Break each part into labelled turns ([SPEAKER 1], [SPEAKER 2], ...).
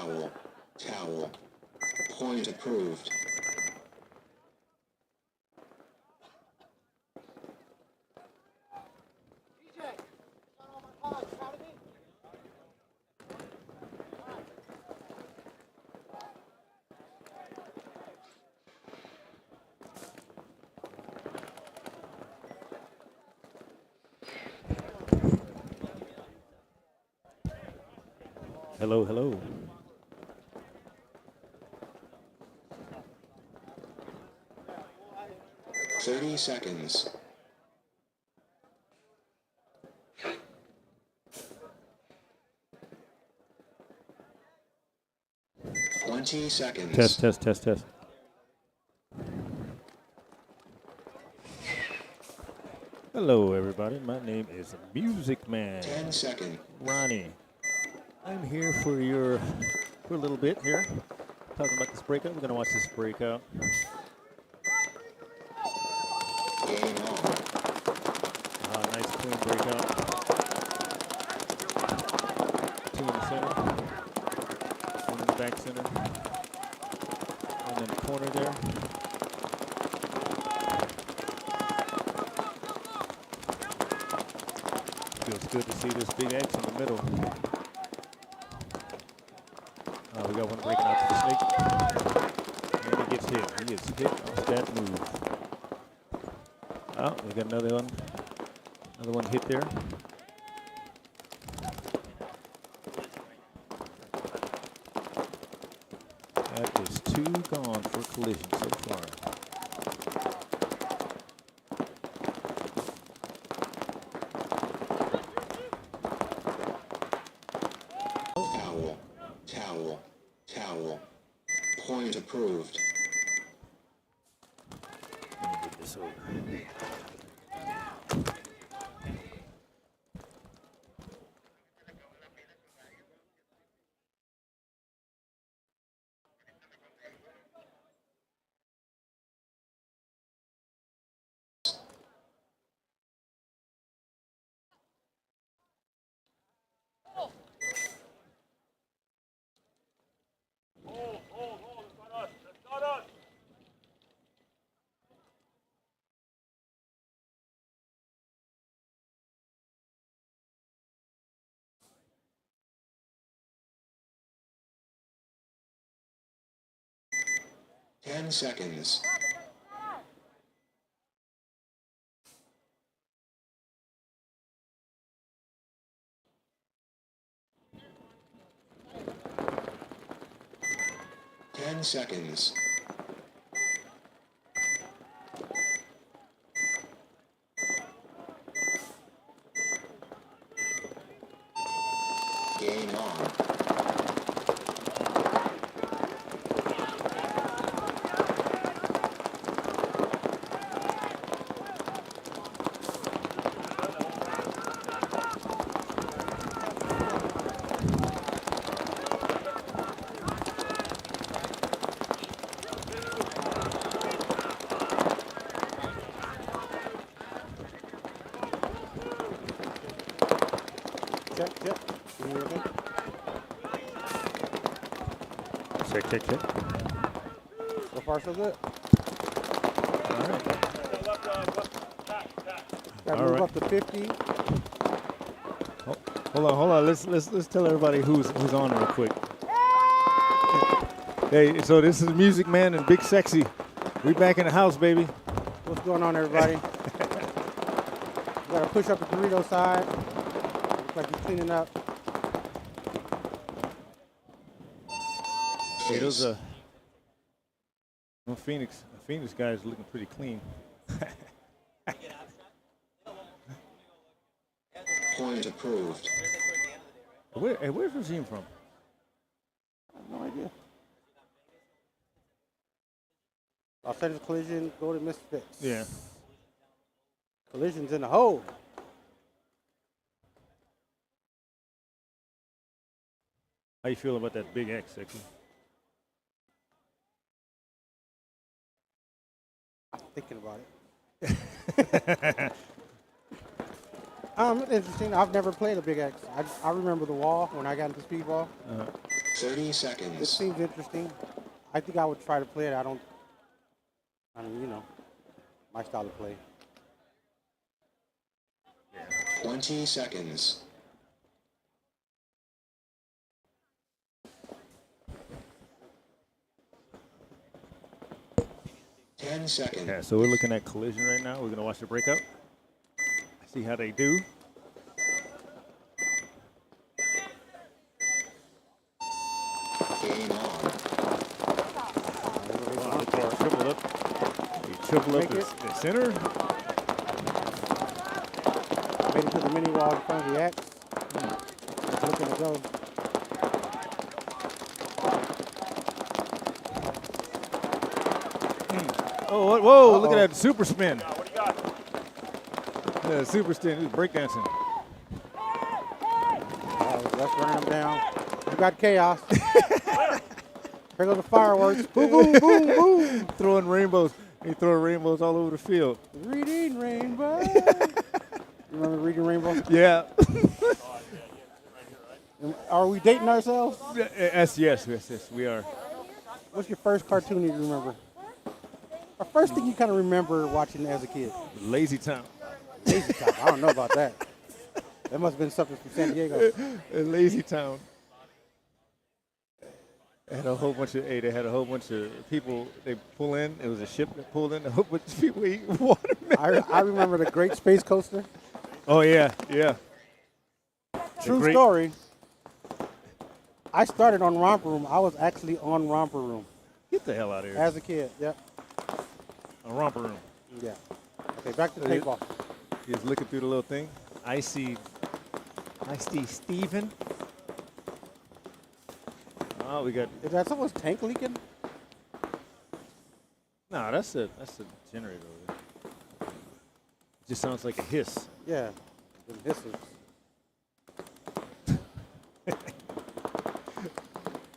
[SPEAKER 1] Towel. Towel. Point approved.
[SPEAKER 2] Hello, hello.
[SPEAKER 1] $30 seconds. $20 seconds.
[SPEAKER 2] Test, test, test, test. Hello, everybody. My name is Music Man.
[SPEAKER 1] 10 seconds.
[SPEAKER 2] Ronnie. I'm here for a little bit here. Talking about this breakout. We're going to watch this breakout.
[SPEAKER 1] Game on.
[SPEAKER 2] Nice clean breakout. Two in the center. One in the back center. One in the corner there. Feels good to see this big X in the middle. We got one breaking out to the snake. And he gets hit. He gets hit off that move. Oh, we got another one. Another one hit there. That is 2 gone for collision so far.
[SPEAKER 1] Towel. Towel. Towel. Point approved.
[SPEAKER 2] Let me get this over.
[SPEAKER 1] 10 seconds. Seconds. Game on.
[SPEAKER 2] Check.
[SPEAKER 3] So far, so good.
[SPEAKER 2] All right.
[SPEAKER 3] Got to move up to 50.
[SPEAKER 2] Hold on. Let's tell everybody who's on real quick. Hey, so this is Music Man and Big Sexy. We back in the house, baby.
[SPEAKER 3] What's going on, everybody? Got to push up the burrito side. Looks like you're cleaning up.
[SPEAKER 2] Hey, those Phoenix guys looking pretty clean.
[SPEAKER 1] Point approved.
[SPEAKER 2] Where's Regime from?
[SPEAKER 3] I have no idea. Los Angeles Collision, go to Misfits.
[SPEAKER 2] Yeah.
[SPEAKER 3] Collision's in the hole.
[SPEAKER 2] How you feel about that big X, Sexy?
[SPEAKER 3] I'm thinking about it. Interesting. I've never played a big X. I remember the wall when I got into speedball.
[SPEAKER 1] 30
[SPEAKER 3] This
[SPEAKER 1] seconds.
[SPEAKER 3] seems interesting. I think I would try to play it. I mean, you know, my style of play.
[SPEAKER 1] 20 seconds. Ten seconds.
[SPEAKER 2] Yeah, so we're looking at collision right now. We're going to watch the breakup. See how they do.
[SPEAKER 1] Game on.
[SPEAKER 2] Wow, look, they tripled up. They tripled up the center.
[SPEAKER 3] Made it to the mini wall in front of the X. It's looking to go.
[SPEAKER 2] Oh, whoa, look at that super spin. Yeah, super spin. He was breakdancing.
[SPEAKER 3] Let's run him down. You got chaos. Here go the fireworks. Boom, boom, boom, boom.
[SPEAKER 2] Throwing rainbows. He throwing rainbows all over the field.
[SPEAKER 3] Reading rainbow. You remember Reading Rainbow?
[SPEAKER 2] Yeah.
[SPEAKER 3] Are we dating ourselves?
[SPEAKER 2] Yes, we are.
[SPEAKER 3] What's your first cartoon you remember? Or first thing you kind of remember watching as a kid?
[SPEAKER 2] Lazy Town.
[SPEAKER 3] Lazy Town. I don't know about that. That must have been something from San Diego.
[SPEAKER 2] Lazy Town. They had a whole bunch of people. They pull in. It was a ship that pulled in. A whole bunch of people eat watermelon.
[SPEAKER 3] I remember the Great Space Coaster.
[SPEAKER 2] Oh yeah.
[SPEAKER 3] True story. I started on Romper Room. I was actually on Romper Room.
[SPEAKER 2] Get the hell out of here.
[SPEAKER 3] As a kid, yep.
[SPEAKER 2] A Romper Room.
[SPEAKER 3] Yeah. Okay, back to paintball.
[SPEAKER 2] He's looking through the little thing. I see Steven. Oh, we got.
[SPEAKER 3] Is that someone's tank leaking?
[SPEAKER 2] No, that's a generator over there. It just sounds like a hiss.
[SPEAKER 3] Yeah. The hisses.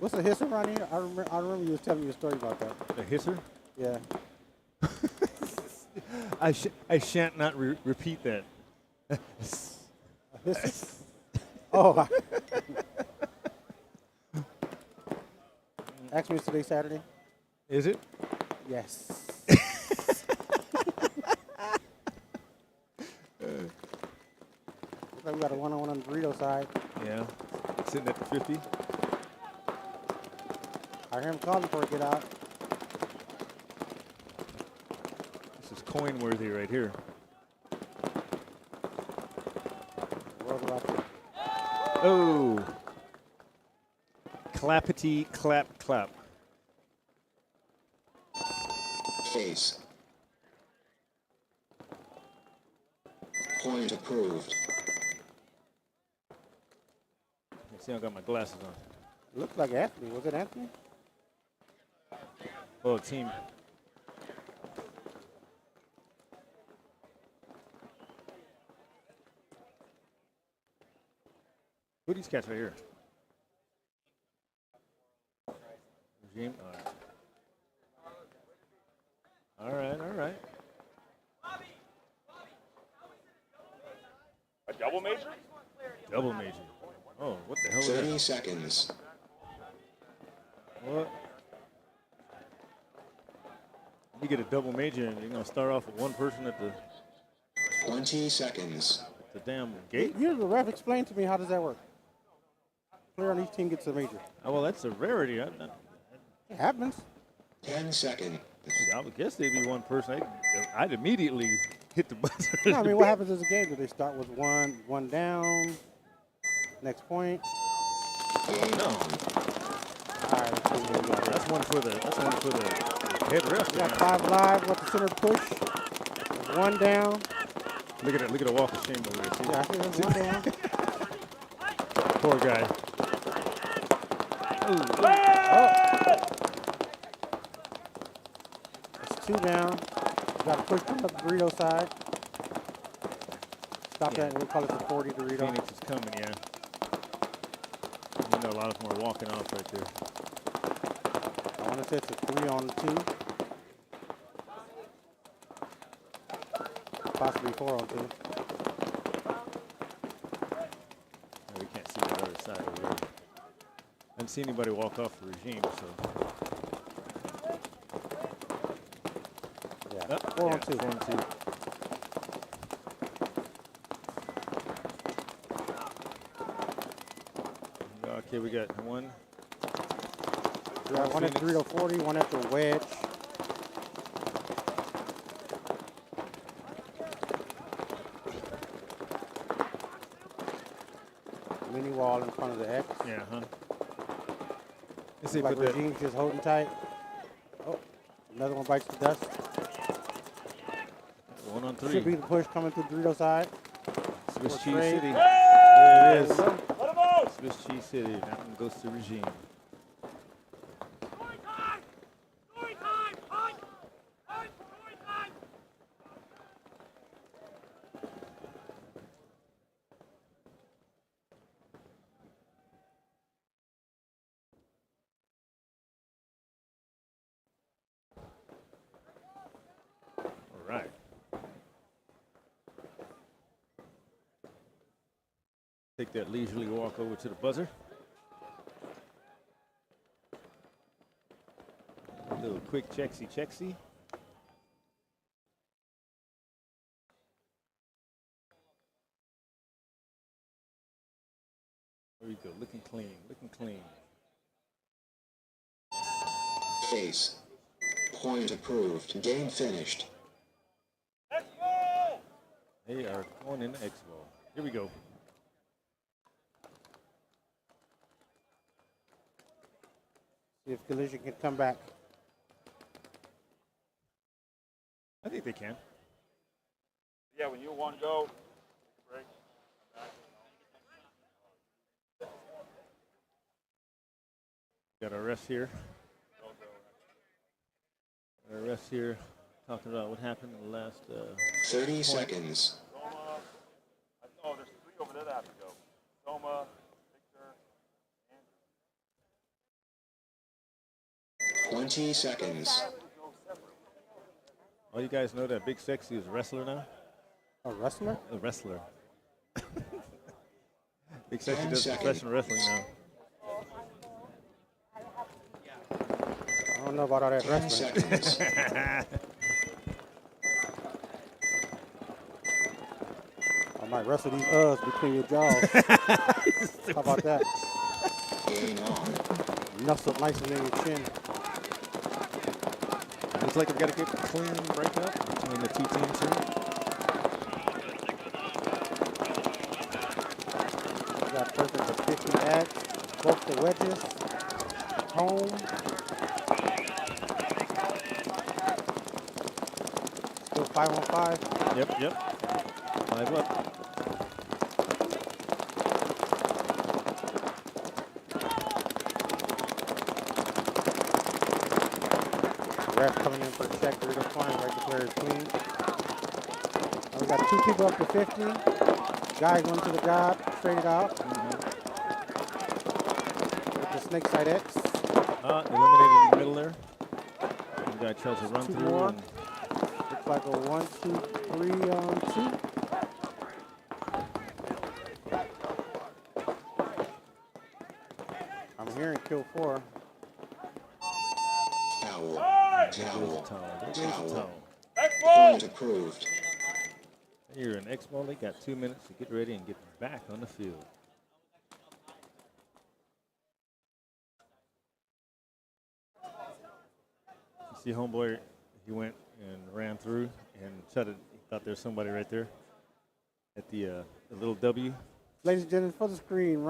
[SPEAKER 3] What's a hisser around here? I remember you was telling me a story about that.
[SPEAKER 2] A hisser?
[SPEAKER 3] Yeah.
[SPEAKER 2] I shan't not repeat that.
[SPEAKER 3] A hisser? Oh. Actually, it's today Saturday.
[SPEAKER 2] Is it?
[SPEAKER 3] Yes. Looks like we got a one-on-one on the burrito side.
[SPEAKER 2] Yeah. Sitting at the 50.
[SPEAKER 3] I hear him calling for a get out.
[SPEAKER 2] This is coin worthy right here.
[SPEAKER 3] World's about to.
[SPEAKER 2] Oh. Clappity clap clap.
[SPEAKER 1] Face. Point approved.
[SPEAKER 2] You see, I got my glasses on.
[SPEAKER 3] Looks like Anthony. Was it Anthony?
[SPEAKER 2] Oh, team. Who these cats right here? Regime? All right.
[SPEAKER 4] A double major?
[SPEAKER 2] Double major. Oh, what the hell is
[SPEAKER 1] 30
[SPEAKER 2] that?
[SPEAKER 1] seconds.
[SPEAKER 2] What? You get a double major and you're going to start off with one person at the
[SPEAKER 1] 20 seconds.
[SPEAKER 2] damn gate?
[SPEAKER 3] You, the ref, explain to me how does that work? Player on each team gets a major.
[SPEAKER 2] Oh, well, that's a rarity.
[SPEAKER 3] It happens.
[SPEAKER 1] 10 seconds.
[SPEAKER 2] I would guess they'd be one person. I'd immediately hit the buzzer.
[SPEAKER 3] No, I mean, what happens as a game? Do they start with one down, next point?
[SPEAKER 1] Game
[SPEAKER 2] No.
[SPEAKER 3] All right, let's see what we got here.
[SPEAKER 2] That's one for the head ref.
[SPEAKER 3] We got 5 live with the center push. There's 1 down.
[SPEAKER 2] Look at the walk of shame over there. See?
[SPEAKER 3] Yeah, I think there's 1 down.
[SPEAKER 2] Poor guy.
[SPEAKER 3] It's 2 down. You got to push them up the burrito side. Stop that. We'll call it the 40 Dorito.
[SPEAKER 2] Phoenix is coming, yeah. You know, a lot of them are walking off right there.
[SPEAKER 3] I want to say it's a 3 on 2. Possibly 4 on 2.
[SPEAKER 2] We can't see the other side over there. haven't seen anybody walk off the regime, so.
[SPEAKER 3] Yeah, 4 on 2.
[SPEAKER 2] 4 on 2. Okay, we got one.
[SPEAKER 3] We got one at 340, one at the wedge. Mini wall in front of the X.
[SPEAKER 2] Yeah, huh? Let's see,
[SPEAKER 3] Like
[SPEAKER 2] put that.
[SPEAKER 3] Regime's just holding tight. Oh, another one bites the dust.
[SPEAKER 2] 1 on 3.
[SPEAKER 3] Should be the push coming through Dorito side.
[SPEAKER 2] Swiss
[SPEAKER 3] Or
[SPEAKER 2] cheese
[SPEAKER 3] trade.
[SPEAKER 2] city. There it is.
[SPEAKER 3] There we
[SPEAKER 2] Swiss cheese city. That one goes to regime. All right. Take that leisurely walk over to the buzzer. A little quick checksy. There you go, looking clean.
[SPEAKER 1] Face. Point approved. Game finished.
[SPEAKER 2] They are going into X-Ball. Here we go.
[SPEAKER 3] See if Collision can come back.
[SPEAKER 2] I think they can.
[SPEAKER 4] Yeah, when you want to go, break.
[SPEAKER 2] Got our refs here. Talking about what happened in the last
[SPEAKER 1] 30 seconds.
[SPEAKER 4] Soma. Oh, there's 3 over there that have to go. Soma, Victor,
[SPEAKER 1] 20 seconds.
[SPEAKER 2] all you guys know that Big Sexy is a wrestler now?
[SPEAKER 3] A wrestler?
[SPEAKER 2] A wrestler. Big Sexy
[SPEAKER 1] 10
[SPEAKER 2] does
[SPEAKER 1] seconds.
[SPEAKER 2] professional wrestling now.
[SPEAKER 3] I don't know about all that
[SPEAKER 1] 10
[SPEAKER 3] wrestling.
[SPEAKER 1] seconds.
[SPEAKER 3] I might wrestle these between your jaws. How about that?
[SPEAKER 1] Game on.
[SPEAKER 3] Nuzzle nice and in your chin.
[SPEAKER 2] Looks like we've got to get a clean breakup between the two teams here.
[SPEAKER 3] We got perfect for 50 at both the wedges. Home. Still 5 on 5.
[SPEAKER 2] Yep. 5 up.
[SPEAKER 3] Ref coming in for a check. Dorito flying. Right, the player is clean. Now we got 2 people up to 50. Guy going to the job. Straight it out. With the snake side X.
[SPEAKER 2] Eliminated in the middle there. The guy tries to run
[SPEAKER 3] 2
[SPEAKER 2] through.
[SPEAKER 3] more.
[SPEAKER 2] And
[SPEAKER 3] Looks like a 1, 2, 3 on 2. I'm hearing kill 4.
[SPEAKER 1] Foul.
[SPEAKER 2] there's
[SPEAKER 1] Foul.
[SPEAKER 2] the towel. There goes the towel.
[SPEAKER 1] Point approved.
[SPEAKER 2] Here in X-Ball, they got 2 minutes to get ready and get back on the field. You see homeboy, he went and ran through and he thought there was somebody right there at the little W.
[SPEAKER 3] Ladies and gentlemen, for the screen,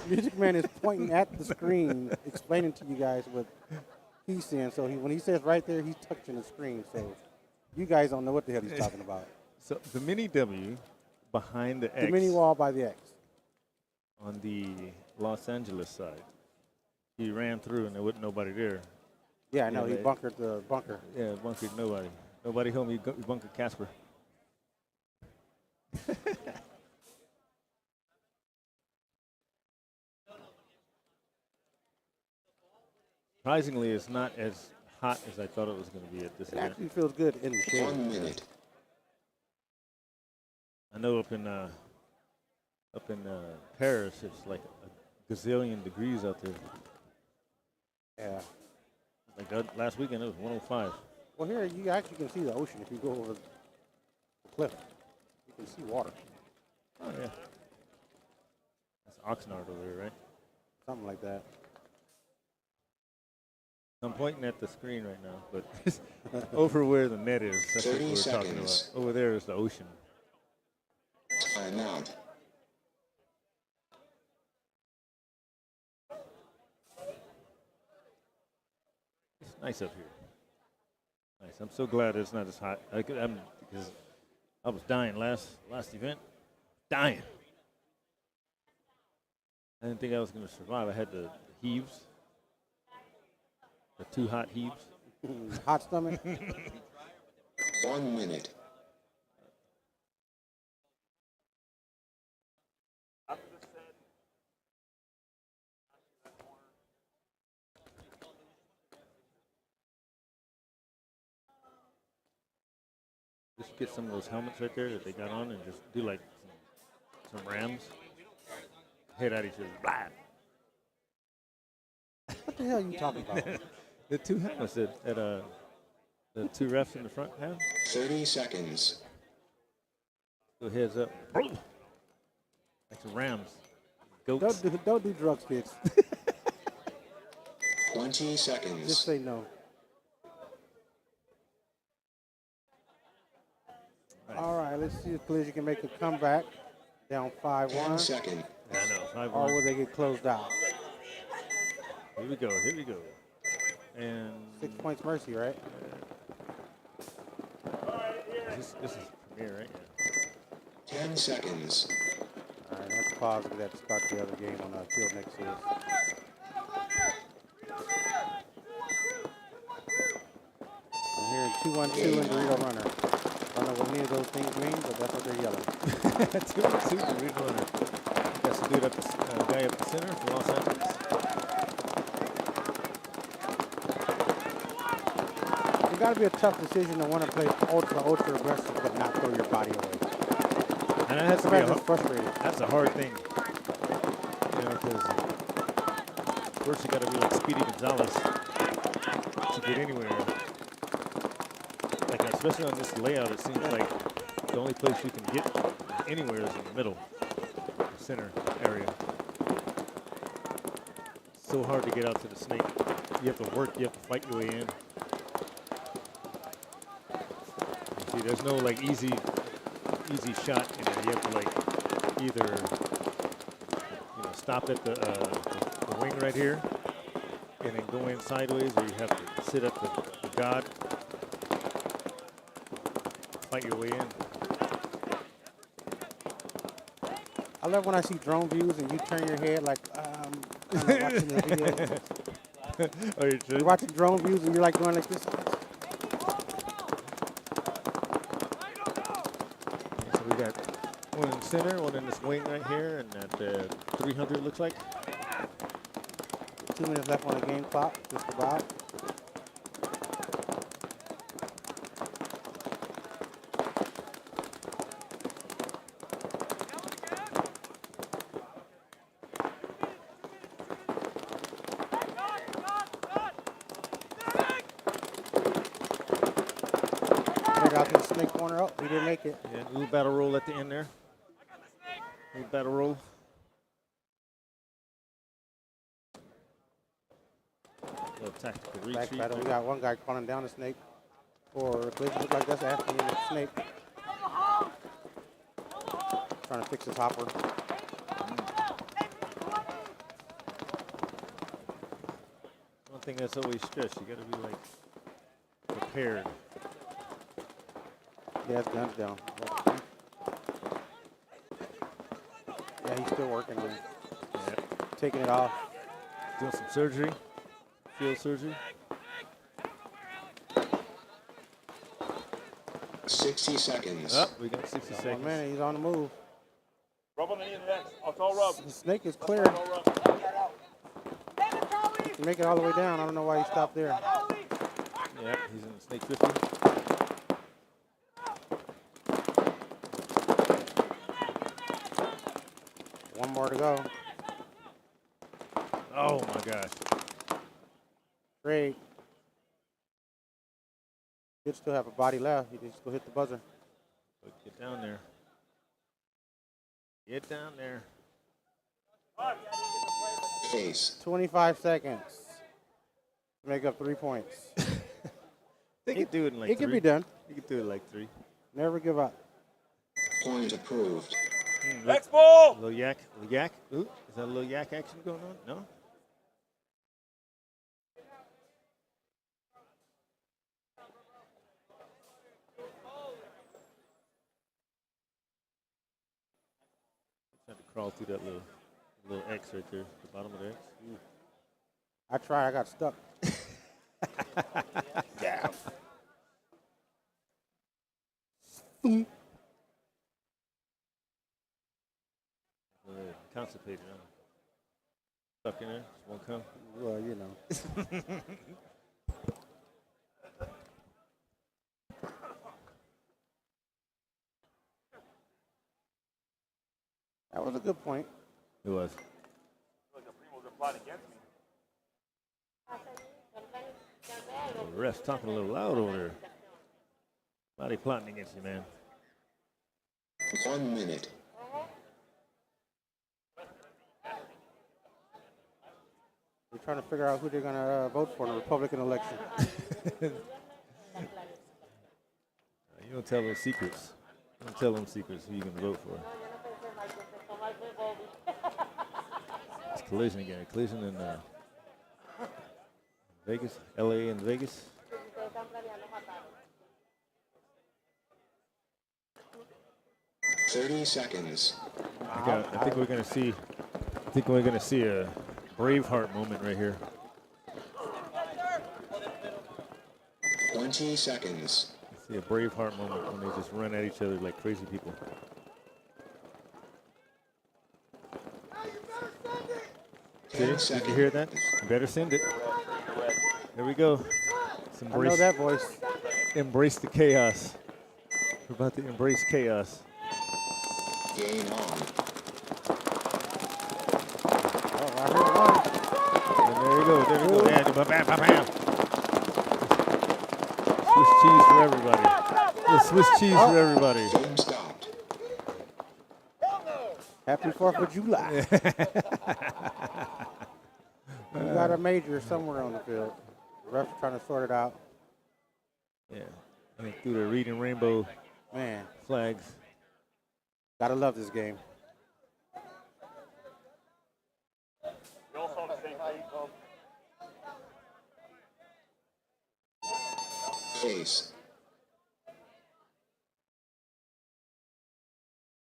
[SPEAKER 3] Music Man is pointing at the screen, explaining to you guys what he's seeing. So when he says right there, he's touching the screen. So you guys don't know what the hell he's talking about.
[SPEAKER 2] So the mini W behind the X
[SPEAKER 3] The mini wall by the X.
[SPEAKER 2] on the Los Angeles side. He ran through and there wasn't nobody there.
[SPEAKER 3] Yeah, I know.
[SPEAKER 2] Yeah,
[SPEAKER 3] He bunkered the bunker.
[SPEAKER 2] Yeah, bunkered nobody. Nobody home. He bunkered Casper. Surprisingly, it's not as hot as I thought it was going to be at this
[SPEAKER 3] It
[SPEAKER 2] event.
[SPEAKER 3] actually feels good in the shade.
[SPEAKER 1] 1 minute.
[SPEAKER 2] I know up in Paris, it's like a gazillion degrees out there.
[SPEAKER 3] Yeah.
[SPEAKER 2] Like that last weekend, it was 105.
[SPEAKER 3] Well, here you actually can see the ocean if you go over the cliff. You can see water.
[SPEAKER 2] Oh, yeah. That's Oxnard over there, right?
[SPEAKER 3] Something like that.
[SPEAKER 2] I'm pointing at the screen right now, but over where the net is, that's what
[SPEAKER 1] 30
[SPEAKER 2] we were talking
[SPEAKER 1] seconds.
[SPEAKER 2] about. Over there is the ocean.
[SPEAKER 1] Timeout.
[SPEAKER 2] It's nice up here. Nice. I'm so glad it's not as hot. Because I was dying last event. Dying. I didn't think I was going to survive. I had the heaves. The 2 hot heaves.
[SPEAKER 3] Hot stomach.
[SPEAKER 1] 1 minute.
[SPEAKER 2] Just get some of those helmets right there that they got on and just do like some rams. Hit at each other. Blah.
[SPEAKER 3] What the hell are you talking about?
[SPEAKER 2] The 2 helmets that the 2 refs in the front have.
[SPEAKER 1] 30 seconds.
[SPEAKER 2] Go heads up. Like some rams. Goats.
[SPEAKER 3] Don't do drugs, kids.
[SPEAKER 1] 20 seconds.
[SPEAKER 3] Just say no.
[SPEAKER 2] Nice.
[SPEAKER 3] All right, let's see if Collision can make a comeback. Down 5-1.
[SPEAKER 1] 10 seconds.
[SPEAKER 2] Yeah, I know. 5-1.
[SPEAKER 3] Or will they get closed out?
[SPEAKER 2] Here we go. Here we go. And
[SPEAKER 3] 6 points mercy, right?
[SPEAKER 2] this is Premier, right?
[SPEAKER 1] 10 seconds.
[SPEAKER 3] All right, that's positive. That start the other game on the field next to us. I'm hearing 2-1-2 and Dorito Runner. I don't know what any of those things mean, but that's what they're yelling.
[SPEAKER 2] 2-2, the lead runner. That's the dude guy up the center for Los Angeles.
[SPEAKER 3] It's got to be a tough decision to want to play ultra aggressive, but not throw your body away.
[SPEAKER 2] And that has to be
[SPEAKER 3] frustrating.
[SPEAKER 2] That's a hard thing. You know, because first you got to be like Speedy Gonzalez to get anywhere. Like especially on this layout, it seems like the only place you can get anywhere is in the middle, center area. So hard to get out to the snake. You have to work. You have to fight your way in. You see, there's no like easy shot in there. You have to like either stop at the wing right here and then go in sideways, or you have to sit up the god, fight your way in.
[SPEAKER 3] I love when I see drone views and you turn your head like kind of watching the video.
[SPEAKER 2] Oh,
[SPEAKER 3] You're watching drone views and you're like going like this.
[SPEAKER 2] So we got one in the center, one in this wing right here, and at 300 looks like.
[SPEAKER 3] 2 minutes left on the game clock, just about. Out to the snake corner. Oh, we didn't make it.
[SPEAKER 2] Yeah, little battle roll at the end there. Little battle roll. Little tactical retreat.
[SPEAKER 3] Back battle. We got one guy calling down the snake. Or it looks like that's asking him the snake. Trying to fix his hopper.
[SPEAKER 2] One thing that's always stressed, you gotta be like prepared.
[SPEAKER 3] Yeah, his gun's down. Yeah, he's still working on it.
[SPEAKER 2] Yeah.
[SPEAKER 3] Taking it off.
[SPEAKER 2] Doing some surgery, field surgery.
[SPEAKER 1] 60 seconds.
[SPEAKER 2] Oh, we got 60
[SPEAKER 3] Oh
[SPEAKER 2] seconds.
[SPEAKER 3] man, he's on the move.
[SPEAKER 4] Rub on the knee of the next. I'll call rub.
[SPEAKER 3] The snake is clear.
[SPEAKER 4] I'll rub.
[SPEAKER 3] He can make it all the way down. I don't know why he stopped there.
[SPEAKER 2] Yeah, he's in the snake 50.
[SPEAKER 3] One more to go.
[SPEAKER 2] Oh my gosh.
[SPEAKER 3] Great. He'd still have a body left. He just go hit the buzzer.
[SPEAKER 2] Get down there. Get down there.
[SPEAKER 1] Ace.
[SPEAKER 3] 25 seconds. Make up 3 points.
[SPEAKER 2] They could do it in like
[SPEAKER 3] It
[SPEAKER 2] 3.
[SPEAKER 3] can be done.
[SPEAKER 2] You could do it like 3.
[SPEAKER 3] Never give up.
[SPEAKER 1] Point approved.
[SPEAKER 4] Next ball.
[SPEAKER 2] Little yak. Little yak. Ooh, is that a little yak action going on? No? Trying to crawl through that little X right there, the bottom of the X.
[SPEAKER 3] I tried. I got stuck.
[SPEAKER 2] Yeah. Constipated, huh? Stuck in there, just won't come.
[SPEAKER 3] Well, you know. That was a good point.
[SPEAKER 2] It was.
[SPEAKER 4] Like the Primos are plotting against me.
[SPEAKER 2] The ref's talking a little loud over there. Why they plotting against you, man?
[SPEAKER 1] 1 minute.
[SPEAKER 3] We're trying to figure out who they're going to vote for in the Republican election.
[SPEAKER 2] You don't tell those secrets. You don't tell them secrets who you can vote for. It's collision again. Collision in Vegas, LA and Vegas.
[SPEAKER 1] Thirty seconds.
[SPEAKER 2] I think we're gonna see. I think we're gonna see a Braveheart moment right here.
[SPEAKER 1] 20 seconds.
[SPEAKER 2] See a Braveheart moment when they just run at each other like crazy people. See, did you hear that? You better send it. Here we go.
[SPEAKER 3] I know that voice.
[SPEAKER 2] Embrace the chaos. We're about to embrace chaos.
[SPEAKER 1] Game on.
[SPEAKER 3] Oh, I heard one.
[SPEAKER 2] And there we go. There we go. And bam, bam, bam. Swiss cheese for everybody. The Swiss cheese for everybody.
[SPEAKER 1] Game stopped.
[SPEAKER 3] Happy 4th of July. We got a major somewhere on the field. The refs trying to sort it out.
[SPEAKER 2] Yeah. I mean, through the reading rainbow
[SPEAKER 3] Man,
[SPEAKER 2] flags.
[SPEAKER 3] gotta love this game.
[SPEAKER 4] We all saw the same thing.
[SPEAKER 1] Ace.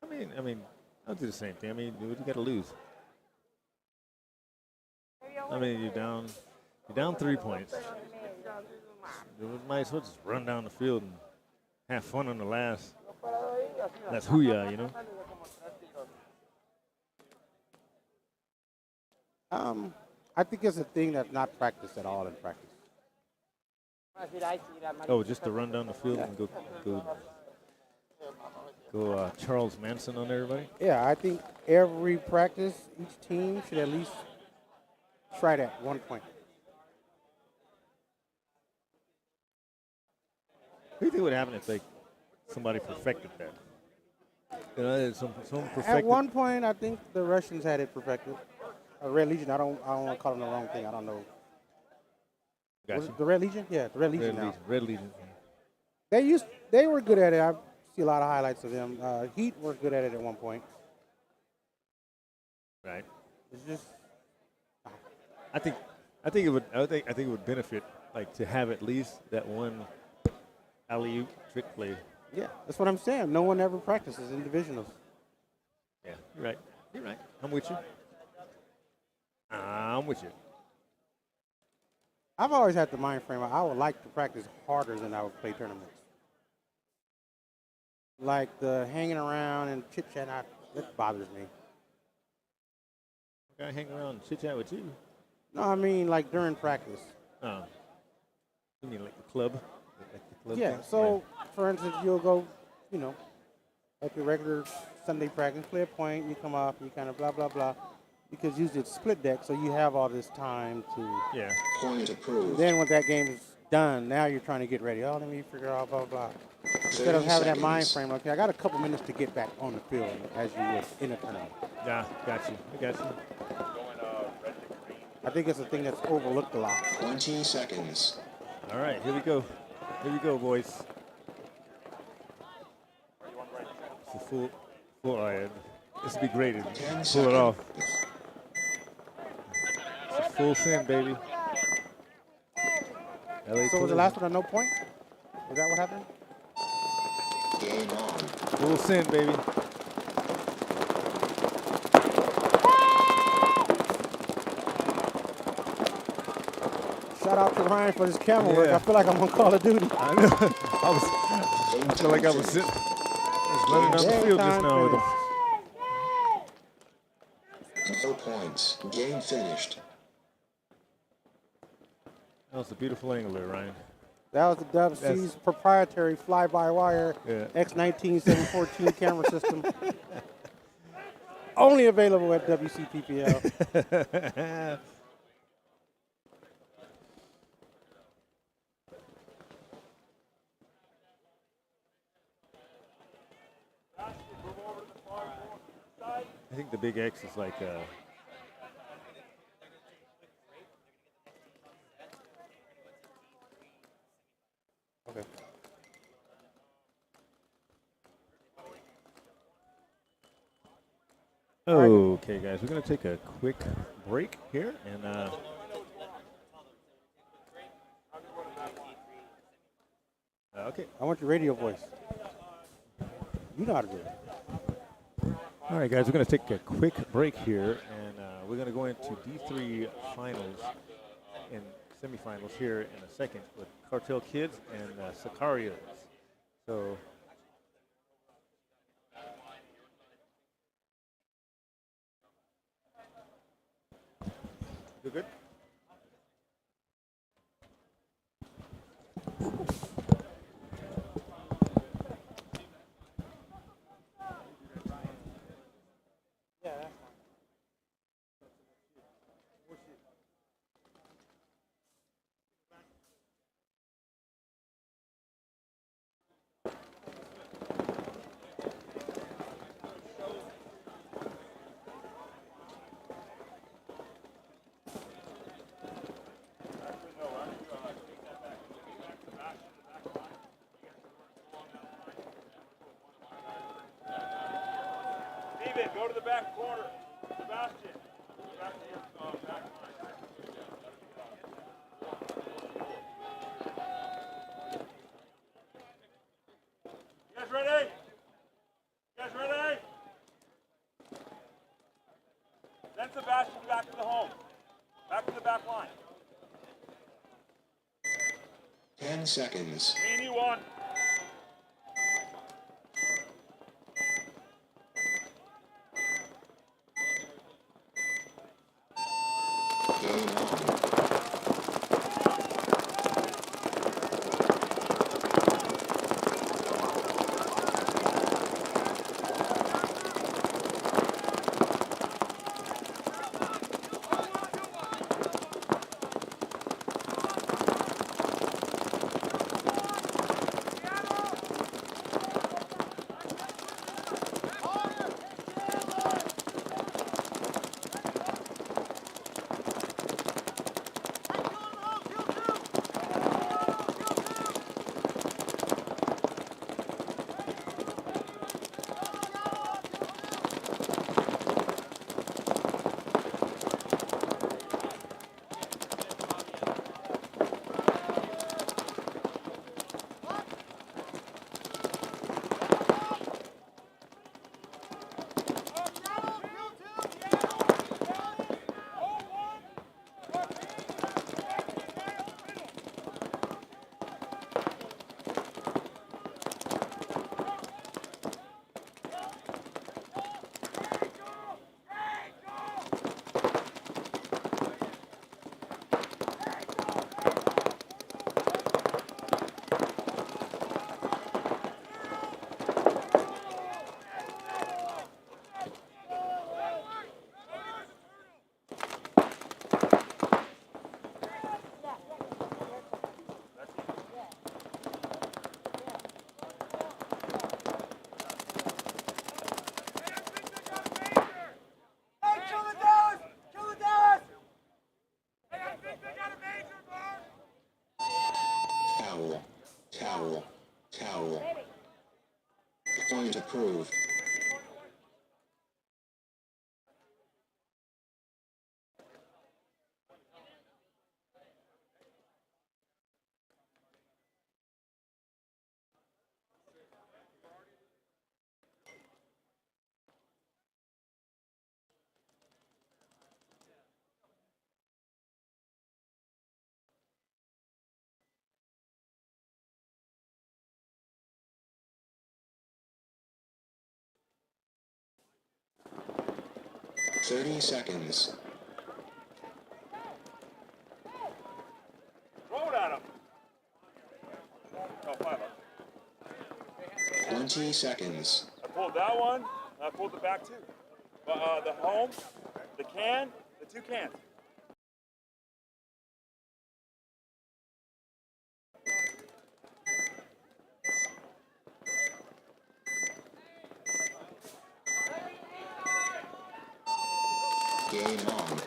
[SPEAKER 2] I mean, I'll do the same thing. I mean, what you got to lose? I mean, you're down 3 points. You might as well just run down the field and have fun on the last. That's hoo-yah, you know?
[SPEAKER 3] I think it's a thing that's not practiced at all in practice.
[SPEAKER 2] Oh, just to run down the field and go Charles Manson on everybody?
[SPEAKER 3] Yeah, I think every practice, each team should at least try that 1 point.
[SPEAKER 2] What do you think would happen if somebody perfected that? You know, someone perfected.
[SPEAKER 3] At one point, I think the Russians had it perfected. Red Legion. I don't want to call them the wrong thing. I don't know.
[SPEAKER 2] Gotcha.
[SPEAKER 3] Was it the Red Legion? Yeah, the Red Legion. Now.
[SPEAKER 2] Red Legion.
[SPEAKER 3] They were good at it. I see a lot of highlights of them. Heat were good at it at one point.
[SPEAKER 2] Right.
[SPEAKER 3] It's just.
[SPEAKER 2] I think it would benefit to have at least that one alley-oop trick play.
[SPEAKER 3] Yeah, that's what I'm saying. No one ever practices in divisionals.
[SPEAKER 2] Yeah, you're right. You're right. I'm with you. I'm with you.
[SPEAKER 3] I've always had the mind frame. I would like to practice harder than I would play tournaments. Like the hanging around and chit chat, that bothers me.
[SPEAKER 2] I gotta hang around and chit chat with you.
[SPEAKER 3] No, I mean like during practice.
[SPEAKER 2] Oh. You mean like the club? Like the club
[SPEAKER 3] Yeah.
[SPEAKER 2] thing?
[SPEAKER 3] So, for instance, you'll go, like your regular Sunday practice, play a point, you come up, you kind of blah blah blah. because usually it's split deck, so you have all this time to.
[SPEAKER 2] Yeah.
[SPEAKER 1] Point approved.
[SPEAKER 3] Then when that game is done, now you're trying to get ready. Oh, let me figure out blah blah blah. Instead of
[SPEAKER 1] 30
[SPEAKER 3] having that mind
[SPEAKER 1] seconds.
[SPEAKER 3] frame, okay, I got a couple minutes to get back on the field as you would in a tournament.
[SPEAKER 2] Yeah, got you. I got you.
[SPEAKER 3] I think it's a thing that's overlooked a lot.
[SPEAKER 1] 20 seconds.
[SPEAKER 2] All right, here we go. Here we go, boys. It's a full iron. This will be graded.
[SPEAKER 1] 10
[SPEAKER 2] Pull
[SPEAKER 1] seconds.
[SPEAKER 2] it off. It's a full send, baby. LA
[SPEAKER 3] So was the last one a no point? Was that what happened?
[SPEAKER 1] Game on.
[SPEAKER 2] full send, baby.
[SPEAKER 3] Shout out to Ryan for this camera work.
[SPEAKER 2] Yeah.
[SPEAKER 3] I feel like I'm on Call of Duty.
[SPEAKER 2] I know. I feel like I was sitting. I was running down the
[SPEAKER 3] Game
[SPEAKER 2] field just
[SPEAKER 3] time
[SPEAKER 2] now with him.
[SPEAKER 3] finished.
[SPEAKER 1] No points. Game finished.
[SPEAKER 2] That was a beautiful angle there, Ryan.
[SPEAKER 3] That was the WC's proprietary fly-by-wire
[SPEAKER 2] Yeah.
[SPEAKER 3] X19 714 camera system. Only available at WCPPL.
[SPEAKER 2] I think the big X is like
[SPEAKER 3] Okay.
[SPEAKER 2] Okay, guys, we're going to take a quick break here. And okay.
[SPEAKER 3] I want your radio voice. You know how to do it.
[SPEAKER 2] All right, guys, we're going to take a quick break here. And we're going to go into D3 finals and semifinals here in a second with Cartel Kids and Sicarios. So you good?
[SPEAKER 4] Steven, go to the back corner. Sebastian. Back to your back line. You guys ready? You guys ready? Then Sebastian back to the home. Back to the back line.
[SPEAKER 1] 10 seconds.
[SPEAKER 4] Me and you one.
[SPEAKER 1] Game on. approve. Thirty seconds.
[SPEAKER 4] Throw it at him. Oh, 5 up.
[SPEAKER 1] 20 seconds.
[SPEAKER 4] I pulled that one, and I pulled the back two. The home, the can, the 2 cans.
[SPEAKER 1] Game on.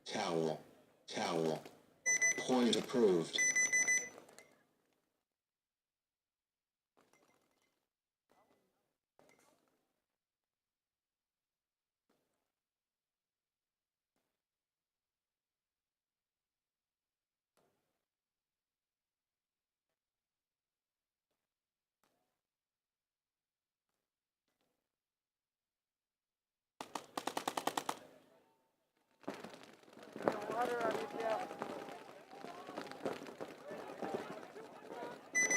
[SPEAKER 1] Towel. Towel. Point approved.
[SPEAKER 5] Water on you, Jeff.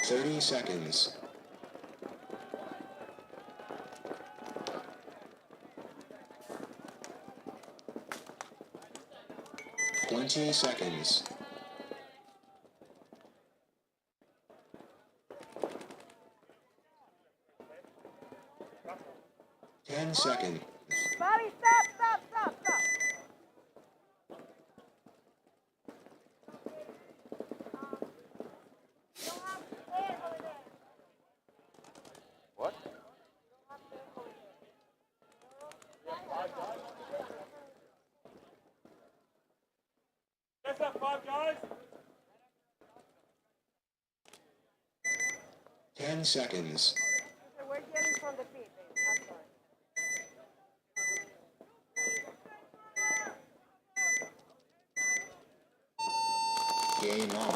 [SPEAKER 1] 30 seconds. 20 seconds. 10 seconds.
[SPEAKER 5] Bobby, stop, stop, stop, stop. You don't have air over there.
[SPEAKER 4] What?
[SPEAKER 5] You don't have air over there.
[SPEAKER 4] Guys have 5 guys?
[SPEAKER 1] 10 seconds.
[SPEAKER 5] Okay, we're getting from the feet, baby. I'm sorry.
[SPEAKER 1] Game on.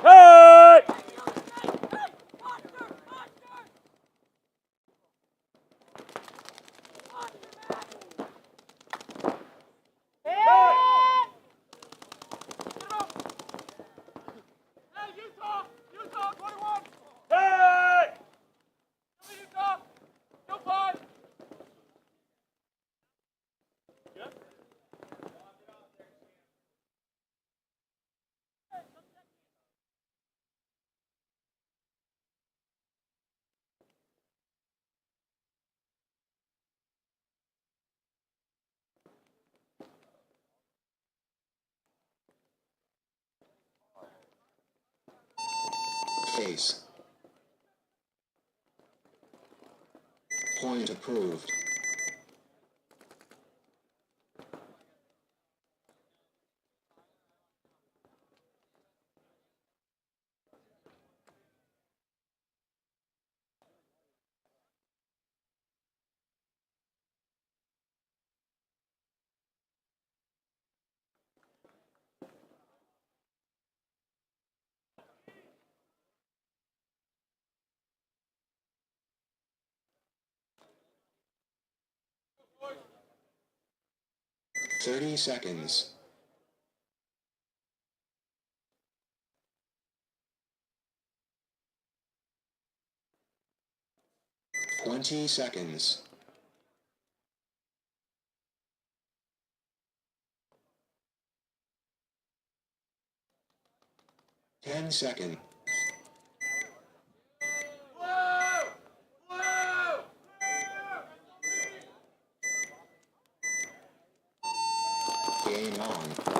[SPEAKER 4] Hey! Hey!
[SPEAKER 1] 'Face. Point approved. Thirty seconds. 20 seconds. 10 seconds. Game on.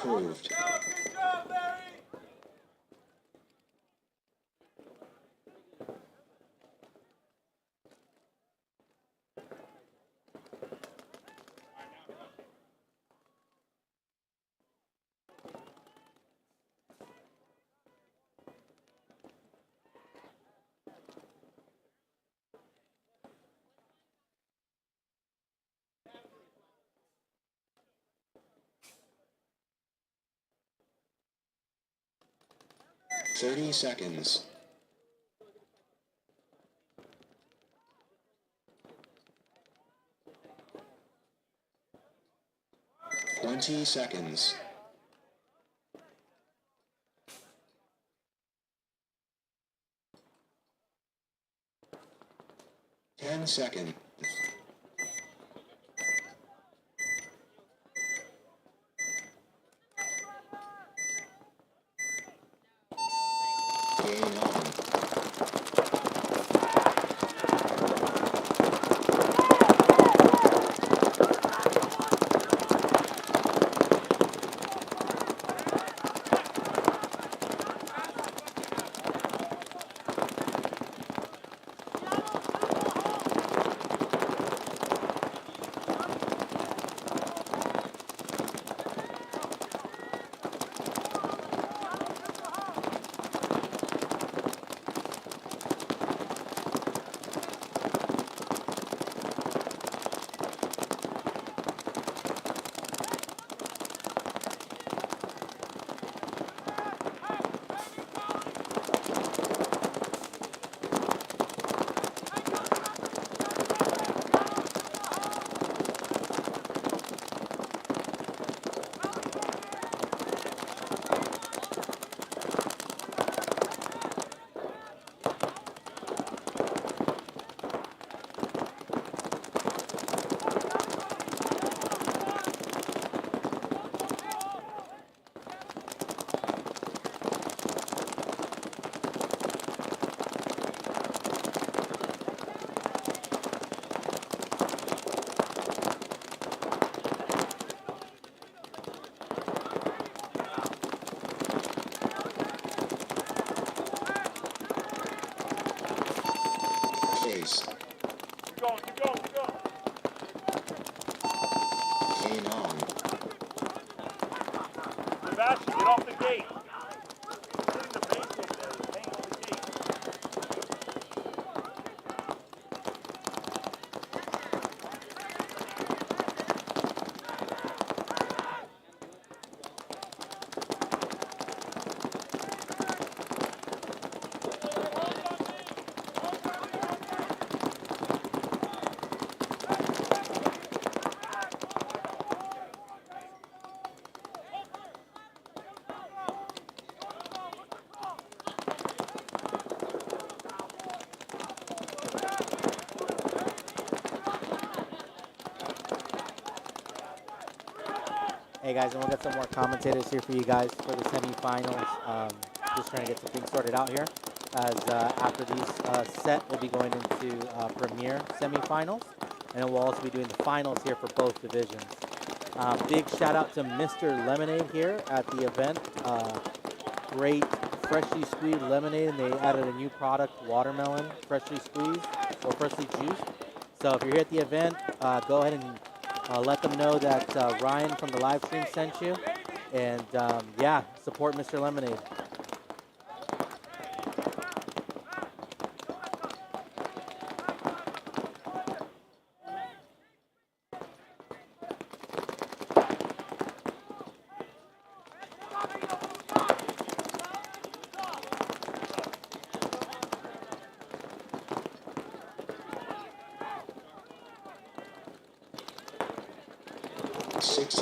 [SPEAKER 1] approved. 30 seconds. 20 seconds. 10 seconds. Game on. Face.
[SPEAKER 4] Keep going, keep going, keep going.
[SPEAKER 1] Game on.
[SPEAKER 4] Sebastian, get off the gate. You're hitting the base over there. You're hanging on the gate.
[SPEAKER 6] Hey guys, and we'll get some more commentators here for you guys for the semifinals. Just trying to get some things sorted out here. As after these set, we'll be going into Premier semifinals, and then we'll also be doing the finals here for both divisions. Big shout out to Mr. Lemonade here at the event. Great freshly squeezed lemonade, and they added a new product, watermelon freshly squeezed or freshly juiced. So if you're here at the event, go ahead and let them know that Ryan from the live stream sent you. And yeah, support Mr. Lemonade.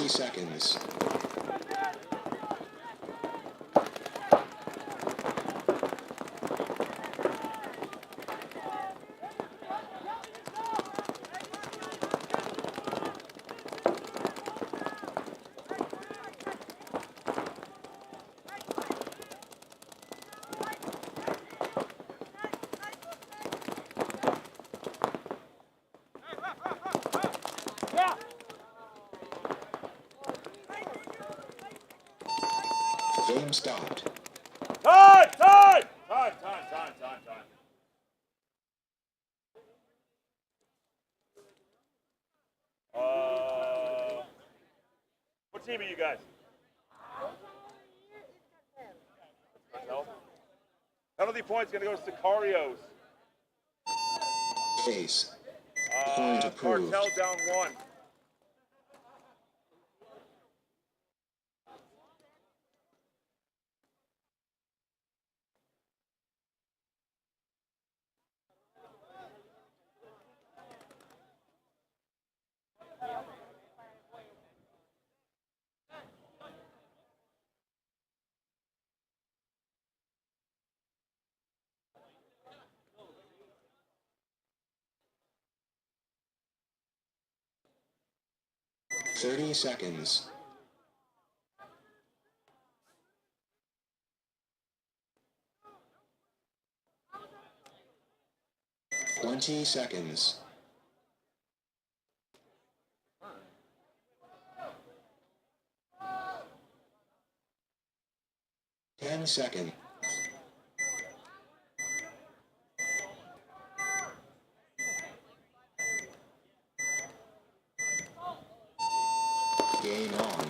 [SPEAKER 1] Seconds.
[SPEAKER 4] 5
[SPEAKER 1] Game stopped.
[SPEAKER 4] Time! Time! Time! Time! Time! Time! Time! What team are you guys? Cartel. Penalty points gonna go to Sicarios.
[SPEAKER 1] Face. Point approved.
[SPEAKER 4] Cartel down 1.
[SPEAKER 1] Thirty seconds. Twenty seconds. 10 seconds. Game on.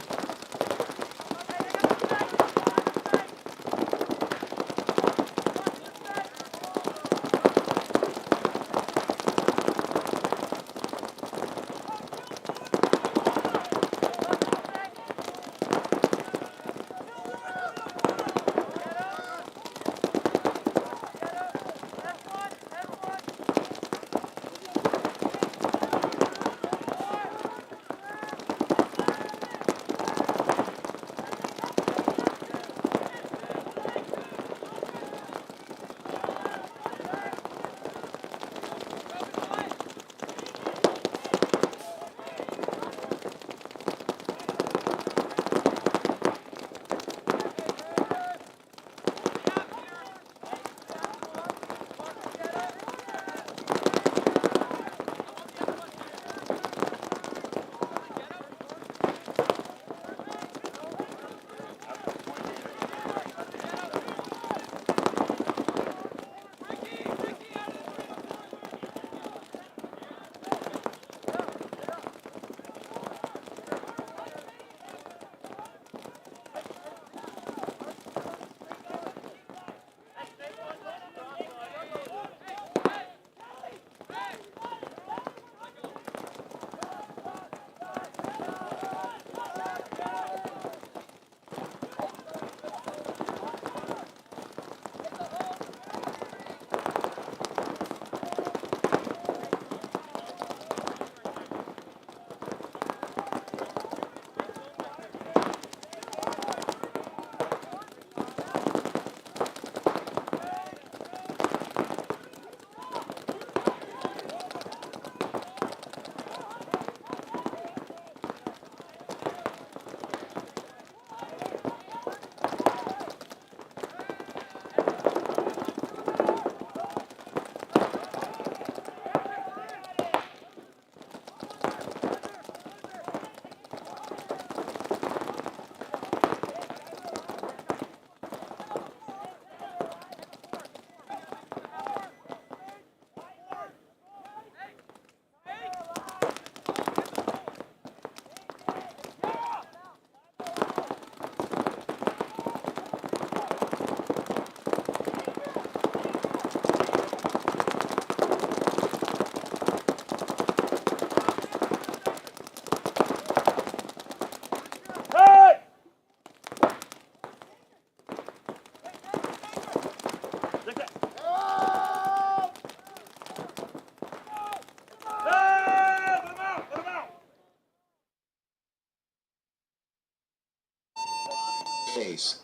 [SPEAKER 1] Face.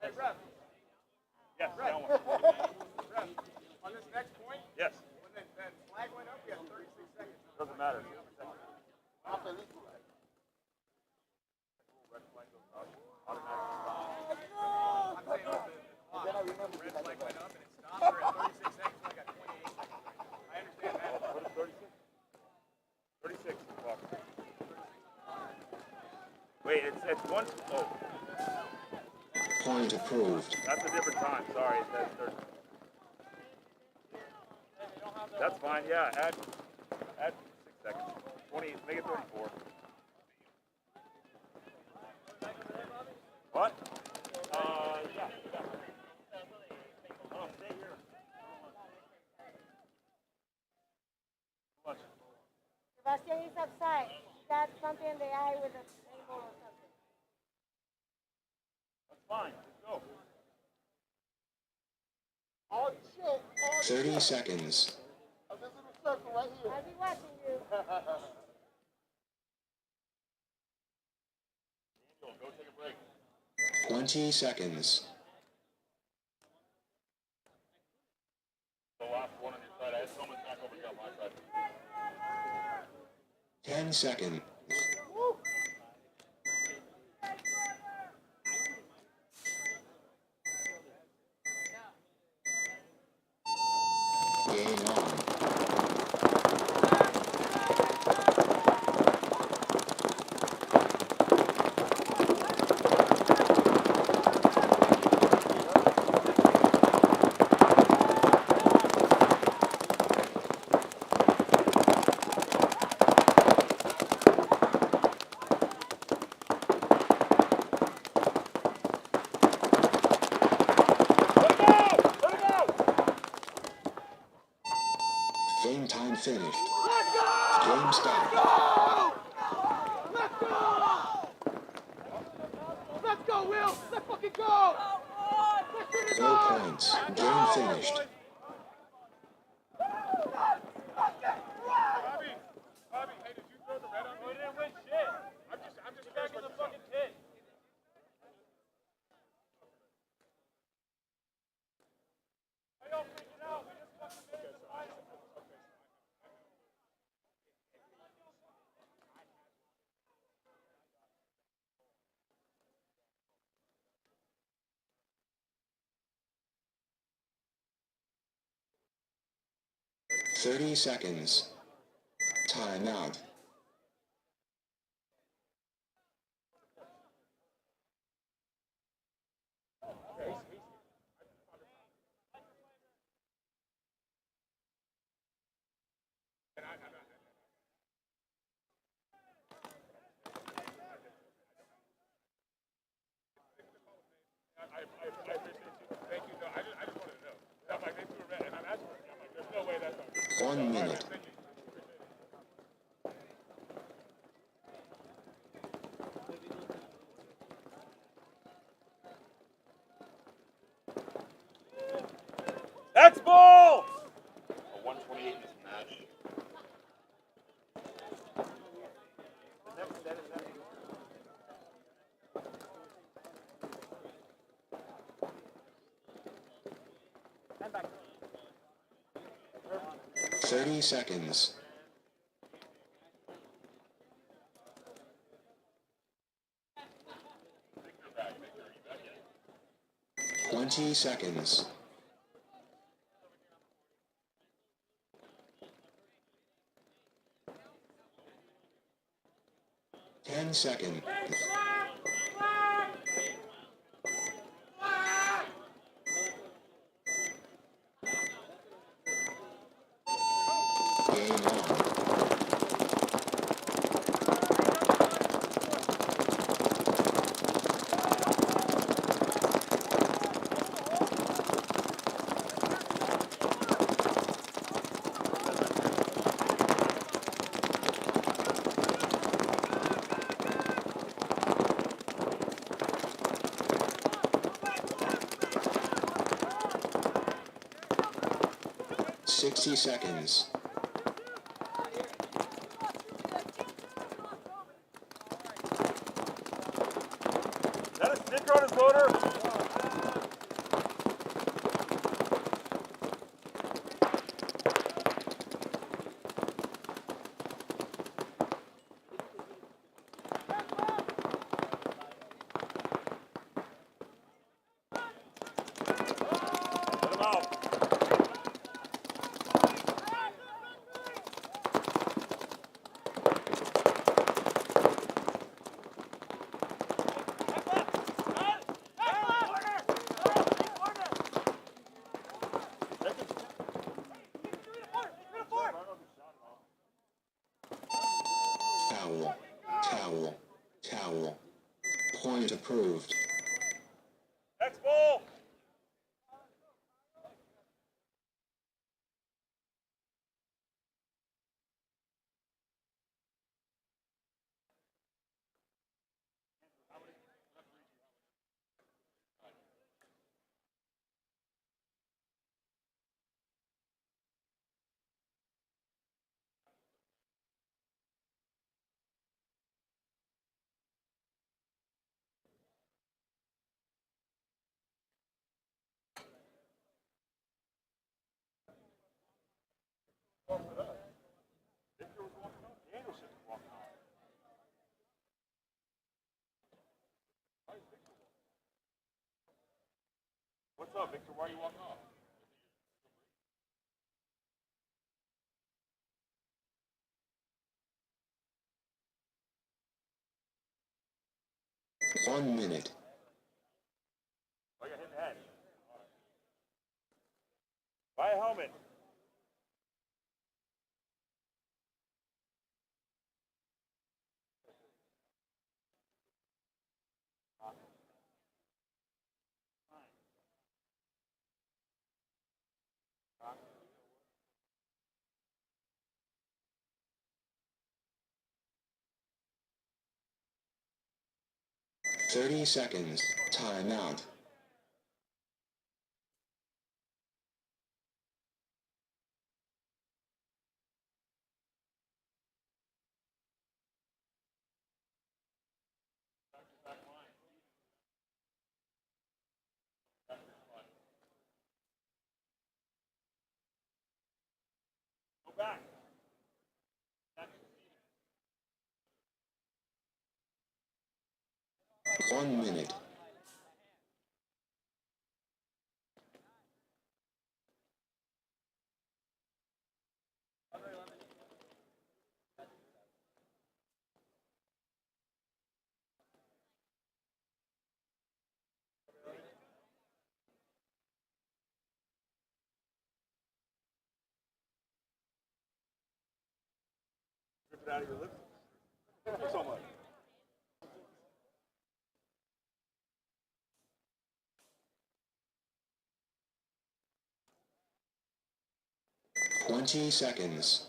[SPEAKER 4] Hey, ref. Yes, that one. Ref, on this next point? Yes. When that flag went up, we had 36 seconds. Doesn't matter. Wait, it's once. Oh.
[SPEAKER 1] Point approved.
[SPEAKER 4] That's a different time. Sorry. That's fine. Yeah. Add 6 seconds. 20. Make it 34. What? Yeah. Oh, stay here. What?
[SPEAKER 5] Sebastian is outside. Got something in the eye with a table or something.
[SPEAKER 4] That's fine. Go.
[SPEAKER 1] 30 seconds.
[SPEAKER 5] I'll be watching you.
[SPEAKER 4] Go take a break.
[SPEAKER 1] 20 seconds.
[SPEAKER 4] The last one on your side. I had someone back over here on my side.
[SPEAKER 1] 10 seconds. Game on. Game time finished. Game stopped.
[SPEAKER 4] Let's go, Will! Let's fucking go!
[SPEAKER 1] No points. Game finished.
[SPEAKER 4] Bobby, hey, did you throw the red on me? We didn't win shit. I'm just back in the fucking pit. I don't freak it out. We just fucking made it.
[SPEAKER 1] 30 seconds. Timeout.
[SPEAKER 4] I appreciate you. Thank you. No, I just wanted to know. I'm like, they threw a red, and I'm asking. I'm like, there's no way that's not good.
[SPEAKER 1] 1 minute.
[SPEAKER 4] Thank you. 128 in this match. Never said it.
[SPEAKER 1] 30 seconds. 20 seconds. 10 seconds. Game on. 60 seconds.
[SPEAKER 4] Is that a sticker on his motor? Let him out. What's up, Victor? Why are you walking off?
[SPEAKER 1] One minute.
[SPEAKER 4] Oh, you're hitting the head. Buy a helmet.
[SPEAKER 1] Thirty seconds. Timeout.
[SPEAKER 4] Go back.
[SPEAKER 1] 1 minute.
[SPEAKER 4] Rip it out of your lips. So much.
[SPEAKER 1] Twenty seconds.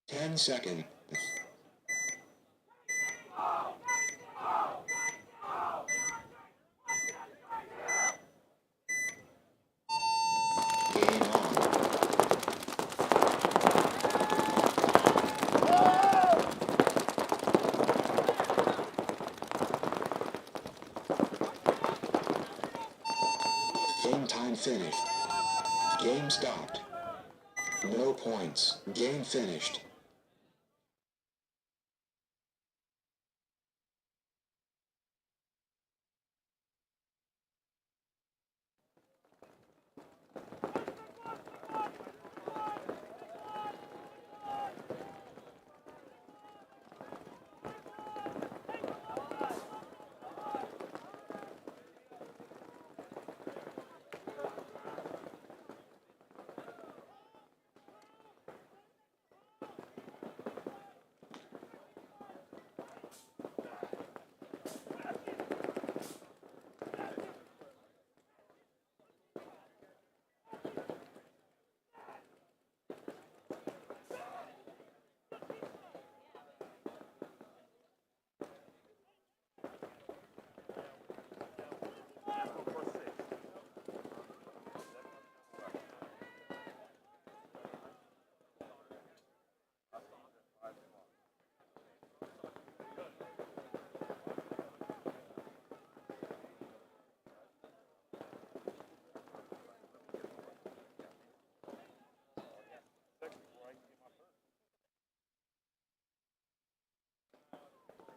[SPEAKER 1] Ten seconds. Game on. Game time finished. Game stopped. No points. Game finished.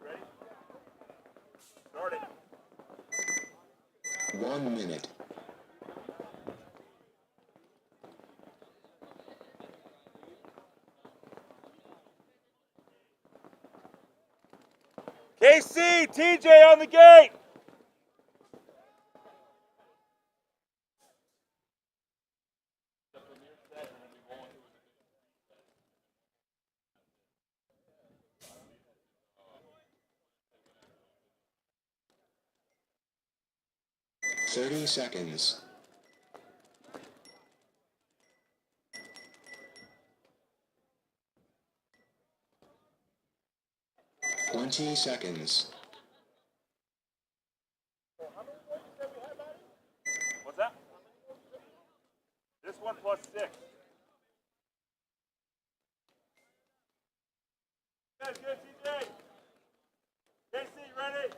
[SPEAKER 4] Ready? Start it.
[SPEAKER 1] 1 minute.
[SPEAKER 4] KC, TJ on the gate.
[SPEAKER 1] Thirty seconds. Twenty seconds.
[SPEAKER 4] What's that? This one plus 6. Good, good, TJ. KC, ready?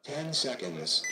[SPEAKER 1] Ten seconds.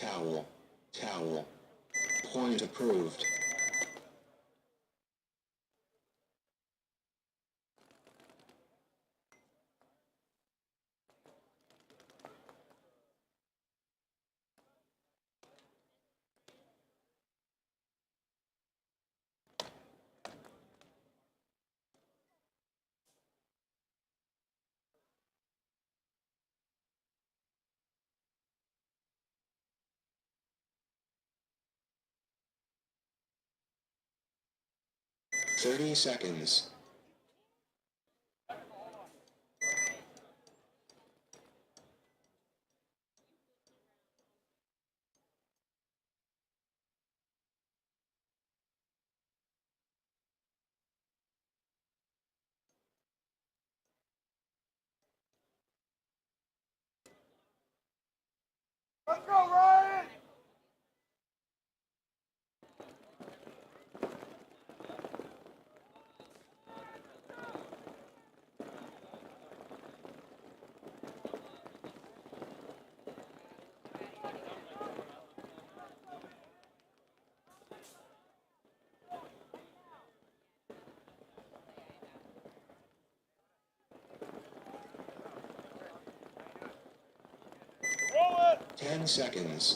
[SPEAKER 1] Towel. Towel. Point approved. Thirty seconds.
[SPEAKER 4] Let's go, Ryan! Roll it!
[SPEAKER 1] 10 seconds.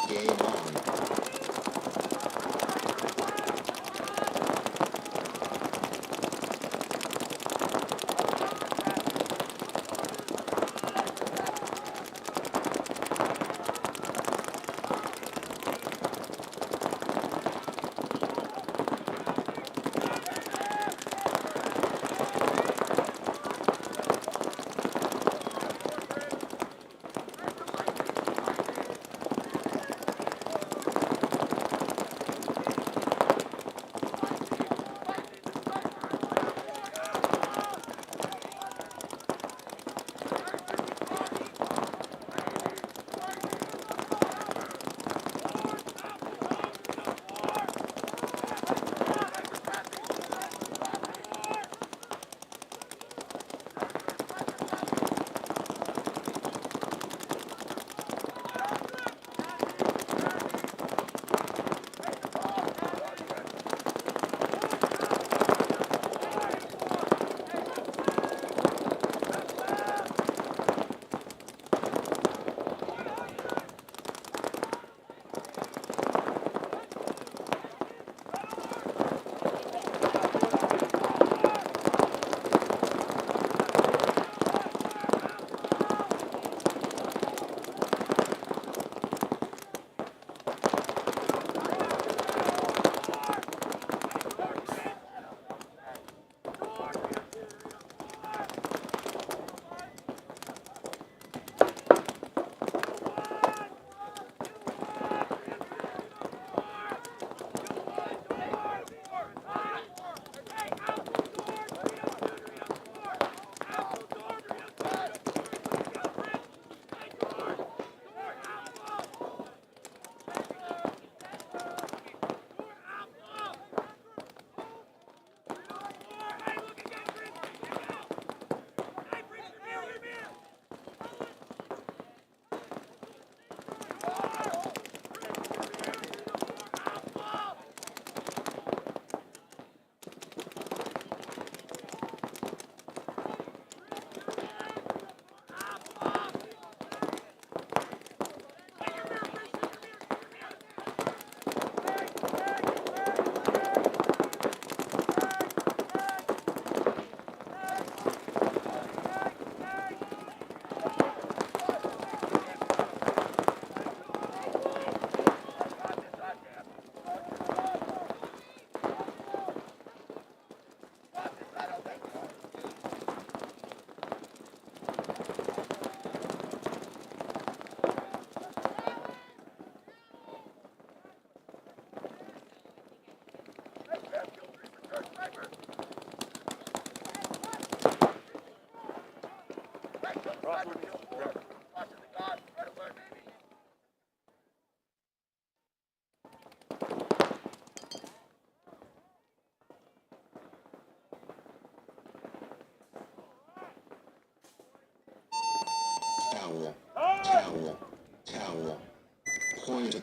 [SPEAKER 1] Game on.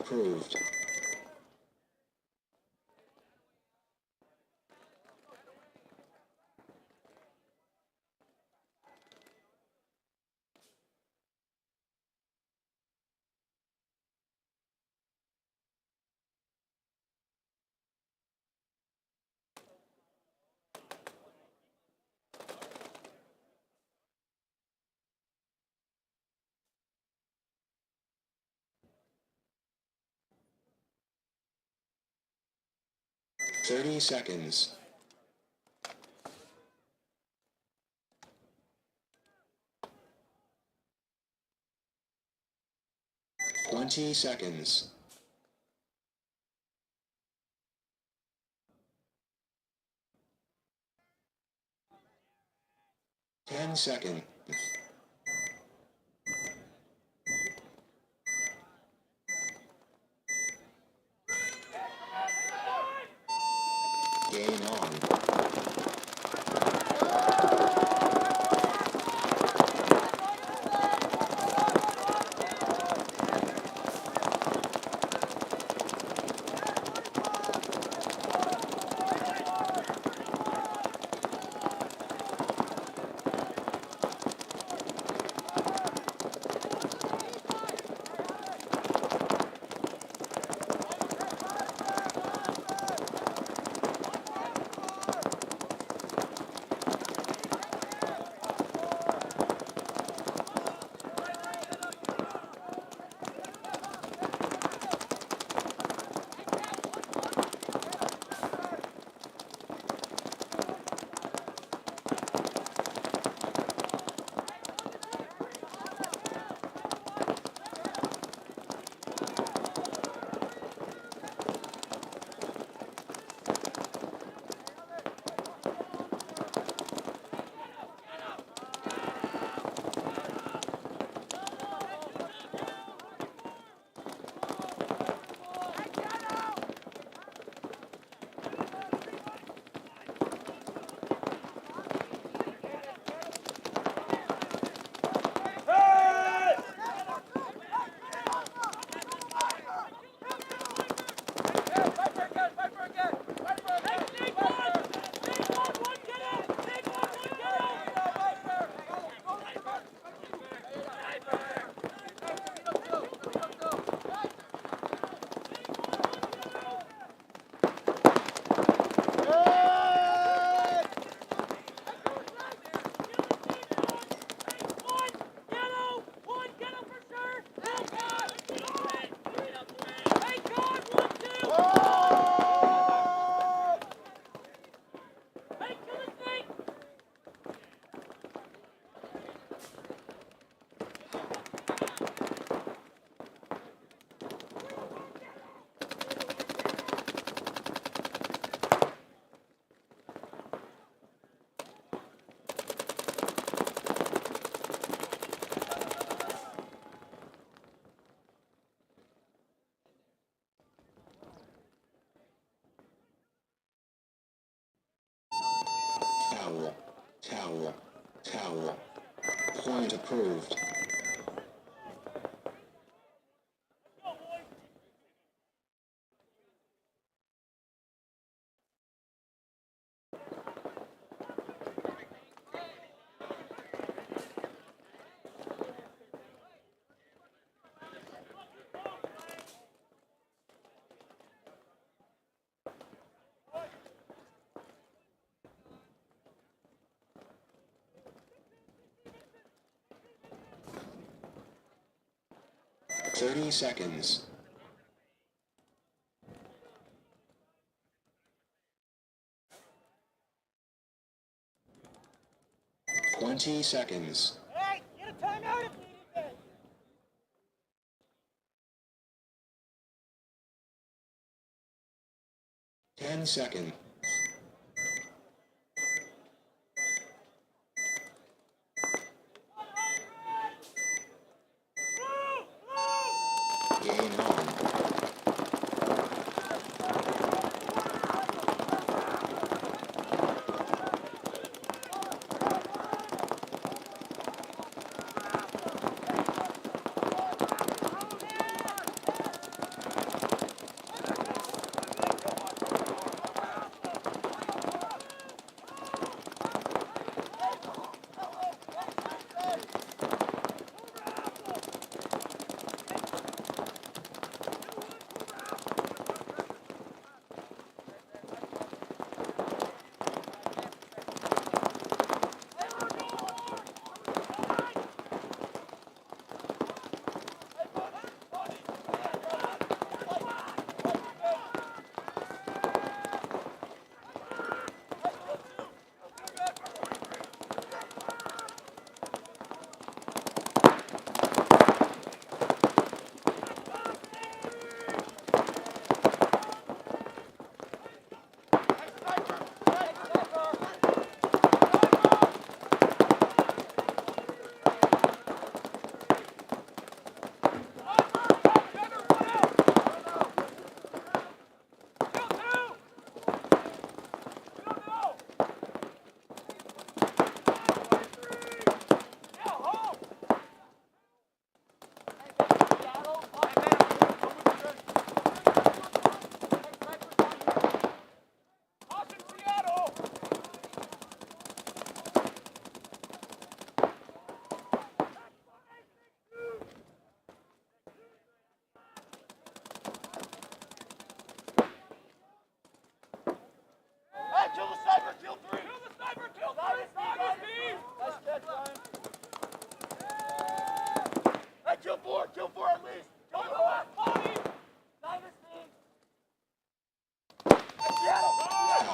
[SPEAKER 1] approved. Thirty seconds. 20 seconds. 10 seconds. Game on. Towel, towel, towel. Point approved. Thirty seconds. 20 seconds.
[SPEAKER 5] Hey, get a timeout if needed then.
[SPEAKER 1] 10 seconds. Game on.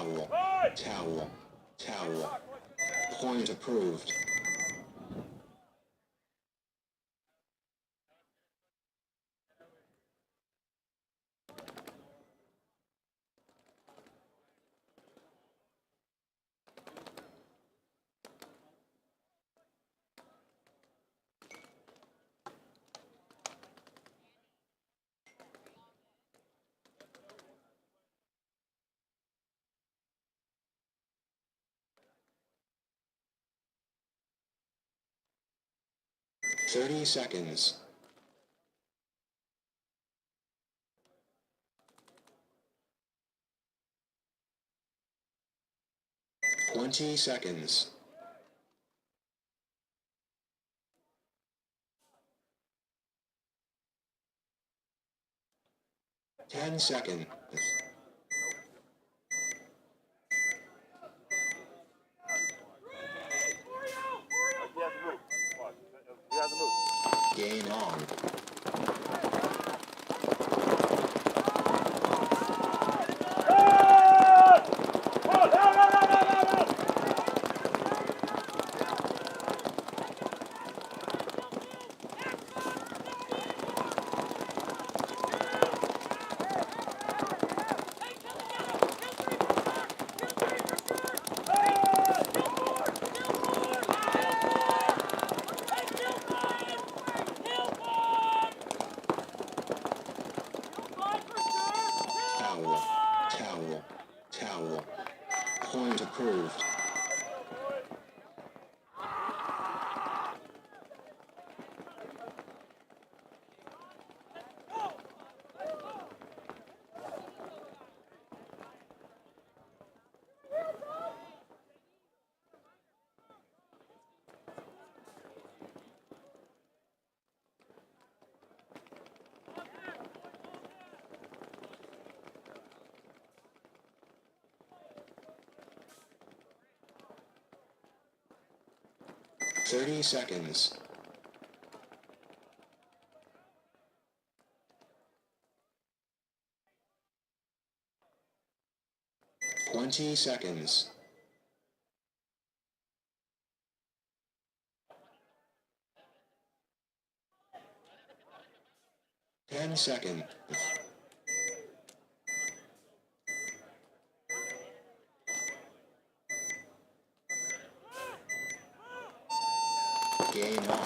[SPEAKER 1] Towel. Towel. Towel. Point approved. Thirty seconds. 20 seconds. 10 seconds. Game on. Towel. Towel. Towel. Point approved. Thirty seconds. 20 seconds. 10 seconds. Game on.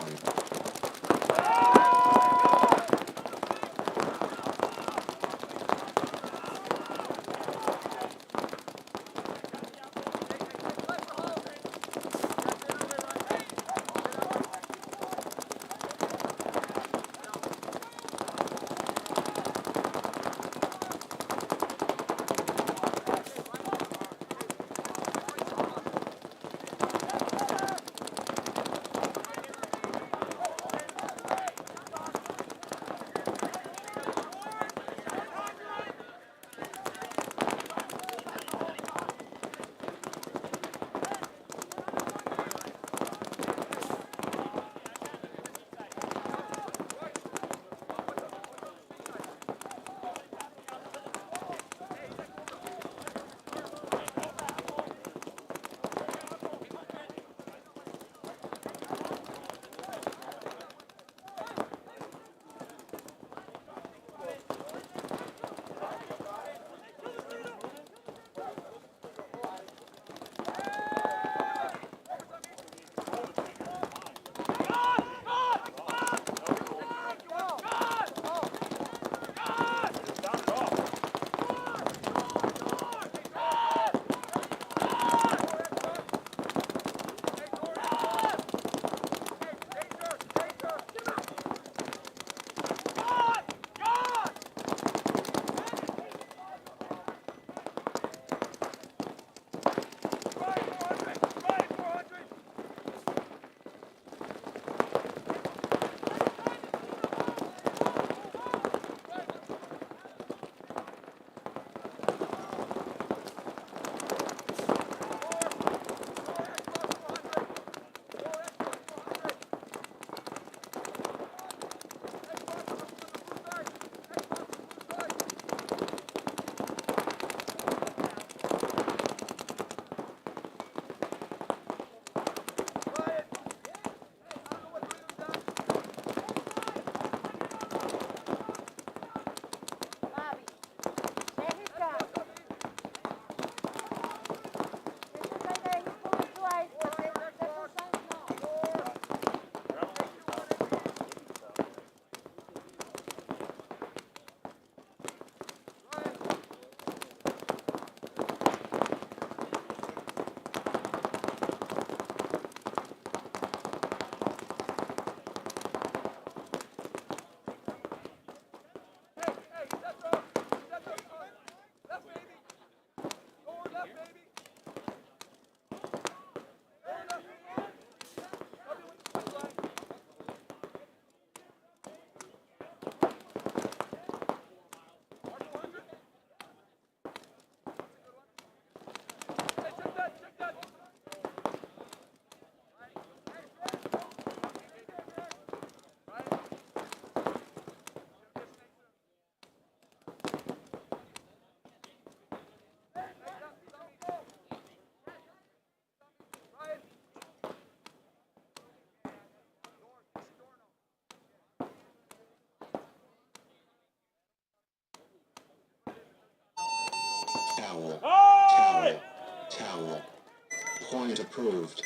[SPEAKER 1] Point approved.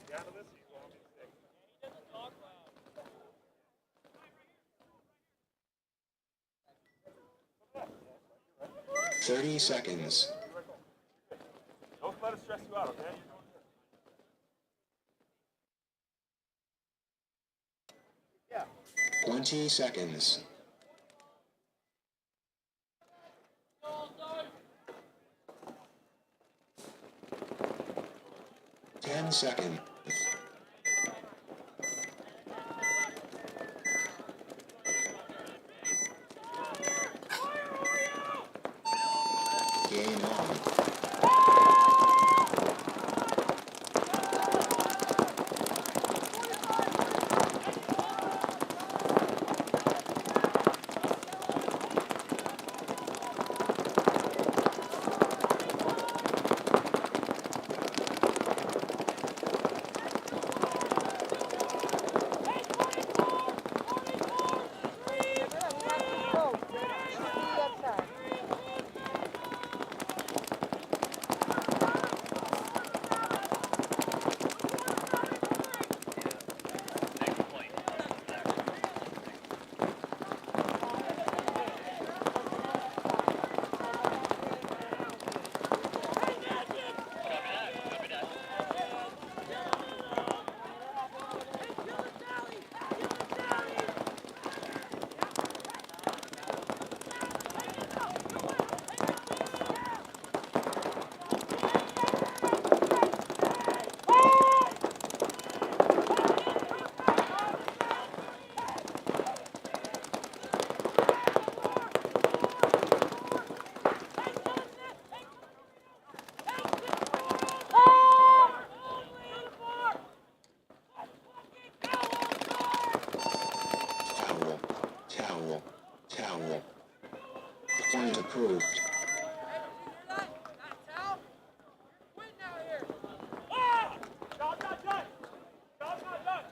[SPEAKER 4] Down to this, you want me to stick?
[SPEAKER 1] 30 seconds.
[SPEAKER 4] Don't let it stress you out, okay?
[SPEAKER 1] 20 seconds. 10 seconds. Game on. Towel. Point approved.
[SPEAKER 4] Job's not done! Job's not done!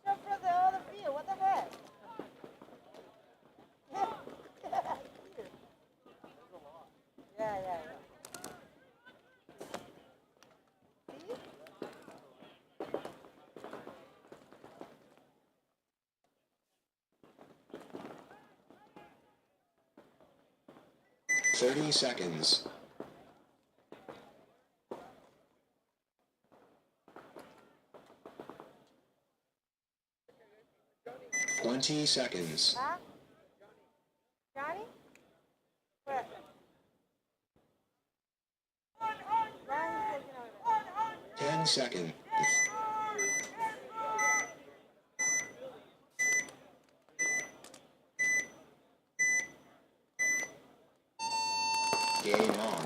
[SPEAKER 5] So for the other field, what the heck? Yeah. See?
[SPEAKER 1] 30 seconds. 20 seconds.
[SPEAKER 5] Huh? Johnny? Where? Johnny's taking over.
[SPEAKER 1] 10 seconds. Game on.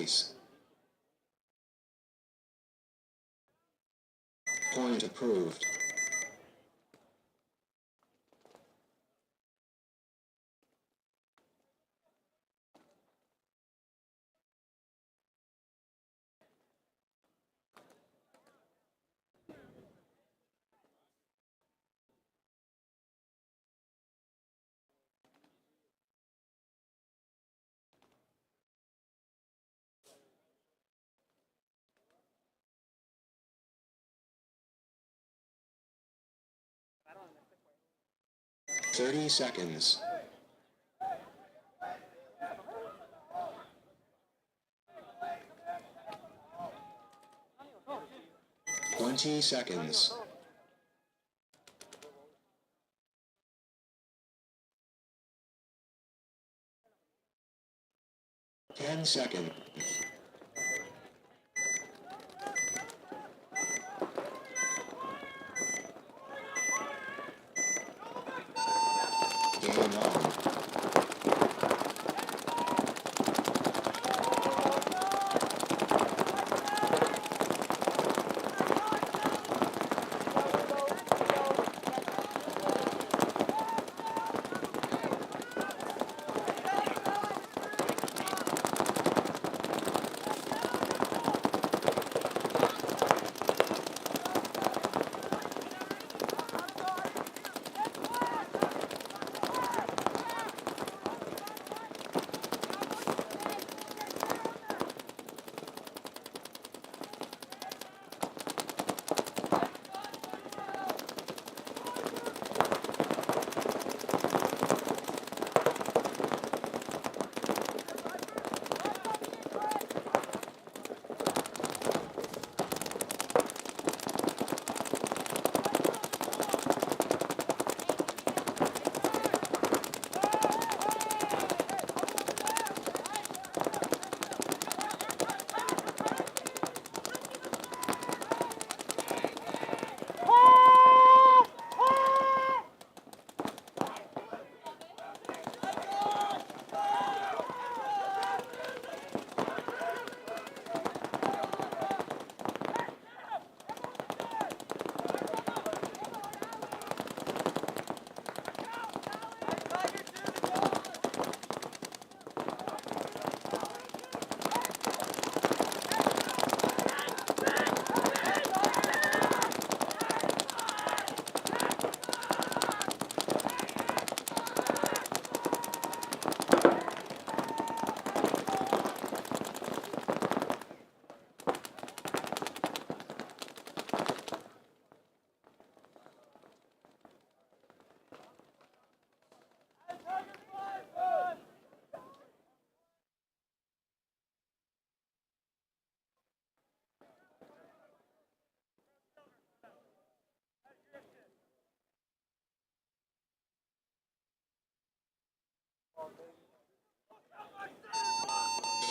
[SPEAKER 1] Case. Point approved. Thirty seconds. 20 seconds. 10 seconds. Game on.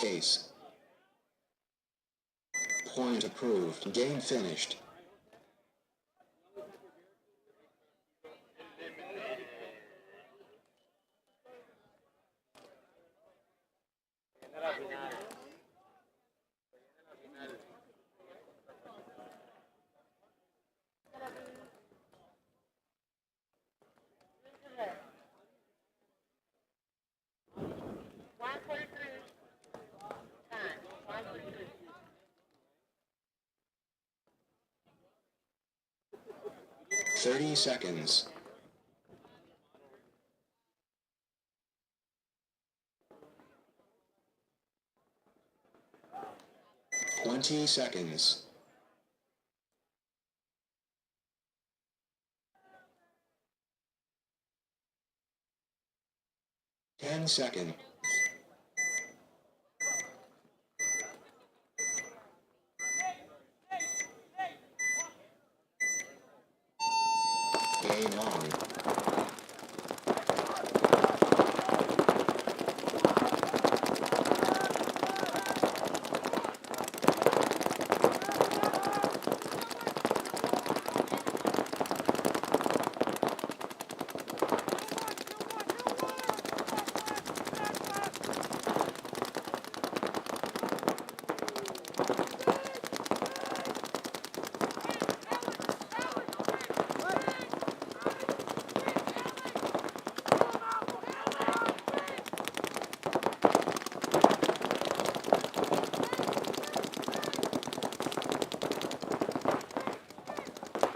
[SPEAKER 1] Case. Point approved. Game finished. Thirty seconds. 20 seconds. 10 seconds. Game on.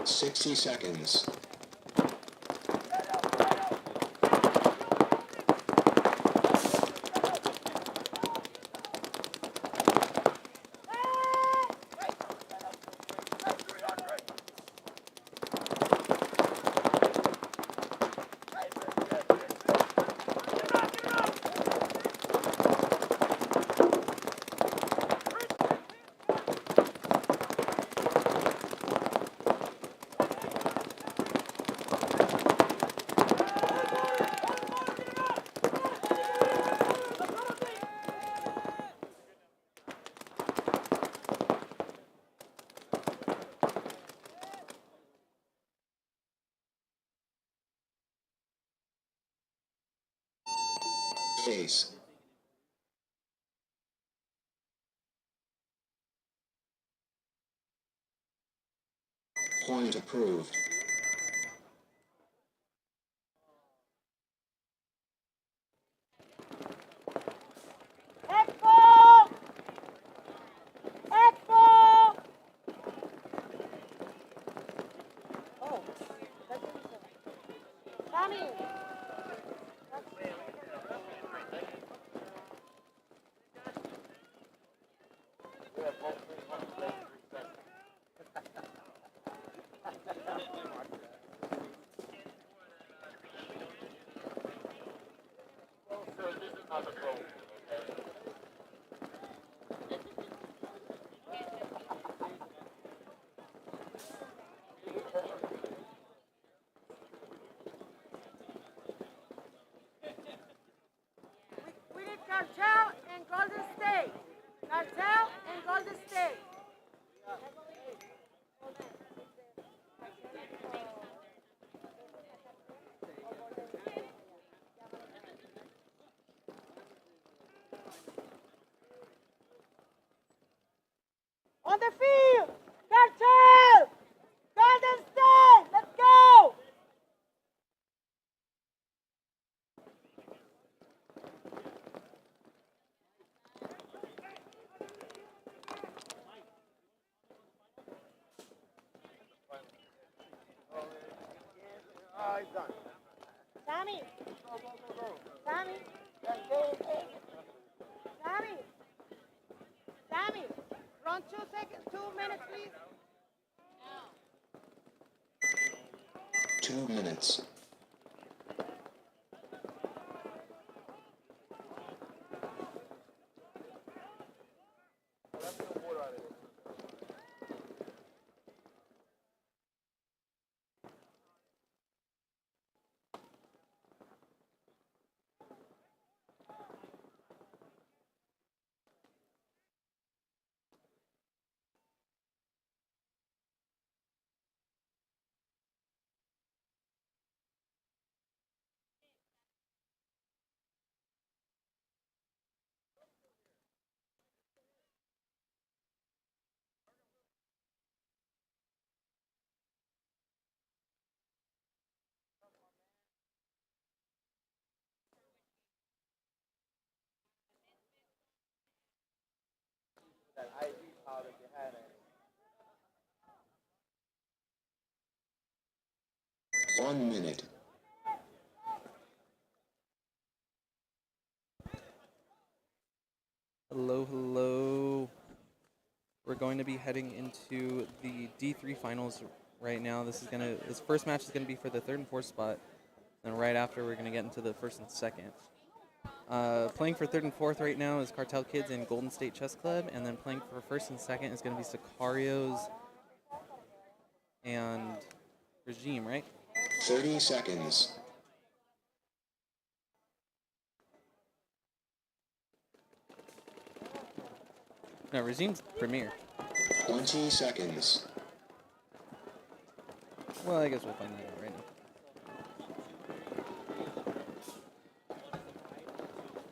[SPEAKER 1] 60 seconds. Face. Point approved.
[SPEAKER 5] Expo! Expo! Oh, Tommy. We need Cartel and Golden State. Cartel and Golden State. On the field! Cartel! Golden State! Let's go! Sammy! Sammy! Sammy! Sammy! Run 2 minutes, please.
[SPEAKER 1] 2 minutes.
[SPEAKER 6] That IV powder you had in.
[SPEAKER 1] 1 minute.
[SPEAKER 7] Hello, hello. We're going to be heading into the D3 finals right now. This first match is gonna be for the third and fourth spot. And right after, we're gonna get into the first and second. Playing for third and fourth right now is Cartel Kids and Golden State Chess Club, and then playing for first and second is gonna be Sicarios and Regime, right?
[SPEAKER 1] 30 seconds.
[SPEAKER 7] No, Regime's Premier.
[SPEAKER 1] 20 seconds.
[SPEAKER 7] Well, I guess we'll find that out right now.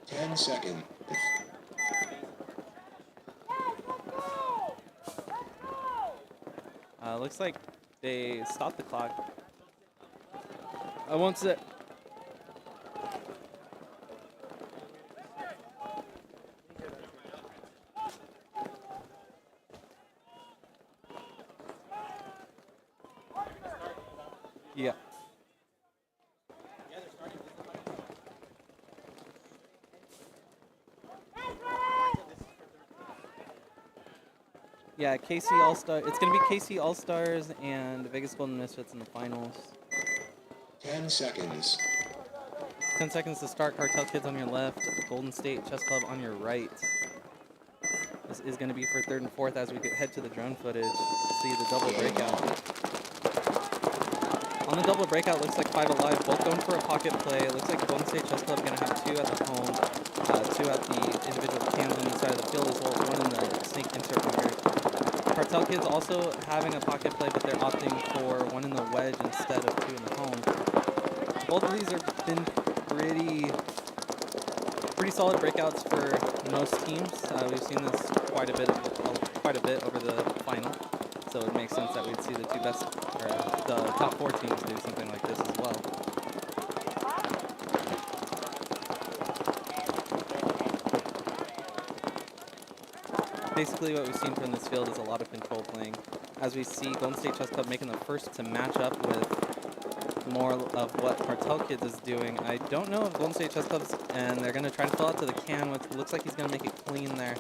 [SPEAKER 1] 10 seconds.
[SPEAKER 5] Yes, let's go!
[SPEAKER 7] Looks like they stopped the clock. I won't say. Yeah. Yeah, KC All-Star. It's going to be KC All-Stars and Vegas Golden Misfits in the finals.
[SPEAKER 1] 10 seconds.
[SPEAKER 7] 10 seconds to start. Cartel Kids on your left. Golden State Chess Club on your right. This is going to be for third and fourth as we head to the drone footage. See the double breakout. On the double breakout, looks like 5 alive, both going for a pocket play. It looks like Golden State Chess Club going to have 2 at the home, 2 at the individual cans on the side of the field, as well as 1 in the snake insert winner. Cartel Kids also having a pocket play, but they're opting for 1 in the wedge instead of 2 in the home. Both of these have been pretty solid breakouts for most teams. We've seen this quite a bit over the final, so it makes sense that we'd see the the top 4 teams do something like this as well. Basically what we've seen from this field is a lot of control playing. As we see Golden State Chess Club making the first to match up with more of what Cartel Kids is doing. I don't know if Golden State Chess Club's, and they're going to try to fill out to the can, which looks like he's going to make it clean there.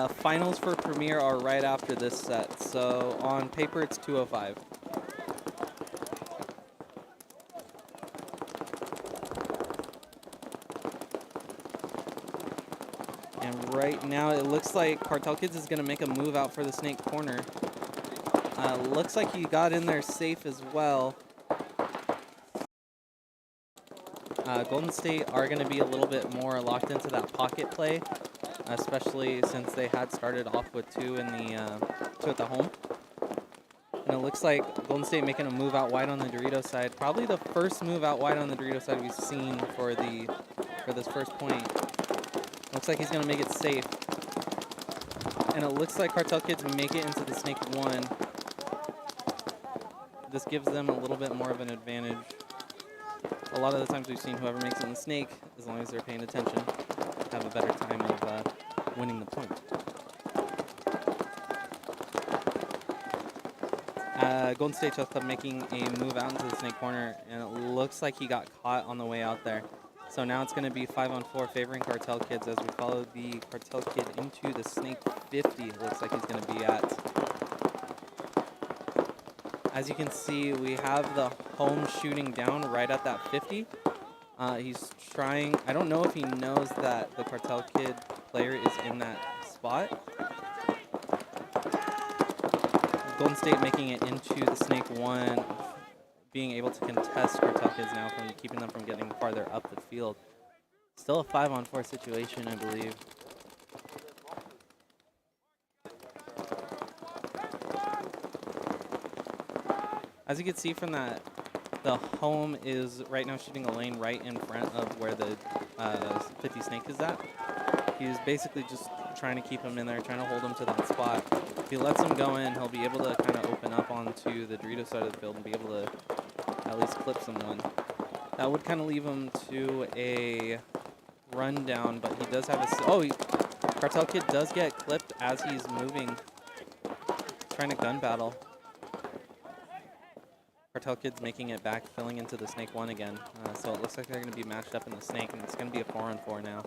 [SPEAKER 7] Finals for Premier are right after this set, so on paper it's 2:05. And right now it looks like Cartel Kids is going to make a move out for the snake corner. Looks like he got in there safe as well. Golden State are going to be a little bit more locked into that pocket play, especially since they had started off with 2 in the 2 at the home. And it looks like Golden State making a move out wide on the Dorito side. Probably the first move out wide on the Dorito side we've seen for this first point. Looks like he's going to make it safe. And it looks like Cartel Kids make it into the snake 1. This gives them a little bit more of an advantage. A lot of the times we've seen whoever makes it in the snake, as long as they're paying attention, have a better time of winning the point. Golden State Chess Club making a move out into the snake corner, and it looks like he got caught on the way out there. So now it's going to be 5-on-4 favoring Cartel Kids as we follow the Cartel Kid into the snake 50. It looks like he's going to be at. As you can see, we have the home shooting down right at that 50. He's trying, I don't know if he knows that the Cartel Kid player is in that spot. Golden State making it into the snake 1, being able to contest Cartel Kids now, from keeping them from getting farther up the field. Still a 5-on-4 situation, I believe. As you can see from that, the home is right now shooting a lane right in front of where the 50 snake is at. He's basically just trying to keep him in there, trying to hold him to that spot. If he lets him go in, he'll be able to kind of open up onto the Dorito side of the field and be able to at least clip someone. That would kind of leave him to a rundown, but he does have a... Cartel Kid does get clipped as he's moving, trying to gun battle. Cartel Kid's making it back, filling into the snake 1 again. So it looks like they're going to be matched up in the snake, and it's going to be a 4-on-4 now.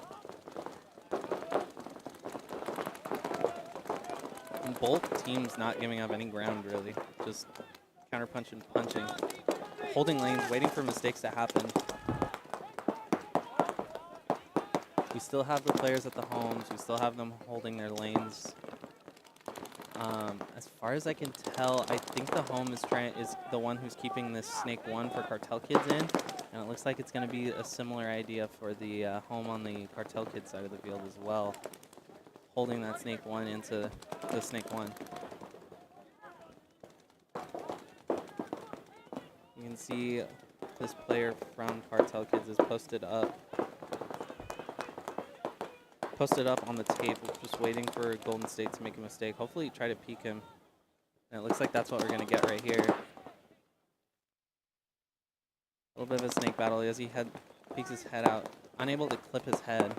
[SPEAKER 7] And both teams not giving up any ground, really. Just counter-punching, punching. Holding lanes, waiting for mistakes to happen. We still have the players at the homes. We still have them holding their lanes. As far as I can tell, I think the home is the one who's keeping this snake 1 for Cartel Kids in, and it looks like it's going to be a similar idea for the home on the Cartel Kids side of the field as well, holding that snake 1 into the snake 1. You can see this player from Cartel Kids is posted up. posted up on the tape, just waiting for Golden State to make a mistake. Hopefully try to peek him. And it looks like that's what we're going to get right here. A little bit of a snake battle as he peeks his head out. Unable to clip his head.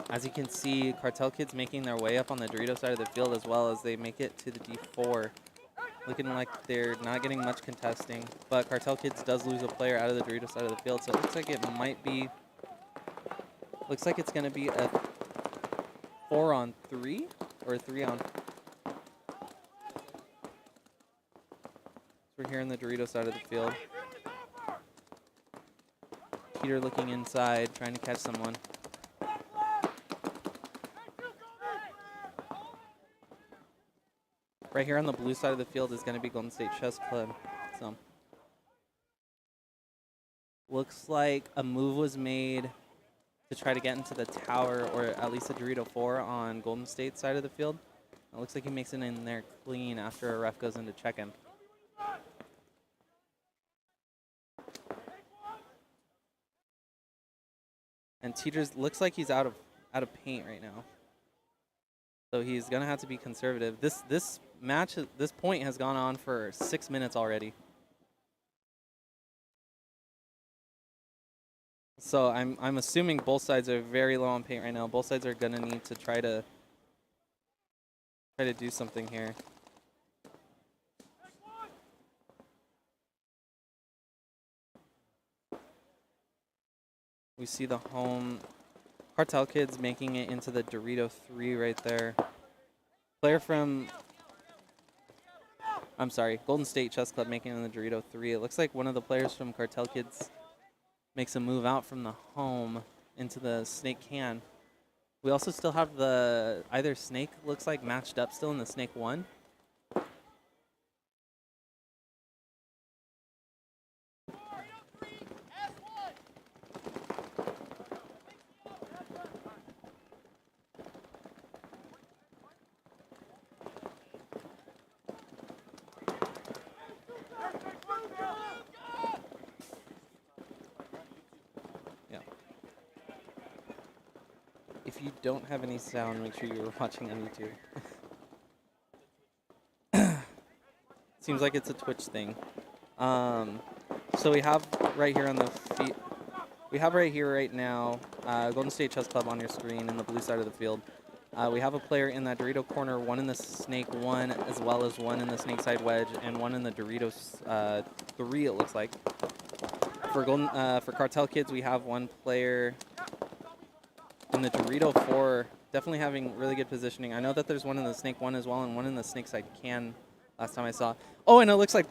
[SPEAKER 7] As you can see, Cartel Kids making their way up on the Dorito side of the field as well as they make it to the D4. Looking like they're not getting much contesting, but Cartel Kids does lose a player out of the Dorito side of the field, so it looks like it might be, looks like it's going to be a 4-on-3 or a 3-on. We're here on the Dorito side of the field. Peter looking inside, trying to catch someone. Right here on the blue side of the field is going to be Golden State Chess Club. So, looks like a move was made to try to get into the tower, or at least a Dorito 4 on Golden State side of the field. It looks like he makes it in there clean after a ref goes in to check him. And Teeters looks like he's out of paint right now. So he's gonna have to be conservative. This match, this point has gone on for 6 minutes already. So I'm assuming both sides are very low on paint right now. Both sides are gonna need to try to do something here. We see the home Cartel Kids making it into the Dorito 3 right there. Player from, I'm sorry, Golden State Chess Club making it in the Dorito 3. It looks like one of the players from Cartel Kids makes a move out from the home into the snake can. We also still have the, either snake looks like matched up still in the snake 1. If you don't have any sound, make sure you're watching on YouTube. Seems like it's a Twitch thing. So we have right here on the feet. We have right here right now Golden State Chess Club on your screen in the blue side of the field. We have a player in that Dorito corner, one in the Snake 1, as well as one in the Snake side wedge, and one in the Doritos 3. It looks like. For Cartel Kids, we have one player in the Dorito 4, definitely having really good positioning. I know that there's one in the Snake 1 as well and one in the Snake side can last time I saw. Oh, and it looks like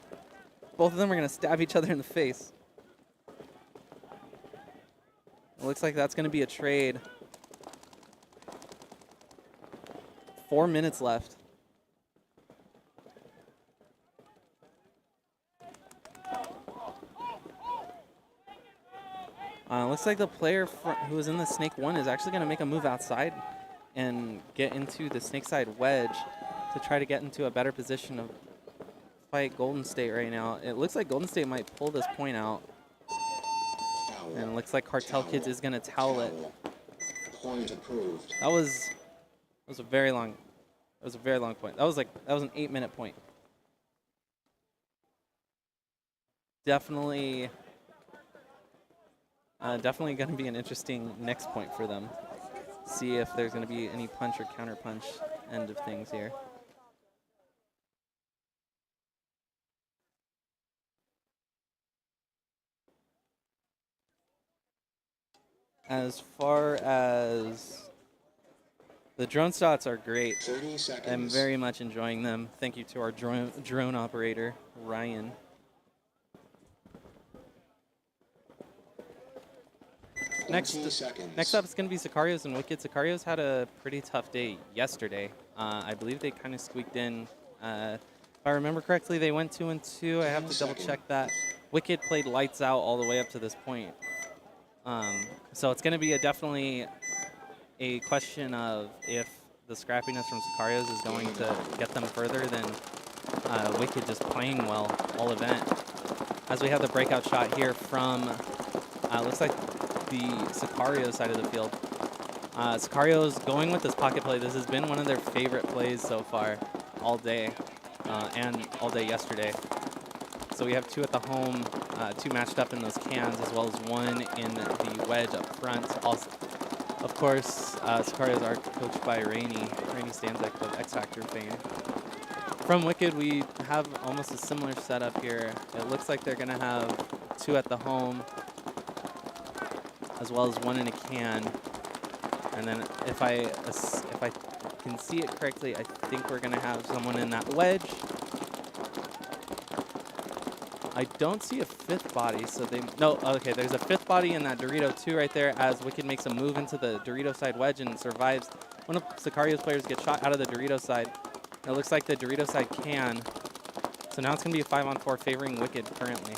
[SPEAKER 7] both of them are going to stab each other in the face. It looks like that's going to be a trade. 4 minutes left. Looks like the player who was in the Snake 1 is actually going to make a move outside and get into the Snake side wedge to try to get into a better position of fight Golden State right now. It looks like Golden State might pull this point out. And it looks like Cartel Kids is going to towel it.
[SPEAKER 1] Point approved.
[SPEAKER 7] That was a very long point. That was an 8-minute point. Definitely going to be an interesting next point for them. See if there's going to be any punch or counter punch end of things here. As far as the drone shots are great.
[SPEAKER 1] 30 seconds.
[SPEAKER 7] I'm very much enjoying them. Thank you to our drone operator, Ryan. Next up is going to be Sicarios and Wicked. Sicarios had a pretty tough day yesterday. I believe they kind of squeaked in. If I remember correctly, they went 2-2. I have to double check that. Wicked played lights out all the way up to this point. So it's going to be definitely a question of if the scrappiness from Sicarios is going to get them further than Wicked just playing well all event. As we have the breakout shot here from, looks like the Sicario side of the field. Sicario's going with this pocket play. This has been one of their favorite plays so far all day and all day yesterday. So we have 2 at the home, 2 matched up in those cans, as well as 1 in the wedge up front. Also, of course, Sicarios are coached by Rainey Stanzik of X Factor fame. From Wicked, we have almost a similar setup here. It looks like they're going to have 2 at the home, as well as 1 in a can. And then if I can see it correctly, I think we're going to have someone in that wedge. I don't see a 5th body, so okay, there's a 5th body in that Dorito 2 right there as Wicked makes a move into the Dorito side wedge and survives. One of Sicario's players gets shot out of the Dorito side. It looks like the Dorito side can. So now it's going to be a 5-on-4 favoring Wicked currently.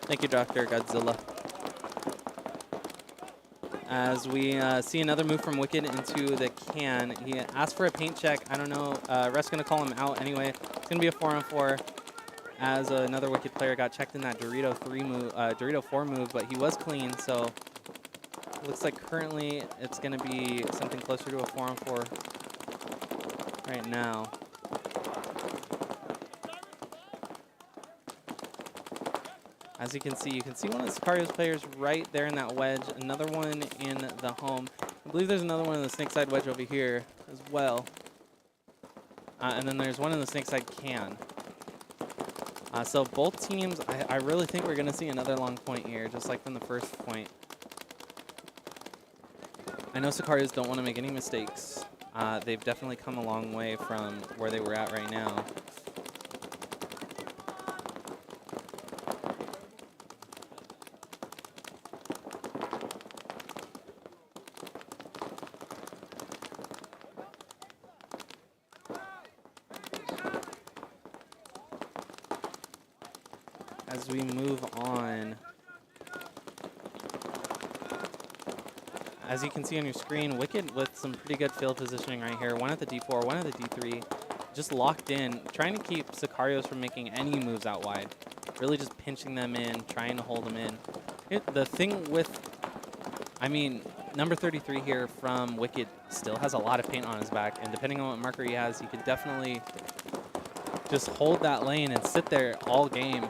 [SPEAKER 7] Thank you, Dr. Godzilla. As we see another move from Wicked into the can. He asked for a paint check. I don't know. Ref's going to call him out anyway. It's going to be a 4-on-4 as another Wicked player got checked in that Dorito 4 move, but he was clean, so it looks like currently it's going to be something closer to a 4-on-4 right now. As you can see one of the Sicario's players right there in that wedge, another one in the home. I believe there's another one in the snake side wedge over here as well. And then there's one in the snake side can. So both teams, I really think we're going to see another long point here, just like from the first point. I know Sicarios don't want to make any mistakes. They've definitely come a long way from where they were at right now. As we move on, as you can see on your screen, Wicked with some pretty good field positioning right here. One at the D4, one at the D3, just locked in, trying to keep Sicarios from making any moves out wide. Really just pinching them in, trying to hold them in. The thing with, number 33 here from Wicked still has a lot of paint on his back, and depending on what marker he has, he could definitely just hold that lane and sit there all game,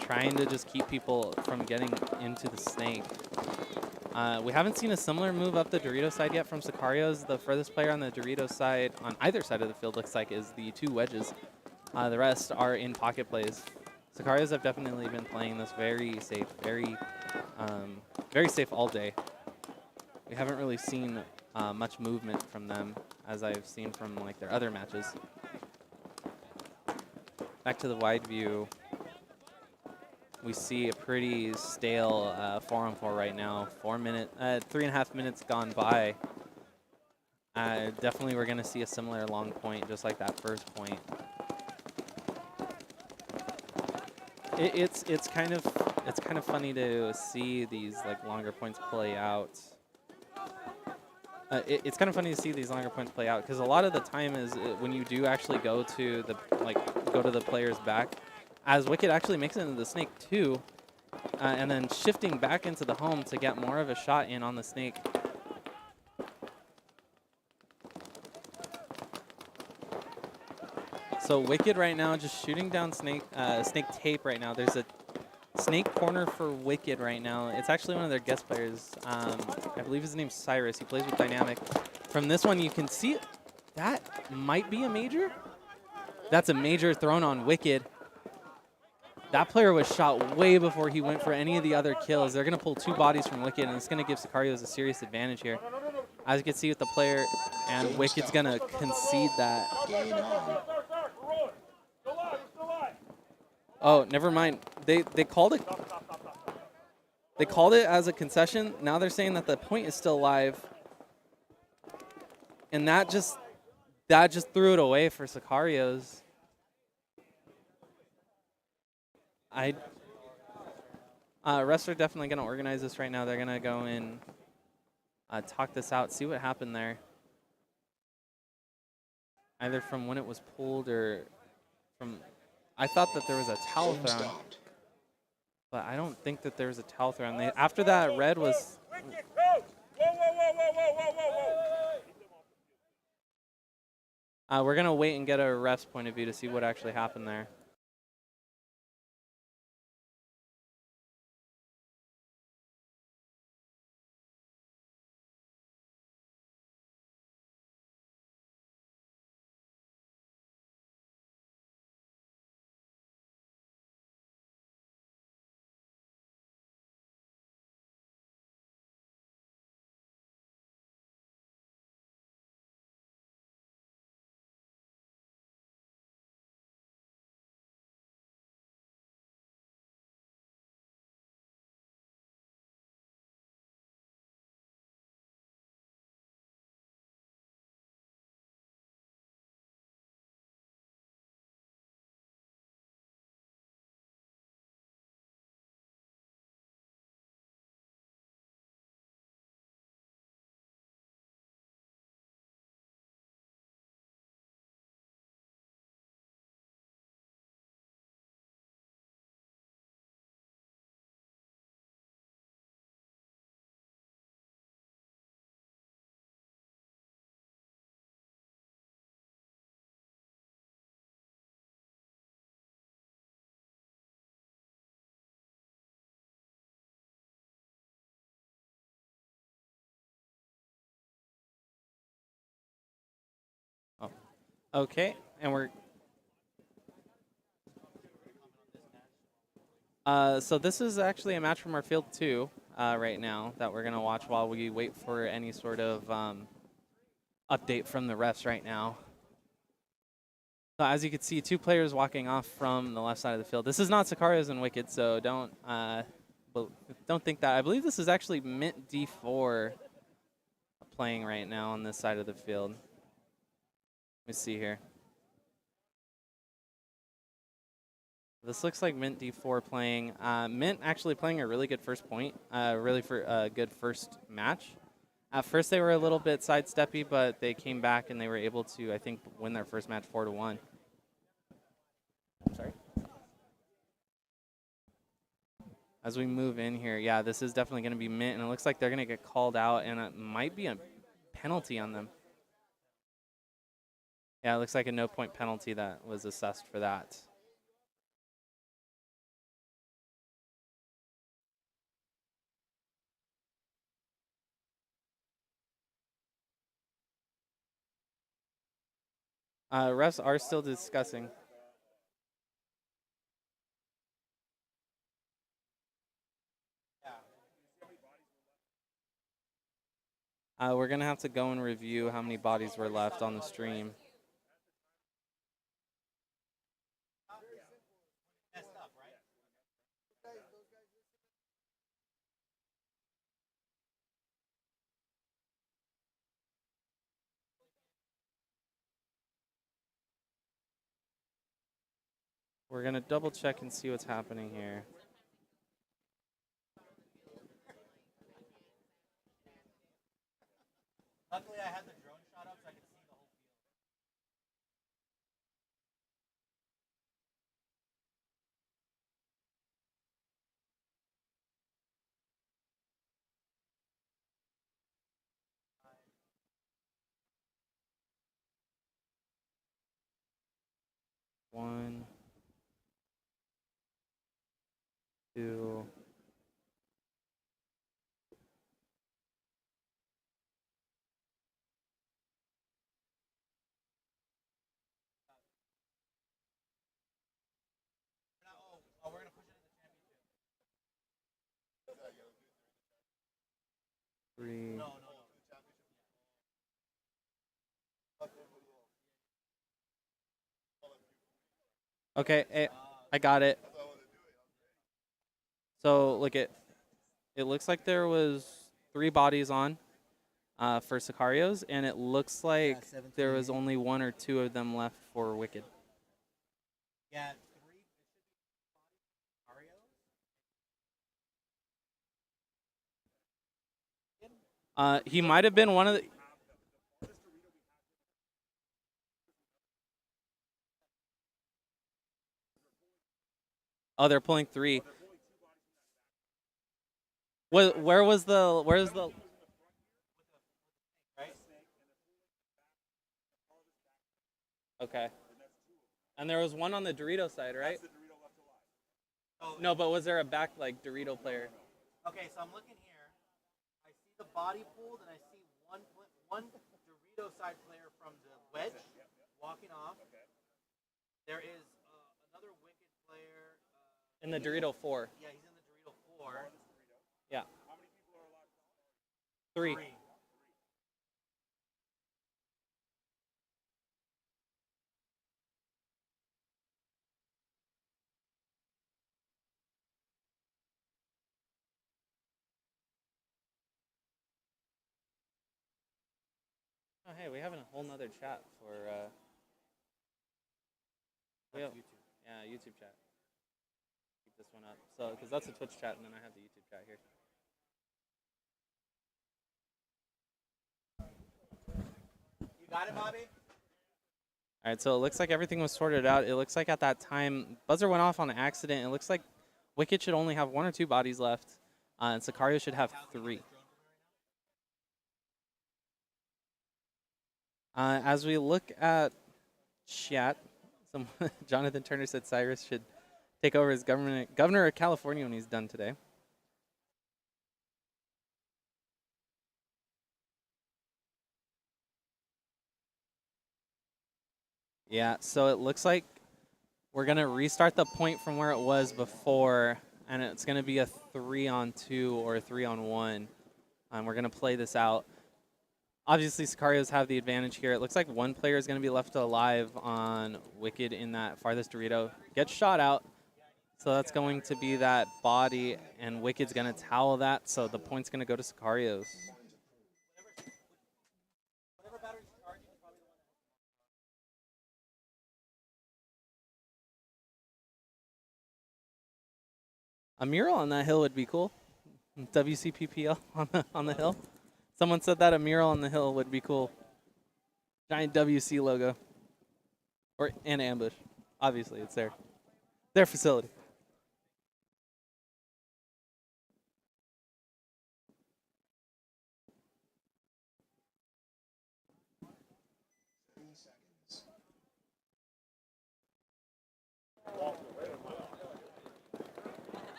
[SPEAKER 7] trying to just keep people from getting into the snake. We haven't seen a similar move up the Dorito side yet from Sicarios. The furthest player on the Dorito side, on either side of the field, looks like is the 2 wedges. The rest are in pocket plays. Sicarios have definitely been playing this very safe, very safe all day. We haven't really seen much movement from them as I've seen from like their other matches. Back to the wide view. We see a pretty stale 4-on-4 right now. 3.5 minutes gone by. Definitely, we're going to see a similar long point, just like that first point. It's kind of funny to see these like longer points play out. It's kind of funny to see these longer points play out because a lot of the time is when you do actually go to the player's back. As Wicked actually makes it into the snake too, and then shifting back into the home to get more of a shot in on the snake. So Wicked right now just shooting down snake tape right now. There's a snake corner for Wicked right now. It's actually one of their guest players. I believe his name's Cyrus. He plays with Dynamic. From this one, you can see it. That might be a major. That's a major thrown on Wicked. That player was shot way before he went for any of the other kills. They're going to pull 2 bodies from Wicked, and it's going to give Sicarios a serious advantage here. As you can see with the player, and Wicked's going to concede that. Oh, never mind. They called it. They called it as a concession. Now they're saying that the point is still live, and that just threw it away for Sicarios. Refs are definitely going to organize this right now. They're going to go and talk this out, see what happened there. Either from when it was pulled or from I thought that there was a towel
[SPEAKER 1] Game
[SPEAKER 7] thrown,
[SPEAKER 1] stopped.
[SPEAKER 7] but I don't think that there was a towel thrown. After that, red was.
[SPEAKER 4] Wicked, coach! Whoa, whoa, whoa, whoa, whoa, whoa, whoa, whoa!
[SPEAKER 7] We're gonna wait and get a ref's point of view to see what actually happened there. Oh, okay, and we're. So this is actually a match from our field 2 right now that we're gonna watch while we wait for any sort of update from the refs right now. So as you can see, 2 players walking off from the left side of the field. This is not Sicarios and Wicked, so don't think that. I believe this is actually Mint D4 playing right now on this side of the field. Let me see here. This looks like Mint D4 playing. Mint actually playing a really good first point, really for a good first match. At first they were a little bit sidesteppy, but they came back and they were able to, I think, win their first match 4-1. Sorry. As we move in here, yeah, this is definitely going to be Mint, and it looks like they're going to get called out, and it might be a penalty on them. Yeah, it looks like a no-point penalty that was assessed for that. Refs are still discussing. We're going to have to go and review how many bodies were left on the stream. We're going to double check and see what's happening here.
[SPEAKER 6] Luckily, I had the drone shot up so I could see the whole field.
[SPEAKER 7] One, two.
[SPEAKER 6] Oh, we're gonna push it in the championship.
[SPEAKER 7] Three.
[SPEAKER 6] No.
[SPEAKER 7] Okay, I got it. So look it looks like there was 3 bodies on for Sicarios, and it looks like there was only 1 or 2 of them left for Wicked.
[SPEAKER 6] Yeah, 3.
[SPEAKER 7] He might have been one of the. Oh, they're pulling 3. Where's the? Okay. And there was one on the Dorito side, right? No, but was there a back like Dorito player?
[SPEAKER 6] Okay, so I'm looking here. I see the body pulled, and I see one Dorito side player from the wedge walking off. There is another Wicked player.
[SPEAKER 7] In the Dorito 4.
[SPEAKER 6] Yeah, he's in the Dorito 4.
[SPEAKER 7] Yeah. 3. Oh, hey, we have a whole nother chat for. YouTube. Yeah, YouTube chat. Keep this one up. So, because that's a Twitch chat, and then I have the YouTube chat here.
[SPEAKER 6] You got it, Bobby?
[SPEAKER 7] All right, so it looks like everything was sorted out. It looks like at that time, buzzer went off on accident. It looks like Wicked should only have 1 or 2 bodies left, and Sicario should have 3. As we look at chat, Jonathan Turner said Cyrus should take over as governor of California when he's done today. Yeah, so it looks like we're going to restart the point from where it was before, and it's going to be a 3-on-2 or a 3-on-1. We're going to play this out. Obviously, Sicarios have the advantage here. It looks like one player is going to be left alive on Wicked in that farthest Dorito. Gets shot out, so that's going to be that body, and Wicked's going to towel that, so the point's going to go to Sicarios. A mural on that hill would be cool. WCPPL on the hill. Someone said that a mural on the hill would be cool. Giant WC logo. Or an ambush. Obviously, it's their facility.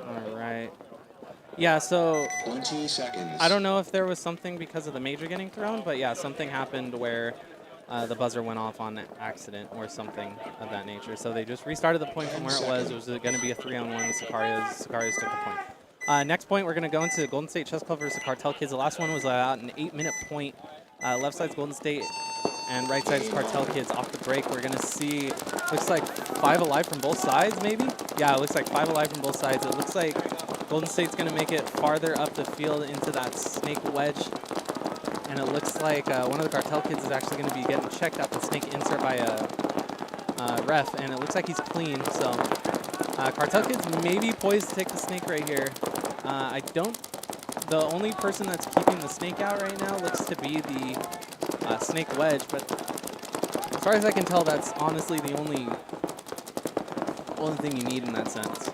[SPEAKER 7] All right. Yeah, so
[SPEAKER 1] 20 seconds.
[SPEAKER 7] I don't know if there was something because of the major getting thrown, but yeah, something happened where the buzzer went off on accident or something of that nature. So they just restarted the point from where it was. It was going to be a 3-on-1. Sicarios took the point. Next point, we're going to go into Golden State Chess Club versus the Cartel Kids. The last one was an 8-minute point. Left side's Golden State and right side's Cartel Kids. Off the break, we're going to see, looks like 5 alive from both sides, maybe? Yeah, it looks like 5 alive from both sides. It looks like Golden State's going to make it farther up the field into that snake wedge. And it looks like one of the Cartel Kids is actually going to be getting checked at the snake insert by a ref. And it looks like he's clean. So Cartel Kids may be poised to take the snake right here. The only person that's keeping the snake out right now looks to be the snake wedge. But as far as I can tell, that's honestly the only thing you need in that sense.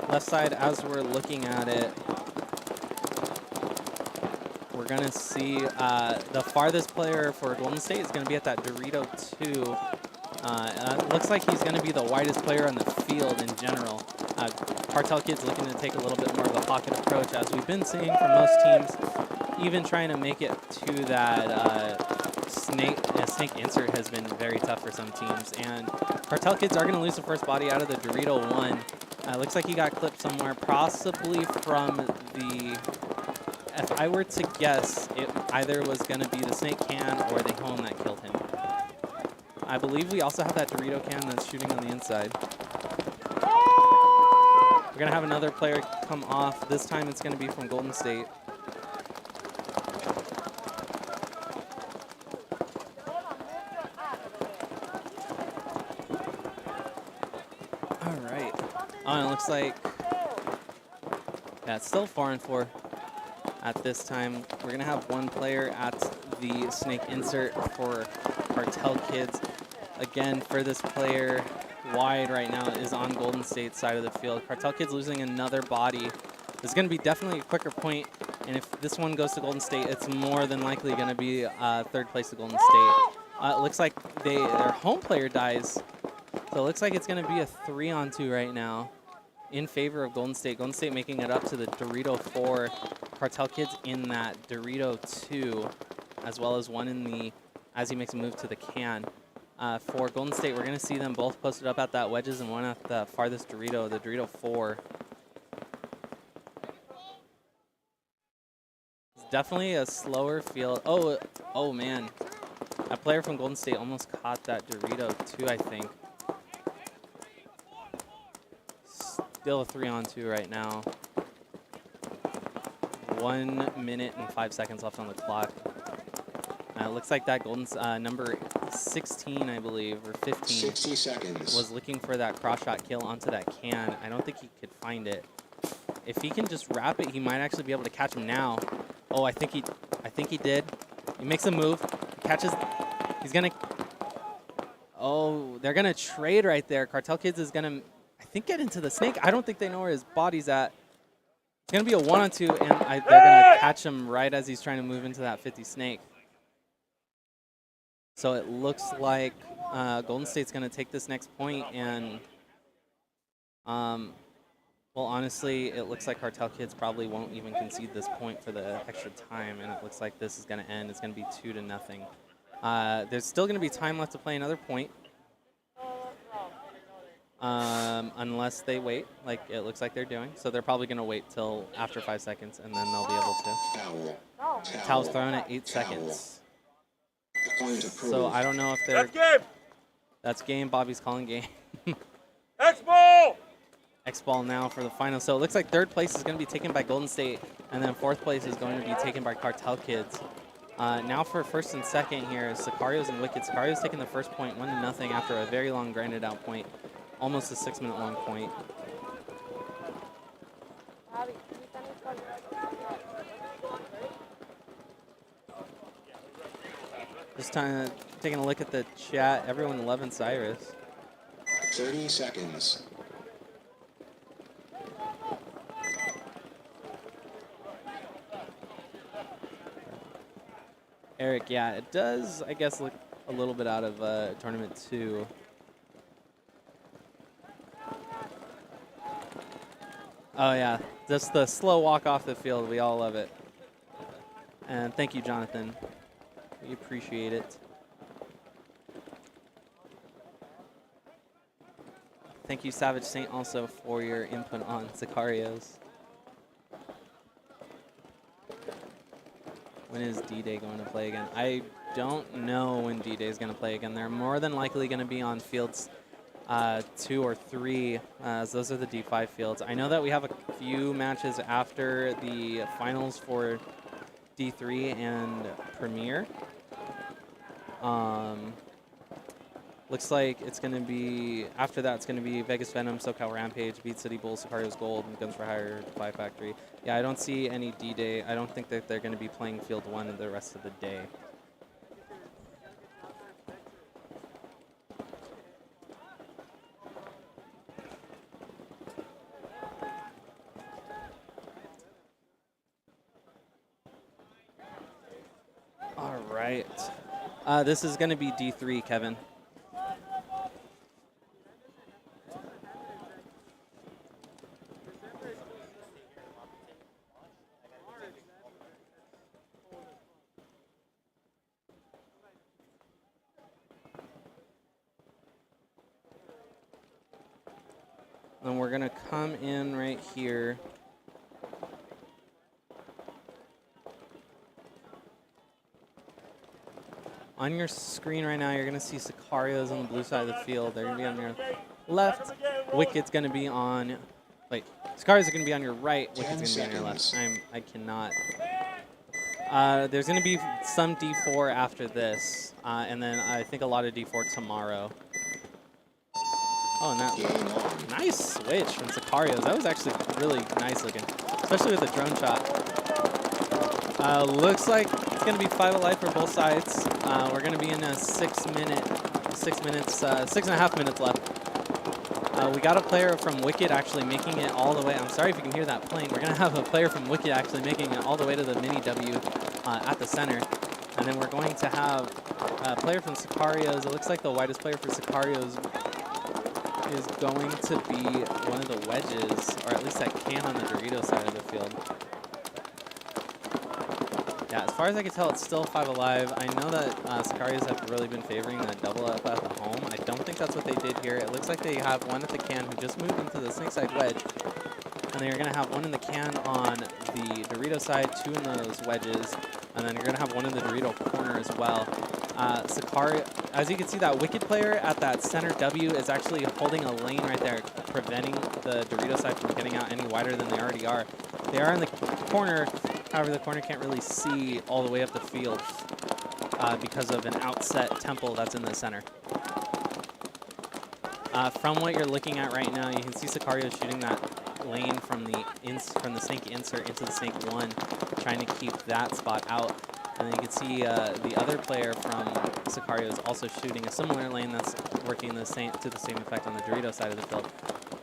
[SPEAKER 7] Left side, as we're looking at it, we're going to see the farthest player for Golden State is going to be at that Dorito 2. It looks like he's going to be the widest player on the field in general. Cartel Kid's looking to take a little bit more of a pocket approach, as we've been seeing from most teams. Even trying to make it to that snake insert has been very tough for some teams. And Cartel Kids are going to lose the first body out of the Dorito 1. Looks like he got clipped somewhere, possibly from the, if I were to guess, it either was going to be the snake can or the home that killed him. I believe we also have that Dorito can that's shooting on the inside. We're going to have another player come off. This time it's going to be from Golden State. It looks like, yeah, it's still 4-4 at this time. We're going to have one player at the snake insert for Cartel Kids. again, furthest player wide right now is on Golden State's side of the field. Cartel Kids losing another body. It's going to be definitely a quicker point, and if this one goes to Golden State, it's more than likely going to be third place to Golden State. It looks like their home player dies, so it looks like it's going to be a 3-on-2 right now in favor of Golden State. Golden State making it up to the Dorito 4. Cartel Kids in that Dorito 2, as well as one in the, as he makes a move to the can. For Golden State, we're going to see them both posted up at that wedges and one at the farthest Dorito, the Dorito 4. It's definitely a slower field. Oh man. A player from Golden State almost caught that Dorito 2, I think. Still a 3-on-2 right now. 1 minute and 5 seconds left on the clock. It looks like that Golden's number 16, I believe, or 15,
[SPEAKER 1] 60 seconds.
[SPEAKER 7] was looking for that cross-shot kill onto that can. I don't think he could find it. If he can just wrap it, he might actually be able to catch him now. Oh, I think he did. He makes a move, catches. He's gonna. Oh, they're gonna trade right there. Cartel Kids is gonna, I think, get into the snake. I don't think they know where his body's at. It's going to be a 1-on-2, and they're going to catch him right as he's trying to move into that 50 snake. So it looks like Golden State's going to take this next point, and, well, honestly, it looks like Cartel Kids probably won't even concede this point for the extra time, and it looks like this is going to end. It's going to be 2-0. There's still going to be time left to play another point. Unless they wait, like it looks like they're doing. So they're probably going to wait till after 5 seconds, and then they'll be able to.
[SPEAKER 1] Foul.
[SPEAKER 7] Towel's thrown at 8 seconds.
[SPEAKER 1] Point approved.
[SPEAKER 7] So I don't know if they're...
[SPEAKER 4] That's game.
[SPEAKER 7] That's game. Bobby's calling game.
[SPEAKER 4] X-Ball.
[SPEAKER 7] X-Ball now for the final. So it looks like third place is going to be taken by Golden State, and then fourth place is going to be taken by Cartel Kids. Now for first and second here is Sicarios and Wicked. Sicarios taking the first point, 1-0 after a very long grinded out point. Almost a 6-minute long point. Just taking a look at the chat. Everyone loving Cyrus.
[SPEAKER 1] 30 seconds.
[SPEAKER 7] Eric, yeah, it does, I guess, look a little bit out of Tournament 2. Oh, yeah, just the slow walk off the field. We all love it. And thank you, Jonathan. We appreciate it. Thank you, Savage Saint, also for your input on Sicarios. When is D-Day going to play again? I don't know when D-Day is going to play again. They're more than likely going to be on fields 2 or 3, as those are the D5 fields. I know that we have a few matches after the finals for D3 and Premier. Looks like it's going to be, after that, it's going to be Vegas Venom, SoCal Rampage, Beat City Bulls, Sicarios Gold, and Guns for Hire, Defy Factory. Yeah, I don't see any D-Day. I don't think that they're going to be playing Field 1 the rest of the day. All right. This is going to be D3, Kevin. And we're going to come in right here. On your screen right now, you're going to see Sicarios on the blue side of the field. They're going to be on your left. Wicked's going to be on... Wait, Sicarios are going to be on your right. Wicked's going to be on your left. I cannot... there's going to be some D4 after this, and then I think a lot of D4 tomorrow. Oh, and that nice switch from Sicarios. That was actually really nice looking, especially with the drone shot. Looks like it's going to be 5 alive for both sides. We're going to be in a 6-minute 6 minutes, 6.5 minutes left. We got a player from Wicked actually making it all the way. I'm sorry if you can hear that plane. We're going to have a player from Wicked actually making it all the way to the mini W at the center. And then we're going to have a player from Sicarios. It looks like the widest player for Sicarios is going to be one of the wedges, or at least that can on the Dorito side of the field. Yeah, as far as I can tell, it's still 5 alive. I know that Sicarios have really been favoring that double up at the home. I don't think that's what they did here. It looks like they have one at the can who just moved into the snake side wedge. And they're going to have one in the can on the Dorito side, 2 in those wedges. And then you're going to have one in the Dorito corner as well. As you can see, that Wicked player at that center W is actually holding a lane right there, preventing the Dorito side from getting out any wider than they already are. They are in the corner. However, the corner can't really see all the way up the field because of an outset temple that's in the center. From what you're looking at right now, you can see Sicario shooting that lane from the snake insert into the snake 1, trying to keep that spot out. And then you can see the other player from Sicario is also shooting a similar lane that's working to the same effect on the Dorito side of the field.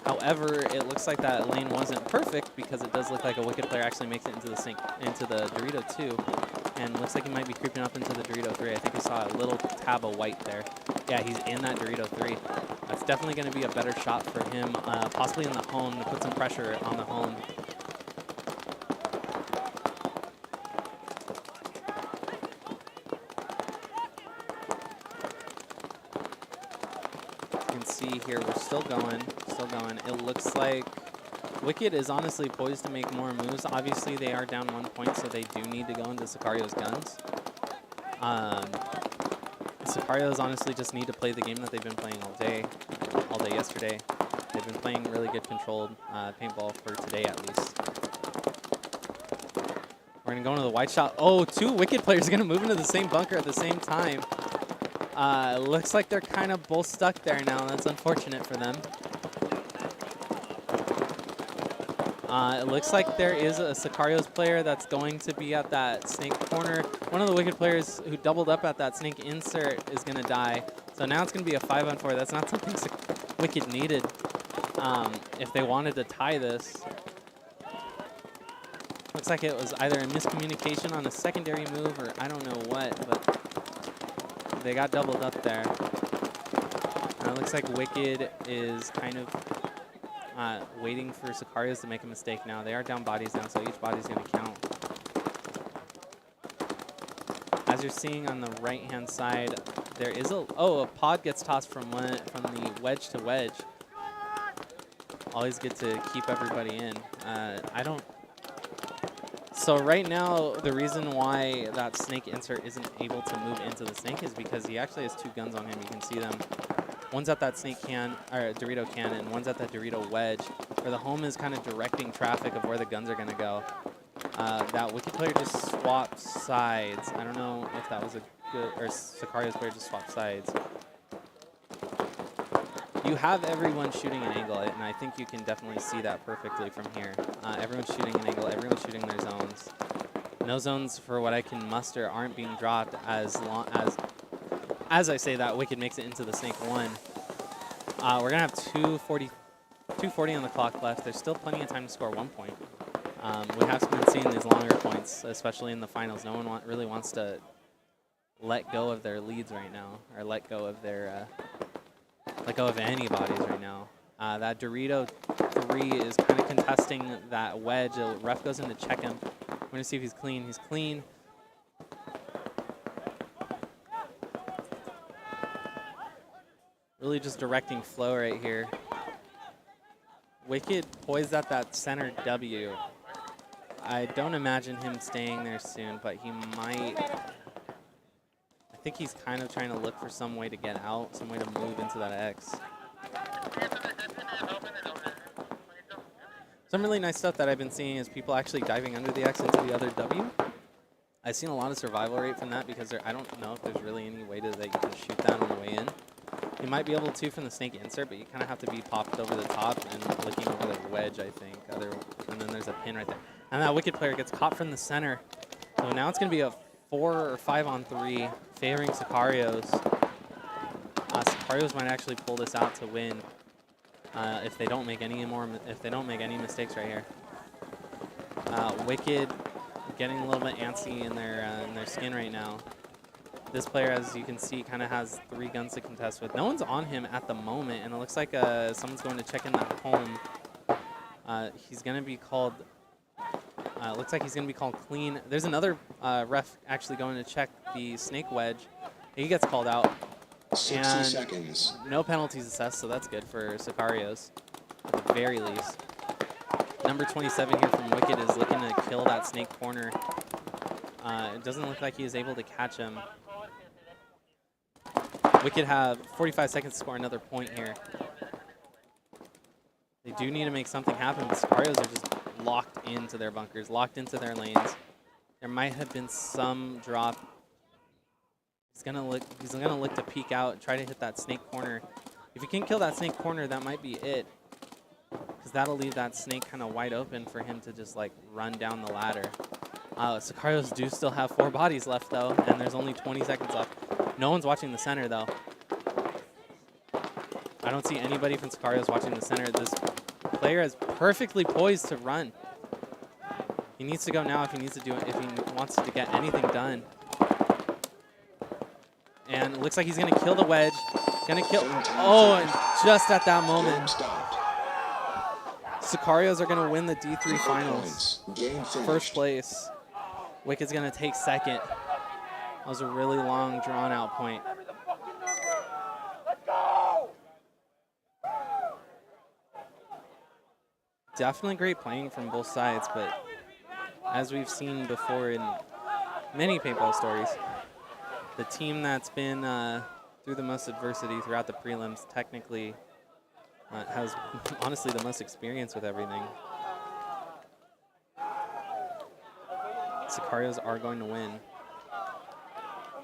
[SPEAKER 7] However, it looks like that lane wasn't perfect because it does look like a Wicked player actually makes it into the Dorito 2, and looks like he might be creeping up into the Dorito 3. I think we saw a little tab of white there. Yeah, he's in that Dorito 3. That's definitely going to be a better shot for him, possibly in the home, to put some pressure on the home. See here, we're still going. It looks like Wicked is honestly poised to make more moves. Obviously, they are down 1 point, so they do need to go into Sicario's guns. Sicarios honestly just need to play the game that they've been playing all day yesterday. They've been playing really good controlled paintball for today at least. We're gonna go into the wide shot. Oh, 2 Wicked players are gonna move into the same bunker at the same time. Looks like they're kind of both stuck there now. That's unfortunate for them. It looks like there is a Sicarios player that's going to be at that snake corner. One of the Wicked players who doubled up at that snake insert is going to die. So now it's going to be a 5-on-4. That's not something Wicked needed if they wanted to tie this. Looks like it was either a miscommunication on a secondary move or I don't know what, but they got doubled up there. It looks like Wicked is kind of waiting for Sicarios to make a mistake now. They are down bodies now, so each body's going to count. As you're seeing on the right-hand side, there is a pod gets tossed from the wedge to wedge. Always good to keep everybody in. So right now, the reason why that snake insert isn't able to move into the snake is because he actually has 2 guns on him. You can see them. One's at that snake can, or Dorito can, and one's at that Dorito wedge, where the home is kind of directing traffic of where the guns are going to go. That Wicked player just swapped sides. I don't know if that was a good, or Sicario's player just swapped sides. You have everyone shooting an angle, and I think you can definitely see that perfectly from here. Everyone's shooting an angle, everyone's shooting their zones. No zones, for what I can muster, aren't being dropped as I say that, Wicked makes it into the snake 1. We're going to have 2:40 on the clock left. There's still plenty of time to score 1 point. We have been seeing these longer points, especially in the finals. No one really wants to let go of their leads right now, or let go of any bodies right now. That Dorito 3 is kind of contesting that wedge. The ref goes in to check him. We're going to see if he's clean. He's clean. Really just directing flow right here. Wicked poised at that center W. I don't imagine him staying there soon, but he might. I think he's kind of trying to look for some way to get out, some way to move into that X. Some really nice stuff that I've been seeing is people actually diving under the X into the other W. I've seen a lot of survival rate from that because I don't know if there's really any way that you can shoot that on the way in. You might be able to from the snake insert, but you kind of have to be popped over the top and looking over the wedge, I think. And then there's a pin right there. And that Wicked player gets caught from the center. So now it's going to be a 4 or 5-on-3 favoring Sicarios. Sicarios might actually pull this out to win if they don't make any mistakes right here. Wicked getting a little bit antsy in their skin right now. This player, as you can see, kind of has 3 guns to contest with. No one's on him at the moment, and it looks like someone's going to check in that home. He's going to be called. Looks like he's going to be called clean. There's another ref actually going to check the snake wedge. He gets called out.
[SPEAKER 1] 60 seconds.
[SPEAKER 7] No penalties assessed, so that's good for Sicarios at the very least. Number 27 here from Wicked is looking to kill that snake corner. It doesn't look like he is able to catch him. Wicked have 45 seconds to score another point here. They do need to make something happen, but Sicarios are just locked into their bunkers, locked into their lanes. There might have been some drop. He's gonna look to peek out, try to hit that snake corner. If you can kill that snake corner, that might be it, because that'll leave that snake kind of wide open for him to just like run down the ladder. Sicarios do still have 4 bodies left though, and there's only 20 seconds left. No one's watching the center though. I don't see anybody from Sicarios watching the center. This player is perfectly poised to run. He needs to go now if he needs to do it, if he wants to get anything done. And it looks like he's gonna kill the wedge. Gonna kill. Oh, and just at that moment, Sicarios are gonna win the D3 finals. First place. Wicked's gonna take second. That was a really long, drawn-out point. Definitely great playing from both sides, but as we've seen before in many paintball stories, the team that's been through the most adversity throughout the prelims technically has honestly the most experience with everything. Sicarios are going to win.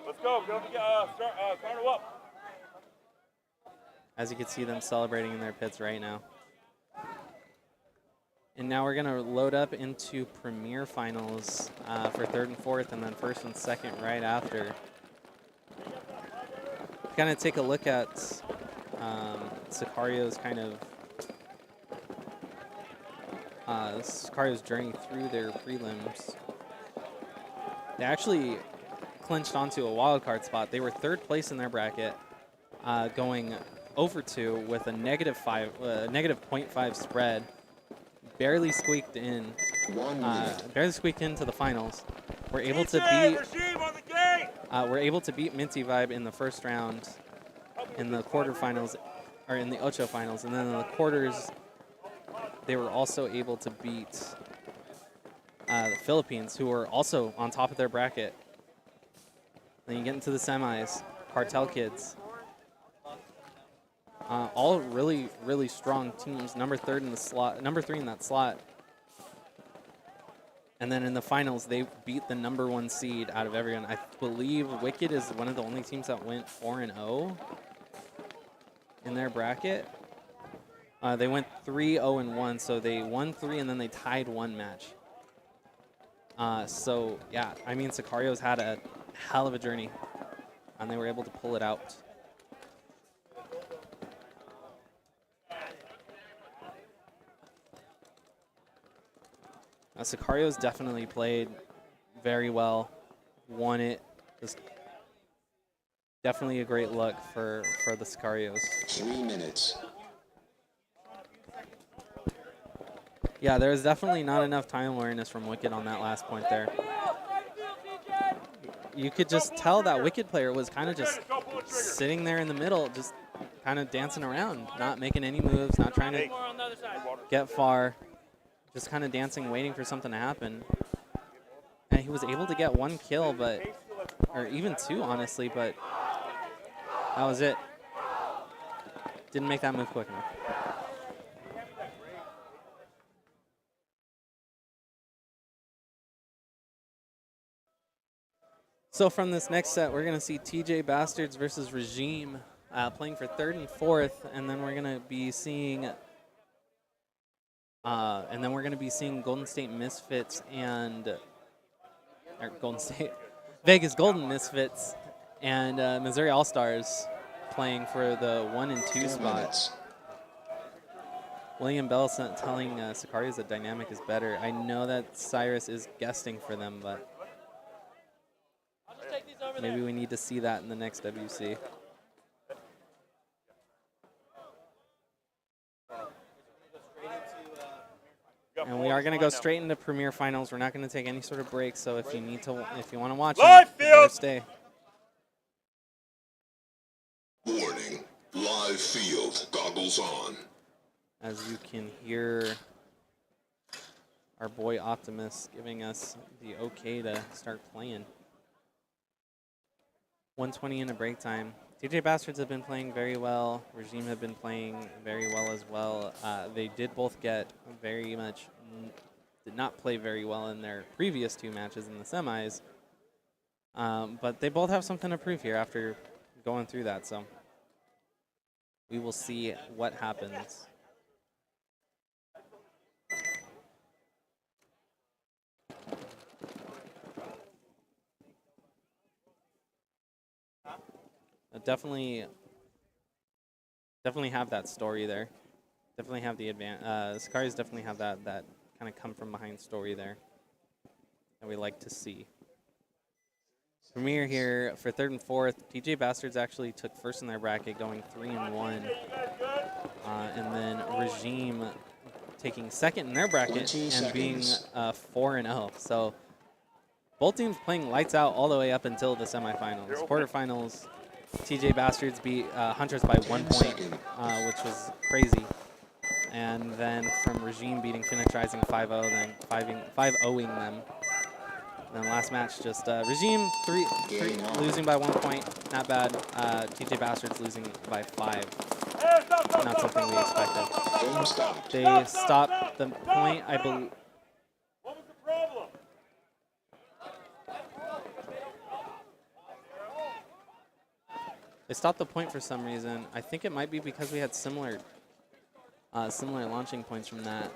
[SPEAKER 4] Let's go. Start them up.
[SPEAKER 7] As you can see them celebrating in their pits right now. And now we're going to load up into Premier Finals for 3rd and 4th, and then 1st and 2nd right after. Kind of take a look at Sicarios' Sicarios' journey through their prelims. They actually clinched onto a wild card spot. They were 3rd place in their bracket, going over 2 with a negative 0.5 spread. Barely squeaked in. Barely squeaked into the finals. We're able to beat Minty Vibe in the first round, in the quarterfinals, or in the Ocho finals, and then in the quarters, they were also able to beat the Philippines, who were also on top of their bracket. Then you get into the semis, Cartel Kids. All really, really strong teams. Number 3 in that slot. And then in the finals, they beat the number 1 seed out of everyone. I believe Wicked is one of the only teams that went 4-0 in their bracket. They went 3-0-1, so they won 3 and then they tied 1 match. So yeah, I mean, Sicarios had a hell of a journey, and they were able to pull it out. Sicarios definitely played very well, won it. Just definitely a great look for the Sicarios.
[SPEAKER 1] 3 minutes.
[SPEAKER 7] Yeah, there was definitely not enough time awareness from Wicked on that last point there. You could just tell that Wicked player was kind of just sitting there in the middle, just kind of dancing around, not making any moves, not trying to get far. Just kind of dancing, waiting for something to happen. And he was able to get 1 kill, or even 2, honestly, but that was it. Didn't make that move quick enough. So from this next set, we're going to see TJ Bastards versus Regime playing for 3rd and 4th, and then we're going to be seeing Golden State Misfits Vegas Golden Misfits and Missouri All-Stars playing for the 1 and 2
[SPEAKER 1] 10
[SPEAKER 7] spot.
[SPEAKER 1] minutes.
[SPEAKER 7] William Bell telling Sicarios that Dynamic is better. I know that Cyrus is guesting for them, but maybe we need to see that in the next WC. And we are going to go straight into Premier Finals. We're not going to take any sort of break, so if you want to watch it, you better stay.
[SPEAKER 1] Warning. Live field. Goggles on.
[SPEAKER 7] As you can hear our boy Optimus giving us the okay to start playing. 1:20 into break time. TJ Bastards have been playing very well. Regime have been playing very well as well. They did both get did not play very well in their previous 2 matches in the semis. But they both have something to prove here after going through that. So we will see what happens. Definitely have that story there. Definitely have the Sicarios definitely have that kind of come from behind story there that we like to see. Premier here for 3rd and 4th. TJ Bastards actually took first in their bracket, going 3 and 1, and then Regime taking 2nd in their bracket and being 4 and 0. So both teams playing lights out all the way up until the semifinals. Quarterfinals. TJ Bastards beat Hunters by 1 point, which was crazy. And then from Regime beating Phoenix Rising 5-0, then 5-0ing them. And then last match, just Regime losing by 1 point, not bad. TJ Bastards losing by 5, not something we expected. They stopped the point, I believe.
[SPEAKER 4] What was the problem?
[SPEAKER 7] They stopped the point for some reason. I think it might be because we had similar launching points from that.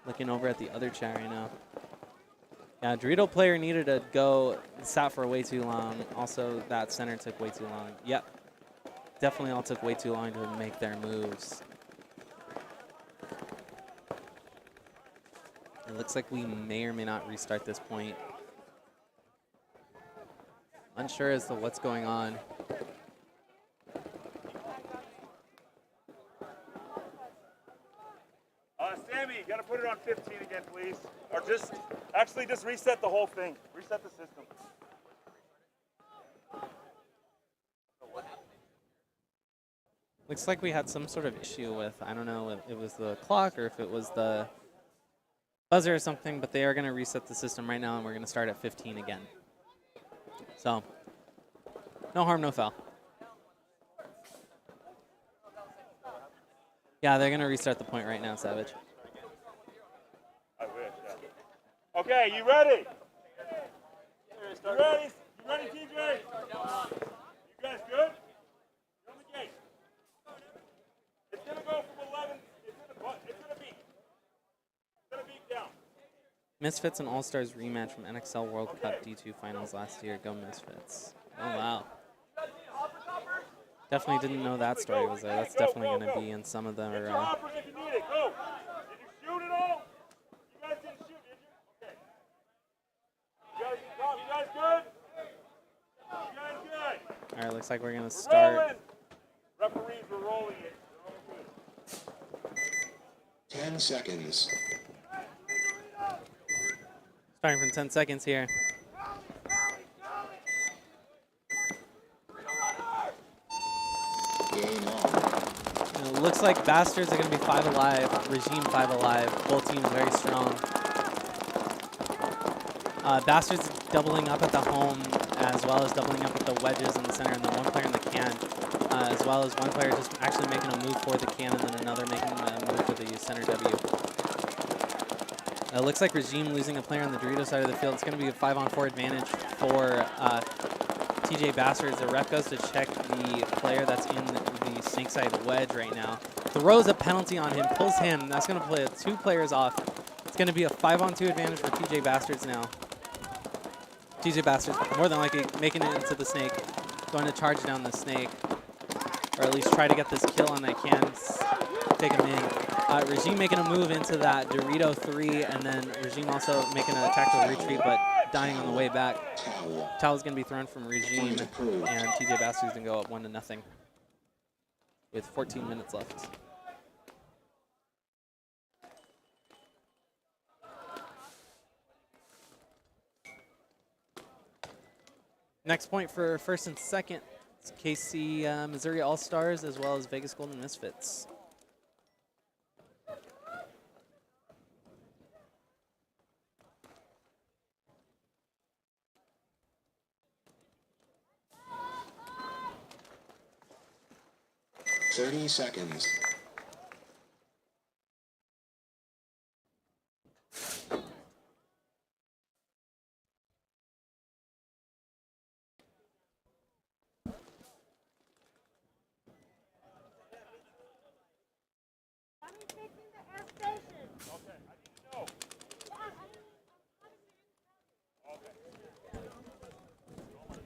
[SPEAKER 7] Looking over at the other chat right now. Yeah, Dorito player needed to go, sat for way too long. Also, that center took way too long. Yep, definitely all took way too long to make their moves. It looks like we may or may not restart this point. Unsure as to what's going on.
[SPEAKER 4] Sammy, you gotta put it on 15 again, please. Or just reset the whole thing. Reset the system.
[SPEAKER 7] Looks like we had some sort of issue with, I don't know if it was the clock or if it was the buzzer or something, but they are gonna reset the system right now and we're gonna start at 15 again. So, no harm, no foul. Yeah, they're going to restart the point right now, Savage.
[SPEAKER 4] I wish, yeah. Okay, you ready? You ready? You ready, TJ? You guys good? You're on the gate. It's going to go from 11. It's going to beat down.
[SPEAKER 7] Misfits and All-Stars rematch from NXL World Cup D2 finals last year. Go Misfits. Oh, wow. Definitely didn't know that story was there. That's definitely going to be in some of their...
[SPEAKER 4] If you need it, go. Did you shoot it all? You guys didn't shoot, did you? Okay. You guys good? You guys good?
[SPEAKER 7] All right, looks like we're going to start.
[SPEAKER 4] Rolling. Referees were rolling it.
[SPEAKER 1] 10 seconds.
[SPEAKER 7] Starting from 10 seconds here.
[SPEAKER 1] Game on.
[SPEAKER 7] It looks like Bastards are going to be 5 alive, Regime 5 alive. Both teams very strong. Bastards doubling up at the home as well as doubling up with the wedges in the center and then one player in the can, as well as one player just actually making a move for the can and then another making a move for the center W. It looks like Regime losing a player on the Dorito side of the field. It's going to be a 5-on-4 advantage for TJ Bastards. The ref goes to check the player that's in the snake side wedge right now. Throws a penalty on him, pulls him. That's going to play 2 players off. It's going to be a 5-on-2 advantage for TJ Bastards now. TJ Bastards more than likely making it into the snake, going to charge down the snake, or at least try to get this kill on that can, take him in. Regime making a move into that Dorito 3, and then Regime also making an tactical retreat, but dying on the way back. Towel is going to be thrown from Regime, and TJ Bastards going to go up 1-0 with 14 minutes left. Next point for first and second, it's KC Missouri All-Stars as well as Vegas Golden Misfits.
[SPEAKER 1] Thirty seconds.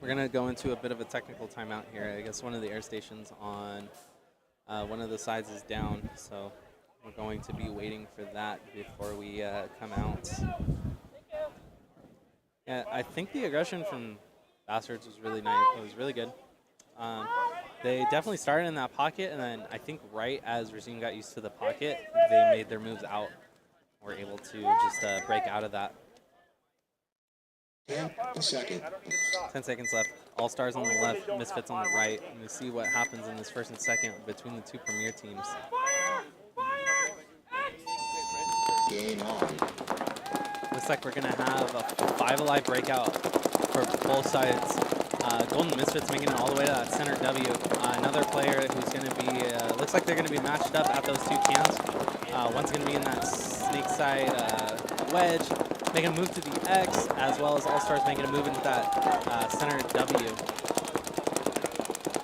[SPEAKER 7] We're going to go into a bit of a technical timeout here. I guess one of the air stations on one of the sides is down, so we're going to be waiting for that before we come out. Yeah, I think the aggression from Bastards was really nice. It was really good. They definitely started in that pocket, and then I think right as Regime got used to the pocket, they made their moves out. Were able to just break out of that.
[SPEAKER 1] 10 seconds.
[SPEAKER 7] 10 seconds left. All-Stars on the left, Misfits on the right. And we see what happens in this first and second between the two premier teams.
[SPEAKER 1] Game on.
[SPEAKER 7] Looks like we're going to have a 5-alive breakout for both sides. Golden Misfits making it all the way to that center W. Another player who's going to be, looks like they're going to be matched up at those two cans. One's going to be in that snake side wedge, making a move to the X, as well as All-Stars making a move into that center W.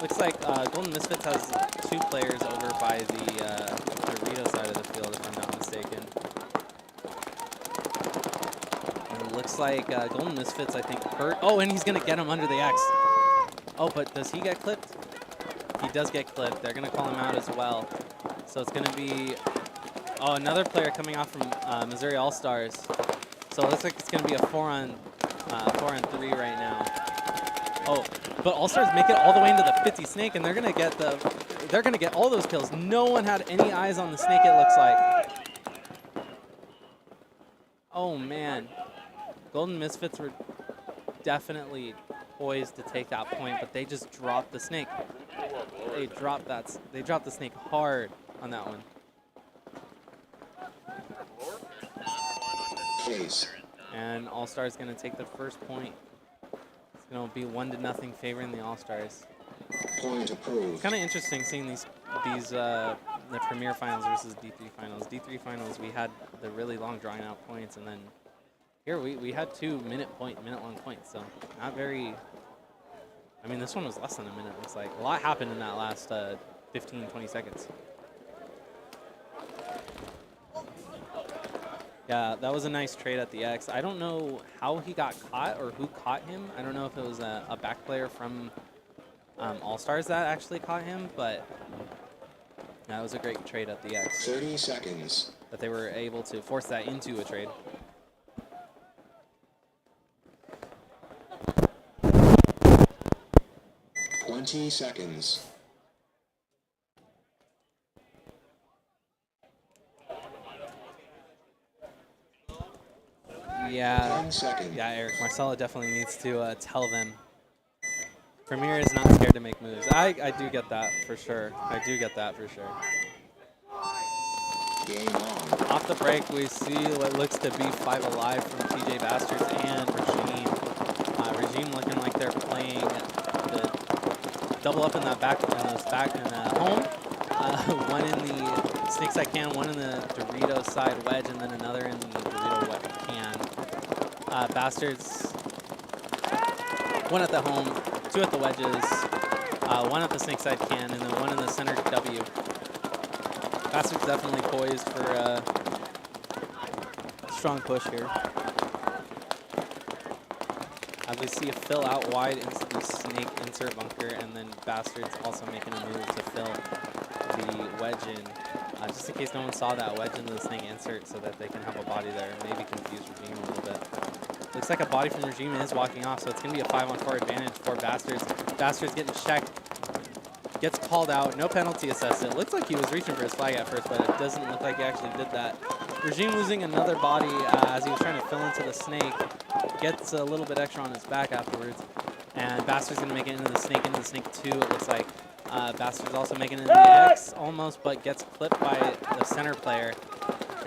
[SPEAKER 7] Looks like Golden Misfits has 2 players over by the Dorito side of the field, if I'm not mistaken. And it looks like Golden Misfits, I think, hurt. Oh, and he's going to get him under the X. Oh, but does he get clipped? He does get clipped. They're going to call him out as well. So it's going to be, oh, another player coming off from Missouri All-Stars. So it looks like it's going to be a 4-on-3 right now. Oh, but All-Stars make it all the way into the 50 snake, and they're going to get all those kills. No one had any eyes on the snake, it looks like. Oh man, Golden Misfits were definitely poised to take that point, but they just dropped the snake. They dropped the snake hard on that one.
[SPEAKER 1] Case.
[SPEAKER 7] And All-Stars going to take the first point. It's going to be 1-0 favoring the All-Stars.
[SPEAKER 1] Point approved.
[SPEAKER 7] It's kind of interesting seeing these the Premier Finals versus D3 Finals. D3 Finals, we had the really long drawing out points, and then here we had 2 minute-long points, so not very. I mean, this one was less than a minute. Looks like a lot happened in that last 15, 20 seconds. Yeah, that was a nice trade at the X. I don't know how he got caught or who caught him. I don't know if it was a back player from All-Stars that actually caught him, but that was a great trade at the X.
[SPEAKER 1] 30 seconds.
[SPEAKER 7] That they were able to force that into a trade.
[SPEAKER 1] Twenty seconds.
[SPEAKER 7] Yeah,
[SPEAKER 1] 10 seconds.
[SPEAKER 7] yeah, Eric Marcella definitely needs to tell them. Premier is not scared to make moves. I do get that for sure. I do get that for sure.
[SPEAKER 1] Game on.
[SPEAKER 7] Off the break, we see what looks to be 5 alive from TJ Bastards and Regime. Regime looking like they're playing the double up in that back, home. One in the snake side can, one in the Dorito side wedge, and then another in the Dorito wedge can. Bastards, 1 at the home, 2 at the wedges, 1 at the snake side can, and then 1 in the center W. Bastards definitely poised for a strong push here. As we see a fill out wide into the snake insert bunker, and then Bastards also making a move to fill the wedge in. Just in case no one saw that wedge into the snake insert so that they can have a body there. Maybe confuse Regime a little bit. Looks like a body from Regime is walking off, so it's going to be a 5-on-4 advantage for Bastards. Bastards getting checked. Gets called out. No penalty assessed. It looks like he was reaching for his flag at first, but it doesn't look like he actually did that. Regime losing another body as he was trying to fill into the snake. Gets a little bit extra on his back afterwards. And Bastards going to make it into the snake 2, it looks like. Bastards also making it into the X almost, but gets clipped by the center player.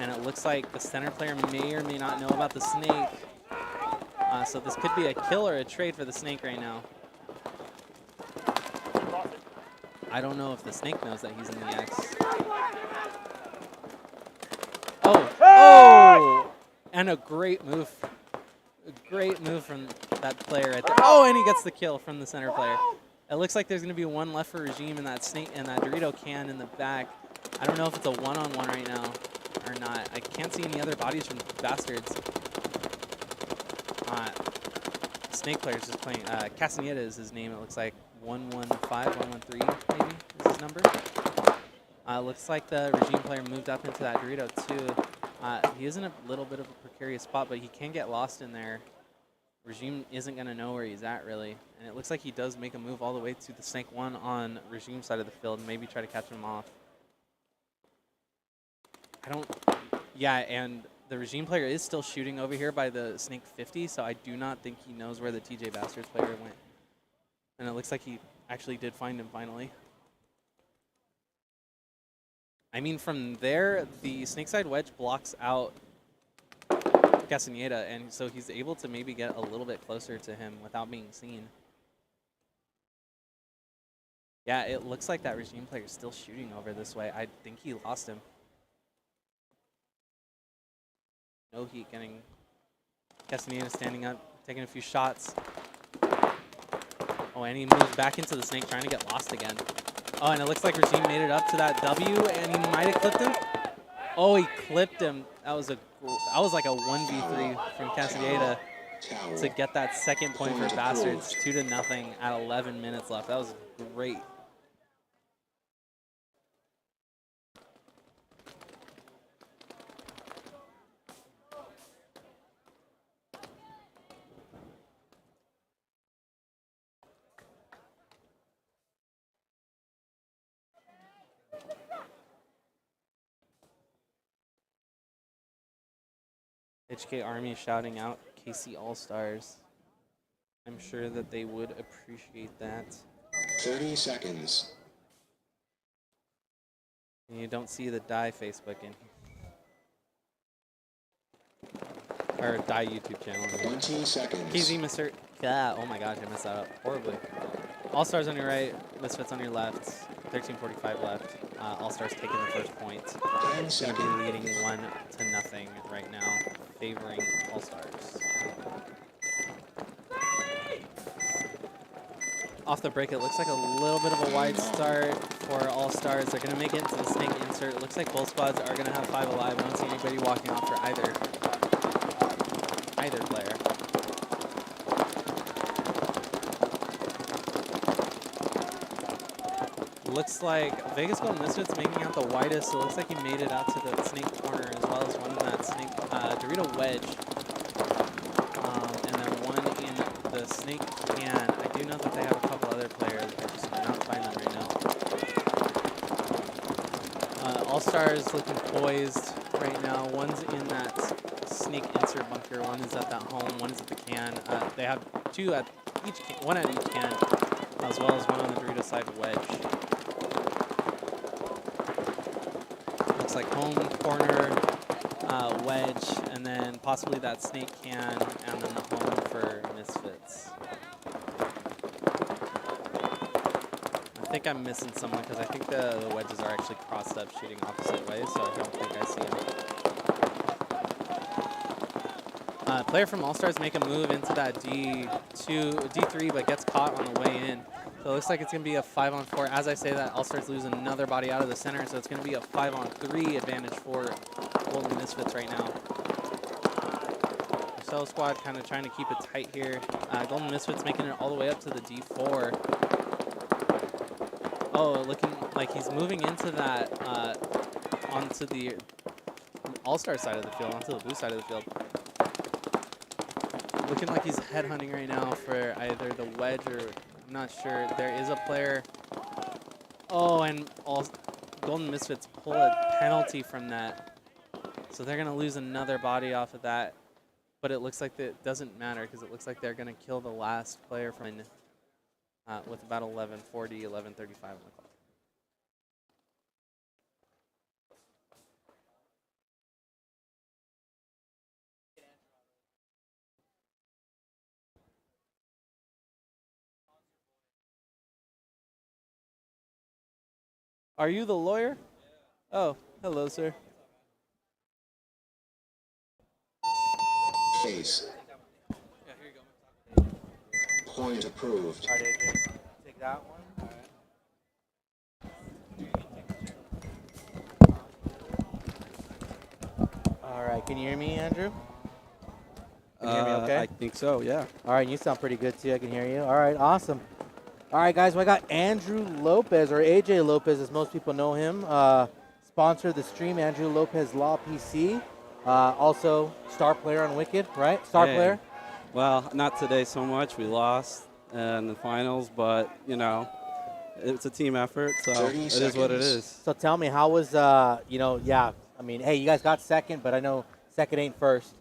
[SPEAKER 7] And it looks like the center player may or may not know about the snake. So this could be a kill or a trade for the snake right now. I don't know if the snake knows that he's in the X. Oh! And a great move. A great move from that player right there. Oh, and he gets the kill from the center player. It looks like there's going to be one left for Regime in that snake and that Dorito can in the back. I don't know if it's a one-on-one right now or not. I can't see any other bodies from Bastards. Snake player's just playing. Castaneda is his name, it looks like. 115, 113 maybe is his number. Looks like the Regime player moved up into that Dorito too. He is in a little bit of a precarious spot, but he can get lost in there. Regime isn't going to know where he's at, really. And it looks like he does make a move all the way to the Snake 1 on Regime's side of the field and maybe try to catch him off. Yeah, and the Regime player is still shooting over here by the Snake 50, so I do not think he knows where the TJ Bastards player went. And it looks like he actually did find him finally. I mean, from there, the Snakeside wedge blocks out Castaneda, and so he's able to maybe get a little bit closer to him without being seen. Yeah, it looks like that Regime player is still shooting over this way. I think he lost him. No heat getting Castaneda standing up, taking a few shots. Oh, and he moves back into the snake, trying to get lost again. Oh, and it looks like Regime made it up to that W, and he might have clipped him. Oh, he clipped him. That was like a 1v3 from Castaneda to get that second point for Bastards, 2-0 at 11 minutes left. That was great. HK Army shouting out KC All-Stars. I'm sure that they would appreciate that.
[SPEAKER 1] 30 seconds.
[SPEAKER 7] And you don't see the Die Facebook in here. Or Die YouTube channel.
[SPEAKER 1] 20 seconds.
[SPEAKER 7] KZ Mr. Yeah, oh my gosh, I messed that up horribly. All-Stars on your right, Misfits on your left, 13:45 left. All-Stars taking the first point.
[SPEAKER 1] 10 seconds.
[SPEAKER 7] Going to be leading 1-0 right now, favoring All-Stars. Off the break, it looks like a little bit of a wide start for All-Stars. They're going to make it into the snake insert. It looks like both squads are going to have 5 alive. I don't see anybody walking off for either player. Looks like Vegas Golden Misfits making out the widest. It looks like he made it out to the snake corner as well as one in that snake Dorito wedge. And then one in the snake can. I do know that they have a couple other players. I just cannot find them right now. All-Stars looking poised right now. One's in that snake insert bunker. One is at that home. One is at the can. They have two at each can, one at each can, as well as one on the Dorito side wedge. Looks like home, corner, wedge, and then possibly that snake can, and then the home for Misfits. I think I'm missing someone because I think the wedges are actually crossed up shooting opposite ways, so I don't think I see him. Player from All-Stars make a move into that D3, but gets caught on the way in. So it looks like it's going to be a 5-on-4. As I say that, All-Stars lose another body out of the center, so it's going to be a 5-on-3 advantage for Golden Misfits right now. Cartel squad kind of trying to keep it tight here. Golden Misfits making it all the way up to the D4. Oh, looking like he's moving into that, onto the All-Star side of the field, onto the blue side of the field. Looking like he's headhunting right now for either the wedge or, I'm not sure. There is a player. Oh, and Golden Misfits pull a penalty from that. So they're going to lose another body off of that. But it looks like it doesn't matter because it looks like they're going to kill the last player from with about 11:40, 11:35 on the clock. Are you the lawyer? Oh, hello, sir.
[SPEAKER 1] Case.
[SPEAKER 7] Yeah, here you go.
[SPEAKER 1] Point approved.
[SPEAKER 6] All right, AJ, take that one. All right, can you hear me, Andrew? Can you hear me okay?
[SPEAKER 8] I think so, yeah.
[SPEAKER 6] All right, you sound pretty good too. I can hear you. All right, awesome. All right, guys, well, I got Andrew Lopez, or AJ Lopez, as most people know him. Sponsor of the stream, Andrew Lopez Law PC. Also, star player on Wicked, right? Star player.
[SPEAKER 8] Well, not today so much. We lost in the finals, but, you know, it's a team effort, so
[SPEAKER 1] 30
[SPEAKER 8] it is what it
[SPEAKER 1] seconds.
[SPEAKER 8] is.
[SPEAKER 6] So tell me, how was, yeah, I mean, hey, you guys got second, but I know second ain't first.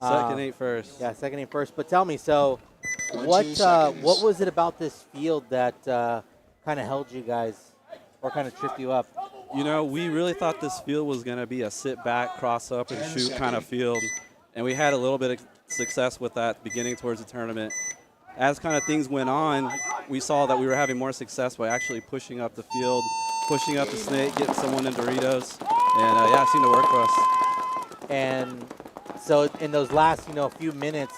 [SPEAKER 8] Second ain't first.
[SPEAKER 6] Yeah, second ain't first. But tell me, so
[SPEAKER 1] 20
[SPEAKER 6] what
[SPEAKER 1] seconds.
[SPEAKER 6] was it about this field that kind of held you guys or kind of tripped you up?
[SPEAKER 8] You know, we really thought this field was going to be a sit back, cross up, and
[SPEAKER 1] 10
[SPEAKER 8] shoot kind of field. And we had a little bit of success with that beginning towards the tournament. As kind of things went on, we saw that we were having more success by actually pushing up the field, pushing up the snake, getting someone in Doritos. And, yeah, it seemed to work for us.
[SPEAKER 6] And so in those last, few minutes,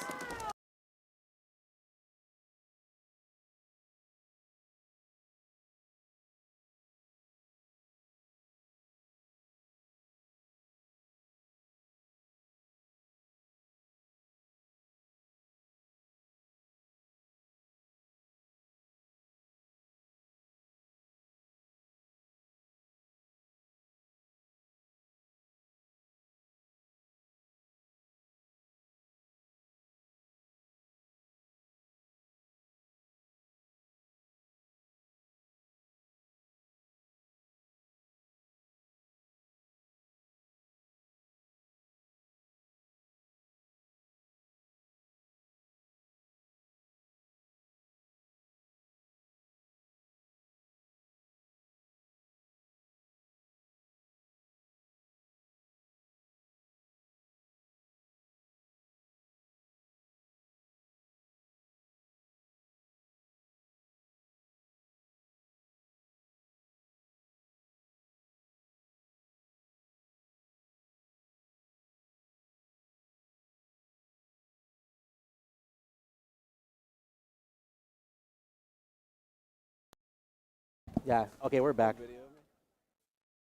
[SPEAKER 6] yeah, okay, we're back.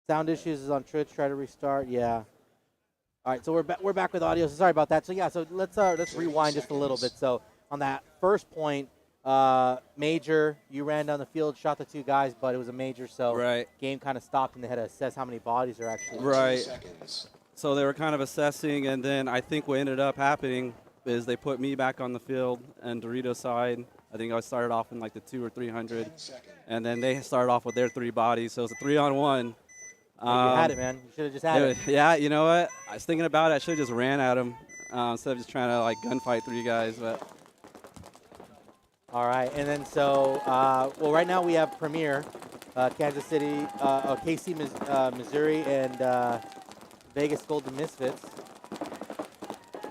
[SPEAKER 6] Sound issues is on Twitch. Try to restart. Yeah. All right, so we're back with audio. So sorry about that. So yeah, so let's rewind just a little bit. So on that first point, major, you ran down the field, shot the two guys, but it was a major, so
[SPEAKER 8] Right.
[SPEAKER 6] game kind of stopped, and they had to assess how many bodies are actually.
[SPEAKER 8] Right.
[SPEAKER 1] Seconds.
[SPEAKER 8] So they were kind of assessing, and then I think what ended up happening is they put me back on the field and Doritos side. I think I started off in like the 200 or 300,
[SPEAKER 1] 10 seconds.
[SPEAKER 8] and then they started off with their 3 bodies. So it was a 3-on-1.
[SPEAKER 6] You had it, man. You should have just had it.
[SPEAKER 8] Yeah, you know what? I was thinking about it. I should have just ran at them instead of just trying to like gunfight 3 guys. But
[SPEAKER 6] All right, and then so, well, right now we have Premier, Kansas City, KC, Missouri, and Vegas Golden Misfits.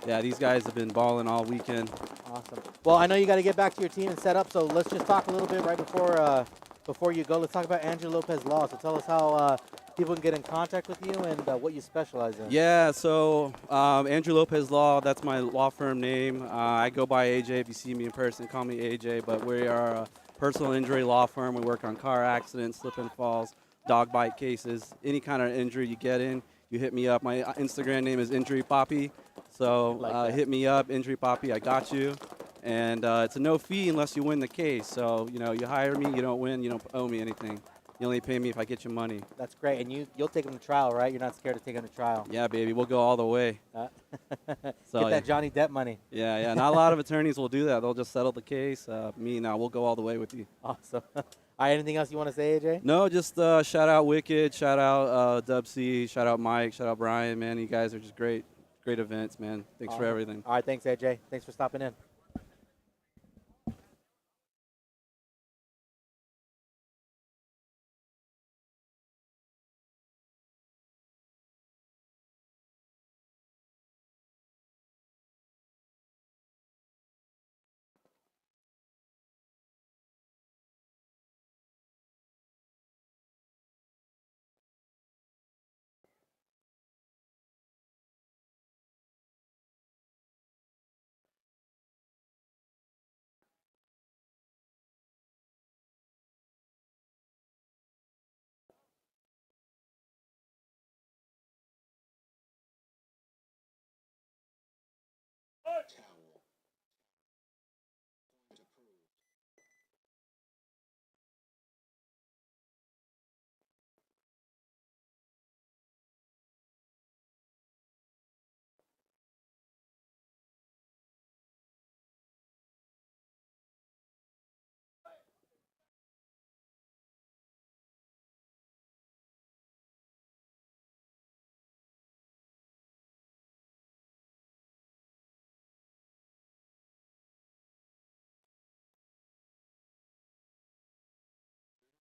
[SPEAKER 8] yeah, these guys have been balling all weekend.
[SPEAKER 6] Awesome. Well, I know you got to get back to your team and set up, so let's just talk a little bit right before you go. Let's talk about Andrew Lopez Law. So tell us how people can get in contact with you and what you specialize in.
[SPEAKER 8] Yeah, so Andrew Lopez Law, that's my law firm name. I go by AJ. If you see me in person, call me AJ. But we are a personal injury law firm. We work on car accidents, slip and falls, dog bite cases, any kind of injury you get in, you hit me up. My Instagram name is Injury Papi. So
[SPEAKER 6] Like that.
[SPEAKER 8] hit me up, Injury Poppy, I got you. And it's a no fee unless you win the case. So, you know, you hire me, you don't win, you don't owe me anything. You only pay me if I get you money.
[SPEAKER 6] That's great. And you'll take him to trial, right? You're not scared to take him to trial.
[SPEAKER 8] Yeah, baby, we'll go all the way. So,
[SPEAKER 6] Get that Johnny Depp money.
[SPEAKER 8] Yeah. Not a lot of attorneys will do that. They'll just settle the case. Me, now we'll go all the way with you.
[SPEAKER 6] Awesome. All right, anything else you want to say, AJ?
[SPEAKER 8] No, just shout out Wicked, shout out Dub C, shout out Mike, shout out Brian, man. You guys are just great events, man. Thanks for everything.
[SPEAKER 6] All right, thanks, AJ. Thanks for stopping in.
[SPEAKER 1] Towel. Point approved.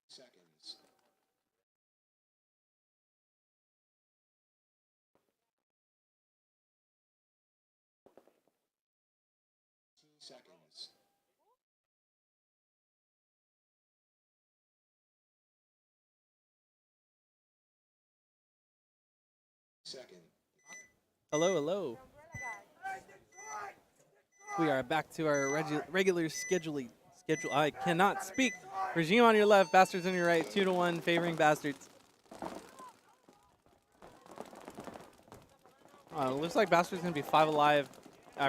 [SPEAKER 1] Seconds. Seconds. Second.
[SPEAKER 7] Hello. We are back to our regular schedule. I cannot speak. Regime on your left, Bastards on your right. 2-1 favoring Bastards. Looks like Bastards going to be 5 alive.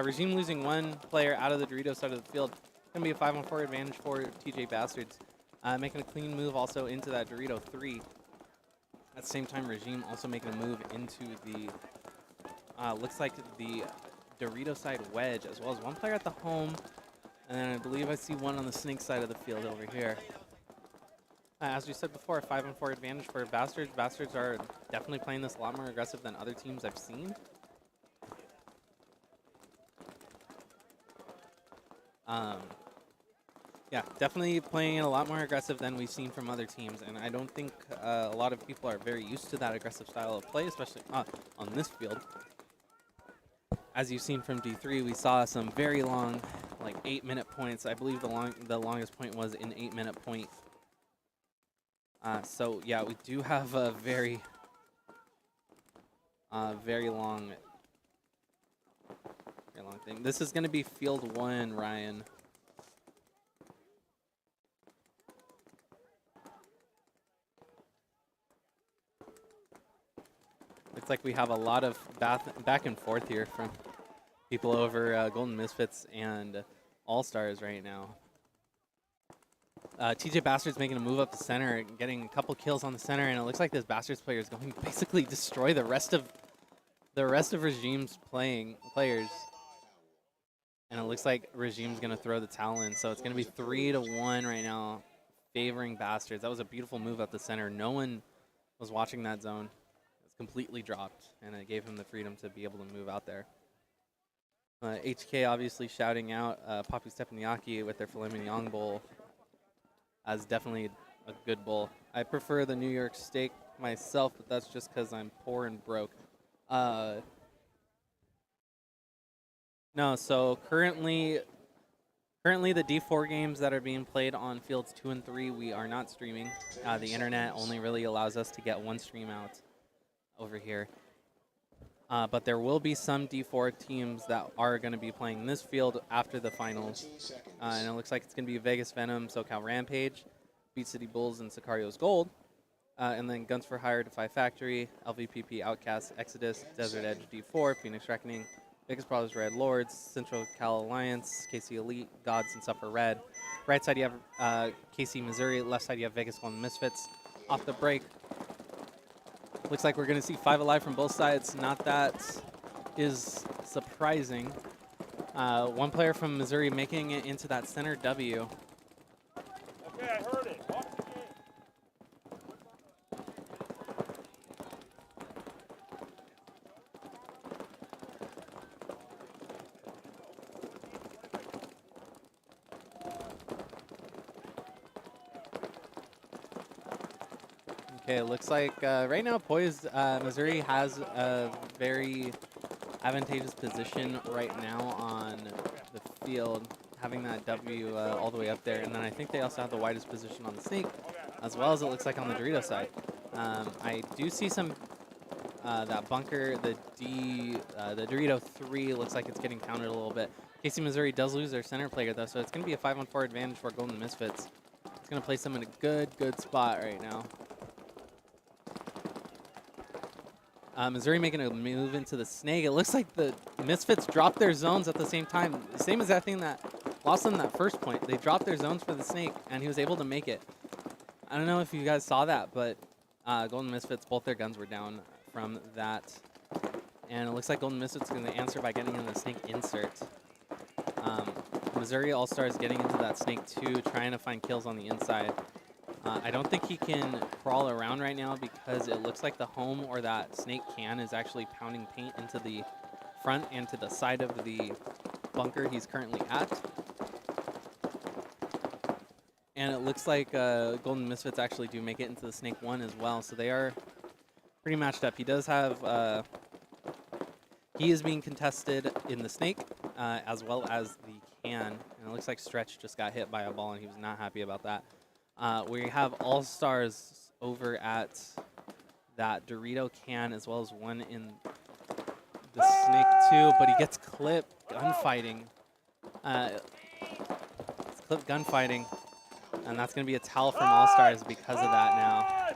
[SPEAKER 7] Regime losing 1 player out of the Dorito side of the field. Going to be a 5-on-4 advantage for TJ Bastards. Making a clean move also into that Dorito 3. At the same time, Regime also making a move into the, looks like the Dorito side wedge, as well as 1 player at the home. And then I believe I see 1 on the Snake side of the field over here. As we said before, a 5-on-4 advantage for Bastards. Bastards are definitely playing this a lot more aggressive than other teams I've seen. Yeah, definitely playing a lot more aggressive than we've seen from other teams, and I don't think a lot of people are very used to that aggressive style of play, especially on this field. As you've seen from D3, we saw some very long, like 8-minute points. I believe the longest point was an 8-minute point. So yeah, we do have a very long thing. This is going to be field 1, Ryan. Looks like we have a lot of back and forth here from people over Golden Misfits and All-Stars right now. TJ Bastards making a move up the center, getting a couple kills on the center, and it looks like this Bastards player is going to basically destroy the rest of Regime's players. And it looks like Regime's going to throw the towel in, so it's going to be 3-1 right now, favoring Bastards. That was a beautiful move up the center. No one was watching that zone. Completely dropped, and it gave him the freedom to be able to move out there. HK obviously shouting out Papis Tepanyaki with their filet mignon bowl as definitely a good bowl. I prefer the New York steak myself, but that's just because I'm poor and broke. No, so currently the D4 games that are being played on fields 2 and 3, we are not streaming. The internet only really allows us to get 1 stream out over here. But there will be some D4 teams that are going to be playing this field after the finals. And it looks like it's going to be Vegas Venom, SoCal Rampage, Beat City Bulls, and Sicario's Gold. And then Guns for Hire, Defy Factory, LVPP Outcast, Exodus, Desert Edge D4, Phoenix Reckoning, Vegas Brothers red, Lords, Central Cal Alliance, KC Elite, Gods, and Suffer red. Right side you have KC Missouri. Left side you have Vegas Golden Misfits. Off the break, looks like we're going to see 5 alive from both sides. Not that is surprising. One player from Missouri making it into that center W.
[SPEAKER 4] Okay, I heard it. Watch the game.
[SPEAKER 7] Okay, it looks like right now poised, Missouri has a very advantageous position right now on the field, having that W all the way up there. And then I think they also have the widest position on the snake, as well as it looks like on the Dorito side. I do see some, that bunker, the Dorito 3 looks like it's getting counted a little bit. KC Missouri does lose their center player though, so it's going to be a 5-on-4 advantage for Golden Misfits. It's going to place them in a good spot right now. Missouri making a move into the snake. It looks like the Misfits dropped their zones at the same time. The same as that thing that lost them that first point. They dropped their zones for the snake, and he was able to make it. I don't know if you guys saw that, but Golden Misfits, both their guns were down from that. And it looks like Golden Misfits is going to answer by getting in the snake insert. Missouri All-Stars getting into that snake too, trying to find kills on the inside. I don't think he can crawl around right now because it looks like the home or that snake can is actually pounding paint into the front and to the side of the bunker he's currently at. And it looks like Golden Misfits actually do make it into the snake 1 as well, so they are pretty matched up. He does have, he is being contested in the snake as well as the can. And it looks like Stretch just got hit by a ball and he was not happy about that. We have All-Stars over at that Dorito can as well as one in the snake too, but he gets clipped gunfighting. It's clipped gunfighting, and that's going to be a towel from All-Stars because of that now.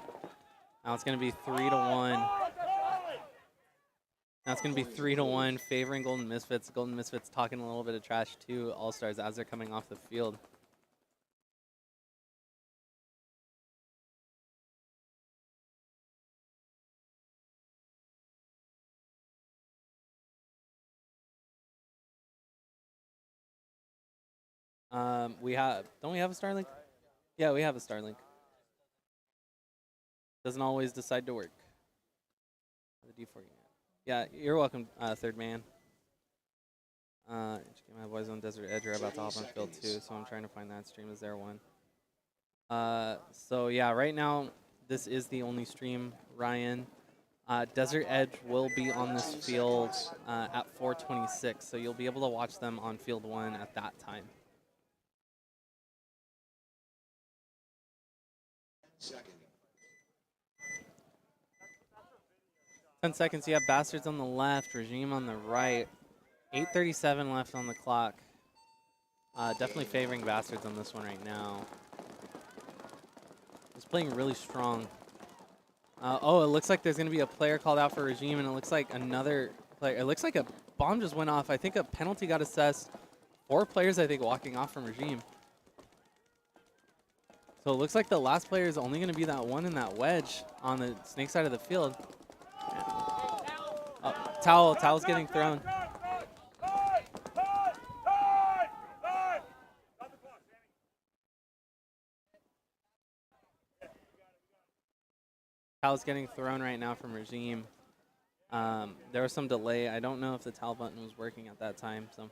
[SPEAKER 7] Now it's going to be 3-1. Now it's going to be 3-1 favoring Golden Misfits. Golden Misfits talking a little bit of trash to All-Stars as they're coming off the field. Don't we have a Starlink? Yeah, we have a Starlink. Doesn't always decide to work. The D4 unit. Yeah, you're welcome, third man. Just get my boys on Desert Edge are about to hop on field too, so I'm trying to find that stream. Is there one? So yeah, right now this is the only stream, Ryan. Desert Edge will be on this field at 4:26, so you'll be able to watch them on field 1 at that time.
[SPEAKER 1] Second.
[SPEAKER 7] 10 seconds, you have Bastards on the left, Regime on the right. 8:37 left on the clock. Definitely favoring Bastards on this one right now. He's playing really strong. Oh, it looks like there's going to be a player called out for Regime, and it looks like another player. It looks like a bomb just went off. I think a penalty got assessed. 4 players, I think, walking off from Regime. So it looks like the last player is only going to be that one in that wedge on the snake side of the field. Towel's getting thrown. Towel's getting thrown right now from Regime. There was some delay. I don't know if the towel button was working at that time, so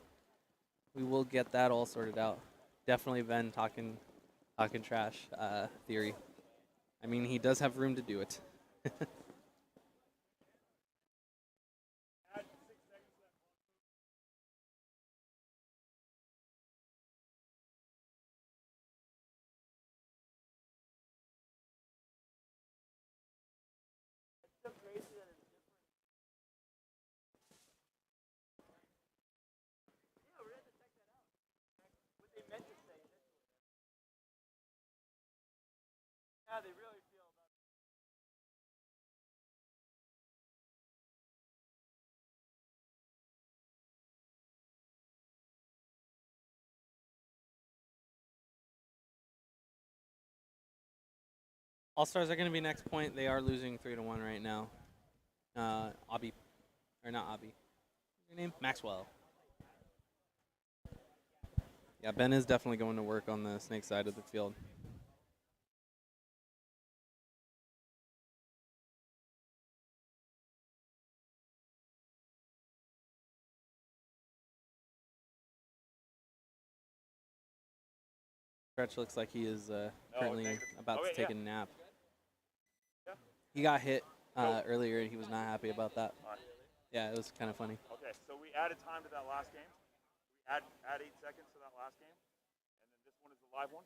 [SPEAKER 7] we will get that all sorted out. Definitely Ben talking trash theory. I mean, he does have room to do it.
[SPEAKER 4] Yeah, they really
[SPEAKER 7] All Stars are going to be next point. They are losing 3-1 right now. Abby, or not Abby. What's your name? Maxwell. Yeah, Ben is definitely going to work on the snake side of the field. Stretch looks like he is currently about to take a nap. He got hit earlier, and he was not happy about that. Yeah, it was kind of funny.
[SPEAKER 4] Okay, so we added time to that last game. We add 8 seconds to that last game, and then this one is the live one.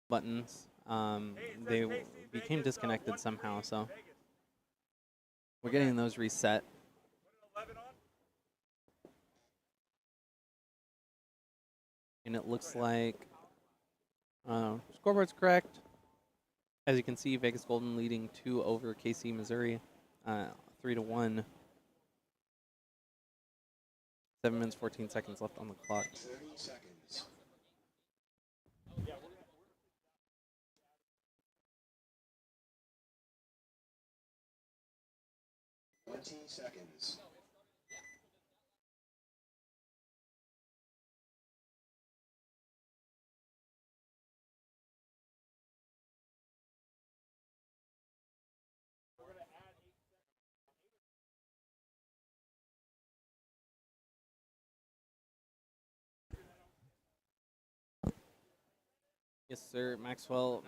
[SPEAKER 7] Buttons. They became disconnected somehow, so we're getting those reset. And it looks like scoreboard's correct. As you can see, Vegas Golden leading 2 over KC Missouri, 3-1. 7 minutes, 14 seconds left on the clock.
[SPEAKER 1] 30 seconds. 20 seconds.
[SPEAKER 7] Yes, sir. Maxwell.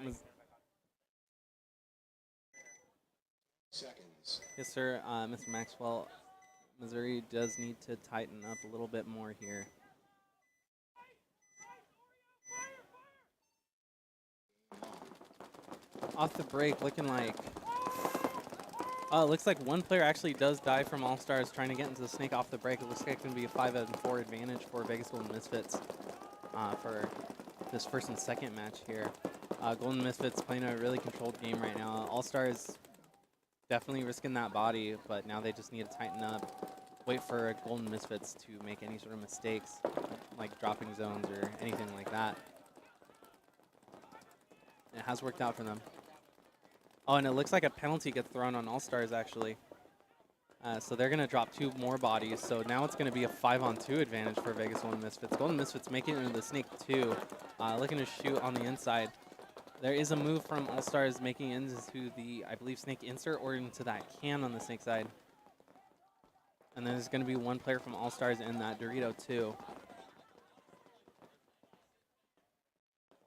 [SPEAKER 1] Seconds.
[SPEAKER 7] Yes, sir. Mr. Maxwell, Missouri does need to tighten up a little bit more here. Off the break, looking like... Oh, it looks like one player actually does die from All Stars trying to get into the snake off the break. It looks like it's going to be a 5-4 advantage for Vegas Golden Misfits for this first and second match here. Golden Misfits playing a really controlled game right now. All Stars definitely risking that body, but now they just need to tighten up, wait for Golden Misfits to make any sort of mistakes, like dropping zones or anything like that. It has worked out for them. Oh, and it looks like a penalty gets thrown on All Stars, actually. So they're going to drop 2 more bodies. So now it's going to be a 5-on-2 advantage for Vegas Golden Misfits. Golden Misfits making it into the snake 2, looking to shoot on the inside. There is a move from All Stars making it into the, I believe, snake insert or into that can on the snake side. And then there's going to be one player from All Stars in that Dorito too.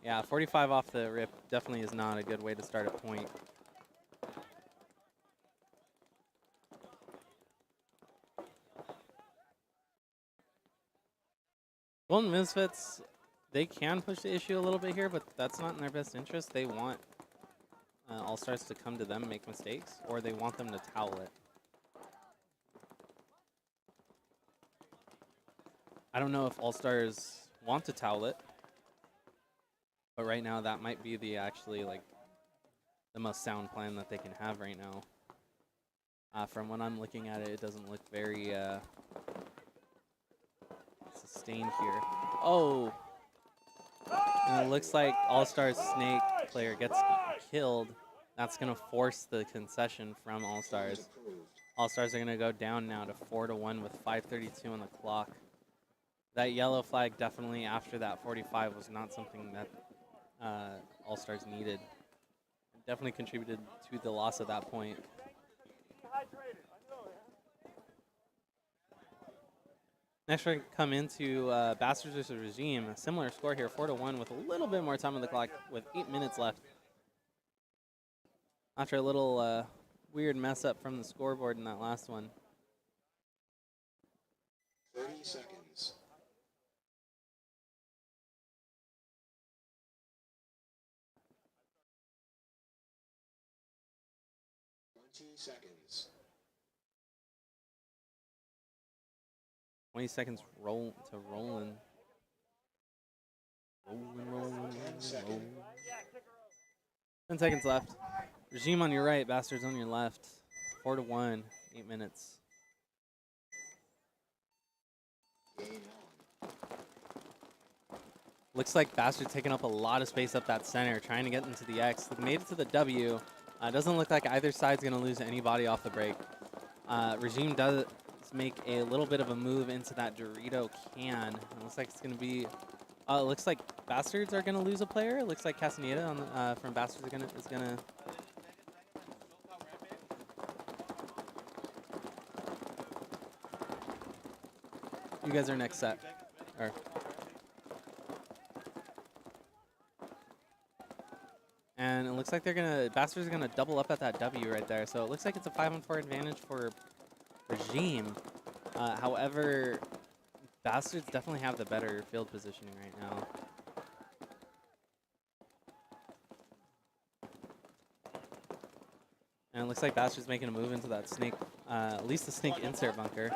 [SPEAKER 7] Yeah, 45 off the rip definitely is not a good way to start a point. Golden Misfits, they can push the issue a little bit here, but that's not in their best interest. They want All Stars to come to them, make mistakes, or they want them to towel it. I don't know if All Stars want to towel it, but right now that might be the the most sound plan that they can have right now. From when I'm looking at it, it doesn't look very sustained here. Oh! And it looks like All Stars snake player gets killed. That's going to force the concession from All Stars. All Stars are going to go down now to 4-1 with 5:32 on the clock. That yellow flag definitely after that 45 was not something that All Stars needed. It definitely contributed to the loss at that point. Next, we're going to come into Bastards vs. Regime. A similar score here, 4-1 with a little bit more time on the clock with 8 minutes left. After a little weird mess up from the scoreboard in that last one.
[SPEAKER 1] 30 seconds. 20 seconds.
[SPEAKER 7] 20 seconds rolling. Rolling.
[SPEAKER 1] 10 seconds.
[SPEAKER 7] 10 seconds left. Regime on your right, Bastards on your left. 4-1, 8 minutes.
[SPEAKER 1] Game on.
[SPEAKER 7] Looks like Bastards taking up a lot of space up that center, trying to get into the X. They made it to the W. Doesn't look like either side's going to lose anybody off the break. Regime does make a little bit of a move into that Dorito can. It looks like it's going to be... it looks like Bastards are going to lose a player. It looks like Castaneda on the, from Bastards is going to... You guys are next set. Or, and it looks like Bastards are gonna double up at that W right there. So it looks like it's a 5-on-4 advantage for Regime. However, Bastards definitely have the better field positioning right now. And it looks like Bastards making a move into that snake, at least the snake insert bunker.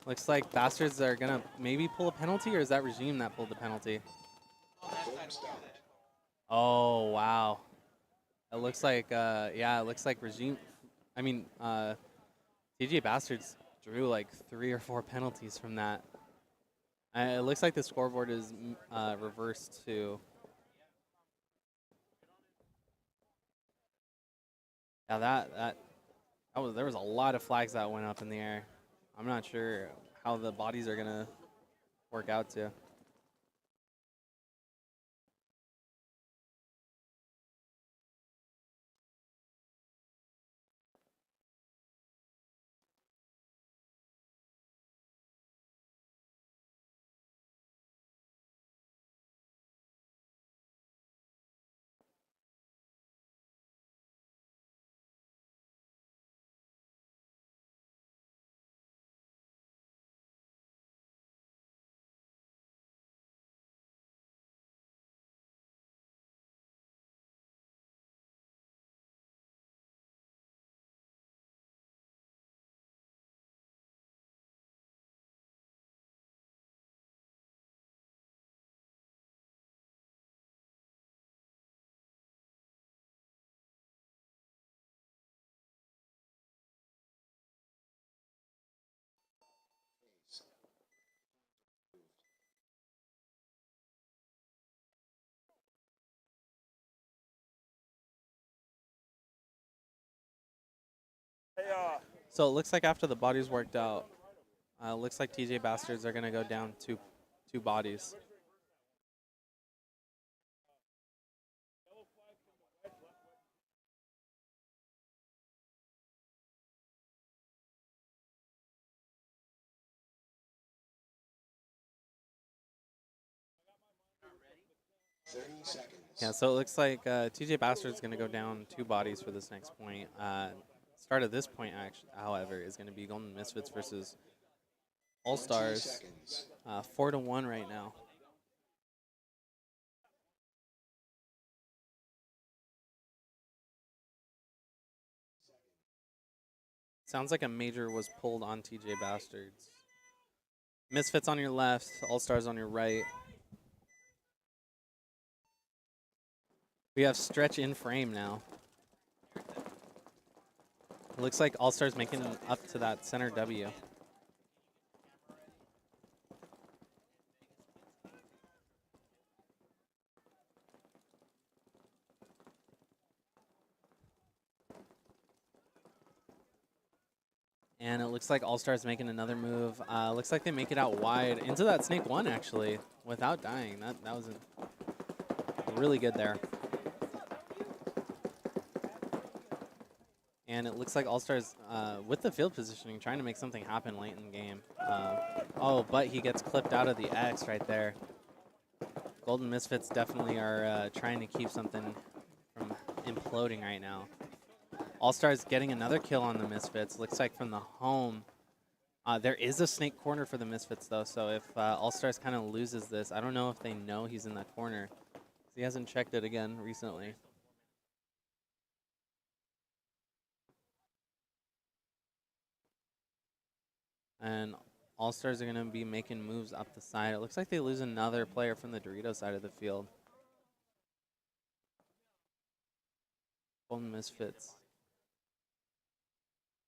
[SPEAKER 7] Looks like Bastards are gonna maybe pull a penalty, or is that Regime that pulled the penalty?
[SPEAKER 1] Game start.
[SPEAKER 7] Oh, wow. It looks like, yeah, it looks like Regime, I mean, TJ Bastards drew like 3 or 4 penalties from that. It looks like the scoreboard is reversed too. Yeah, there was a lot of flags that went up in the air. I'm not sure how the bodies are gonna work out to. So it looks like after the bodies worked out, looks like TJ Bastards are gonna go down two bodies.
[SPEAKER 1] Seconds.
[SPEAKER 7] Yeah, so it looks like TJ Bastard's going to go down 2 bodies for this next point. Start of this point, actually, however, is going to be Golden Misfits versus All Stars. 4-1 right now. Sounds like a major was pulled on TJ Bastards. Misfits on your left, All Stars on your right. We have stretch in frame now. It looks like All Stars making it up to that center W. And it looks like All Stars making another move. Looks like they make it out wide into that Snake 1 actually, without dying. That was really good there. And it looks like All Stars, with the field positioning, trying to make something happen late in the game. Oh, but he gets clipped out of the X right there. Golden Misfits definitely are trying to keep something from imploding right now. All-Stars getting another kill on the Misfits. Looks like from the home. There is a snake corner for the Misfits, though, so if All-Stars kind of loses this, I don't know if they know he's in that corner. He hasn't checked it again recently. And All-Stars are going to be making moves up the side. It looks like they lose another player from the Dorito side of the field. Golden Misfits.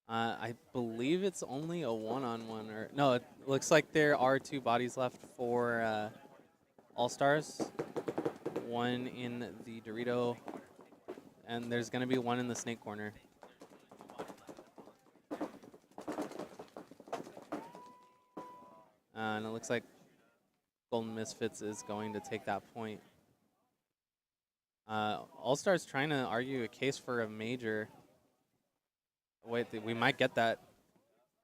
[SPEAKER 7] I believe it's only a one-on-one. Or no, it looks like there are 2 bodies left for All-Stars. One in the Dorito, and there's going to be one in the snake corner. And it looks like Golden Misfits is going to take that point. All-Stars trying to argue a case for a major. Wait, we might get that.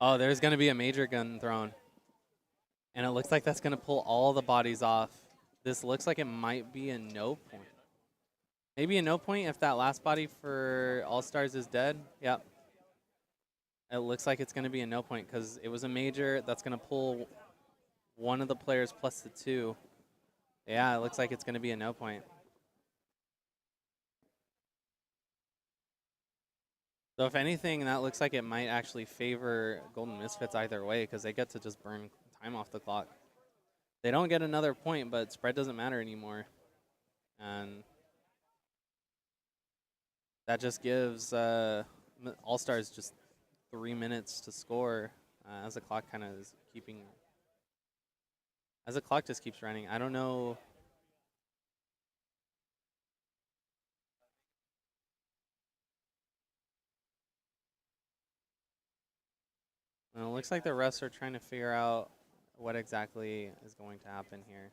[SPEAKER 7] Oh, there's going to be a major gun thrown. And it looks like that's going to pull all the bodies off. This looks like it might be a no point. Maybe a no point if that last body for All-Stars is dead. Yep. It looks like it's going to be a no point because it was a major that's going to pull one of the players plus the 2. Yeah, it looks like it's going to be a no point. So if anything, that looks like it might actually favor Golden Misfits either way because they get to just burn time off the clock. They don't get another point, but spread doesn't matter anymore. And that just gives All-Stars just 3 minutes to score as the clock kind of is keeping... As the clock just keeps running. I don't know... And it looks like the refs are trying to figure out what exactly is going to happen here.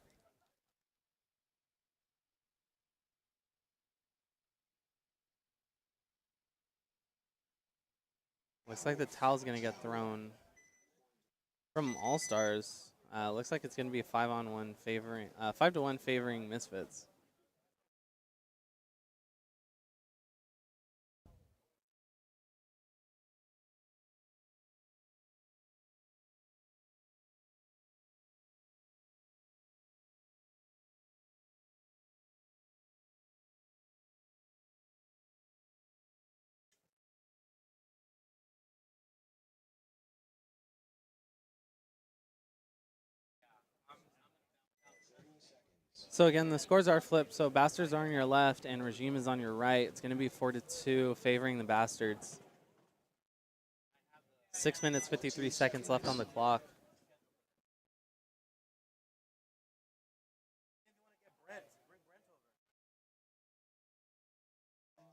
[SPEAKER 7] Looks like the towel's going to get thrown from All-Stars. Looks like it's going to be a 5-on-1 favoring, 5-to-1 favoring Misfits. So again, the scores are flipped. So Bastards are on your left and Regime is on your right. It's going to be 4-2 favoring the Bastards. 6 minutes, 53 seconds left on the clock.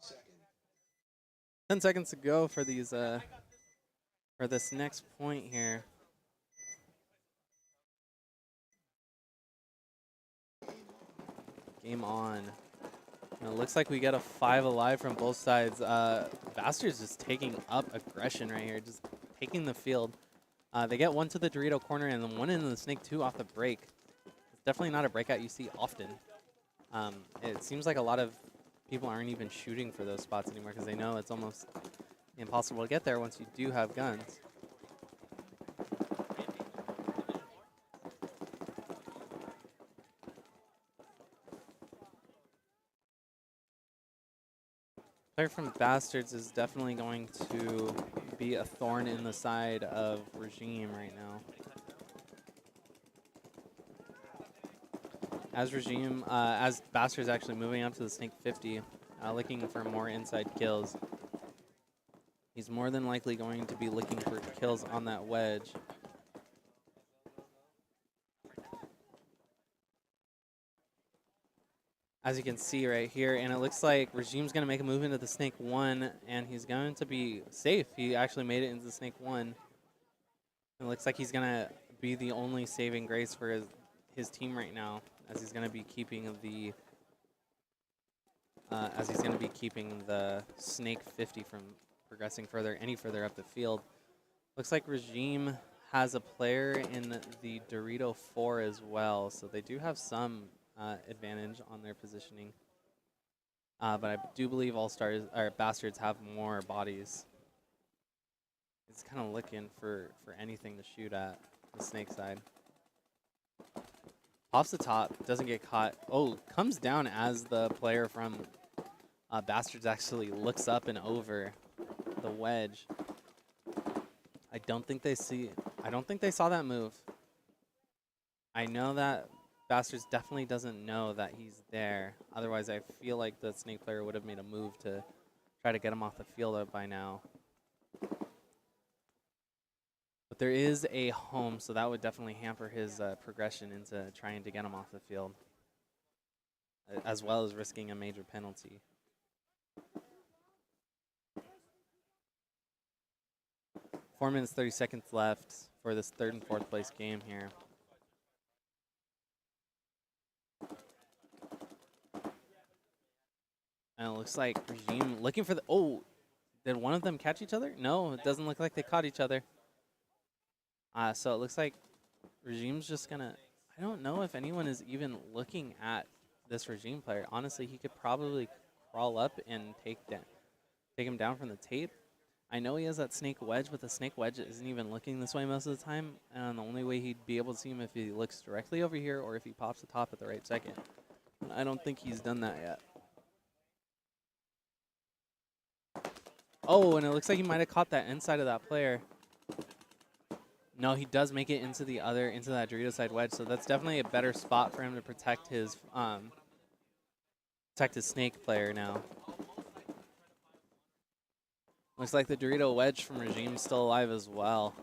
[SPEAKER 1] Second.
[SPEAKER 7] 10 seconds to go for these for this next point here. Game on. And it looks like we get a 5 alive from both sides. Bastards just taking up aggression right here, just taking the field. They get one to the Dorito corner and then one into the Snake 2 off the break. It's definitely not a breakout you see often. It seems like a lot of people aren't even shooting for those spots anymore because they know it's almost impossible to get there once you do have guns. Player from Bastards is definitely going to be a thorn in the side of Regime right now. As Bastards actually moving up to the Snake 50, looking for more inside kills. He's more than likely going to be looking for kills on that wedge. As you can see right here, and it looks like Regime's going to make a move into the Snake 1, and he's going to be safe. He actually made it into the Snake 1. It looks like he's going to be the only saving grace for his team right now, as he's going to be keeping the Snake 50 from progressing any further up the field. Looks like Regime has a player in the Dorito 4 as well, so they do have some advantage on their positioning. But I do believe All-Stars or Bastards have more bodies. It's kind of looking for anything to shoot at the snake side. Pops the top, doesn't get caught. Oh, comes down as the player from Bastards actually looks up and over the wedge. I don't think they saw that move. I know that Bastards definitely doesn't know that he's there. Otherwise, I feel like the snake player would have made a move to try to get him off the field by now. But there is a home, so that would definitely hamper his progression into trying to get him off the field, as well as risking a major penalty. Four minutes, 30 seconds left for this third and fourth place game here. And it looks like Regime looking for the, oh, did one of them catch each other? No, it doesn't look like they caught each other. So it looks like Regime's just gonna, I don't know if anyone is even looking at this Regime player. Honestly, he could probably crawl up and take him down from the tape. I know he has that snake wedge, but the snake wedge isn't even looking this way most of the time. And the only way he'd be able to see him if he looks directly over here or if he pops the top at the right second. And I don't think he's done that yet. Oh, and it looks like he might have caught that inside of that player. No, he does make it into that Dorito side wedge, so that's definitely a better spot for him to protect his snake player now. Looks like the Dorito wedge from Regime's still alive as well.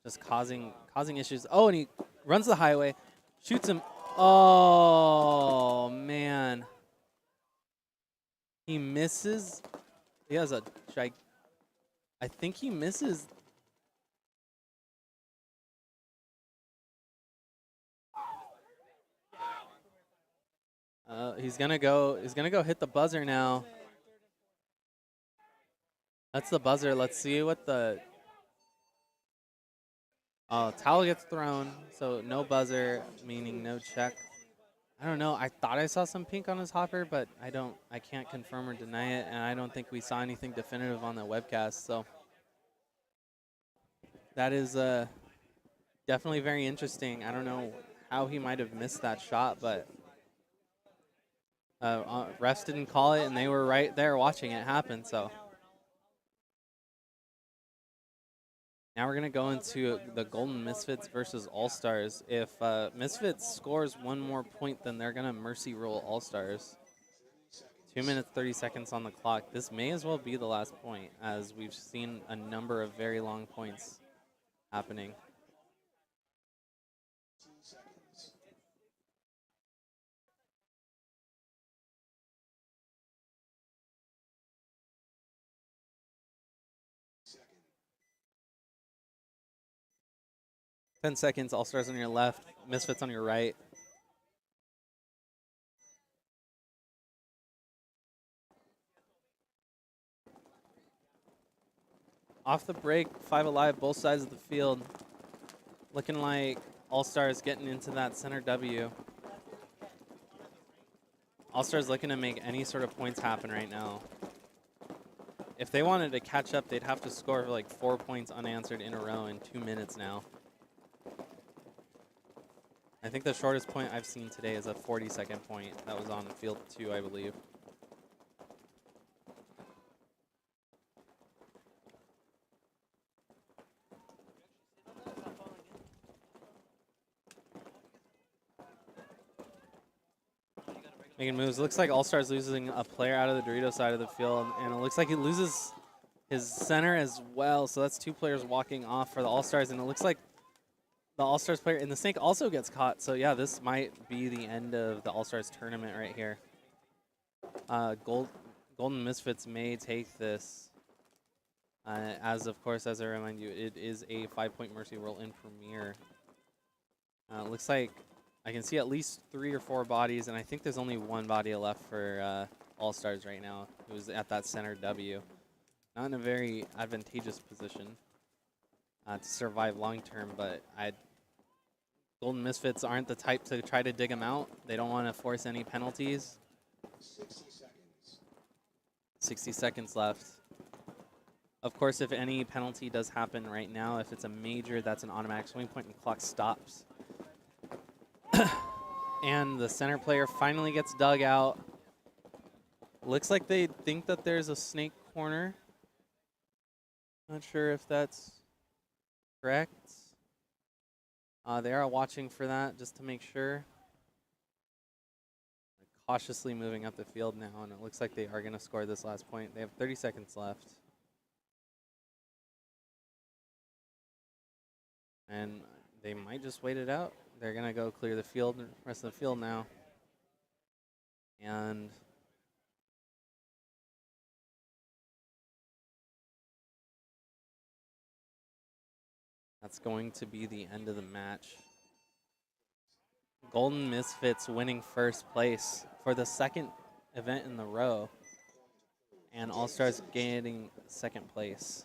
[SPEAKER 7] Just causing issues. Oh, and he runs the highway, shoots him. Oh, man. He misses. He has a strike. I think he misses. He's gonna go hit the buzzer now. That's the buzzer. Let's see what the towel gets thrown, so no buzzer, meaning no check. I don't know. I thought I saw some pink on his hopper, but I can't confirm or deny it, and I don't think we saw anything definitive on the webcast. So that is definitely very interesting. I don't know how he might have missed that shot, but refs didn't call it, and they were right there watching it happen. So now we're going to go into the Golden Misfits versus All-Stars. If Misfits scores one more point, then they're going to mercy roll All-Stars. 2 minutes, 30 seconds on the clock. This may as well be the last point, as we've seen a number of very long points happening. Ten seconds, All-Stars on your left, Misfits on your right. Off the break, 5 alive, both sides of the field. Looking like All-Stars getting into that center W. All-Stars looking to make any sort of points happen right now. If they wanted to catch up, they'd have to score like 4 points unanswered in a row in 2 minutes now. I think the shortest point I've seen today is a 40-second point. That was on field 2, I believe. Making moves. Looks like All-Stars losing a player out of the Dorito side of the field, and it looks like he loses his center as well. So that's 2 players walking off for the All-Stars, and it looks like the All-Stars player in the snake also gets caught. So yeah, this might be the end of the All-Stars tournament right here. Golden Misfits may take this. As of course, as I remind you, it is a 5-point mercy roll in Premier. Looks like I can see at least 3 or 4 bodies, and I think there's only 1 body left for All-Stars right now, who's at that center W. Not in a very advantageous position to survive long term, but Golden Misfits aren't the type to try to dig him out. They don't want to force any penalties. 60 seconds left. Of course, if any penalty does happen right now, if it's a major, that's an automatic swing point and clock stops. And the center player finally gets dug out. Looks like they think that there's a snake corner. Not sure if that's correct. They are watching for that just to make sure. Cautiously moving up the field now, and it looks like they are going to score this last point. They have 30 seconds left. And they might just wait it out. They're going to go clear the field, rest of the field now. And that's going to be the end of the match. Golden Misfits winning first place for the second event in the row. And All-Stars getting second place.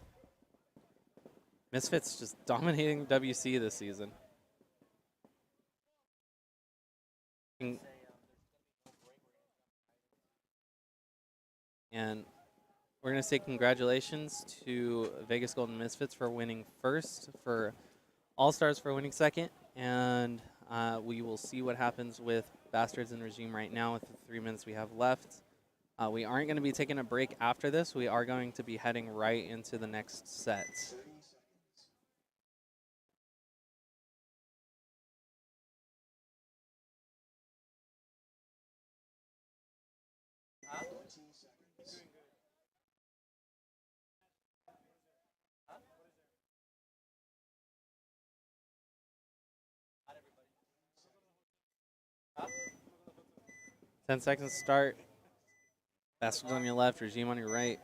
[SPEAKER 7] Misfits just dominating WC this season. And we're going to say congratulations to Vegas Golden Misfits for winning first, for All-Stars for winning second, and we will see what happens with Bastards and Regime right now with the 3 minutes we have left. We aren't going to be taking a break after this. We are going to be heading right into the next set. Ten seconds to start. Bastards on your left, Regime on your right.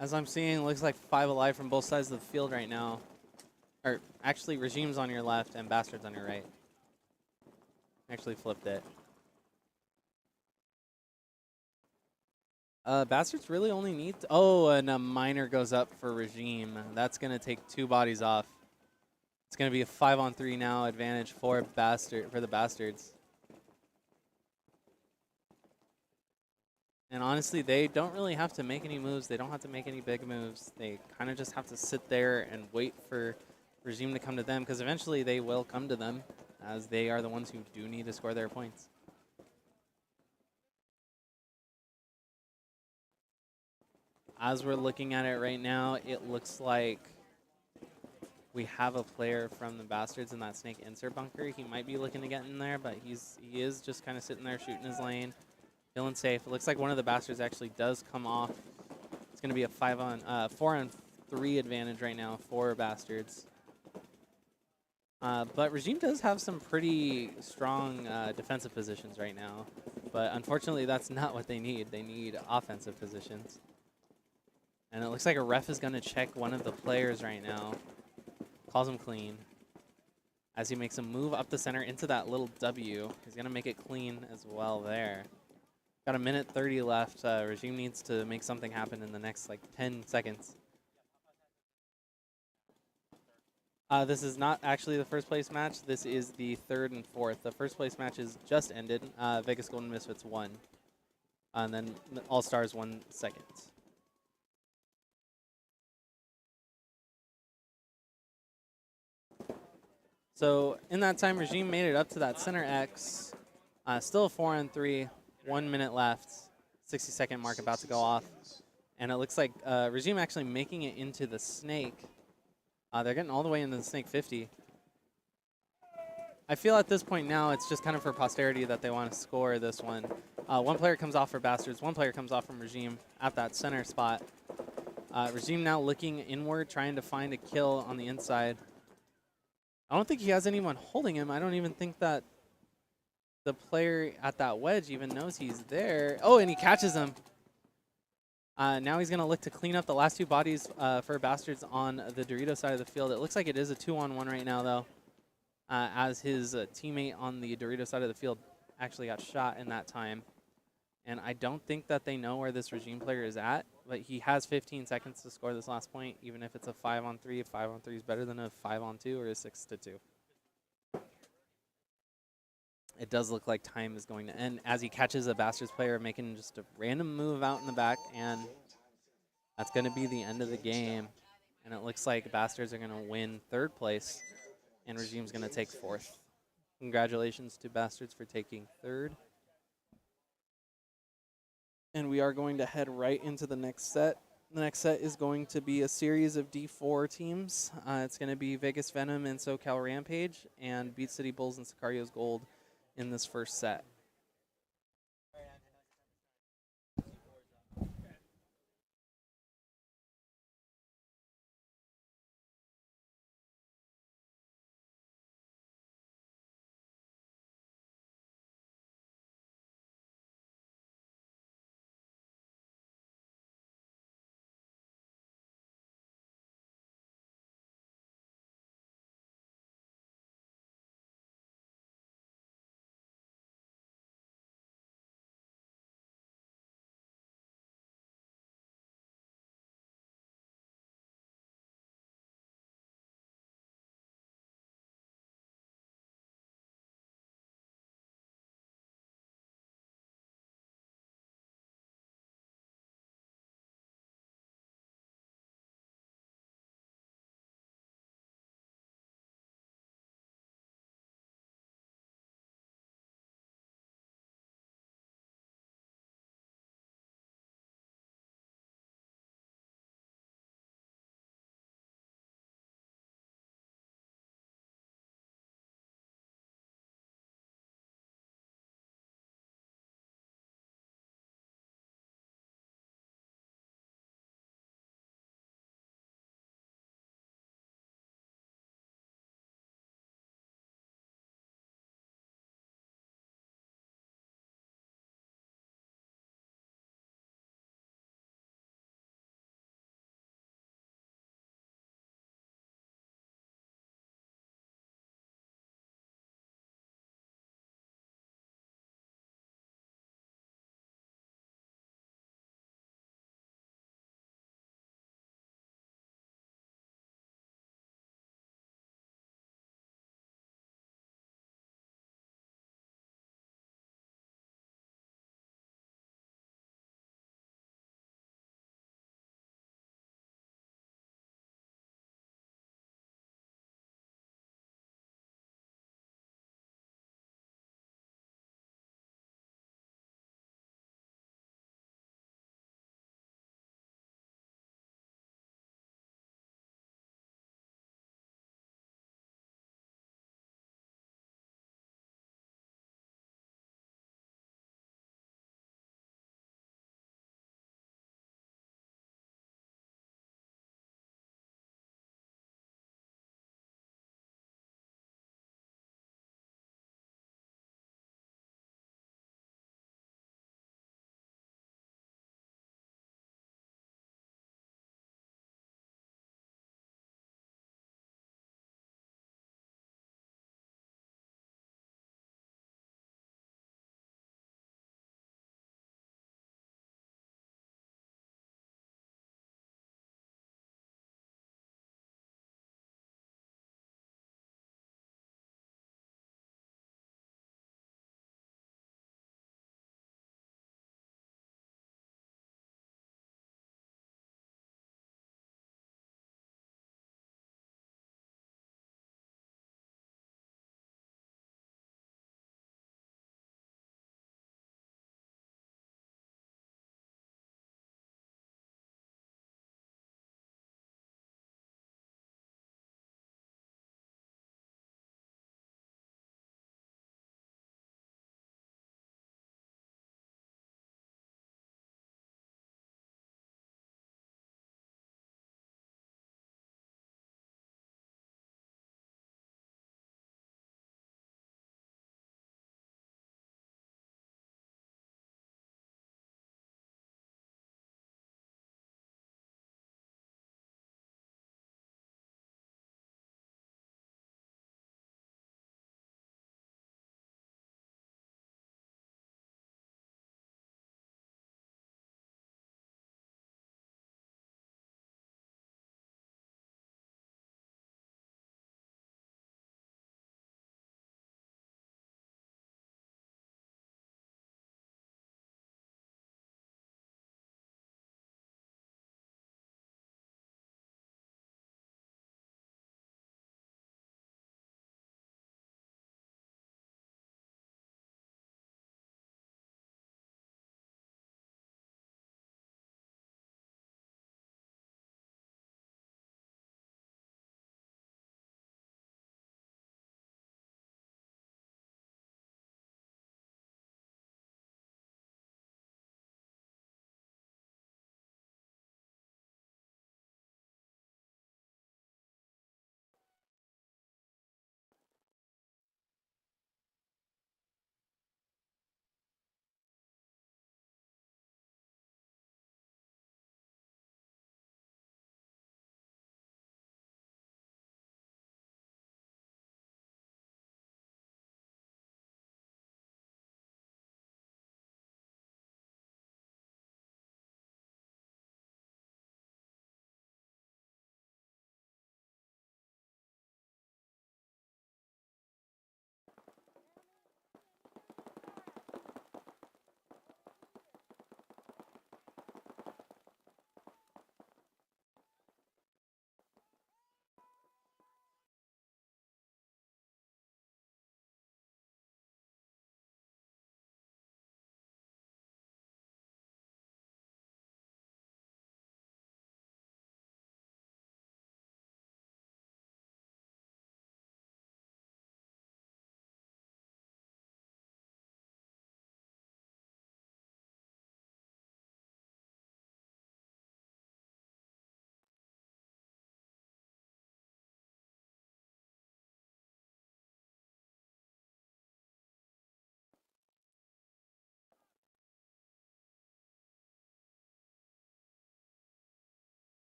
[SPEAKER 7] As I'm seeing, it looks like 5 alive from both sides of the field right now. Or actually, Regime's on your left and Bastards on your right. Actually flipped it. Bastards really only need... Oh, and a minor goes up for Regime. That's going to take 2 bodies off. It's going to be a 5-on-3 now advantage for the Bastards. And honestly, they don't really have to make any moves. They don't have to make any big moves. They kind of just have to sit there and wait for Regime to come to them, because eventually they will come to them, as they are the ones who do need to score their points. As we're looking at it right now, it looks like we have a player from the Bastards in that snake insert bunker. He might be looking to get in there, but he is just kind of sitting there shooting his lane, feeling safe. It looks like one of the Bastards actually does come off. It's going to be a 4-on-3 advantage right now for Bastards. But Regime does have some pretty strong defensive positions right now, but unfortunately that's not what they need. They need offensive positions. And it looks like a ref is going to check one of the players right now. Calls him clean. As he makes a move up the center into that little W. He's going to make it clean as well there. Got 1:30 left. Regime needs to make something happen in the next, like, 10 seconds. This is not actually the first place match. This is the 3rd and 4th. The first place match is just ended. Vegas Golden Misfits won. And then All-Stars won second. So in that time, Regime made it up to that center X. Still a 4-on-3, 1 minute left. 60-second mark about to go off. And it looks like Regime actually making it into the snake. They're getting all the way into the snake 50. I feel at this point now it's just kind of for posterity that they want to score this one. One player comes off for Bastards. One player comes off from Regime at that center spot. Regime now looking inward, trying to find a kill on the inside. I don't think he has anyone holding him. I don't even think that the player at that wedge even knows he's there. Oh, and he catches him. Now he's going to look to clean up the last 2 bodies for Bastards on the Dorito side of the field. It looks like it is a 2-on-1 right now, though, as his teammate on the Dorito side of the field actually got shot in that time. And I don't think that they know where this regime player is at, but he has 15 seconds to score this last point, even if it's a 5-on-3. A 5-on-3 is better than a 5-on-2 or a 6-2. It does look like time is going to end as he catches a Bastards player making just a random move out in the back, and that's going to be the end of the game. And it looks like Bastards are going to win 3rd place, and Regime's going to take 4th. Congratulations to Bastards for taking 3rd. And we are going to head right into the next set. The next set is going to be a series of D4 teams. It's going to be Vegas Venom and SoCal Rampage, and Beat City Bulls and Sicario's Gold in this first set.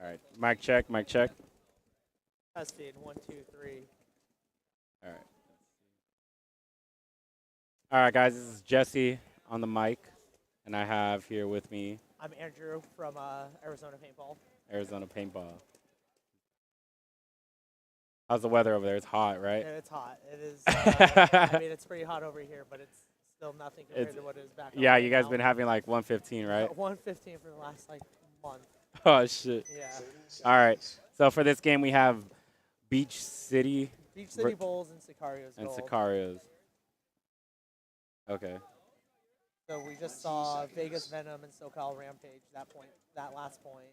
[SPEAKER 9] All right. Mic check. Mic check.
[SPEAKER 10] Testing 1, 2, 3.
[SPEAKER 9] All right. All right, guys. This is Jesse on the mic, and I have here with me
[SPEAKER 10] I'm Andrew from Arizona Paintball.
[SPEAKER 9] Arizona Paintball. How's the weather over there? It's hot, right?
[SPEAKER 10] Yeah, it's hot. It is. I mean, it's pretty hot over here, but it's still nothing compared to what it is back home.
[SPEAKER 9] Yeah,
[SPEAKER 10] right
[SPEAKER 9] you guys
[SPEAKER 10] now.
[SPEAKER 9] been having like 115, right?
[SPEAKER 10] 115 for the last like month.
[SPEAKER 9] Oh shit.
[SPEAKER 10] Yeah.
[SPEAKER 9] All right. So for this game, we have Beach City.
[SPEAKER 10] Beach City Bulls and Sicarios
[SPEAKER 9] And
[SPEAKER 10] Gold.
[SPEAKER 9] Sicarios. Okay.
[SPEAKER 10] So we just saw Vegas Venom and SoCal Rampage. That last point.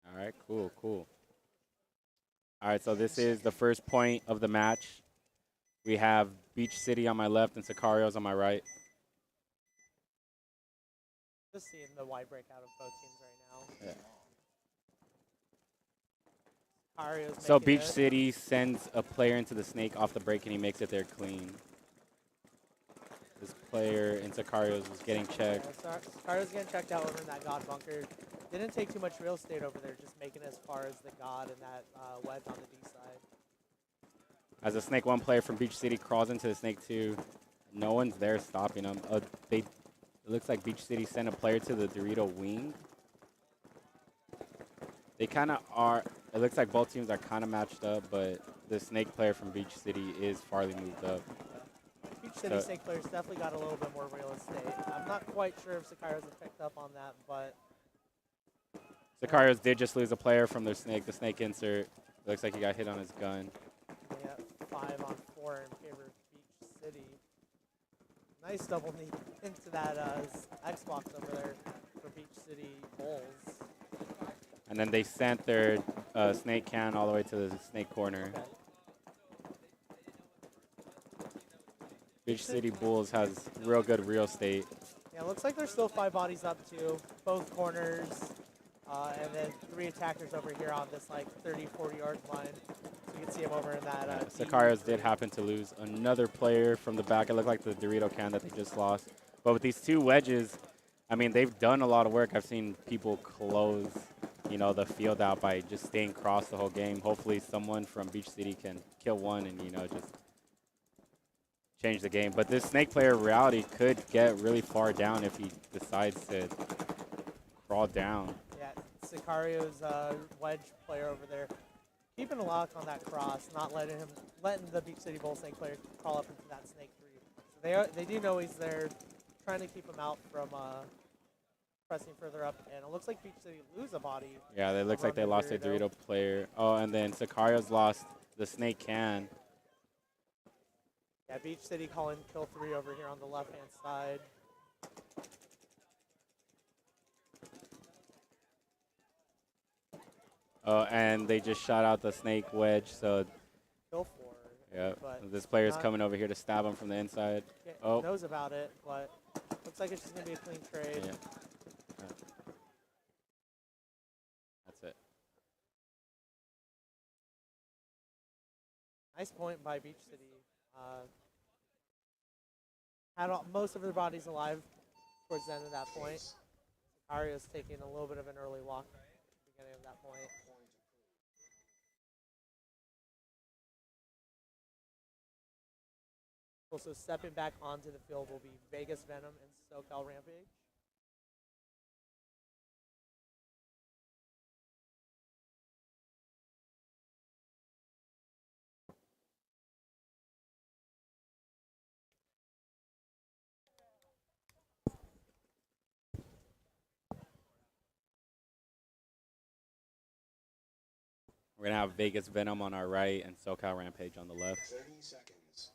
[SPEAKER 9] All right. Cool. Cool. All right. So this is the first point of the match. We have Beach City on my left and Sicarios on my right.
[SPEAKER 10] Just seeing the wide breakout of both teams right now.
[SPEAKER 9] Yeah.
[SPEAKER 10] Sicarios
[SPEAKER 9] So
[SPEAKER 10] making
[SPEAKER 9] Beach
[SPEAKER 10] it.
[SPEAKER 9] City sends a player into the snake off the break and he makes it there clean. This player in Sicarios was getting checked.
[SPEAKER 10] Yeah, Sicarios getting checked out over in that God bunker. Didn't take too much real estate over there, just making it as far as the God and that wedge on the D side.
[SPEAKER 9] As a Snake 1 player from Beach City crawls into the Snake 2, no one's there stopping him. It looks like Beach City sent a player to the Dorito wing. They kind of are. It looks like both teams are kind of matched up, but the Snake player from Beach City is farly moved up.
[SPEAKER 10] Beach City Snake players definitely got a little bit more real estate. I'm not quite sure if Sicarios have picked up on that, but
[SPEAKER 9] Sicarios did just lose a player from their Snake. The Snake insert looks like he got hit on his gun.
[SPEAKER 10] yeah, 5 on 4 in favor of Beach City. Nice double knee into that Xbox over there for Beach City Bulls.
[SPEAKER 9] And then they sent their Snake can all the way to the Snake corner.
[SPEAKER 10] Okay.
[SPEAKER 9] Beach City Bulls has real good real estate.
[SPEAKER 10] Yeah, looks like there's still 5 bodies up too, both corners, and then 3 attackers over here on this like 30, 40 yard line. So you can see them over in that.
[SPEAKER 9] Sicarios did happen to lose another player from the back. It looked like the Dorito can that they just lost. But with these 2 wedges, I mean, they've done a lot of work. I've seen people close, the field out by just staying cross the whole game. Hopefully someone from Beach City can kill one and, just change the game. But this Snake player, Reality, could get really far down if he decides to crawl down.
[SPEAKER 10] Yeah, Sicario's wedge player over there, keeping a lock on that cross, not letting the Beach City Bull Snake player crawl up into that Snake 3. So they do know he's there, trying to keep him out from pressing further up. And it looks like Beach City lose a body.
[SPEAKER 9] Yeah, it looks like they lost their Dorito player. Oh, and then Sicarios lost the Snake can.
[SPEAKER 10] Yeah, Beach City calling kill 3 over here on the left-hand side.
[SPEAKER 9] Oh, and they just shot out the Snake wedge, so
[SPEAKER 10] Kill 4.
[SPEAKER 9] yeah,
[SPEAKER 10] but
[SPEAKER 9] this player's coming over here to stab him from the inside. Oh,
[SPEAKER 10] knows about it, but looks like it's just going to be a clean trade.
[SPEAKER 9] yeah. That's it.
[SPEAKER 10] Nice point by Beach City. Had most of their bodies alive towards the end of that point. Arya's taking a little bit of an early walk at the beginning of that point. Also stepping back onto the field will be Vegas Venom and SoCal Rampage.
[SPEAKER 9] We're going to have Vegas Venom on our right and SoCal Rampage on the left.
[SPEAKER 1] 30 seconds.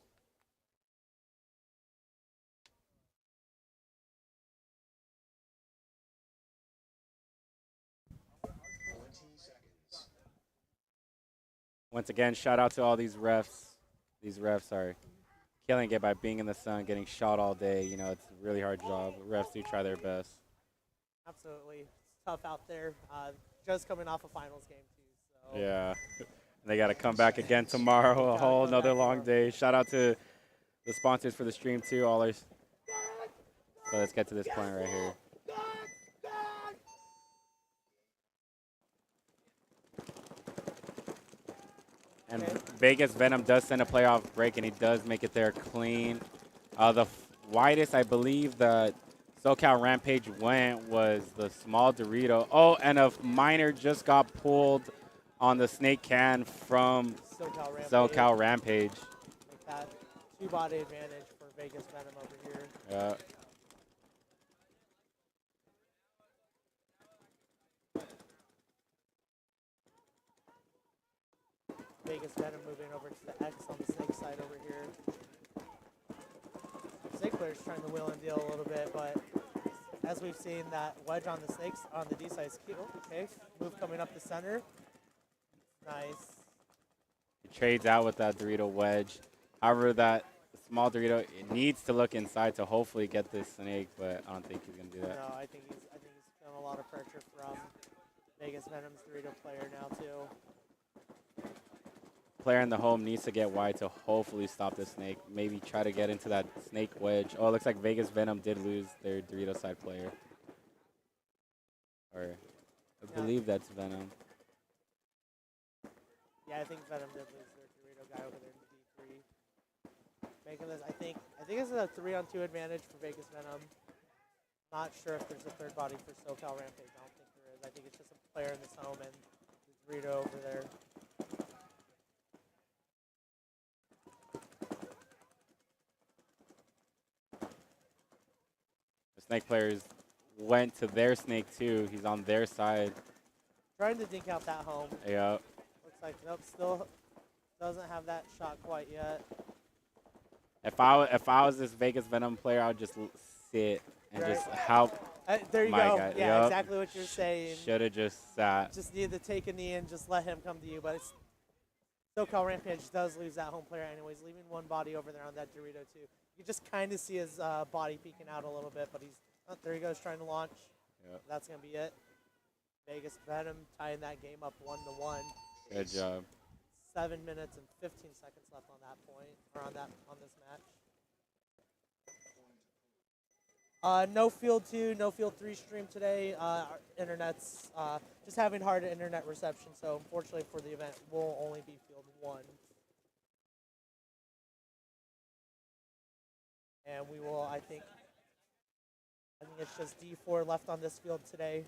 [SPEAKER 9] Once again, shout out to all these refs. These refs are killing it by being in the sun, getting shot all day. It's a really hard job. Refs do try their best.
[SPEAKER 10] Absolutely. It's tough out there. Just coming off a finals game, too. So.
[SPEAKER 9] Yeah. They got to come back again tomorrow, a whole another long day. Shout out to the sponsors for the stream, too. So let's get to this point right here. Vegas Venom does send a player off break, and he does make it there clean. The widest, I believe, the SoCal Rampage went was the small Dorito. Oh, and a minor just got pulled on the snake can from SoCal Rampage.
[SPEAKER 10] Like that two-body advantage for Vegas Venom over here.
[SPEAKER 9] Yeah.
[SPEAKER 10] Vegas Venom moving over to the X on the snake side over here. Snake player's trying to wheel and deal a little bit, but as we've seen, that wedge on the snakes on the D side is cute. Okay, move coming up the center. Nice.
[SPEAKER 9] He trades out with that Dorito wedge. However, that small Dorito, it needs to look inside to hopefully get this snake, but I don't think he's gonna do that.
[SPEAKER 10] No, I think he's feeling a lot of pressure from Vegas Venom's Dorito player now too.
[SPEAKER 9] Player in the home needs to get wide to hopefully stop the snake. Maybe try to get into that snake wedge. Oh, it looks like Vegas Venom did lose their Dorito side player. Or I believe that's Venom.
[SPEAKER 10] Yeah, I think Venom did lose their Dorito guy over there in D3. Making this, I think this is a 3-on-2 advantage for Vegas Venom. Not sure if there's a third body for SoCal Rampage. I don't think there is. I think it's just a player in this home and the Dorito over there.
[SPEAKER 9] The snake players went to their snake too. He's on their side.
[SPEAKER 10] Trying to dink out that home.
[SPEAKER 9] Yeah.
[SPEAKER 10] Looks like nope, still doesn't have that shot quite yet.
[SPEAKER 9] If I was this Vegas Venom player, I would just sit and just help.
[SPEAKER 10] There you
[SPEAKER 9] my
[SPEAKER 10] go.
[SPEAKER 9] guy.
[SPEAKER 10] Yeah,
[SPEAKER 9] Yep.
[SPEAKER 10] exactly what you're saying.
[SPEAKER 9] Should have just sat.
[SPEAKER 10] Just need to take a knee and just let him come to you. But it's SoCal Rampage does lose that home player anyways, leaving one body over there on that Dorito too. You just kind of see his body peeking out a little bit, but he's there. He goes trying to launch.
[SPEAKER 9] Yep.
[SPEAKER 10] That's gonna be it. Vegas Venom tying that game up 1-1.
[SPEAKER 9] Good job.
[SPEAKER 10] 7 minutes and 15 seconds left on that point, or on this match. No Field 2, no Field 3 stream today. Our internet's just having hard internet reception, so unfortunately for the event, we'll only be Field 1. And we will, I think it's just D4 left on this field today.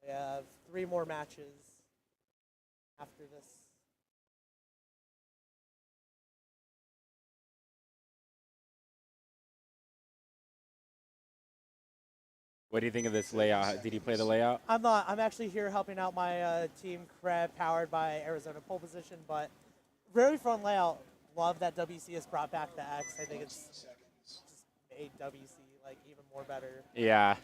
[SPEAKER 10] We have 3 more matches after this.
[SPEAKER 9] What do you think of this layout? Did you play the layout?
[SPEAKER 10] I'm not. I'm actually here helping out my team, powered by Arizona Pole Position, but very fun layout. Love that WC has brought back the X. I think it's just made WC like even more better.
[SPEAKER 9] Yeah.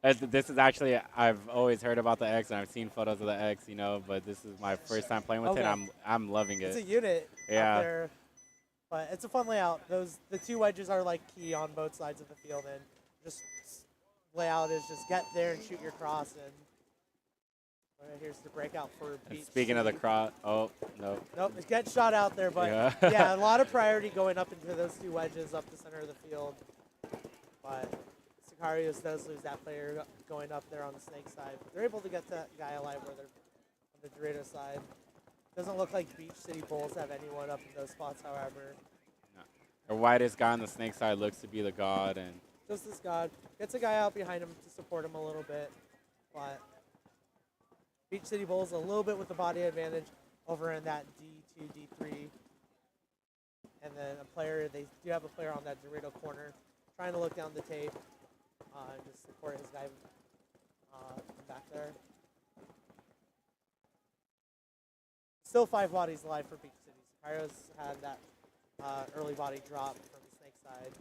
[SPEAKER 9] This is actually, I've always heard about the X and I've seen photos of the X, you know, but this is my first time playing with it. I'm loving it.
[SPEAKER 10] It's a unit out there, but it's a fun layout. The 2 wedges are like key on both sides of the field, and just layout is just get there and shoot your cross. And here's the breakout for Beach.
[SPEAKER 9] Speaking of the cross, oh, no.
[SPEAKER 10] Nope, it's get shot out there, but yeah, a lot of priority going up into those 2 wedges up the center of the field. But Sicarios does lose that player going up there on the snake side. They're able to get that guy alive where they're on the Dorito side. Doesn't look like Beach City Bulls have anyone up in those spots, however.
[SPEAKER 9] No. The widest guy on the snake side looks to be the god, and
[SPEAKER 10] just this god. Gets a guy out behind him to support him a little bit. But Beach City Bulls a little bit with the body advantage over in that D2, D3. And then they do have a player on that Dorito corner trying to look down the tape and just support his guy back there. Still 5 bodies alive for Beach City. Sicarios had that early body drop from the snake side.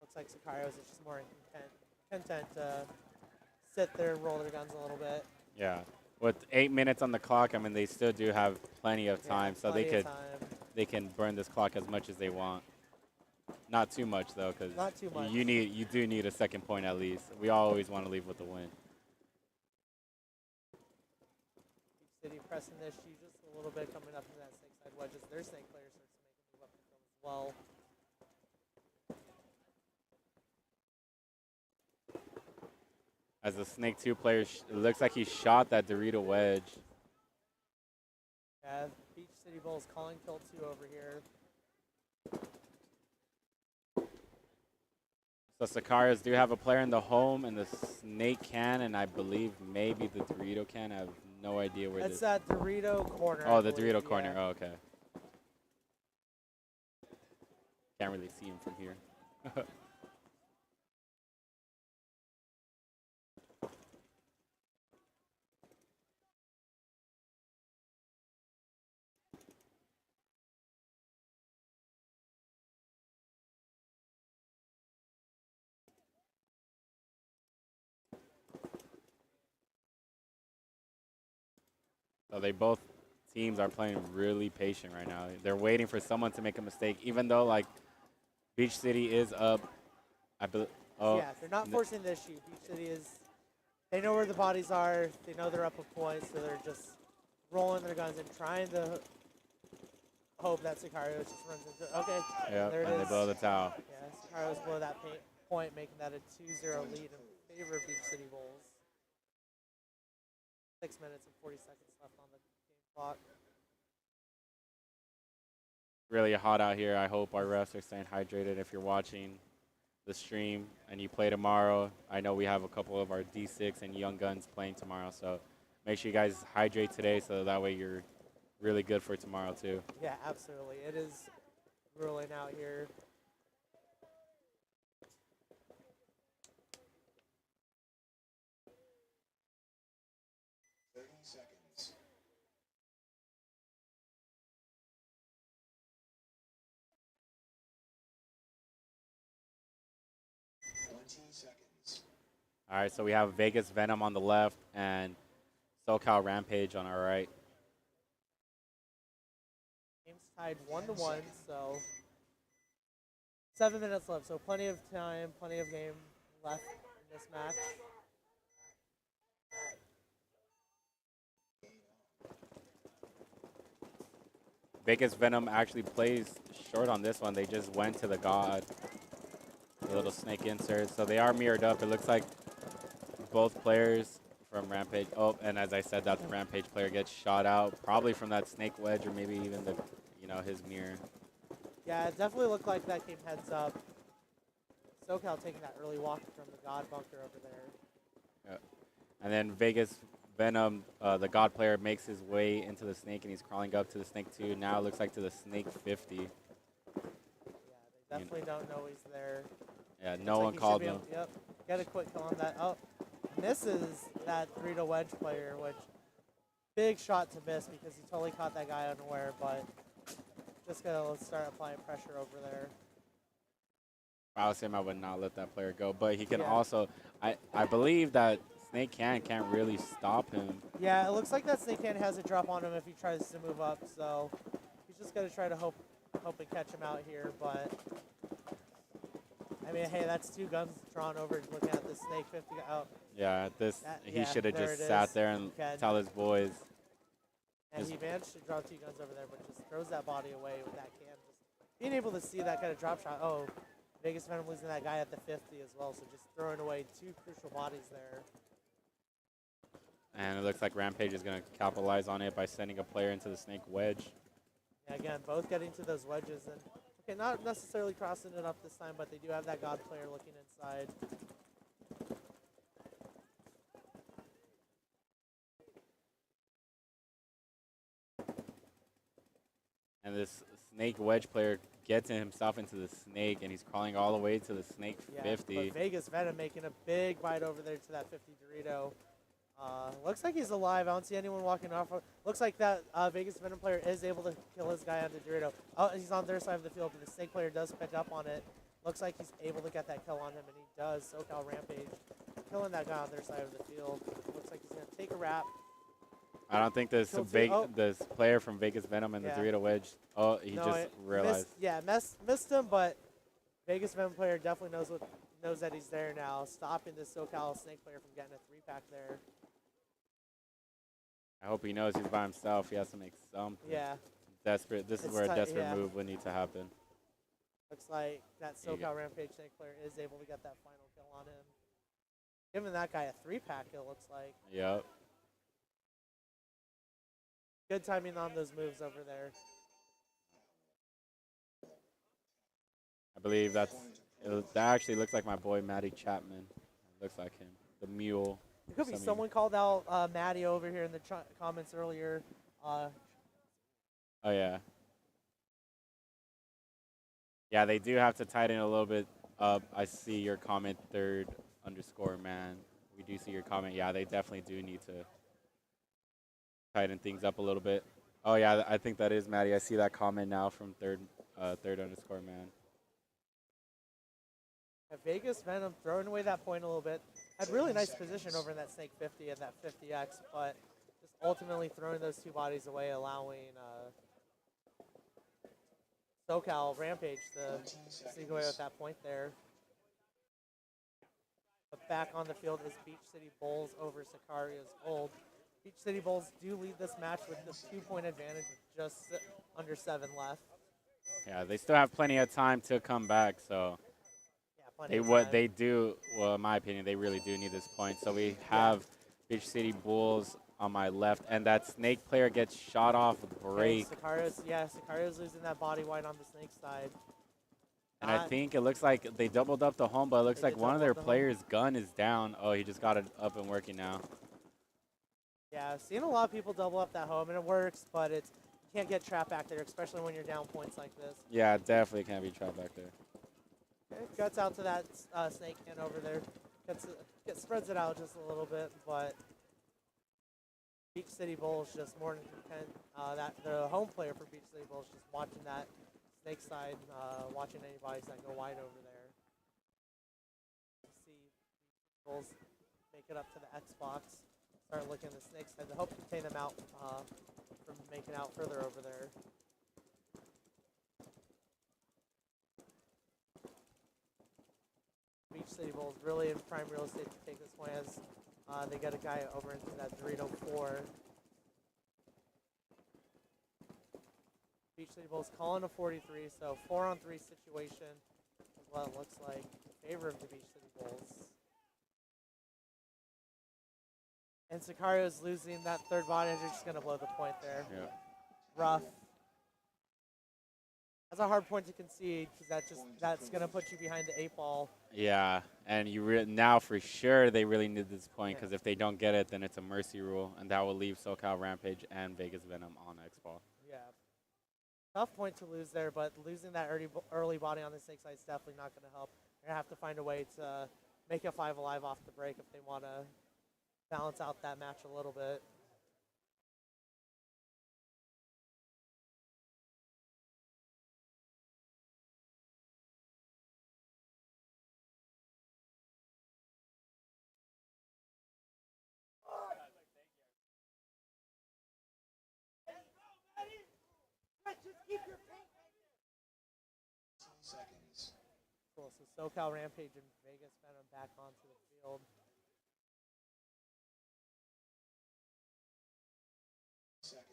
[SPEAKER 10] Looks like Sicarios is just more content to sit there and roll their guns a little bit.
[SPEAKER 9] yeah. With 8 minutes on the clock, I mean, they still do have plenty of time, so they can burn this clock as much as they want. Not too much though, because you do need a second point at least. We always want to leave with a win.
[SPEAKER 10] Beach City pressing this issue just a little bit coming up into that snake side wedges. Their snake player starts to make a move up the field as well.
[SPEAKER 9] as the Snake 2 player, it looks like he shot that Dorito wedge.
[SPEAKER 10] Yeah, Beach City Bulls calling kill 2 over here.
[SPEAKER 9] So Sicarios do have a player in the home, and the Snake can, and I believe maybe the Dorito can. I have no idea where
[SPEAKER 10] That's
[SPEAKER 9] this.
[SPEAKER 10] that Dorito corner.
[SPEAKER 9] Oh,
[SPEAKER 10] I
[SPEAKER 9] the
[SPEAKER 10] believe,
[SPEAKER 9] Dorito corner.
[SPEAKER 10] yeah.
[SPEAKER 9] Oh, okay. Can't really see him from here. So they both teams are playing really patient right now. They're waiting for someone to make a mistake, even though like Beach City is up. Oh,
[SPEAKER 10] Yeah, they're not forcing the issue. Beach City is, they know where the bodies are. They know they're up a point, so they're just rolling their guns and trying to hope that Sicarios just runs into. Okay,
[SPEAKER 9] yeah,
[SPEAKER 10] there it
[SPEAKER 9] and
[SPEAKER 10] is.
[SPEAKER 9] they blow the towel.
[SPEAKER 10] Yeah, Sicarios blow that point, making that a 2-0 lead in favor of Beach City Bulls. 6 minutes and 40 seconds left on the game clock.
[SPEAKER 9] Really hot out here. I hope our refs are staying hydrated. If you're watching the stream and you play tomorrow, I know we have a couple of our D6 and Young Guns playing tomorrow, so make sure you guys hydrate today so that way you're really good for tomorrow too.
[SPEAKER 10] Yeah, absolutely. It is grueling out here.
[SPEAKER 1] Seconds. Seconds.
[SPEAKER 9] All right, so we have Vegas Venom on the left and SoCal Rampage on our right.
[SPEAKER 10] Game's tied 1-1, so 7 minutes left, so plenty of time, plenty of game left in this match.
[SPEAKER 9] Vegas Venom actually plays short on this one. They just went to the God, the little snake insert. So they are mirrored up. It looks like both players from Rampage. Oh, and as I said, that the Rampage player gets shot out, probably from that snake wedge or maybe even the, his mirror.
[SPEAKER 10] Yeah, it definitely looked like that came heads up. SoCal taking that early walk from the God bunker over there.
[SPEAKER 9] Yeah. And then Vegas Venom, the God player, makes his way into the snake, and he's crawling up to the snake 2. Now it looks like to the snake 50.
[SPEAKER 10] Yeah, they definitely don't know he's there.
[SPEAKER 9] Yeah,
[SPEAKER 10] Looks
[SPEAKER 9] no
[SPEAKER 10] like
[SPEAKER 9] one
[SPEAKER 10] he
[SPEAKER 9] called
[SPEAKER 10] should be
[SPEAKER 9] him.
[SPEAKER 10] Yep, get a quick kill on that. Oh, misses that Dorito wedge player, which big shot to miss because he totally caught that guy unaware, but just gonna start applying pressure over there.
[SPEAKER 9] If I was him, I would not let that player go. But he can
[SPEAKER 10] Yeah.
[SPEAKER 9] also, I believe that Snake can't really stop him.
[SPEAKER 10] Yeah, it looks like that Snake Can has a drop on him if he tries to move up, so he's just gonna try to hope and catch him out here, but I mean, hey, that's 2 guns drawn over looking at the Snake 50. Oh,
[SPEAKER 9] Yeah, he should have
[SPEAKER 10] there
[SPEAKER 9] just
[SPEAKER 10] it
[SPEAKER 9] sat
[SPEAKER 10] is.
[SPEAKER 9] there and tell his boys.
[SPEAKER 10] And he managed to draw 2 guns over there, but just throws that body away with that can. Just being able to see that kind of drop shot. Oh, Vegas Venom losing that guy at the 50 as well, so just throwing away 2 crucial bodies there.
[SPEAKER 9] And it looks like Rampage is going to capitalize on it by sending a player into the snake wedge.
[SPEAKER 10] Yeah, again, both getting to those wedges. And okay, not necessarily crossing it up this time, but they do have that God player looking inside.
[SPEAKER 9] And this snake wedge player gets himself into the snake, and he's crawling all the way to the snake 50.
[SPEAKER 10] But Vegas Venom making a big bite over there to that 50 Dorito. Looks like he's alive. I don't see anyone walking off. Looks like that Vegas Venom player is able to kill his guy on the Dorito. Oh, he's on their side of the field, but the snake player does pick up on it. Looks like he's able to get that kill on him, and he does. SoCal Rampage killing that guy on their side of the field. Looks like he's going to take a wrap.
[SPEAKER 9] I don't think this player from Vegas Venom and the Dorito wedge, he just realized.
[SPEAKER 10] Missed him, but Vegas Venom player definitely knows that he's there now, stopping the SoCal snake player from getting a 3-pack there.
[SPEAKER 9] I hope he knows he's by himself. He has to make something.
[SPEAKER 10] Yeah.
[SPEAKER 9] Desperate. This is where a desperate move would need to happen.
[SPEAKER 10] Looks like that SoCal Rampage snake player is able to get that final kill on him. Giving that guy a 3-pack, it looks like.
[SPEAKER 9] Yep.
[SPEAKER 10] Good timing on those moves over there.
[SPEAKER 9] I believe that actually looks like my boy Matty Chapman. Looks like him. The mule.
[SPEAKER 10] It could be someone called out Maddie over here in the comments earlier.
[SPEAKER 9] Oh, yeah. Yeah, they do have to tighten a little bit up. I see your comment, third_man. We do see your comment. Yeah, they definitely do need to tighten things up a little bit. Oh, yeah, I think that is Maddie. I see that comment now from third_man.
[SPEAKER 10] Vegas Venom throwing away that point a little bit. Had really nice position over in that Snake 50 and that 50X, but just ultimately throwing those two bodies away, allowing SoCal Rampage to sneak away with that point there. But back on the field is Beach City Bulls over Sicarios Gold. Beach City Bulls do lead this match with this 2-point advantage with just under 7 left.
[SPEAKER 9] Yeah, they still have plenty of time to come back, so they do, well, in my opinion, they really do need this point. So we have Beach City Bulls on my left, and that Snake player gets shot off with break.
[SPEAKER 10] Sicarios losing that body wide on the Snake side.
[SPEAKER 9] And I think it looks like they doubled up the home, but it looks like one of their players' gun is down. Oh, he just got it up and working now.
[SPEAKER 10] Yeah, I've seen a lot of people double up that home, and it works, but you can't get trapped back there, especially when you're down points like this.
[SPEAKER 9] Yeah, definitely can't be trapped back there.
[SPEAKER 10] Okay, guts out to that Snake can over there. Spreads it out just a little bit, but Beach City Bulls just more than content. The home player for Beach City Bulls just watching that Snake side, watching any bodies that go wide over there. See Bulls make it up to the Xbox. Start looking at the Snake side to help contain them out from making out further over there. Beach City Bulls really in prime real estate to take this one as they get a guy over into that Dorito 4. Beach City Bulls calling a 43, so 4-on-3 situation is what it looks like in favor of the Beach City Bulls. And Sicarios losing that third body, and they're just going to blow the point there.
[SPEAKER 9] Yeah.
[SPEAKER 10] Rough. That's a hard point to concede because that's going to put you behind the 8 ball.
[SPEAKER 9] Yeah, and now for sure they really need this point because if they don't get it, then it's a mercy rule, and that will leave SoCal Rampage and Vegas Venom on X-Ball.
[SPEAKER 10] Yeah. Tough point to lose there, but losing that early body on the Snake side is definitely not going to help. They're going to have to find a way to make a 5 alive off the break if they want to balance out that match a little bit.
[SPEAKER 1] Seconds.
[SPEAKER 10] Cool, so SoCal Rampage and Vegas Venom back onto the field.
[SPEAKER 1] Second.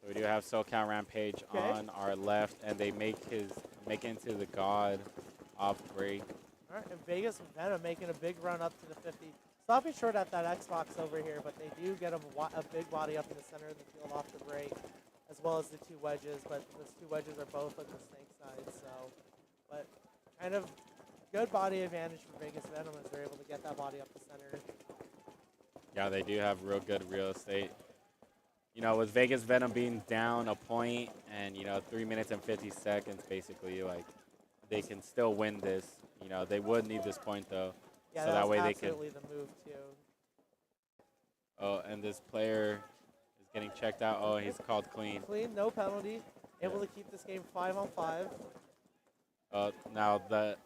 [SPEAKER 9] So we do have SoCal Rampage on our left, and they make into the God off break.
[SPEAKER 10] All right, and Vegas Venom making a big run up to the 50. Stopping short at that Xbox over here, but they do get a big body up in the center of the field off the break, as well as the 2 wedges, but those 2 wedges are both on the Snake side, so. But kind of good body advantage for Vegas Venom as they're able to get that body up the center.
[SPEAKER 9] Yeah, they do have real good real estate. You know, with Vegas Venom being down a point and, 3 minutes and 50 seconds, basically, like, they can still win this. They would need this point, though.
[SPEAKER 10] Yeah,
[SPEAKER 9] so that way they can.
[SPEAKER 10] Absolutely the move, too.
[SPEAKER 9] Oh, and this player is getting checked out. Oh, he's called clean.
[SPEAKER 10] Clean, no penalty. Able to keep this game 5-on-5.
[SPEAKER 9] Now the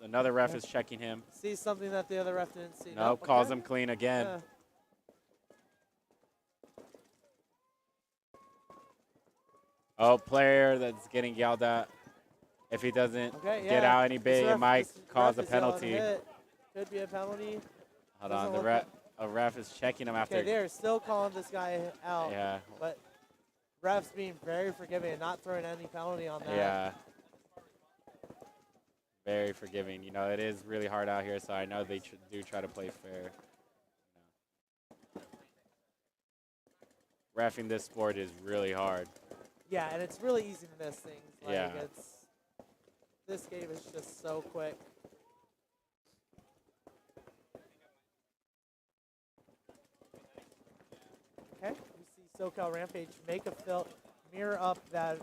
[SPEAKER 9] another ref is checking him.
[SPEAKER 10] Sees something that the other ref didn't see.
[SPEAKER 9] Nope, calls him clean again.
[SPEAKER 10] Yeah.
[SPEAKER 9] Oh, player that's getting yelled at. If he doesn't get out any big, it might cause a penalty.
[SPEAKER 10] Could be a penalty.
[SPEAKER 9] Hold on, the ref. a ref is checking him after.
[SPEAKER 10] Okay, they're still calling this guy out.
[SPEAKER 9] Yeah.
[SPEAKER 10] But refs being very forgiving and not throwing any penalty on that.
[SPEAKER 9] Yeah. Very forgiving. You know, it is really hard out here, so I know they do try to play fair. Reffing this sport is really hard.
[SPEAKER 10] Yeah, and it's really easy to miss things. Like
[SPEAKER 9] Yeah.
[SPEAKER 10] This game is just so quick. Okay, we see SoCal Rampage make a mirror up that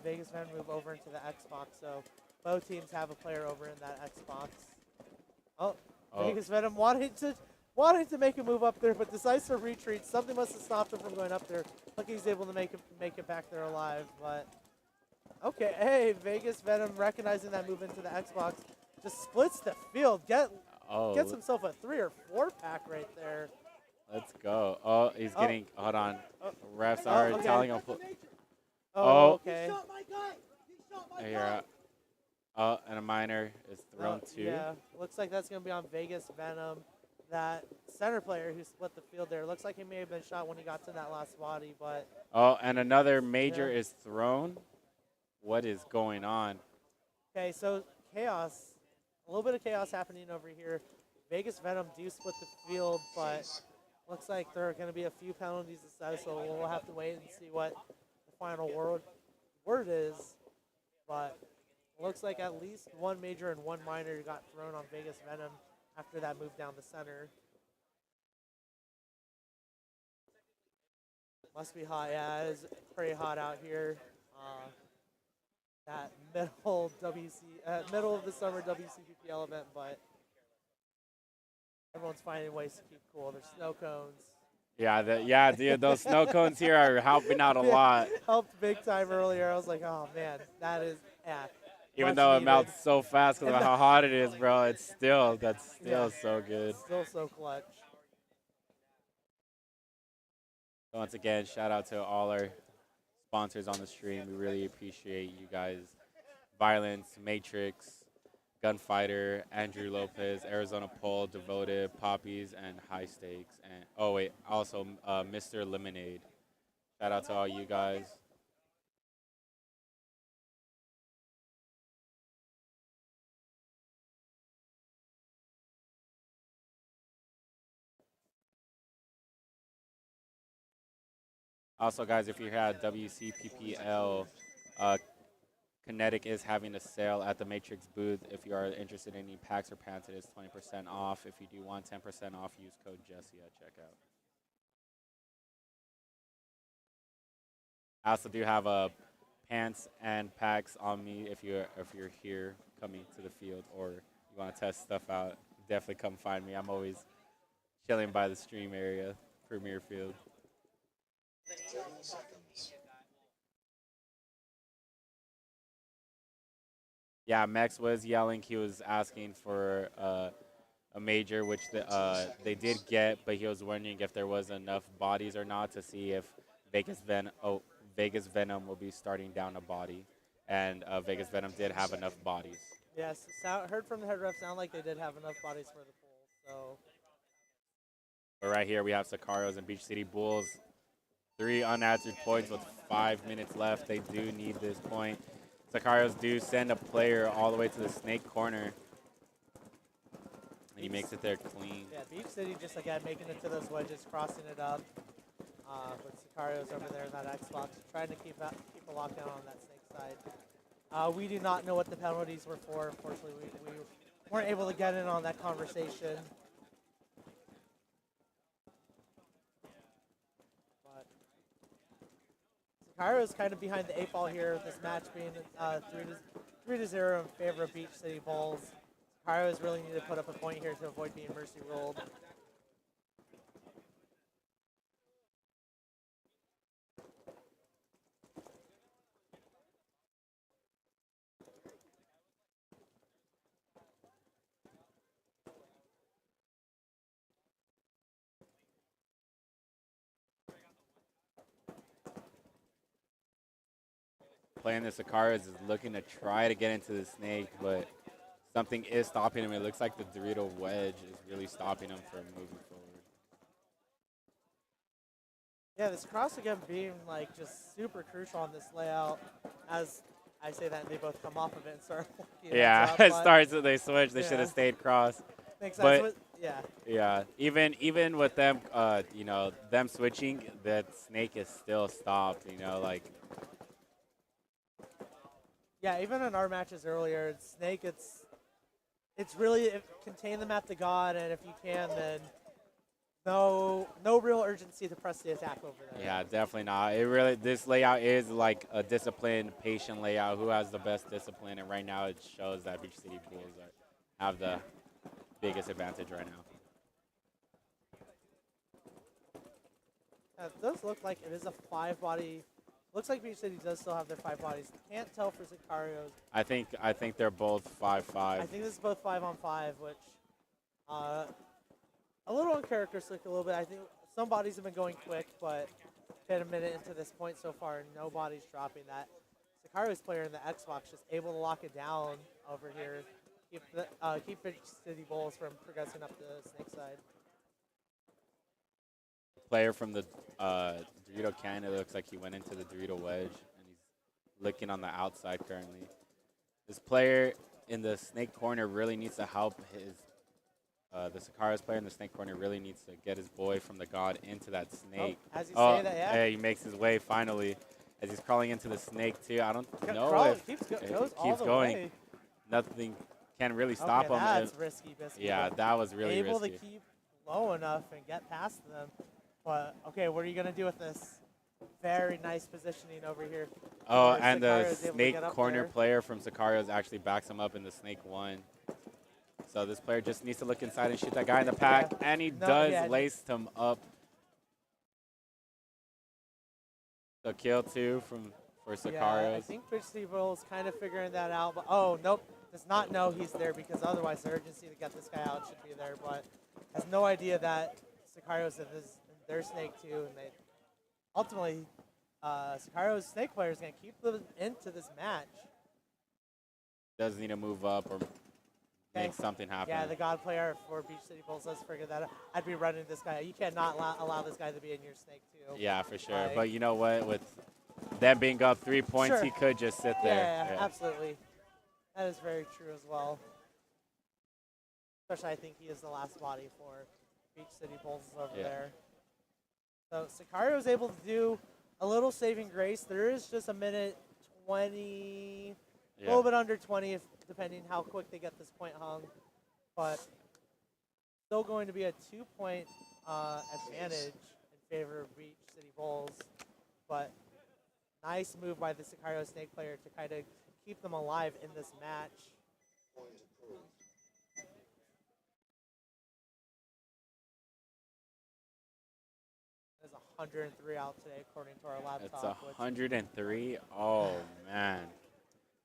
[SPEAKER 10] Vegas Venom move over into the Xbox. So both teams have a player over in that Xbox. Oh. Vegas Venom wanting to make a move up there, but decides to retreat. Something must have stopped him from going up there. Lucky he's able to make it back there alive. But okay, hey, Vegas Venom recognizing that move into the Xbox, just splits the field. Gets himself a 3 or 4 pack right there.
[SPEAKER 9] Let's go. Oh, he's getting. Hold on. Refs are
[SPEAKER 10] okay.
[SPEAKER 9] telling him.
[SPEAKER 10] Okay.
[SPEAKER 9] Here. And a minor is thrown too.
[SPEAKER 10] Yeah, looks like that's going to be on Vegas Venom. That center player who split the field there. Looks like he may have been shot when he got to that last body, but.
[SPEAKER 9] Oh, and another major is thrown. What is going on?
[SPEAKER 10] Okay, so chaos. A little bit of chaos happening over here. Vegas Venom do split the field, but looks like there are going to be a few penalties aside, so we'll have to wait and see what the final word is. But looks like at least one major and one minor got thrown on Vegas Venom after that move down the center. Must be hot. Yeah, it is pretty hot out here. That middle of the summer WCPPL event, but everyone's finding ways to keep cool. There's snow cones.
[SPEAKER 9] Yeah, dude, those snow cones here are helping out a lot.
[SPEAKER 10] Helped big time earlier. I was like, oh man, that is
[SPEAKER 9] Even though it melts so fast because of how hot it is, bro, that's still so good.
[SPEAKER 10] Still so clutch.
[SPEAKER 9] So once again, shout out to all our sponsors on the stream. We really appreciate you guys. Violence, Matrix, Gunfighter, Andrew Lopez, Arizona Pole, Devoted, Papis, and High Stakes. And also Mr. Lemonade. Shout out to all you guys. Also, guys, if you're here at WCPPL, Kinetic is having a sale at the Matrix booth. If you are interested in any packs or pants, it is 20% off. If you do want 10% off, use code Jesse at checkout. I also do have pants and packs on me if you're here coming to the field or you want to test stuff out. Definitely come find me. I'm always chilling by the stream area, Premier Field.
[SPEAKER 1] 30 seconds.
[SPEAKER 9] Yeah, Max was yelling. He was asking for a major, which they did get, but he was wondering if there was enough bodies or not to see if Vegas Venom will be starting down a body, and Vegas Venom did have enough bodies.
[SPEAKER 10] Yes, heard from the head ref. Sound like they did have enough bodies for the pool. So.
[SPEAKER 9] But right here we have Sicarios and Beach City Bulls. 3 unanswered points with 5 minutes left. They do need this point. Sicarios do send a player all the way to the snake corner. And he makes it there clean.
[SPEAKER 10] Yeah, Beach City just again making it to those wedges, crossing it up. With Sicarios over there in that Xbox, trying to keep a lockdown on that snake side. We do not know what the penalties were for. Unfortunately, we weren't able to get in on that conversation. Sicarios kind of behind the 8 ball here. This match being 3-0 in favor of Beach City Bulls. Sicarios really need to put up a point here to avoid being mercy rolled.
[SPEAKER 9] Playing the Sicarios is looking to try to get into the snake, but something is stopping him. It looks like the Dorito wedge is really stopping him from moving forward.
[SPEAKER 10] Yeah, this cross again being like just super crucial on this layout. As I say that, and they both come off of it and start.
[SPEAKER 9] Yeah, it starts with they switch. They should have stayed cross.
[SPEAKER 10] Makes
[SPEAKER 9] But
[SPEAKER 10] sense. Yeah.
[SPEAKER 9] yeah, even with them, you know, them switching, that snake is still stopped. You know, like
[SPEAKER 10] Yeah, even in our matches earlier, Snake, it's really contain them at the god, and if you can, then no real urgency to press the attack over there.
[SPEAKER 9] yeah, definitely not. It really this layout is like a disciplined, patient layout. Who has the best discipline? And right now, it shows that Beach City Bulls have the biggest advantage right now.
[SPEAKER 10] It does look like it is a 5-body. Looks like Beach City does still have their 5 bodies. Can't tell for Sicario's.
[SPEAKER 9] I think they're both 5-5.
[SPEAKER 10] I think this is both 5-on-5, which a little uncharacteristic a little bit. I think some bodies have been going quick, but 10 minute into this point so far, nobody's dropping that. Sicario's player in the Xbox just able to lock it down over here. Keep Beach City Bulls from progressing up the snake side.
[SPEAKER 9] Player from the Dorito Cannon, it looks like he went into the Dorito wedge, and he's looking on the outside currently. This player in the snake corner really needs to help his, the Sicario's player in the snake corner really needs to get his boy from the god into that snake.
[SPEAKER 10] Oh, as you say that, yeah.
[SPEAKER 9] Hey, he makes his way finally as he's crawling into the snake too. I don't know
[SPEAKER 10] Crawling,
[SPEAKER 9] if
[SPEAKER 10] keeps
[SPEAKER 9] it
[SPEAKER 10] goes all
[SPEAKER 9] keeps
[SPEAKER 10] the
[SPEAKER 9] going.
[SPEAKER 10] way.
[SPEAKER 9] Nothing can really stop
[SPEAKER 10] Okay,
[SPEAKER 9] him.
[SPEAKER 10] that's risky, Biscuit.
[SPEAKER 9] Yeah, that was really
[SPEAKER 10] able
[SPEAKER 9] risky.
[SPEAKER 10] to keep low enough and get past them. But, okay, what are you going to do with this? Very nice positioning over here.
[SPEAKER 9] Oh,
[SPEAKER 10] Where
[SPEAKER 9] and the
[SPEAKER 10] Sicario's able to
[SPEAKER 9] snake
[SPEAKER 10] get up
[SPEAKER 9] corner
[SPEAKER 10] there.
[SPEAKER 9] player from Sicario's actually backs him up in the snake one. So this player just needs to look inside and shoot that guy in the pack, and he does lace him up. The kill two for Sicario's.
[SPEAKER 10] Yeah, I think Bridge Steve-O is kind of figuring that out. But, oh, nope, does not know he's there because otherwise the urgency to get this guy out should be there. But has no idea that Sicario's in their snake too, and they ultimately Sicario's snake player is going to keep them into this match.
[SPEAKER 9] Does need to move up or make something happen.
[SPEAKER 10] Yeah, the god player for Beach City Bulls has figured that out. I'd be running this guy. You cannot allow this guy to be in your snake too.
[SPEAKER 9] Yeah, for sure. But you know what? With them being up 3 points,
[SPEAKER 10] Sure.
[SPEAKER 9] he could just sit there.
[SPEAKER 10] Yeah, absolutely. That is very true as well. Especially I think he is the last body for Beach City Bulls over there. So Sicario is able to do a little saving grace. There is just a minute 20, a little bit under 20, depending how quick they get this point hung. But still going to be a 2-point advantage in favor of Beach City Bulls. But nice move by the Sicario Snake player to kind of keep them alive in this match. There's 103 out today, according to our laptop.
[SPEAKER 9] It's 103. Oh man,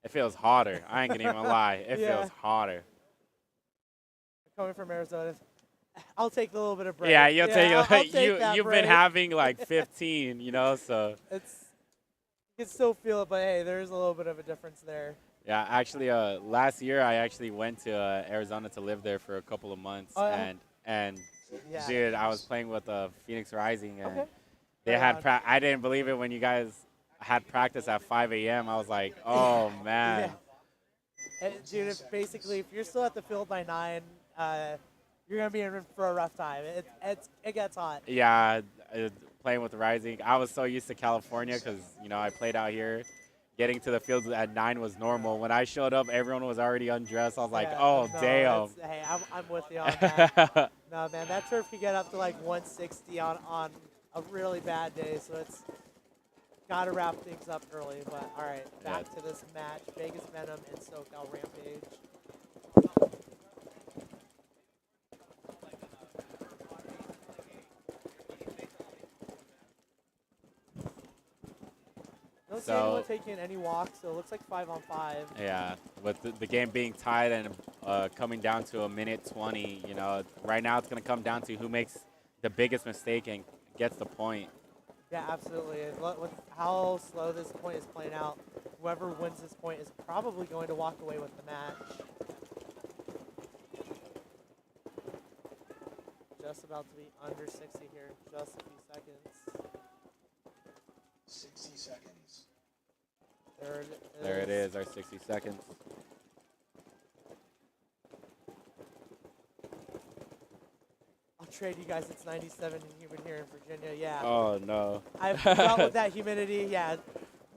[SPEAKER 9] it feels hotter. I ain't gonna even lie. It feels hotter.
[SPEAKER 10] Coming from Arizona, I'll take a little bit of break.
[SPEAKER 9] Yeah, you'll take you've
[SPEAKER 10] break.
[SPEAKER 9] been having like 15, you know, so
[SPEAKER 10] you can still feel it, but hey, there is a little bit of a difference there.
[SPEAKER 9] Yeah, actually, last year I actually went to Arizona to live there for a couple of months, and dude, I was playing with Phoenix Rising, and they had I didn't believe it when you guys had practice at 5 a.m. I was like, oh man.
[SPEAKER 10] And, dude, basically, if you're still at the field by 9, you're gonna be in for a rough time. It gets hot.
[SPEAKER 9] Yeah, playing with Rising, I was so used to California because I played out here. Getting to the field at 9 was normal. When I showed up, everyone was already undressed. I was like, oh, damn.
[SPEAKER 10] Hey, I'm with you on that. No, man, that turf can get up to like 160 on a really bad day, so it's got to wrap things up early. But, all right, back to this match. Vegas Venom and SoCal Rampage. Don't see anyone taking any walks, so it looks like 5-on-5.
[SPEAKER 9] Yeah, with the game being tied and coming down to a minute 20, right now it's going to come down to who makes the biggest mistake and gets the point.
[SPEAKER 10] Yeah, absolutely. With how slow this point is playing out, whoever wins this point is probably going to walk away with the match. Just about to be under 60 here, just a few seconds.
[SPEAKER 1] seconds.
[SPEAKER 9] There it is, our 60 seconds.
[SPEAKER 10] I'll trade you guys. It's 97 and humid here in Virginia. Yeah.
[SPEAKER 9] Oh, no.
[SPEAKER 10] I've dealt with that humidity. Yeah.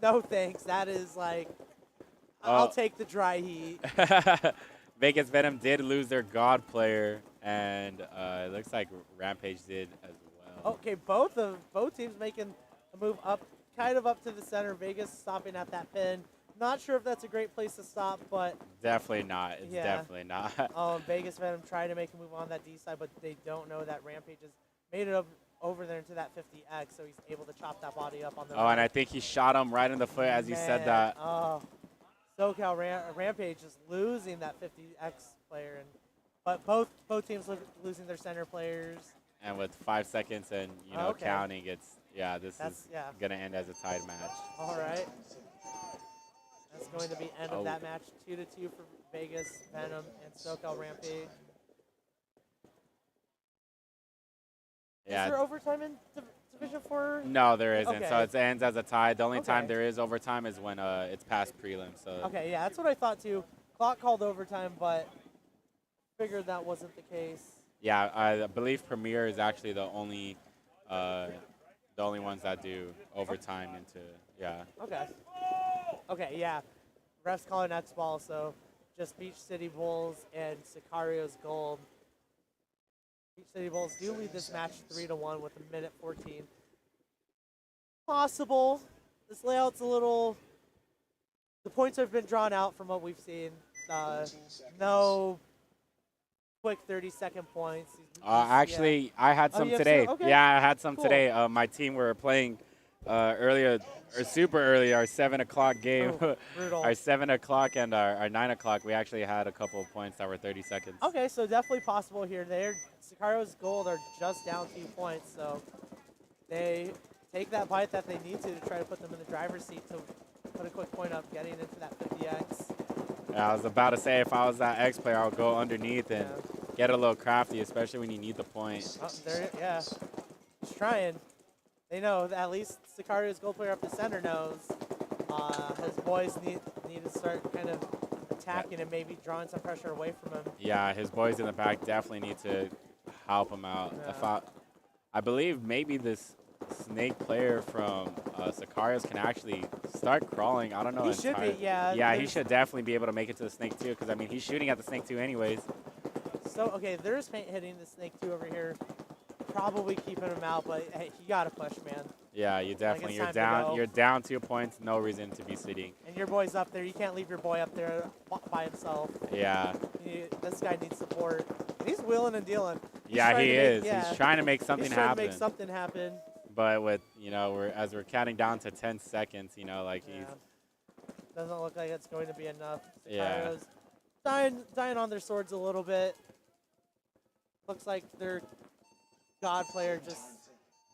[SPEAKER 10] No thanks. That is like, I'll take the dry heat.
[SPEAKER 9] Vegas Venom did lose their God player, and it looks like Rampage did as well.
[SPEAKER 10] Okay, both teams making a move up, kind of up to the center. Vegas stopping at that pin. Not sure if that's a great place to stop, but
[SPEAKER 9] Definitely not. It's definitely not.
[SPEAKER 10] Vegas Venom trying to make a move on that D side, but they don't know that Rampage has made it up over there into that 50X, so he's able to chop that body up on the
[SPEAKER 9] And I think he shot him right in the foot as you said that.
[SPEAKER 10] Oh, SoCal Rampage is losing that 50X player, but both teams losing their center players.
[SPEAKER 9] And with 5 seconds and counting, this is gonna end as a tied match.
[SPEAKER 10] All right. That's going to be end of that match. 2-2 for Vegas Venom and SoCal Rampage.
[SPEAKER 9] Yeah.
[SPEAKER 10] Is there overtime in Division 4?
[SPEAKER 9] No, there isn't.
[SPEAKER 10] Okay.
[SPEAKER 9] So it ends as a tie. The only time there is overtime is when it's past prelims. So.
[SPEAKER 10] Okay, yeah, that's what I thought too. Clock called overtime, but figured that wasn't the case.
[SPEAKER 9] Yeah, I believe Premier is actually the only ones that do overtime
[SPEAKER 10] Okay. Okay, yeah. Refs calling X ball, so just Beach City Bulls and Sicario's Gold. Beach City Bulls do lead this match 3-1 with 1:14. Possible. This layout's a little. The points have been drawn out from what we've seen. No quick 30-second points.
[SPEAKER 9] Actually, I had some today.
[SPEAKER 10] Okay.
[SPEAKER 9] Yeah, I had some
[SPEAKER 10] Cool.
[SPEAKER 9] today. My team were playing earlier, or super early, our 7 o'clock game.
[SPEAKER 10] Brutal.
[SPEAKER 9] Our 7 o'clock and our 9 o'clock, we actually had a couple of points that were 30 seconds.
[SPEAKER 10] Okay, so definitely possible here. Sicario's Gold are just down 2 points, so they take that bite that they need to try to put them in the driver's seat to put a quick point up, getting into that 50X.
[SPEAKER 9] Yeah, I was about to say, if I was that X player, I would go underneath and get a little crafty, especially when you need the point.
[SPEAKER 10] He's trying. They know that at least Sicario's Gold player up the center knows his boys need to start kind of attacking and maybe drawing some pressure away from him.
[SPEAKER 9] Yeah, his boys in the back definitely need to help him out.
[SPEAKER 10] Yeah.
[SPEAKER 9] I believe maybe this snake player from Sicario's can actually start crawling. I don't know.
[SPEAKER 10] He should be, yeah.
[SPEAKER 9] Yeah, he should definitely be able to make it to the snake too, because I mean he's shooting at the snake too anyways.
[SPEAKER 10] So okay, there's paint hitting the snake too over here, probably keeping him out. But hey, you gotta push, man.
[SPEAKER 9] Yeah, you definitely.
[SPEAKER 10] Like it's time to go.
[SPEAKER 9] You're down 2 points. No reason to be sitting.
[SPEAKER 10] And your boy's up there. You can't leave your boy up there by himself.
[SPEAKER 9] Yeah.
[SPEAKER 10] This guy needs support. He's wheeling and dealing.
[SPEAKER 9] Yeah, he is. He's trying to make something happen.
[SPEAKER 10] He's trying to make something happen.
[SPEAKER 9] But with as we're counting down to 10 seconds, he's
[SPEAKER 10] doesn't look like it's going to be enough.
[SPEAKER 9] Yeah.
[SPEAKER 10] Dying on their swords a little bit. Looks like their God player just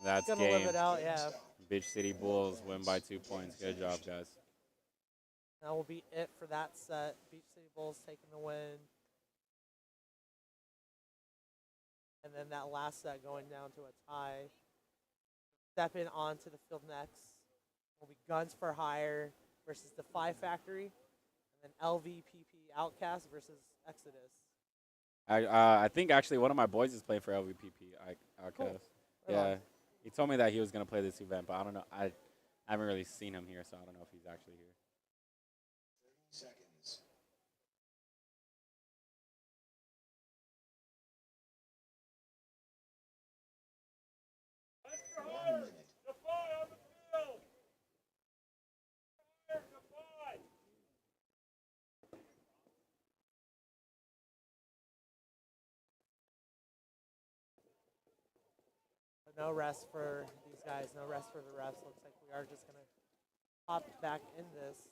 [SPEAKER 10] gonna live it out. Yeah.
[SPEAKER 9] Beach City Bulls win by 2 points. Good job, guys.
[SPEAKER 10] That will be it for that set. Beach City Bulls taking the win. And then that last set going down to a tie. Stepping onto the field next will be Guns for Hire versus the Defy Factory, and then LVPP Outcast versus Exodus.
[SPEAKER 9] I think actually one of my boys is playing for LVPP Outcast.
[SPEAKER 10] Cool.
[SPEAKER 9] Yeah, he told me that he was going to play this event, but I don't know. I haven't really seen him here, so I don't know if he's actually here.
[SPEAKER 1] 30 seconds.
[SPEAKER 10] No rest for these guys. No rest for the refs. Looks like we are just going to hop back in this.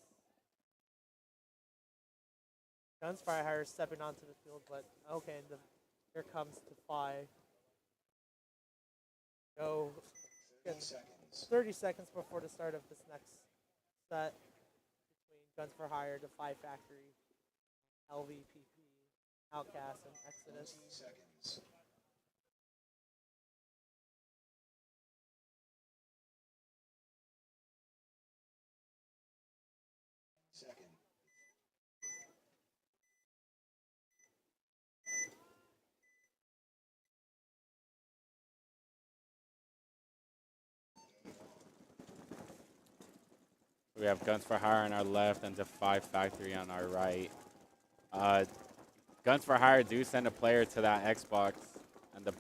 [SPEAKER 10] Guns for Hire stepping onto the field, but okay, here comes Defy. Go 30 seconds before the start of this next set between Guns for Hire, Defy Factory, LVPP, Outcast, and Exodus.
[SPEAKER 1] 20 seconds. Second.
[SPEAKER 9] We have Guns for Hire on our left and Defy Factory on our right. Guns for Hire do send a player to that Xbox, and the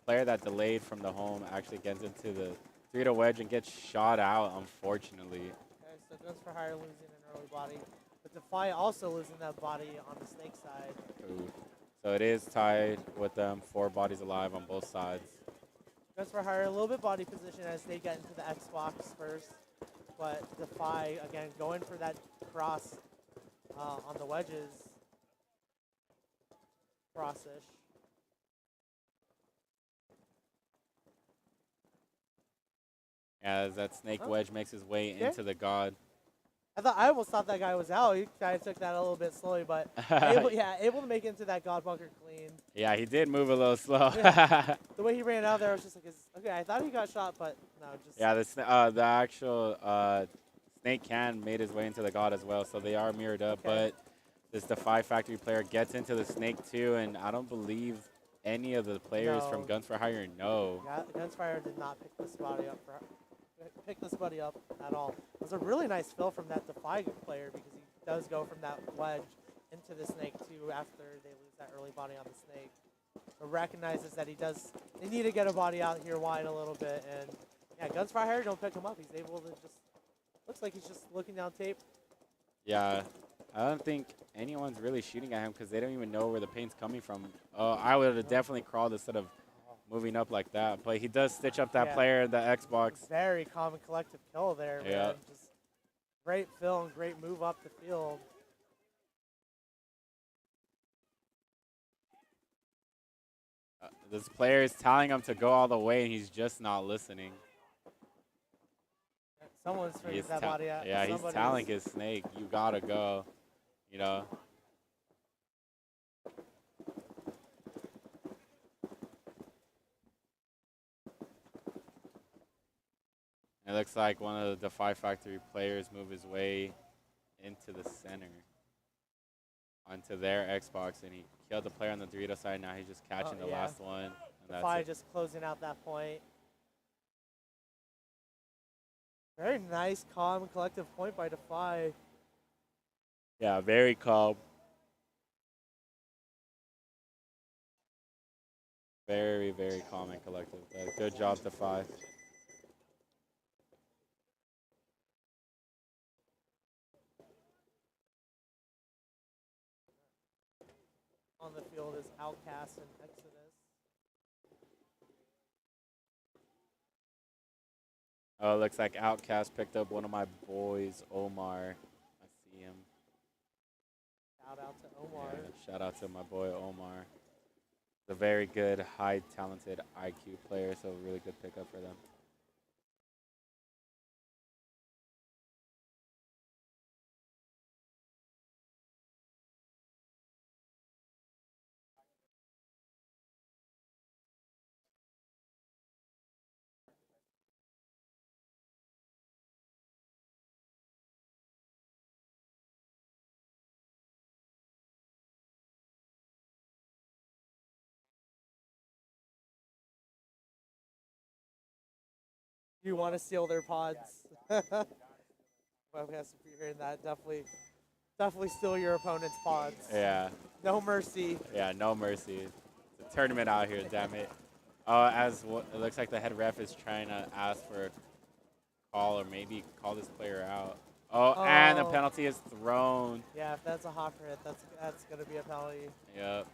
[SPEAKER 9] player that delayed from the home actually gets into the Dorito wedge and gets shot out, unfortunately.
[SPEAKER 10] Okay, so Guns for Hire losing an early body, but Defy also losing that body on the Snake side.
[SPEAKER 9] Ooh. So it is tied with them, 4 bodies alive on both sides.
[SPEAKER 10] Guns for Hire a little bit body position as they get into the Xbox first, but Defy, again, going for that cross on the wedges. Cross-ish.
[SPEAKER 9] As that Snake wedge makes his way into the God.
[SPEAKER 10] I almost thought that guy was out. He kind of took that a little bit slowly, but able to make it into that God bunker clean.
[SPEAKER 9] Yeah, he did move a little slow.
[SPEAKER 10] Yeah. The way he ran out there, I was just like, okay, I thought he got shot, but no, just.
[SPEAKER 9] Yeah, the actual Snake can made his way into the God as well, so they are mirrored up.
[SPEAKER 10] Okay.
[SPEAKER 9] But this Defy Factory player gets into the Snake too, and I don't believe any of the players from Guns for Hire know.
[SPEAKER 10] Yeah, Guns for Hire did not pick this buddy up at all. It was a really nice fill from that Defy player because he does go from that wedge into the Snake too after they lose that early body on the Snake. But recognizes that they need to get a body out here wide a little bit, and yeah, Guns for Hire don't pick him up. He's able to looks like he's just looking down tape.
[SPEAKER 9] Yeah, I don't think anyone's really shooting at him because they don't even know where the paint's coming from. I would have definitely crawled instead of moving up like that. But he does stitch up that player in the Xbox.
[SPEAKER 10] Very calm and collective kill there, man.
[SPEAKER 9] Yeah.
[SPEAKER 10] Just great fill and great move up the field.
[SPEAKER 9] This player is telling him to go all the way, and he's just not listening.
[SPEAKER 10] Someone's figured that body out.
[SPEAKER 9] Yeah, he's telling his Snake, you gotta go, you know. It looks like one of the Defy Factory players moved his way into the center onto their Xbox, and he killed the player on the Dorito side. Now he's just catching the last one. And
[SPEAKER 10] Defy just closing out that point. Very nice, calm, and collective point by Defy.
[SPEAKER 9] Yeah, very calm. Very, very calm and collective. Good job, Defy.
[SPEAKER 10] On the field is Outcast and Exodus.
[SPEAKER 9] Oh, it looks like Outcast picked up one of my boys, Omar. I see him.
[SPEAKER 10] Shout out to Omar.
[SPEAKER 9] Yeah, shout out to my boy, Omar. A very good, high talented IQ player, so really good pickup for them.
[SPEAKER 10] You want to steal their pods. Well, yes, if you're hearing that, definitely steal your opponent's pods.
[SPEAKER 9] Yeah.
[SPEAKER 10] No mercy.
[SPEAKER 9] Yeah, no mercy. It's a tournament out here, damn it. It looks like the head ref is trying to ask for a call or maybe call this player out. And the penalty is thrown.
[SPEAKER 10] Yeah, if that's a hopper hit, that's going to be a penalty.
[SPEAKER 9] Yep.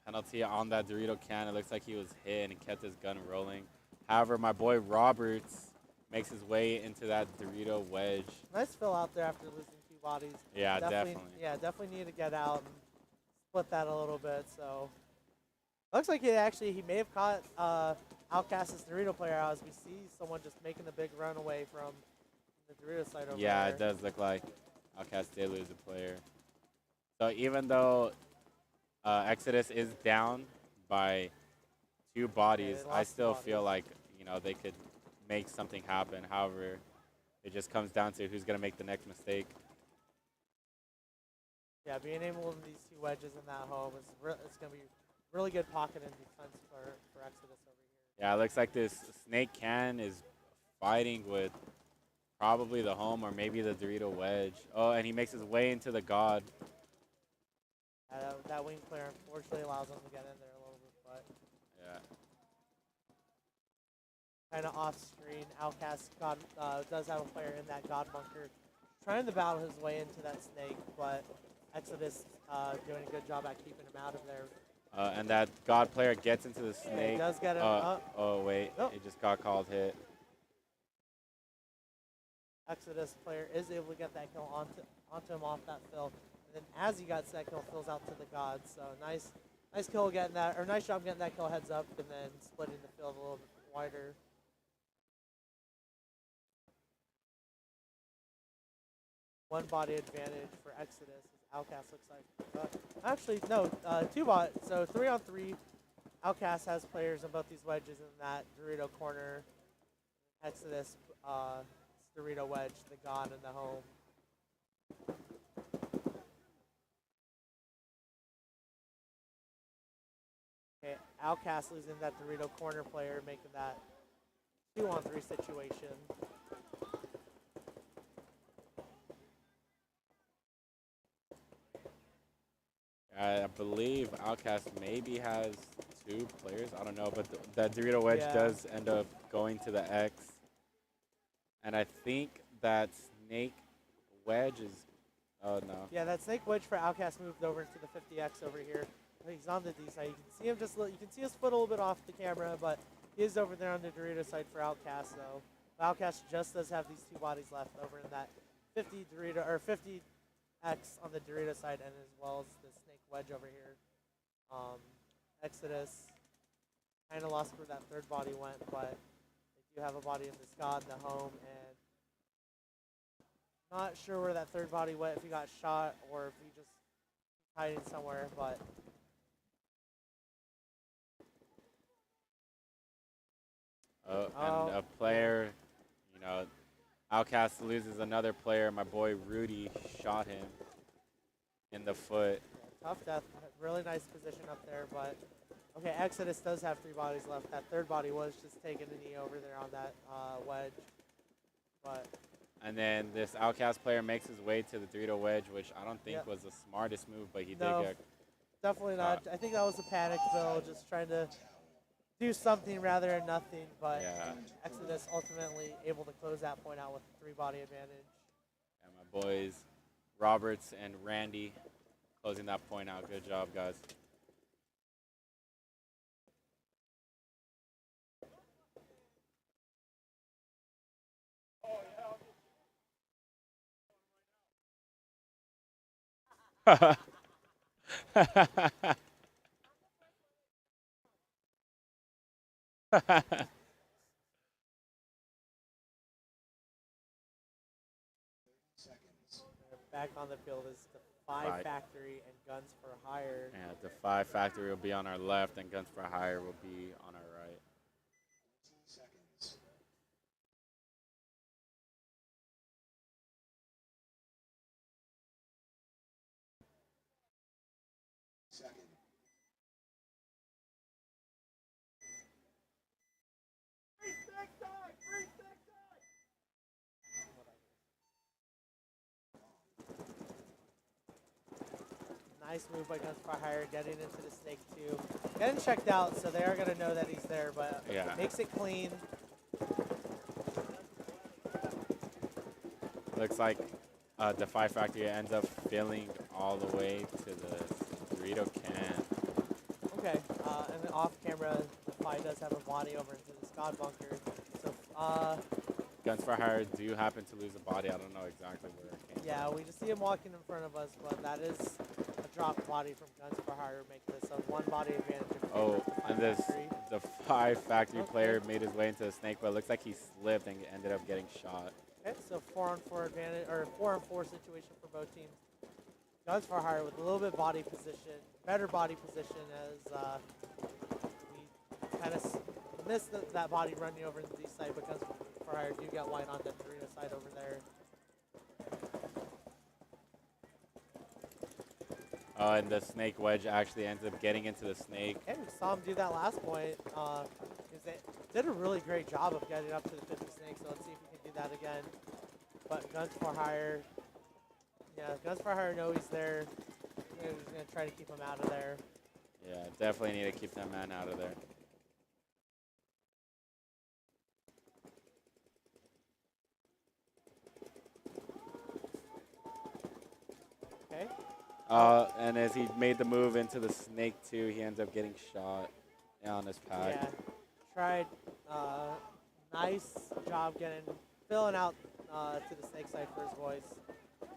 [SPEAKER 9] Penalty on that Dorito can. It looks like he was hit and he kept his gun rolling. However, my boy Roberts makes his way into that Dorito wedge.
[SPEAKER 10] Nice fill out there after losing 2 bodies.
[SPEAKER 9] Yeah, definitely.
[SPEAKER 10] Yeah, definitely need to get out and split that a little bit. So looks like he may have caught Outcast's Dorito player out as we see someone just making the big run away from the Dorito side over there.
[SPEAKER 9] Yeah, it does look like Outcast did lose a player. So even though Exodus is down by 2 bodies, I still feel like they could make something happen. However, it just comes down to who's going to make the next mistake.
[SPEAKER 10] Yeah, being able to move these two wedges in that home is it's going to be really good pocket and defense for Exodus over here.
[SPEAKER 9] Yeah, it looks like this Snake Can is fighting with probably the home or maybe the Dorito wedge. Oh, and he makes his way into the God.
[SPEAKER 10] That wing clear unfortunately allows him to get in there a little bit, but
[SPEAKER 9] Yeah.
[SPEAKER 10] kind of off screen. Outcast God does have a player in that God bunker, trying to battle his way into that snake, but Exodus doing a good job at keeping him out of there.
[SPEAKER 9] And that God player gets into the snake.
[SPEAKER 10] He does get him.
[SPEAKER 9] Oh, wait.
[SPEAKER 10] Nope.
[SPEAKER 9] It just got called hit.
[SPEAKER 10] Exodus player is able to get that kill onto him off that fill. And then as he got that kill, fills out to the God. So nice kill getting that, or nice job getting that kill heads up and then splitting the field a little bit wider. One body advantage for Exodus. Outcast looks like. Actually, no, 2 bot. So 3-on-3. Outcast has players in both these wedges in that Dorito corner. Exodus, Dorito wedge, the God in the home. Okay, Outcast losing that Dorito corner player, making that 2-on-3 situation.
[SPEAKER 9] I believe Outcast maybe has 2 players. I don't know, but that Dorito wedge does end up going to the X. And I think that Snake wedge is. Oh no.
[SPEAKER 10] Yeah, that Snake wedge for Outcast moved over into the 50X over here. He's on the D side. You can see him you can see his foot a little bit off the camera, but he is over there on the Dorito side for Outcast. So Outcast just does have these 2 bodies left over in that 50 Dorito or 50X on the Dorito side, and as well as the Snake wedge over here. Exodus kind of lost where that third body went, but they do have a body in the Scott in the home, and not sure where that third body went, if he got shot or if he just hiding somewhere, but
[SPEAKER 9] And a player, you know, Outcast loses another player. My boy Rudy shot him in the foot.
[SPEAKER 10] Yeah, tough death. Really nice position up there, but okay, Exodus does have 3 bodies left. That third body was just taking a knee over there on that wedge, but.
[SPEAKER 9] And then this Outcast player makes his way to the Dorito wedge, which I don't think was the smartest move, but he did get.
[SPEAKER 10] Definitely not. I think that was a panic build, just trying to do something rather than nothing, but Exodus ultimately able to close that point out with a 3-body advantage.
[SPEAKER 9] And my boys, Roberts and Randy, closing that point out. Good job, guys.
[SPEAKER 10] Back on the field is the 5 Factory and Guns for Hire.
[SPEAKER 9] Yeah, the 5 Factory will be on our left, and Guns for Hire will be on our right.
[SPEAKER 10] Nice move by Guns for Hire, getting into the snake too. Getting checked out, so they are going to know that he's there, but makes it clean.
[SPEAKER 9] Looks like the 5 Factory ends up filling all the way to the Dorito can.
[SPEAKER 10] Okay, and then off camera, the 5 does have a body over into the Scott bunker. So,
[SPEAKER 9] Guns for Hire do happen to lose a body. I don't know exactly where it came
[SPEAKER 10] from. We just see him walking in front of us, but that is a drop body from Guns for Hire, making this a 1-body advantage.
[SPEAKER 9] And the 5 Factory player made his way into the snake, but it looks like he slipped and ended up getting shot.
[SPEAKER 10] Okay, so 4-on-4 advantage, or 4-on-4 situation for both teams. Guns for Hire with a little bit body position, better body position as we kind of missed that body running over to the east side, but Guns for Hire do get white on the Dorito side over there.
[SPEAKER 9] And the snake wedge actually ends up getting into the snake.
[SPEAKER 10] Okay, we saw him do that last point. They did a really great job of getting up to the 50 snake, so let's see if we can do that again. But Guns for Hire, yeah, Guns for Hire know he's there. We're just going to try to keep him out of there.
[SPEAKER 9] Yeah, definitely need to keep that man out of there.
[SPEAKER 10] Okay.
[SPEAKER 9] And as he made the move into the snake too, he ends up getting shot on his pack.
[SPEAKER 10] Yeah, tried. Nice job filling out to the snake side for his voice,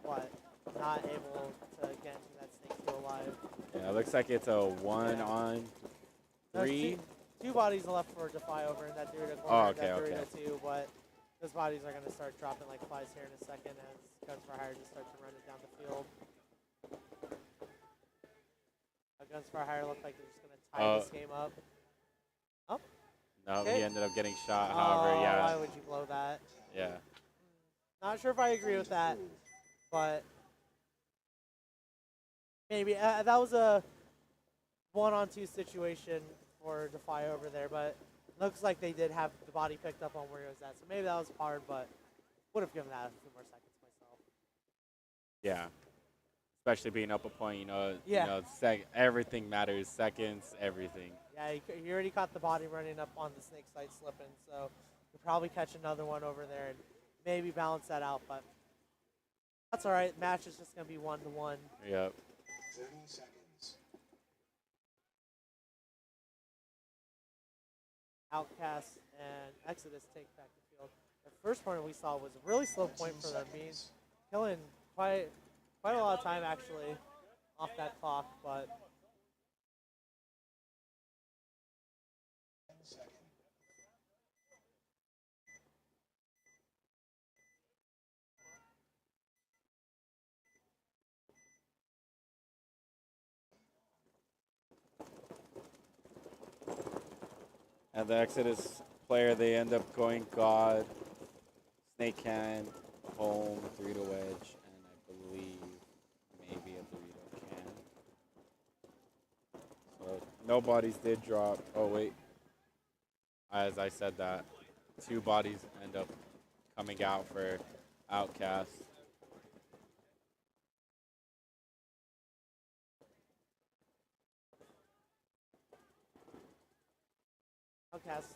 [SPEAKER 10] but not able to get into that snake still alive.
[SPEAKER 9] Yeah, it looks like it's a 1-on-3.
[SPEAKER 10] There's two bodies left for Defy over in that Dorito corner.
[SPEAKER 9] Oh, okay,
[SPEAKER 10] that
[SPEAKER 9] okay.
[SPEAKER 10] Dorito too, but those bodies are going to start dropping like flies here in a second as Guns for Hire just start to run it down the field. Guns for Hire look like they're just going to tie this game up. Oh.
[SPEAKER 9] No,
[SPEAKER 10] Okay.
[SPEAKER 9] he ended up getting shot. However, yeah.
[SPEAKER 10] Why would you blow that?
[SPEAKER 9] Yeah.
[SPEAKER 10] Not sure if I agree with that, but maybe that was a 1-on-2 situation for Defy over there, but looks like they did have the body picked up on where he was at. So maybe that was hard, but would have given that a few more seconds myself.
[SPEAKER 9] Yeah. Especially being up a point, you know,
[SPEAKER 10] Yeah.
[SPEAKER 9] everything matters. Seconds, everything.
[SPEAKER 10] Yeah, he already caught the body running up on the snake side slipping, so he'll probably catch another one over there and maybe balance that out, but that's all right. Match is just going to be 1-1.
[SPEAKER 9] Yep.
[SPEAKER 1] 30 seconds.
[SPEAKER 10] Outcast and Exodus take back the field. The first point we saw was a really slow point for them, killing quite a lot of time actually off that clock, but
[SPEAKER 9] And the Exodus player, they end up going God, Snake Can, home, 3 to wedge, and I believe maybe a Dorito can. So no bodies did drop. Oh wait, as I said that, 2 bodies end up coming out for Outcast.
[SPEAKER 10] Outcasts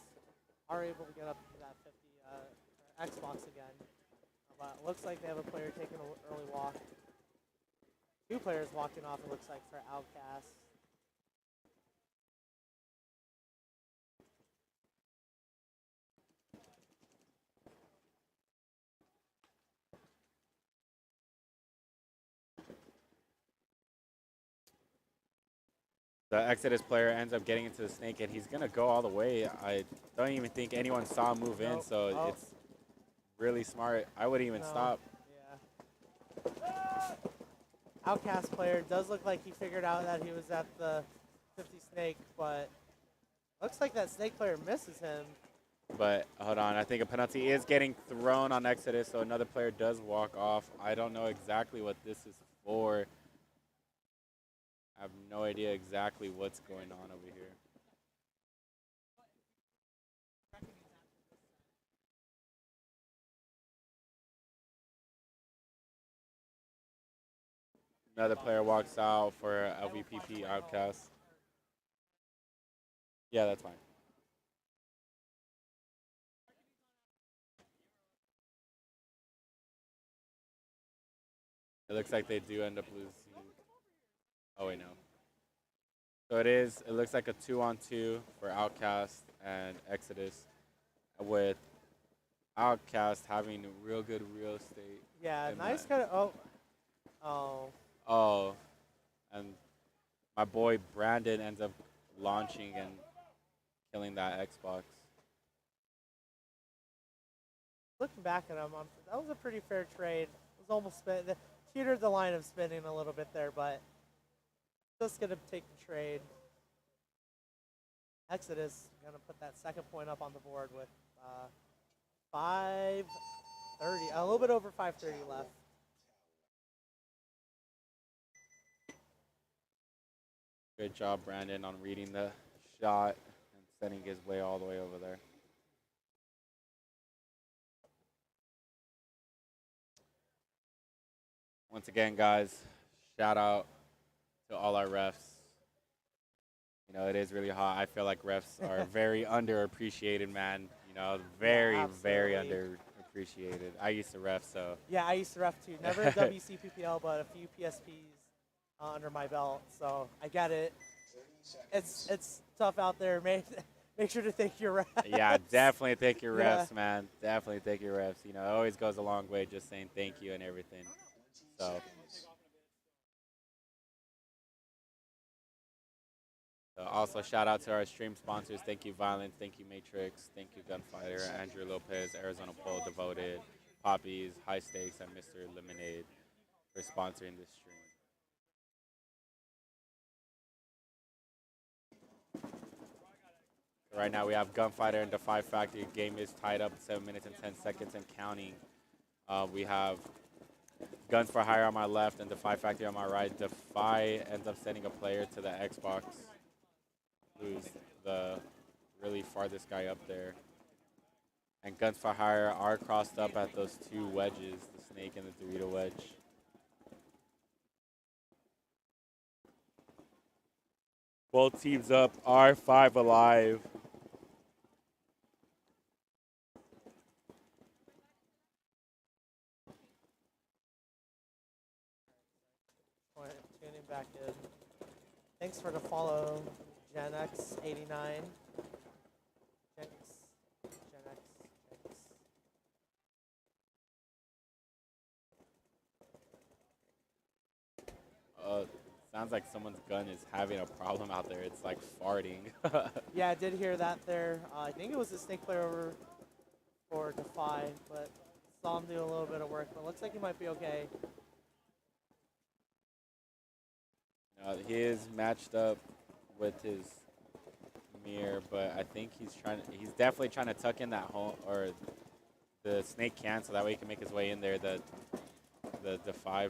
[SPEAKER 10] are able to get up to that 50 Xbox again. But it looks like they have a player taking an early walk. 2 players walking off, it looks like, for Outcasts.
[SPEAKER 9] The Exodus player ends up getting into the snake, and he's going to go all the way. I don't even think anyone saw him move in, so it's really smart. I wouldn't even stop.
[SPEAKER 10] Yeah. Outcast player does look like he figured out that he was at the 50 snake, but looks like that snake player misses him.
[SPEAKER 9] But hold on, I think a penalty is getting thrown on Exodus, so another player does walk off. I don't know exactly what this is for. I have no idea exactly what's going on over here. Another player walks out for LVPP Outcast. Yeah, that's fine. It looks like they do end up losing. Oh, wait, no. So it looks like a 2-on-2 for Outcast and Exodus, with Outcast having real good real estate.
[SPEAKER 10] Yeah, nice kind of,
[SPEAKER 9] Oh, and my boy Brandon ends up launching and killing that Xbox.
[SPEAKER 10] Looking back at him, that was a pretty fair trade. It was almost teetered the line of spinning a little bit there, but just going to take the trade. Exodus going to put that second point up on the board with 5:30, a little bit over 5:30 left.
[SPEAKER 9] Good job, Brandon, on reading the shot and sending his way all the way over there. Once again, guys, shout out to all our refs. You know, it is really hot. I feel like refs are very underappreciated, man. You know, very, very underappreciated. I used to ref, so.
[SPEAKER 10] Yeah, I used to ref too. Never a WCPPL, but a few PSPs under my belt. So I get it. It's tough out there. Make sure to thank your refs.
[SPEAKER 9] Yeah, definitely thank your refs, man. Definitely thank your refs. You know, it always goes a long way just saying thank you and everything. So also shout out to our stream sponsors. Thank you, Violence. Thank you, Matrix. Thank you, Gunfighter, Andrew Lopez, Arizona Pole, Devoted, Papis, High Stakes, and Mr. Lemonade for sponsoring this stream. Right now we have Gunfighter and Defy Factory. Game is tied up 7 minutes and 10 seconds and counting. We have Guns for Hire on my left and Defy Factory on my right. Defy ends up sending a player to the Xbox, who's the really farthest guy up there. And Guns for Hire are crossed up at those two wedges, the snake and the Dorito wedge. Both teams up are 5 alive.
[SPEAKER 10] Tuning back in. Thanks for the follow, Gen X 89. Gen X.
[SPEAKER 9] Sounds like someone's gun is having a problem out there. It's like farting.
[SPEAKER 10] Yeah, I did hear that there. I think it was a snake player over for Defy, but saw him do a little bit of work. But looks like he might be okay.
[SPEAKER 9] He is matched up with his mirror, but I think he's definitely trying to tuck in that hole, or the snake can, so that way he can make his way in there. The Defy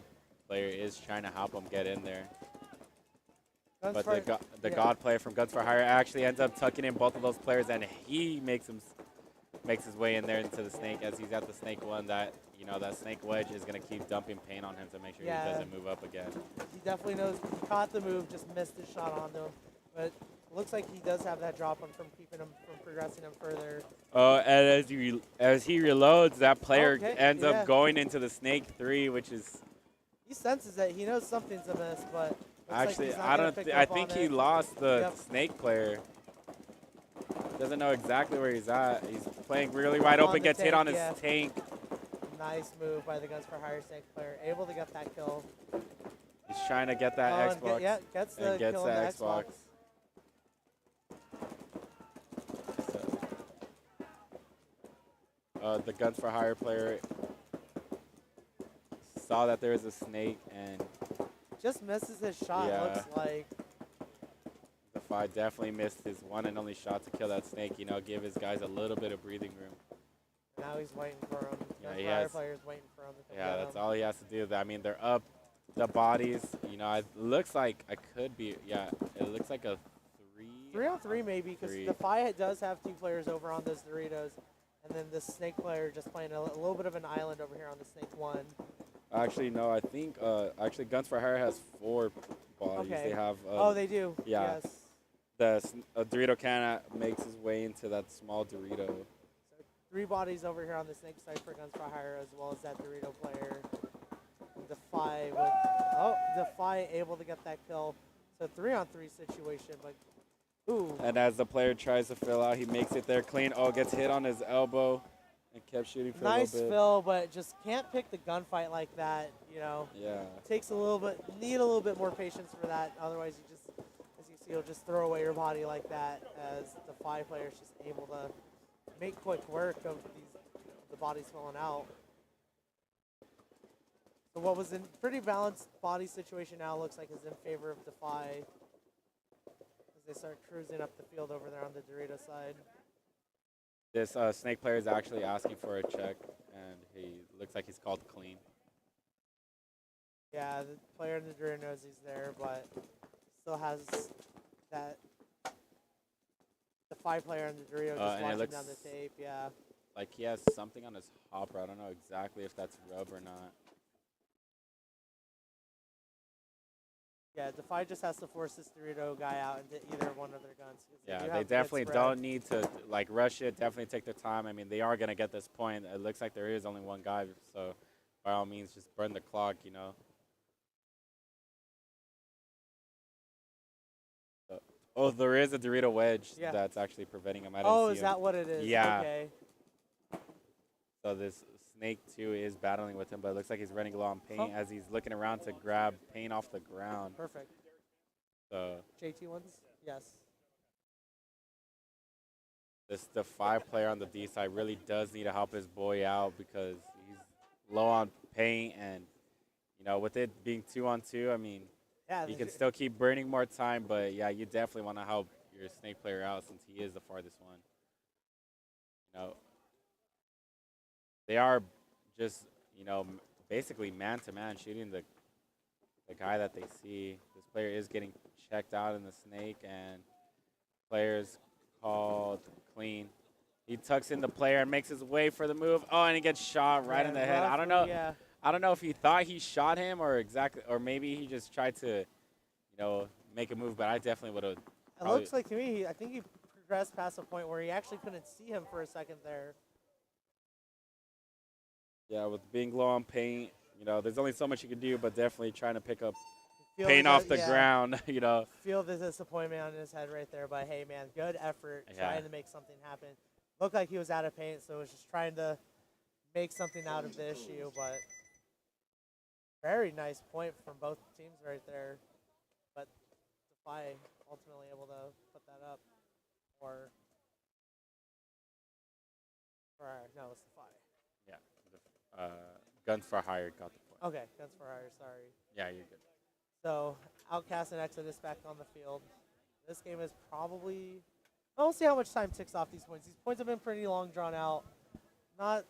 [SPEAKER 9] player is trying to help him get in there. But the God player from Guns for Hire actually ends up tucking in both of those players, and he makes his way in there into the snake as he's at the snake one. That that snake wedge is gonna keep dumping pain on him to make sure he doesn't move up again.
[SPEAKER 10] He definitely knows. He caught the move, just missed his shot onto him. But it looks like he does have that drop on from keeping him from progressing him further.
[SPEAKER 9] Oh, and as he reloads, that player ends up going into the snake 3, which is.
[SPEAKER 10] He senses that he knows something's amiss, but
[SPEAKER 9] actually,
[SPEAKER 10] like
[SPEAKER 9] I think he lost the snake player. Doesn't know exactly where he's at. He's playing really wide open, gets hit on his tank.
[SPEAKER 10] Nice move by the Guns for Hire snake player, able to get that kill.
[SPEAKER 9] He's trying to get that Xbox.
[SPEAKER 10] Gets the kill on the Xbox.
[SPEAKER 9] The Guns for Hire player saw that there was a snake and
[SPEAKER 10] just misses his shot. Looks like
[SPEAKER 9] Defy definitely missed his one and only shot to kill that snake. Give his guys a little bit of breathing room.
[SPEAKER 10] Now he's waiting for him.
[SPEAKER 9] Yeah,
[SPEAKER 10] Fire player's waiting for him.
[SPEAKER 9] That's all he has to do. I mean, they're up. The bodies, it looks like it looks like a
[SPEAKER 10] 3-on-3 maybe, because Defy does have 2 players over on those Doritos, and then the snake player just playing a little bit of an island over here on the snake 1.
[SPEAKER 9] Actually, no, I think Guns for Hire has 4 bodies.
[SPEAKER 10] Okay.
[SPEAKER 9] They have.
[SPEAKER 10] They do.
[SPEAKER 9] Yeah.
[SPEAKER 10] Yes.
[SPEAKER 9] The Dorito can makes his way into that small Dorito.
[SPEAKER 10] So 3 bodies over here on the snake side for Guns for Hire, as well as that Dorito player. Defy Defy able to get that kill. So 3-on-3 situation, but ooh.
[SPEAKER 9] And as the player tries to fill out, he makes it there clean. Oh, gets hit on his elbow and kept shooting for a little bit.
[SPEAKER 10] Nice fill, but just can't pick the gunfight like that,
[SPEAKER 9] Yeah.
[SPEAKER 10] Takes a little bit more patience for that. Otherwise, you just, as you see, you'll just throw away your body like that, as the Defy player is just able to make quick work of the bodies falling out. So what was in pretty balanced body situation now looks like is in favor of Defy as they start cruising up the field over there on the Dorito side.
[SPEAKER 9] This snake player is actually asking for a check, and he looks like he's called clean.
[SPEAKER 10] Yeah, the player in the Dorito knows he's there, but still has that the 5-player on the Dorito just
[SPEAKER 9] and it
[SPEAKER 10] watching
[SPEAKER 9] looks
[SPEAKER 10] down the tape. Yeah.
[SPEAKER 9] like he has something on his hopper. I don't know exactly if that's rub or not.
[SPEAKER 10] Yeah, Defy just has to force this Dorito guy out into either one of their guns.
[SPEAKER 9] Yeah,
[SPEAKER 10] do
[SPEAKER 9] they
[SPEAKER 10] have good
[SPEAKER 9] definitely
[SPEAKER 10] spread.
[SPEAKER 9] don't need to like rush it. Definitely take their time. I mean, they are gonna get this point. It looks like there is only one guy, so by all means, just burn the clock. You know. So, oh, there is a Dorito wedge
[SPEAKER 10] Yeah.
[SPEAKER 9] that's actually preventing him. I didn't
[SPEAKER 10] Oh,
[SPEAKER 9] see
[SPEAKER 10] is
[SPEAKER 9] him.
[SPEAKER 10] that what it is?
[SPEAKER 9] Yeah.
[SPEAKER 10] Okay.
[SPEAKER 9] So this Snake 2 is battling with him, but it looks like he's running low on paint as he's looking around to grab paint off the ground.
[SPEAKER 10] Perfect.
[SPEAKER 9] So
[SPEAKER 10] JT ones? Yes.
[SPEAKER 9] the 5-player on the D side really does need to help his boy out because he's low on paint, and you know, with it being 2-on-2, I mean,
[SPEAKER 10] Yeah,
[SPEAKER 9] you can still keep burning more time, but yeah, you definitely want to help your Snake player out since he is the farthest one. You know, they are just, you know, basically man-to-man shooting the guy that they see. This player is getting checked out in the Snake, and player's called clean. He tucks in the player and makes his way for the move. Oh, and he gets shot right in the head. I don't know.
[SPEAKER 10] Yeah.
[SPEAKER 9] I don't know if he thought he shot him or maybe he just tried to, you know, make a move. But I definitely would have.
[SPEAKER 10] It looks like to me, I think he progressed past a point where he actually couldn't see him for a second there.
[SPEAKER 9] Yeah, with being low on paint, you know, there's only so much you can do, but definitely trying to pick up
[SPEAKER 10] Feel
[SPEAKER 9] paint
[SPEAKER 10] the-
[SPEAKER 9] off the
[SPEAKER 10] yeah.
[SPEAKER 9] ground, you know.
[SPEAKER 10] Feel the disappointment on his head right there, but hey, man, good effort
[SPEAKER 9] Yeah.
[SPEAKER 10] trying to make something happen. Looked like he was out of paint, so it was just trying to make something out of the issue, but very nice point from both teams right there. But Defy ultimately able to put that up. Or no, it's Defy.
[SPEAKER 9] Yeah. Guns for Hire got the point.
[SPEAKER 10] Okay, that's for hire, sorry.
[SPEAKER 9] Yeah, you're good.
[SPEAKER 10] So, Outcast and Exodus back on the field. This game is probably... We'll see how much time ticks off these points. These points have been pretty long, drawn out. Not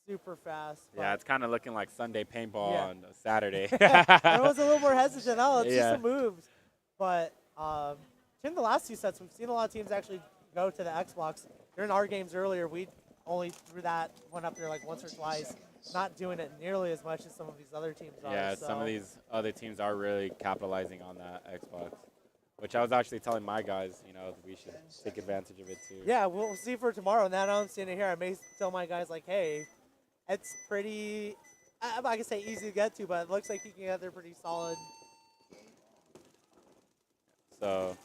[SPEAKER 10] super fast.
[SPEAKER 9] Yeah, it's kind of looking like Sunday paintball
[SPEAKER 10] Yeah.
[SPEAKER 9] on a Saturday.
[SPEAKER 10] I was a little more hesitant. Oh, it's
[SPEAKER 9] Yeah.
[SPEAKER 10] just a move. But in the last two sets, we've seen a lot of teams actually go to the Xbox. During our games earlier, we only threw that one up there like once or twice. Not doing it nearly as much as some of these other teams are.
[SPEAKER 9] Yeah,
[SPEAKER 10] so.
[SPEAKER 9] some of these other teams are really capitalizing on that Xbox, which I was actually telling my guys, you know, we should take advantage of it too.
[SPEAKER 10] Yeah, we'll see for tomorrow. Now that I'm standing here, I may tell my guys, like, hey, it's pretty, I'm not going to say easy to get to, but it looks like you can get there pretty solid.
[SPEAKER 9] So.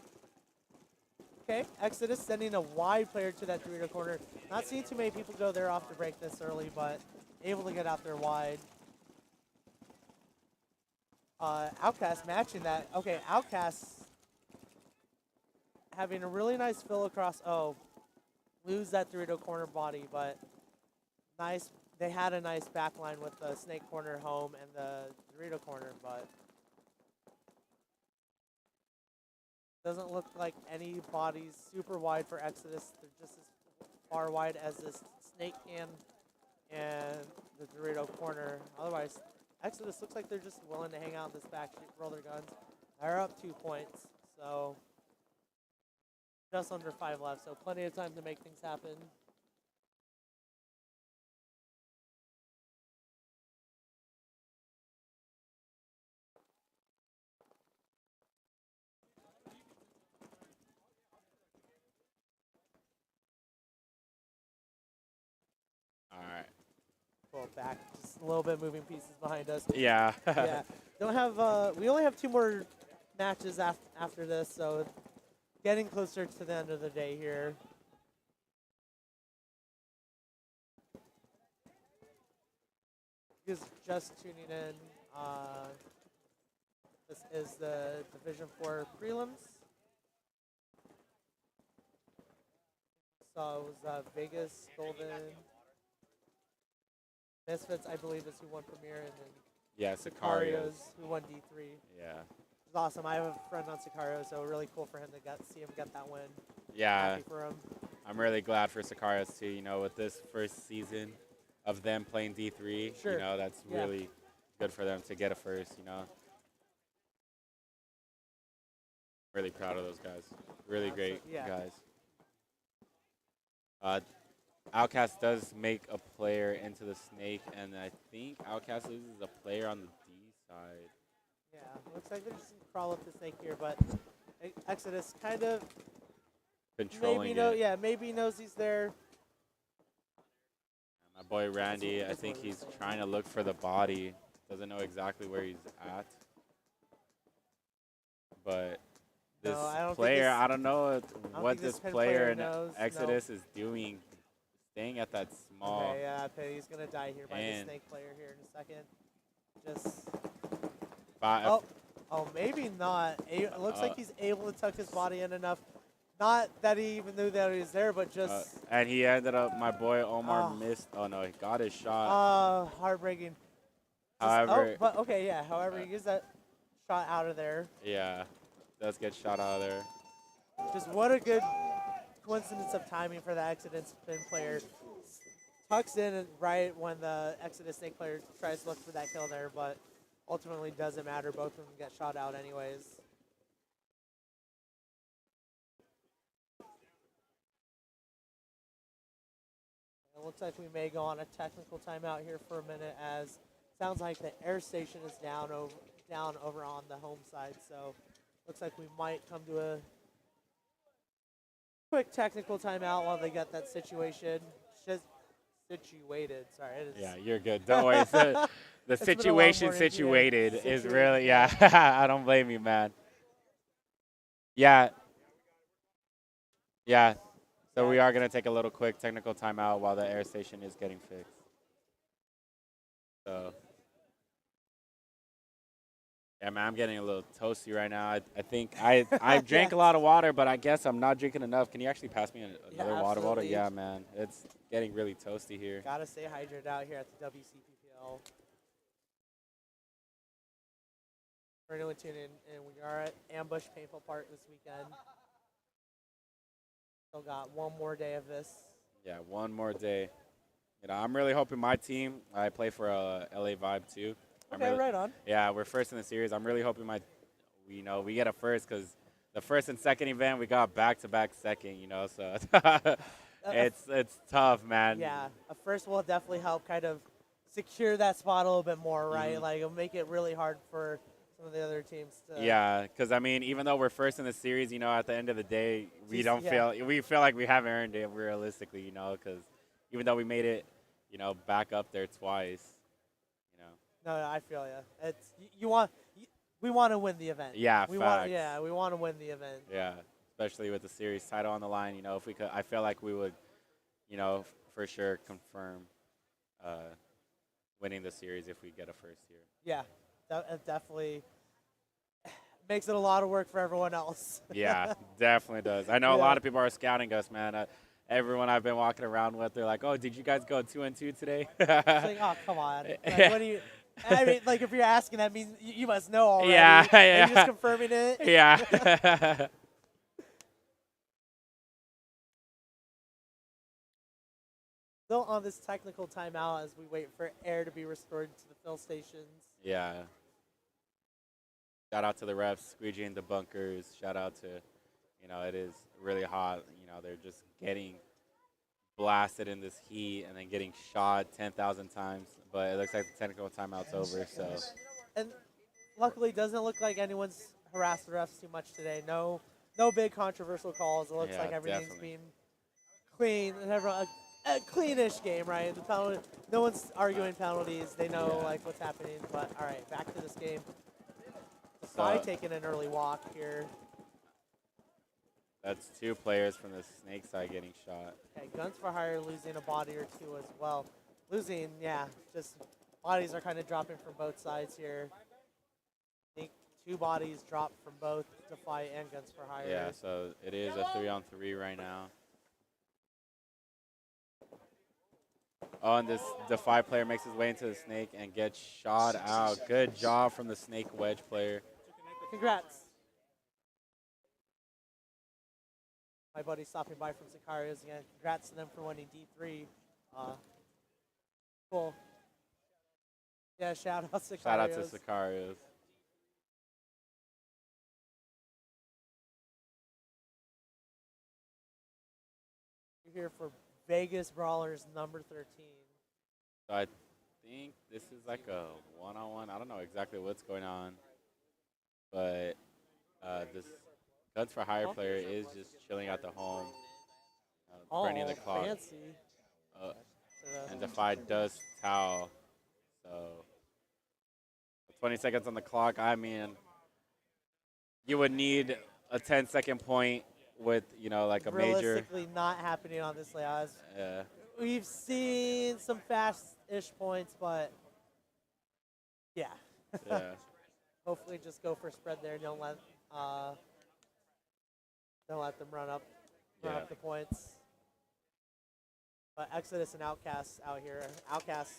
[SPEAKER 10] Okay, Exodus sending a wide player to that Dorito corner. Not seeing too many people go there off the break this early, but able to get out there wide. Outcast matching that. Okay, Outcast having a really nice fill across. Oh, lose that Dorito corner body, but nice. They had a nice back line with the Snake corner home and the Dorito corner, but doesn't look like any bodies super wide for Exodus. They're just as far wide as this Snake can and the Dorito corner. Otherwise, Exodus looks like they're just willing to hang out in this back, roll their guns. They're up 2 points, so just under 5 left, so plenty of time to make things happen.
[SPEAKER 9] All right.
[SPEAKER 10] Well, back just a little bit moving pieces behind us.
[SPEAKER 9] Yeah.
[SPEAKER 10] Yeah. Don't have. We only have 2 more matches after this, so getting closer to the end of the day here. Just tuning in. This is the Division 4 prelims. So it was Vegas, Golden, Misfits, I believe, is who won Premier, and then
[SPEAKER 9] Yeah,
[SPEAKER 10] Sicarios,
[SPEAKER 9] Sicarios.
[SPEAKER 10] who won D3.
[SPEAKER 9] Yeah.
[SPEAKER 10] It's awesome. I have a friend on Sicario, so really cool for him to see him get that win.
[SPEAKER 9] Yeah.
[SPEAKER 10] Happy for him.
[SPEAKER 9] I'm really glad for Sicarios too. You know, with this first season of them playing D3,
[SPEAKER 10] Sure.
[SPEAKER 9] you know, that's
[SPEAKER 10] Yeah.
[SPEAKER 9] really good for them to get a first. You know. Really proud of those guys. Really great
[SPEAKER 10] yeah.
[SPEAKER 9] guys. Outcast does make a player into the snake, and I think Outcast loses a player on the D side.
[SPEAKER 10] Yeah, looks like they're just gonna crawl up the snake here, but Exodus kind of
[SPEAKER 9] Controlling it.
[SPEAKER 10] maybe knows he's there.
[SPEAKER 9] My boy Randy, I think he's trying to look for the body. Doesn't know exactly where he's at. But this player, I don't know what this player in Exodus is doing. Staying at that small.
[SPEAKER 10] Okay, yeah, he's going to die here by the snake player here in a second. Just. Oh, maybe not. It looks like he's able to tuck his body in enough. Not that he even knew that he was there, but just.
[SPEAKER 9] And he ended up, my boy Omar missed. Oh, no, he got his shot.
[SPEAKER 10] Heartbreaking.
[SPEAKER 9] However.
[SPEAKER 10] However, he gets that shot out of there.
[SPEAKER 9] Yeah, does get shot out of there.
[SPEAKER 10] Just what a good coincidence of timing for the Exodus spin player. Tucks in right when the Exodus snake player tries to look for that kill there, but ultimately doesn't matter. Both of them get shot out anyways. It looks like we may go on a technical timeout here for a minute, as sounds like the air station is down over on the home side. So looks like we might come to a quick technical timeout while they get that situation situated. Sorry. It is.
[SPEAKER 9] Yeah, you're good. Don't worry. The situation situated is really, I don't blame you, man. Yeah. So we are going to take a little quick technical timeout while the air station is getting fixed. So, yeah, man, I'm getting a little toasty right now. I think I drank a lot of water, but I guess I'm not drinking enough. Can you actually pass me another water bottle? Yeah, man. It's getting really toasty here.
[SPEAKER 10] Gotta stay hydrated out here at the WCPPL. For anyone tuning in, and we are at Ambush Paintball Park this weekend. Still got one more day of this.
[SPEAKER 9] Yeah, one more day. You know, I'm really hoping my team, I play for LA Vibe too.
[SPEAKER 10] Okay, right on.
[SPEAKER 9] Yeah, we're first in the series. I'm really hoping we get a first, because the first and second event we got back-to-back second, so it's tough, man.
[SPEAKER 10] Yeah, a first will definitely help kind of secure that spot a little bit more, right?
[SPEAKER 9] Mm-hmm.
[SPEAKER 10] Like, it'll make it really hard for some of the other teams to.
[SPEAKER 9] Yeah, because I mean, even though we're first in the series, at the end of the day, we feel like we haven't earned it realistically, because even though we made it, back up there twice.
[SPEAKER 10] No, I feel you. It's we want to win the event.
[SPEAKER 9] Yeah,
[SPEAKER 10] we
[SPEAKER 9] facts.
[SPEAKER 10] we want to win the event.
[SPEAKER 9] Yeah, especially with the series title on the line. If we could, I feel like we would, for sure confirm winning the series if we get a first here.
[SPEAKER 10] Yeah, that definitely makes it a lot of work for everyone else.
[SPEAKER 9] Yeah, definitely does. I know a lot of people are scouting us, man. Everyone I've been walking around with, they're like, "Oh, did you guys go 2-2 today?"
[SPEAKER 10] It's like, oh, come on. Like, what do you? I mean, like, if you're asking, that means you must know already.
[SPEAKER 9] Yeah.
[SPEAKER 10] Are you just confirming it?
[SPEAKER 9] Yeah.
[SPEAKER 10] Still on this technical timeout as we wait for air to be restored to the fill stations.
[SPEAKER 9] Yeah. Shout out to the refs, squeegeeing the bunkers. Shout out to, it is really hot. They're just getting blasted in this heat and then getting shot 10,000 times. But it looks like the technical timeout's over. So.
[SPEAKER 10] And luckily, it doesn't look like anyone's harassed the refs too much today. No big controversial calls. It looks like everything's being clean and everyone. A cleanish game, right? The penalty, no one's arguing penalties. They know like what's happening. But all right, back to this game. Sky taking an early walk here.
[SPEAKER 9] That's two players from the snake side getting shot.
[SPEAKER 10] Okay, Guns for Hire losing a body or two as well. Losing, just bodies are kind of dropping from both sides here. I think two bodies dropped from both Defy and Guns for Hire.
[SPEAKER 9] Yeah, so it is a 3-on-3 right now. Oh, and this Defy player makes his way into the snake and gets shot out. Good job from the snake wedge player.
[SPEAKER 10] Congrats. My buddy stopping by from Sicarios again. Congrats to them for winning D3. Cool. Yeah, shout out Sicarios.
[SPEAKER 9] Shout out to Sicarios.
[SPEAKER 10] here for Vegas Brawlers number 13.
[SPEAKER 9] So I think this is like a one-on-one. I don't know exactly what's going on, but this Guns for Hire player is just chilling at the home, burning the clock.
[SPEAKER 10] Fancy.
[SPEAKER 9] And Defy does towel. So 20 seconds on the clock. I mean, you would need a 10-second point with, you know, like a major.
[SPEAKER 10] Realistically not happening on this layout.
[SPEAKER 9] Yeah.
[SPEAKER 10] We've seen some fast-ish points, but yeah.
[SPEAKER 9] Yeah.
[SPEAKER 10] Hopefully just go for spread there. Don't let them run up the points. But Exodus and Outcast out here. Outcast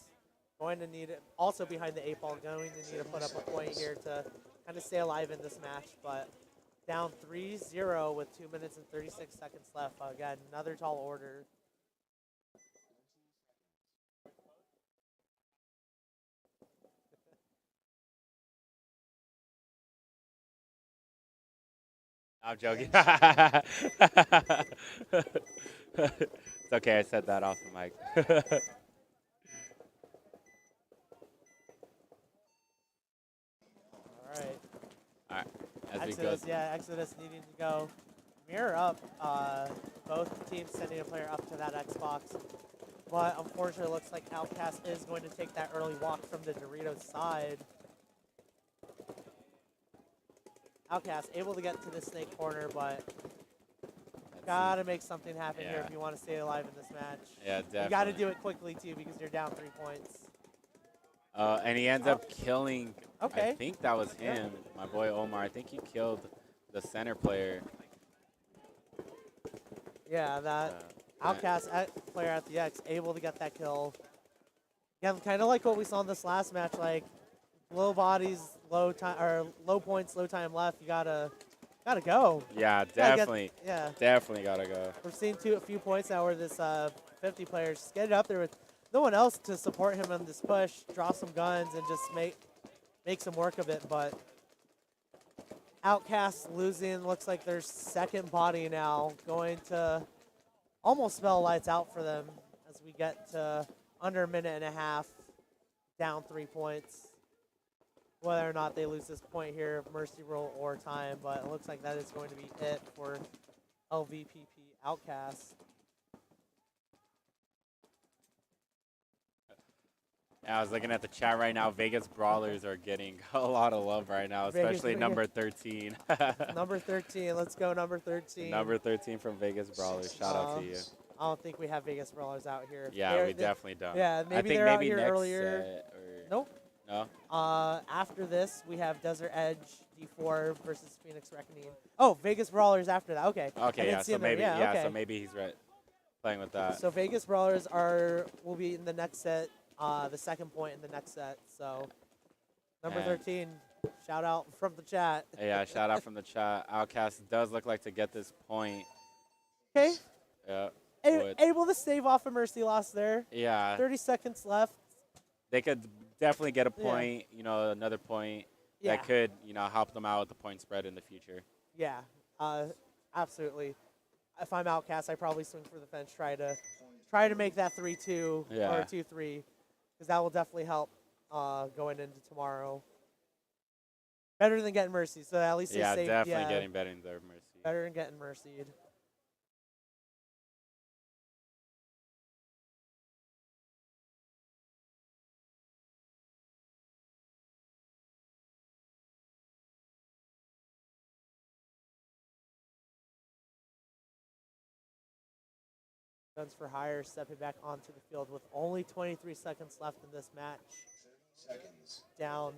[SPEAKER 10] going to need it, also behind the 8 ball, going to need to put up a point here to kind of stay alive in this match. But down 3-0 with 2 minutes and 36 seconds left. Again, another tall order.
[SPEAKER 9] I'm joking. It's okay, I said that off the mic. All right. As
[SPEAKER 10] Exodus,
[SPEAKER 9] we go.
[SPEAKER 10] Exodus needing to go mirror up. Both teams sending a player up to that Xbox. But unfortunately, it looks like Outcast is going to take that early walk from the Doritos side. Outcast able to get to the snake corner, but gotta make something happen here if you want to stay alive in this match.
[SPEAKER 9] Yeah, definitely.
[SPEAKER 10] You gotta do it quickly too because you're down 3 points.
[SPEAKER 9] And he ends up killing.
[SPEAKER 10] Okay.
[SPEAKER 9] I think that was him, my boy Omar. I think he killed the center player.
[SPEAKER 10] Yeah, that Outcast player at the X able to get that kill. Yeah, kind of like what we saw in this last match, like low bodies, low time or low points, low time left. You gotta go.
[SPEAKER 9] Yeah, definitely. Definitely gotta go.
[SPEAKER 10] We're seeing a few points now where this 50 players just get it up there with no one else to support him on this push, draw some guns, and just make some work of it. But Outcast losing, looks like their second body now, going to almost spell lights out for them as we get to under a minute and a half, down 3 points. Whether or not they lose this point here, mercy roll or time, but it looks like that is going to be it for LVPP Outcast.
[SPEAKER 9] Yeah, I was looking at the chat right now. Vegas Brawlers are getting a lot of love right now, especially number 13.
[SPEAKER 10] Number 13. Let's go, number 13.
[SPEAKER 9] Number 13 from Vegas Brawlers. Shout out to you.
[SPEAKER 10] I don't think we have Vegas Brawlers out here.
[SPEAKER 9] Yeah, we definitely don't.
[SPEAKER 10] Yeah, maybe they're out here earlier. Nope.
[SPEAKER 9] No?
[SPEAKER 10] After this, we have Desert Edge D4 versus Phoenix Reckoning. Oh, Vegas Brawlers after that. Okay.
[SPEAKER 9] Okay, yeah, so maybe, so maybe he's playing with that.
[SPEAKER 10] So Vegas Brawlers will be in the next set. The second point in the next set. So, number 13, shout out from the chat.
[SPEAKER 9] Yeah, shout out from the chat. Outcast does look like to get this point.
[SPEAKER 10] Okay.
[SPEAKER 9] Yeah.
[SPEAKER 10] Able to stave off a mercy loss there.
[SPEAKER 9] Yeah.
[SPEAKER 10] 30 seconds left.
[SPEAKER 9] They could definitely get a point, another point that could, help them out with the point spread in the future.
[SPEAKER 10] Yeah, absolutely. If I'm Outcast, I probably swing for the fence, try to make that 3-2 or 2-3. Because that will definitely help going into tomorrow. Better than getting mercy, so at least
[SPEAKER 9] yeah,
[SPEAKER 10] they saved.
[SPEAKER 9] Definitely getting better than their mercy.
[SPEAKER 10] Better than getting mercied. Guns for Hire stepping back onto the field with only 23 seconds left in this match.
[SPEAKER 1] Seconds.
[SPEAKER 10] Down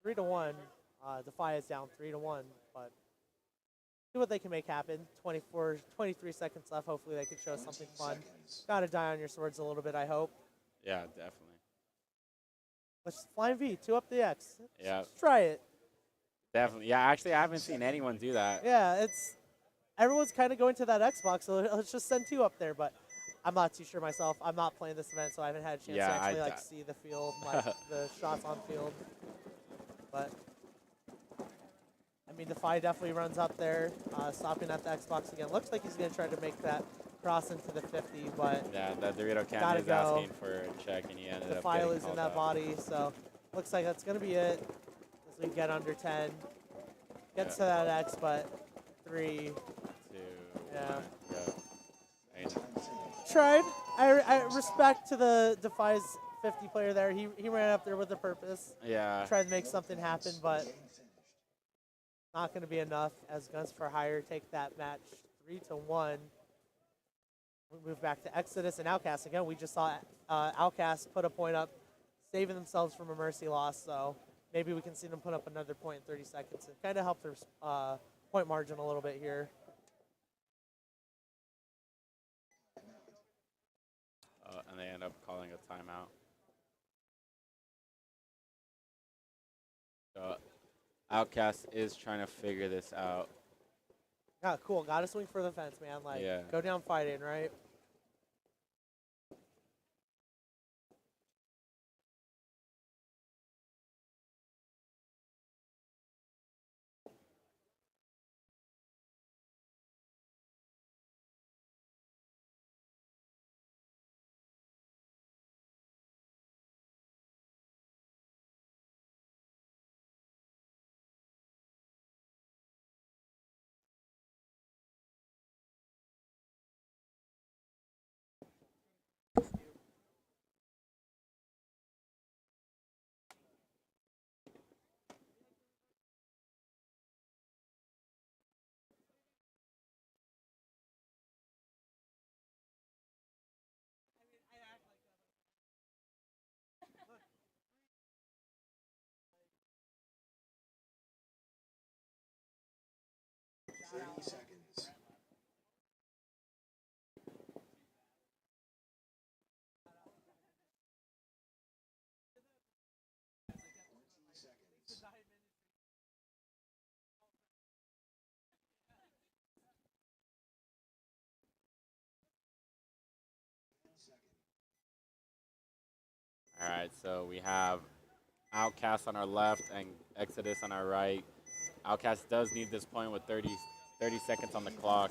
[SPEAKER 10] 3-1. Defy is down 3-1, but see what they can make happen. 23 seconds left. Hopefully they can show something fun. Gotta die on your swords a little bit, I hope.
[SPEAKER 9] Yeah, definitely.
[SPEAKER 10] Let's flying V, 2 up the X.
[SPEAKER 9] Yeah.
[SPEAKER 10] Let's try it.
[SPEAKER 9] Definitely. Yeah, actually, I haven't seen anyone do that.
[SPEAKER 10] Yeah, everyone's kind of going to that Xbox, so let's just send 2 up there. But I'm not too sure myself. I'm not playing this event, so I haven't had a chance to actually see the field, the shots on field. But I mean, Defy definitely runs up there, stopping at the Xbox again. Looks like he's going to try to make that cross into the 50, but
[SPEAKER 9] Yeah, the Dorito can
[SPEAKER 10] gotta
[SPEAKER 9] is
[SPEAKER 10] go.
[SPEAKER 9] asking for a check, and he ended
[SPEAKER 10] The
[SPEAKER 9] up
[SPEAKER 10] file
[SPEAKER 9] getting
[SPEAKER 10] is in
[SPEAKER 9] called
[SPEAKER 10] that
[SPEAKER 9] out.
[SPEAKER 10] body, so looks like that's going to be it as we get under 10. Gets to that X, but 3.
[SPEAKER 9] 2,
[SPEAKER 10] Yeah.
[SPEAKER 9] 1, go. And
[SPEAKER 10] Tried. I respect to the Defies 50 player there. He ran up there with a purpose.
[SPEAKER 9] yeah.
[SPEAKER 10] Tried to make something happen, but not going to be enough as Guns for Hire take that match 3-1. We move back to Exodus and Outcast. Again, we just saw Outcast put a point up, saving themselves from a mercy loss, so maybe we can see them put up another point in 30 seconds and kind of help their point margin a little bit here.
[SPEAKER 9] And they end up calling a timeout. So Outcast is trying to figure this out.
[SPEAKER 10] Yeah, cool. Got to swing for the fence, man. Like,
[SPEAKER 9] Yeah.
[SPEAKER 10] go down fighting, right?
[SPEAKER 1] Seconds.
[SPEAKER 9] All right, so we have Outcast on our left and Exodus on our right. Outcast does need this point with 30 seconds on the clock.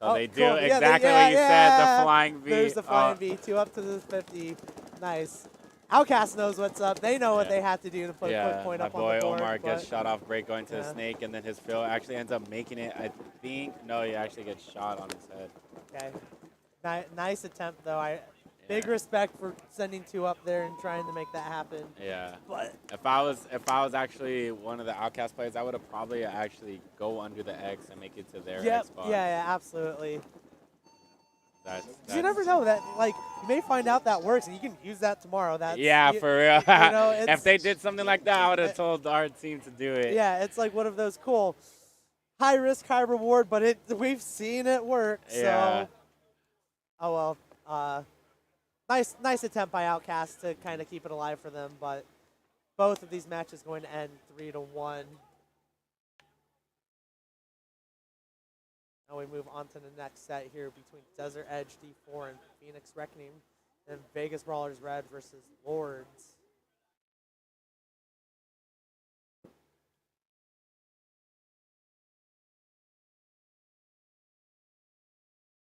[SPEAKER 9] So they do
[SPEAKER 10] cool. Yeah,
[SPEAKER 9] exactly what you said, the flying V.
[SPEAKER 10] There's the flying V, 2 up to the 50. Nice. Outcast knows what's up. They know what they have to do to put a quick point up on the board.
[SPEAKER 9] My boy Omar gets shot off break going to the
[SPEAKER 10] Yeah.
[SPEAKER 9] snake, and then his fill actually ends up making it. I think, no, he actually gets shot on his head.
[SPEAKER 10] Okay. Nice attempt, though. Big respect for sending 2 up there and trying to make that happen.
[SPEAKER 9] Yeah.
[SPEAKER 10] But
[SPEAKER 9] if I was actually one of the Outcast players, I would have probably actually go under the X and make it to their X spot.
[SPEAKER 10] Yeah, absolutely.
[SPEAKER 9] That's
[SPEAKER 10] You never know that, like, you may find out that works and you can use that tomorrow. That's,
[SPEAKER 9] yeah, for real.
[SPEAKER 10] You know,
[SPEAKER 9] if they did something like that, I would have told our team to do it.
[SPEAKER 10] Yeah, it's like one of those cool high risk, high reward, but we've seen it work.
[SPEAKER 9] Yeah.
[SPEAKER 10] So, oh well. Nice attempt by Outcast to kind of keep it alive for them, but both of these matches going to end 3-1. Now we move on to the next set here between Desert Edge D4 and Phoenix Reckoning, and Vegas Brawlers Red versus Lords.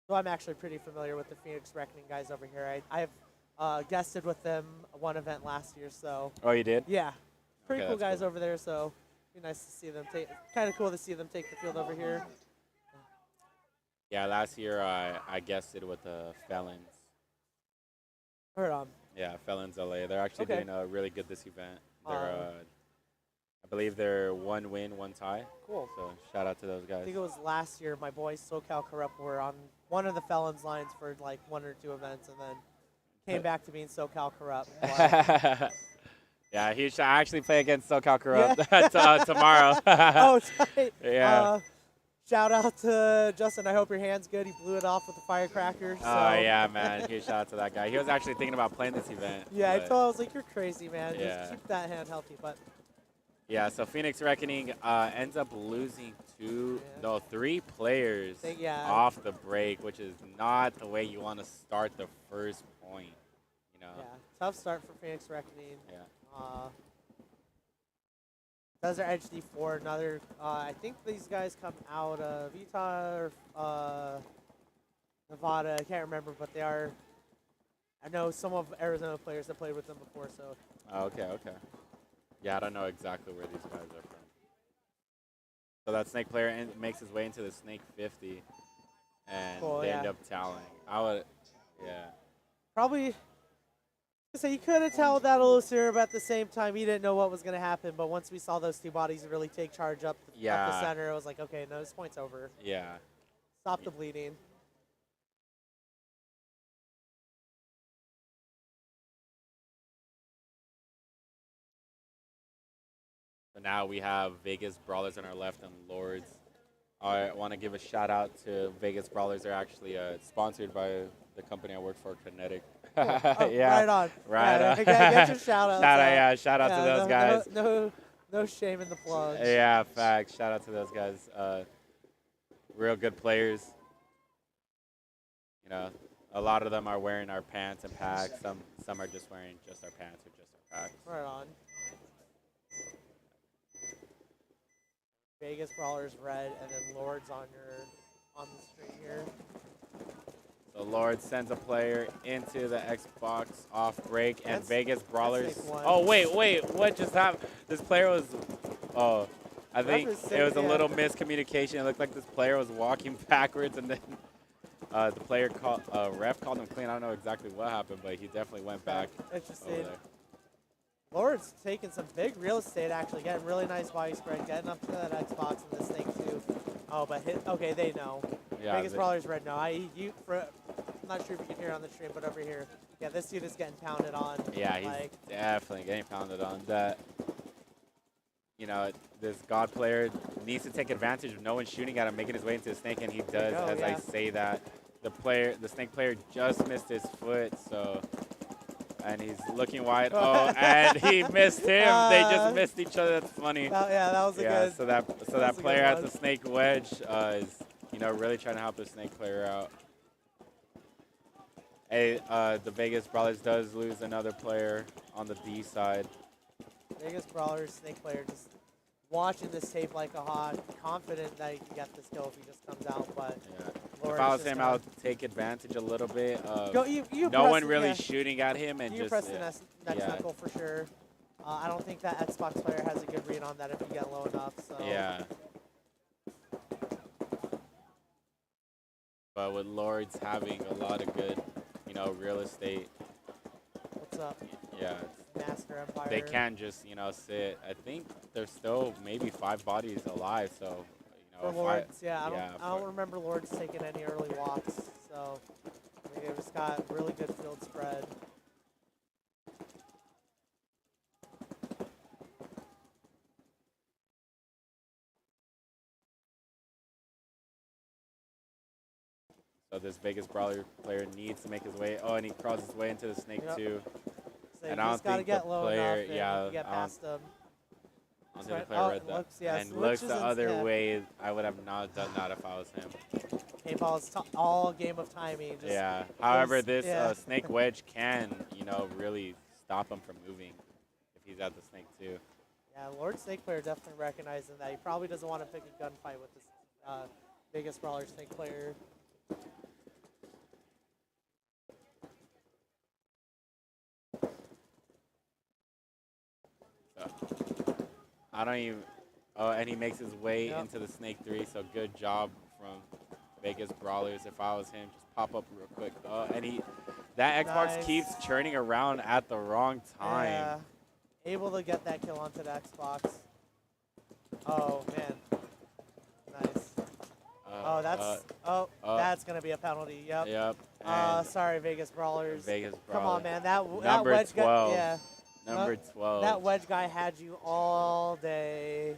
[SPEAKER 10] So I'm actually pretty familiar with the Phoenix Reckoning guys over here. I've guested with them one event last year, so.
[SPEAKER 9] Oh, you did?
[SPEAKER 10] Yeah. Pretty
[SPEAKER 9] Okay,
[SPEAKER 10] cool
[SPEAKER 9] that's
[SPEAKER 10] guys over there, so be nice to see them take. Kind of cool to see them take the field over here.
[SPEAKER 9] Yeah, last year I guested with the Felons.
[SPEAKER 10] Heard on.
[SPEAKER 9] Yeah, Felons LA. They're actually
[SPEAKER 10] Okay.
[SPEAKER 9] doing really good this event. They're, I believe they're 1 win, 1 tie.
[SPEAKER 10] Cool.
[SPEAKER 9] So shout out to those
[SPEAKER 10] I
[SPEAKER 9] guys.
[SPEAKER 10] think it was last year. My boys SoCal Corrupt were on one of the Felons lines for like 1 or 2 events, and then came back to being SoCal Corrupt.
[SPEAKER 9] Yeah, he should actually play against SoCal Corrupt tomorrow.
[SPEAKER 10] Oh, tight.
[SPEAKER 9] Yeah.
[SPEAKER 10] Shout out to Justin. I hope your hand's good. He blew it off with the firecracker. So.
[SPEAKER 9] Oh, yeah, man. Huge shout out to that guy. He was actually thinking about playing this event.
[SPEAKER 10] Yeah, I
[SPEAKER 9] but-
[SPEAKER 10] was like, you're crazy, man.
[SPEAKER 9] Yeah.
[SPEAKER 10] Just keep that hand healthy. But
[SPEAKER 9] Yeah, so Phoenix Reckoning ends up losing 3 players off the break, which is not the way you want to start the first point. You know.
[SPEAKER 10] yeah, tough start for Phoenix Reckoning.
[SPEAKER 9] Yeah.
[SPEAKER 10] Desert Edge D4, another. I think these guys come out of Utah or Nevada. I can't remember, but they are. I know some of Arizona players that played with them before, so.
[SPEAKER 9] Oh, okay, okay. Yeah, I don't know exactly where these guys are from. So that snake player makes his way into the snake 50, and
[SPEAKER 10] Cool,
[SPEAKER 9] they
[SPEAKER 10] yeah.
[SPEAKER 9] end up toweling. I would, yeah.
[SPEAKER 10] Probably. So you could have told that a little sooner, but at the same time, he didn't know what was going to happen. But once we saw those two bodies really take charge up the center, it was like, okay, no, this point's over.
[SPEAKER 9] Yeah.
[SPEAKER 10] Stop the bleeding.
[SPEAKER 9] So now we have Vegas Brawlers on our left and Lords. I want to give a shout out to Vegas Brawlers. They're actually sponsored by the company I work for, Kinetic.
[SPEAKER 10] Cool. Oh,
[SPEAKER 9] Yeah.
[SPEAKER 10] Right on.
[SPEAKER 9] Right
[SPEAKER 10] yeah,
[SPEAKER 9] on.
[SPEAKER 10] Get your shout out.
[SPEAKER 9] Shout out to those guys.
[SPEAKER 10] No shame in the plugs.
[SPEAKER 9] Yeah, facts. Shout out to those guys. Real good players. You know, a lot of them are wearing our pants and packs. Some are just wearing just our pants or just our packs.
[SPEAKER 10] Right on. Vegas Brawlers red, and then Lords on the screen here.
[SPEAKER 9] So Lord sends a player into the Xbox off break, and
[SPEAKER 10] That's-
[SPEAKER 9] Vegas Brawlers.
[SPEAKER 10] that's one.
[SPEAKER 9] Oh wait, what just happened? This player was. Oh, I think
[SPEAKER 10] Ref is
[SPEAKER 9] it was a
[SPEAKER 10] saying,
[SPEAKER 9] little miscommunication. It looked like this player was walking backwards, and then the player ref called him clean. I don't know exactly what happened, but he definitely went back
[SPEAKER 10] Interesting.
[SPEAKER 9] over there.
[SPEAKER 10] Lord's taking some big real estate, actually, getting really nice body spread, getting up to that Xbox and this thing too. Oh, but okay, they know.
[SPEAKER 9] Yeah,
[SPEAKER 10] Vegas Brawlers red now. I'm not sure if you can hear it on the stream, but over here, yeah, this dude is getting pounded on.
[SPEAKER 9] Yeah, he's
[SPEAKER 10] like,
[SPEAKER 9] definitely getting pounded on. That, you know, this God player needs to take advantage of no one shooting at him, making his way into the snake, and he does.
[SPEAKER 10] go,
[SPEAKER 9] As
[SPEAKER 10] yeah.
[SPEAKER 9] I say that, the snake player just missed his foot, so. And he's looking wide. Oh, and he missed him. They just missed each other. That's funny.
[SPEAKER 10] yeah, that was a good.
[SPEAKER 9] So that player at the snake wedge is, you know, really trying to help the snake player out. Hey, the Vegas Brawlers does lose another player on the D side.
[SPEAKER 10] Vegas Brawlers snake player just watching this tape like a hawk, confident that he can get this kill if he just comes out, but.
[SPEAKER 9] Yeah.
[SPEAKER 10] Lord
[SPEAKER 9] If I was
[SPEAKER 10] just
[SPEAKER 9] him,
[SPEAKER 10] gonna-
[SPEAKER 9] I would take advantage a little bit.
[SPEAKER 10] You
[SPEAKER 9] No one
[SPEAKER 10] press-
[SPEAKER 9] really
[SPEAKER 10] yeah.
[SPEAKER 9] shooting at him, and
[SPEAKER 10] You
[SPEAKER 9] just
[SPEAKER 10] press the next
[SPEAKER 9] yeah.
[SPEAKER 10] knuckle for sure. I don't think that Xbox player has a good read on that if you get low enough. So.
[SPEAKER 9] Yeah. But with Lords having a lot of good, you know, real estate.
[SPEAKER 10] What's up?
[SPEAKER 9] Yeah.
[SPEAKER 10] Master Empire.
[SPEAKER 9] They can just, you know, sit. I think there's still maybe 5 bodies alive, so, you know.
[SPEAKER 10] For Lords, I don't remember Lords taking any early walks, so they just got really good field spread.
[SPEAKER 9] So this Vegas Brawler player needs to make his way. Oh, and he crawls his way into the snake too.
[SPEAKER 10] So
[SPEAKER 9] And
[SPEAKER 10] you
[SPEAKER 9] I don't
[SPEAKER 10] just gotta
[SPEAKER 9] think
[SPEAKER 10] get
[SPEAKER 9] the
[SPEAKER 10] low
[SPEAKER 9] player,
[SPEAKER 10] enough
[SPEAKER 9] yeah,
[SPEAKER 10] and get past them.
[SPEAKER 9] I don't think the
[SPEAKER 10] Right.
[SPEAKER 9] player
[SPEAKER 10] Oh,
[SPEAKER 9] read that.
[SPEAKER 10] looks- yeah,
[SPEAKER 9] and
[SPEAKER 10] switch
[SPEAKER 9] looks the
[SPEAKER 10] isn't-
[SPEAKER 9] other
[SPEAKER 10] yeah.
[SPEAKER 9] way. I would have not done that if I was him.
[SPEAKER 10] Paintball is all game of timing. Just
[SPEAKER 9] Yeah. However,
[SPEAKER 10] those-
[SPEAKER 9] this snake wedge can, you know, really stop him from moving if he's at the snake too.
[SPEAKER 10] Yeah, Lord Snake player definitely recognizing that. He probably doesn't want to pick a gunfight with this Vegas Brawler Snake player.
[SPEAKER 9] So, I don't even. Oh, and he makes his way into the snake 3. So good job from Vegas Brawlers. If I was him, just pop up real quick. And that Xbox
[SPEAKER 10] Nice.
[SPEAKER 9] keeps churning around at the wrong time.
[SPEAKER 10] Yeah, able to get that kill onto the Xbox. Oh man, nice. That's gonna be a penalty. Yep.
[SPEAKER 9] Yep.
[SPEAKER 10] Sorry, Vegas Brawlers.
[SPEAKER 9] Vegas
[SPEAKER 10] Come
[SPEAKER 9] Brawler.
[SPEAKER 10] on, man. That
[SPEAKER 9] Number
[SPEAKER 10] wedge
[SPEAKER 9] 12.
[SPEAKER 10] guy. Yeah.
[SPEAKER 9] Number 12.
[SPEAKER 10] That wedge guy had you all day.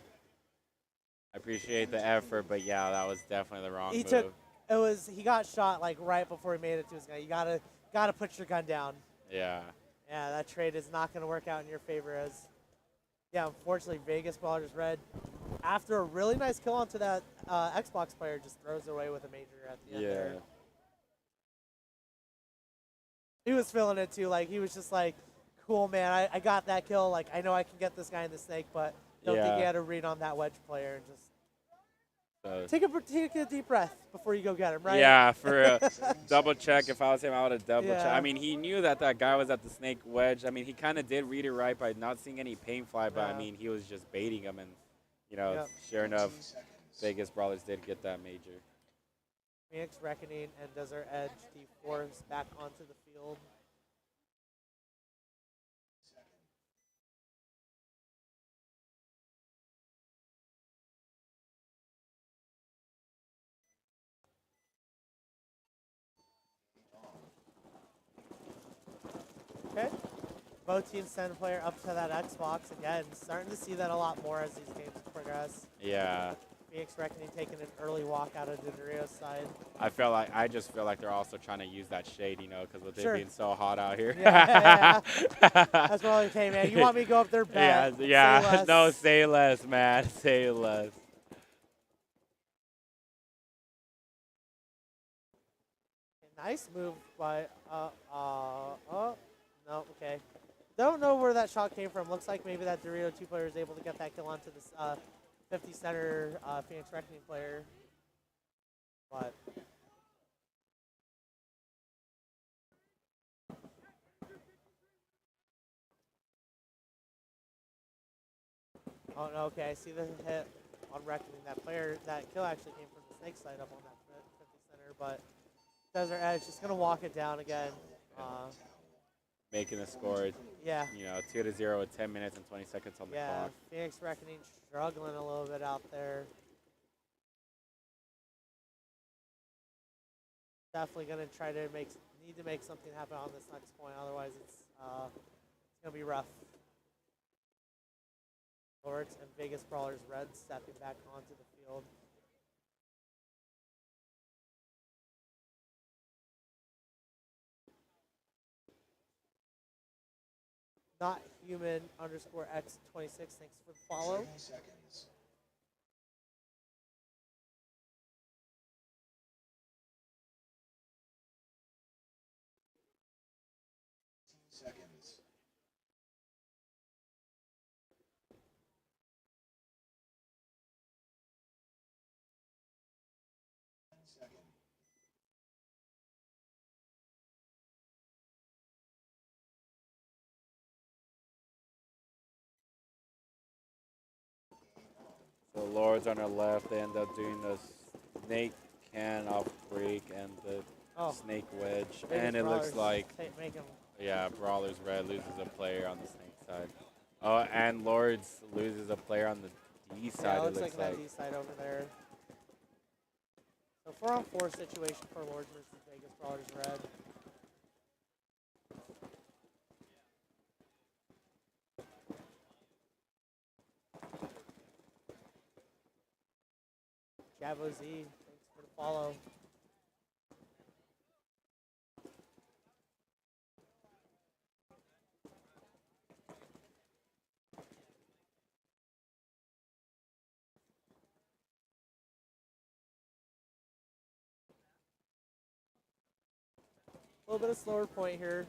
[SPEAKER 9] I appreciate the effort, but yeah, that was definitely the wrong move.
[SPEAKER 10] He got shot like right before he made it to his gun. You gotta put your gun down.
[SPEAKER 9] Yeah.
[SPEAKER 10] Yeah, that trade is not gonna work out in your favor as unfortunately Vegas Brawlers red after a really nice kill onto that Xbox player just throws away with a major at the end there. He was feeling it too, like he was just like, cool man, I got that kill, like I know I can get this guy in the snake, but don't think he had a read on that wedge player and just
[SPEAKER 9] So
[SPEAKER 10] Take a deep breath before you go get him, right?
[SPEAKER 9] yeah, for double check. If I was him, I would have double check.
[SPEAKER 10] Yeah.
[SPEAKER 9] I mean, he knew that that guy was at the snake wedge. I mean, he kind of did read it right by not seeing any paint fly, but I
[SPEAKER 10] Yeah.
[SPEAKER 9] mean, he was just baiting him, and
[SPEAKER 10] Yep.
[SPEAKER 9] sure enough, Vegas Brawlers did get that major.
[SPEAKER 10] Phoenix Reckoning and Desert Edge D4s back onto the field. Okay. Both teams send a player up to that Xbox again. Starting to see that a lot more as these games progress.
[SPEAKER 9] Yeah,
[SPEAKER 10] Phoenix Reckoning taking an early walk out of Dorito's side.
[SPEAKER 9] I just feel like they're also trying to use that shade, because with
[SPEAKER 10] Sure.
[SPEAKER 9] it being so hot out here.
[SPEAKER 10] Yeah. That's what I'm saying, man. You want me to go up there, bet.
[SPEAKER 9] Yeah.
[SPEAKER 10] Say less.
[SPEAKER 9] No, say less, man. Say less.
[SPEAKER 10] Nice move by, no, okay. Don't know where that shot came from. Looks like maybe that Dorito 2 player is able to get that kill onto this 50 center Phoenix Reckoning player. But oh no, okay, I see the hit on Reckoning. That kill actually came from the snake side up on that 50 center, but Desert Edge just gonna walk it down again.
[SPEAKER 9] Making the score,
[SPEAKER 10] Yeah.
[SPEAKER 9] 2-0 with 10 minutes and 20 seconds on the
[SPEAKER 10] Yeah,
[SPEAKER 9] clock.
[SPEAKER 10] Phoenix Reckoning struggling a little bit out there. Definitely gonna try to need to make something happen on this next point. Otherwise, it's gonna be rough. Lords and Vegas Brawlers Red stepping back onto the field. Not human _ X26. Thanks for the follow.
[SPEAKER 1] 30 seconds. Seconds. 10 seconds.
[SPEAKER 9] So Lords on our left, they end up doing the snake can off break and the snake wedge.
[SPEAKER 10] Vegas
[SPEAKER 9] And it looks
[SPEAKER 10] Brawlers
[SPEAKER 9] like,
[SPEAKER 10] make 'em.
[SPEAKER 9] yeah, Brawlers Red loses a player on the snake side. Oh, and Lords loses a player on the D side,
[SPEAKER 10] Yeah,
[SPEAKER 9] it
[SPEAKER 10] looks
[SPEAKER 9] looks
[SPEAKER 10] like
[SPEAKER 9] like.
[SPEAKER 10] that D side over there. So 4-on-4 situation for Lords versus Vegas Brawlers Red. Javo Z, thanks for the follow. A little bit of slower point here.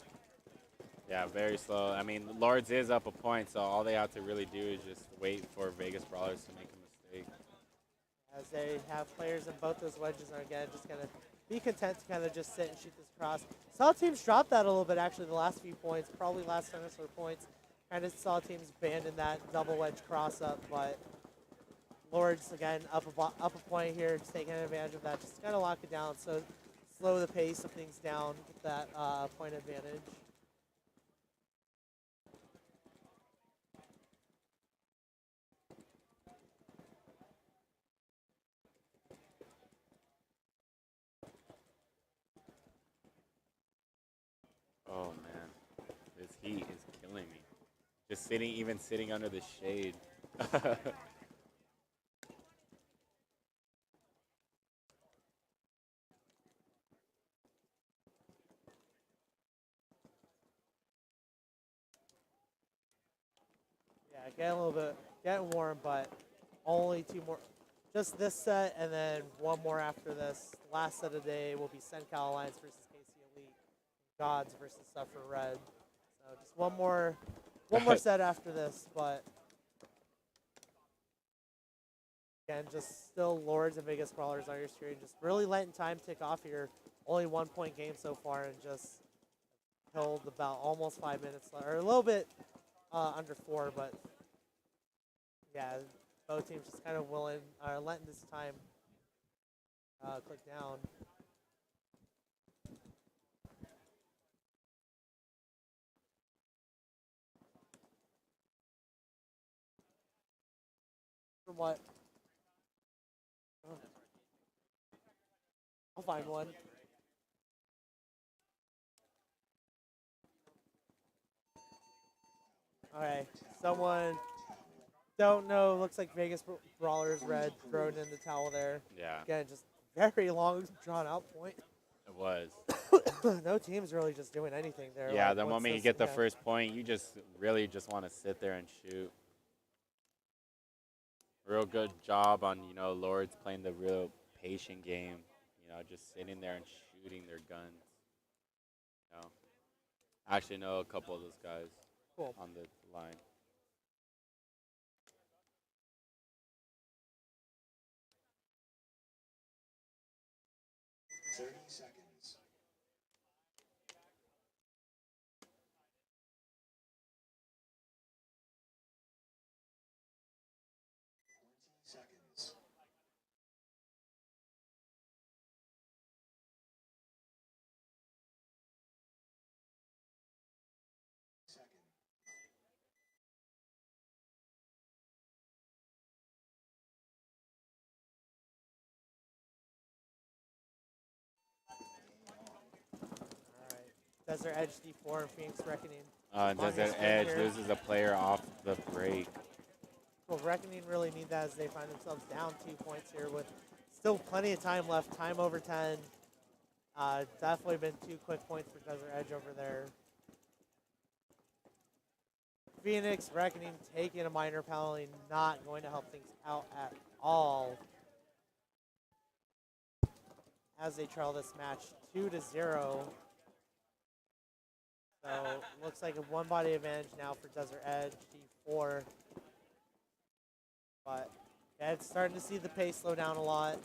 [SPEAKER 9] Yeah, very slow. I mean, Lords is up a point, so all they have to really do is just wait for Vegas Brawlers to make a mistake.
[SPEAKER 10] As they have players in both those wedges are again just gonna be content to kind of just sit and shoot this cross. Saw teams drop that a little bit actually the last few points, probably last 10 or so points. Kind of saw teams abandon that double wedge cross up, but Lords again up a point here, just taking advantage of that, just kind of lock it down. So slow the pace of things down with that point advantage.
[SPEAKER 9] Oh, man. This heat is killing me. Just even sitting under the shade.
[SPEAKER 10] Yeah, getting a little bit, getting warm, but only 2 more. Just this set and then 1 more after this. Last set of the day will be Sencal Alliance versus KC Elite. Gods versus Suffer Red. So just one more set after this, but Again, just still Lords and Vegas Brawlers on your screen. Just really letting time tick off here. Only 1 point game so far, and just held about almost 5 minutes left, or a little bit under 4, but yeah, both teams just kind of letting this time click down. From what? Oh. I'll find one. Alright, someone don't know. Looks like Vegas Brawlers red thrown in the towel there.
[SPEAKER 9] Yeah.
[SPEAKER 10] Again, just very long, drawn out point.
[SPEAKER 9] It was.
[SPEAKER 10] No team's really just doing anything there.
[SPEAKER 9] Yeah,
[SPEAKER 10] like,
[SPEAKER 9] the
[SPEAKER 10] once
[SPEAKER 9] moment you
[SPEAKER 10] this-
[SPEAKER 9] get the
[SPEAKER 10] yeah.
[SPEAKER 9] first point, you just really just want to sit there and shoot. Real good job on, you know, Lords playing the real patient game. You know, just sitting there and shooting their guns. You know, I actually know a couple of those guys on the line.
[SPEAKER 1] Seconds. Seconds.
[SPEAKER 10] Desert Edge D4 and Phoenix Reckoning.
[SPEAKER 9] Desert Edge loses a player off the break.
[SPEAKER 10] Well, Reckoning really need that as they find themselves down 2 points here with still plenty of time left. Time over 10. Definitely been 2 quick points for Desert Edge over there. Phoenix Reckoning taking a minor penalty, not going to help things out at all. As they trail this match 2-0. So looks like a one body advantage now for Desert Edge D4. But yeah, it's starting to see the pace slow down a lot.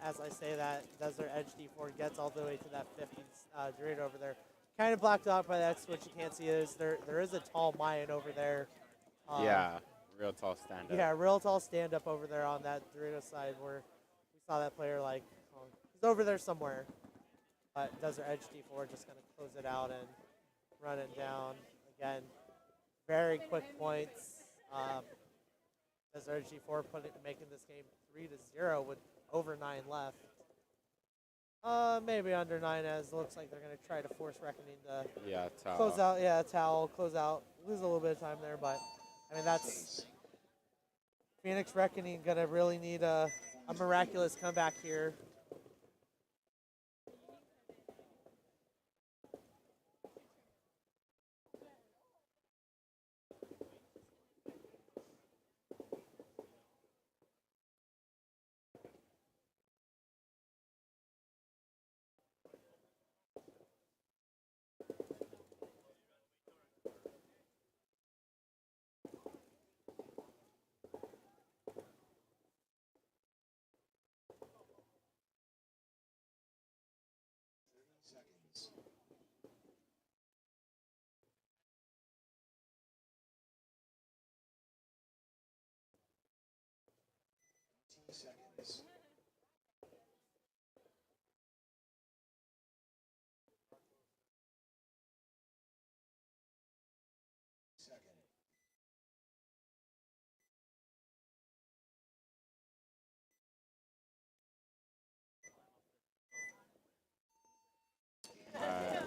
[SPEAKER 10] As I say that, Desert Edge D4 gets all the way to that 50s Dorito over there. Kind of blocked out by the X, which you can't see is there is a tall Mayan over there.
[SPEAKER 9] Yeah, real tall stand up.
[SPEAKER 10] Yeah, real tall stand up over there on that Dorito side where we saw that player like, he's over there somewhere. But Desert Edge D4 just going to close it out and run it down. Again, very quick points. Desert Edge D4 making this game 3-0 with over 9 left. Maybe under 9 as it looks like they're going to try to force Reckoning to
[SPEAKER 9] towel.
[SPEAKER 10] close out. Yeah, towel, close out. Lose a little bit of time there, but I mean, that's Phoenix Reckoning going to really need a miraculous comeback here.
[SPEAKER 1] Seconds.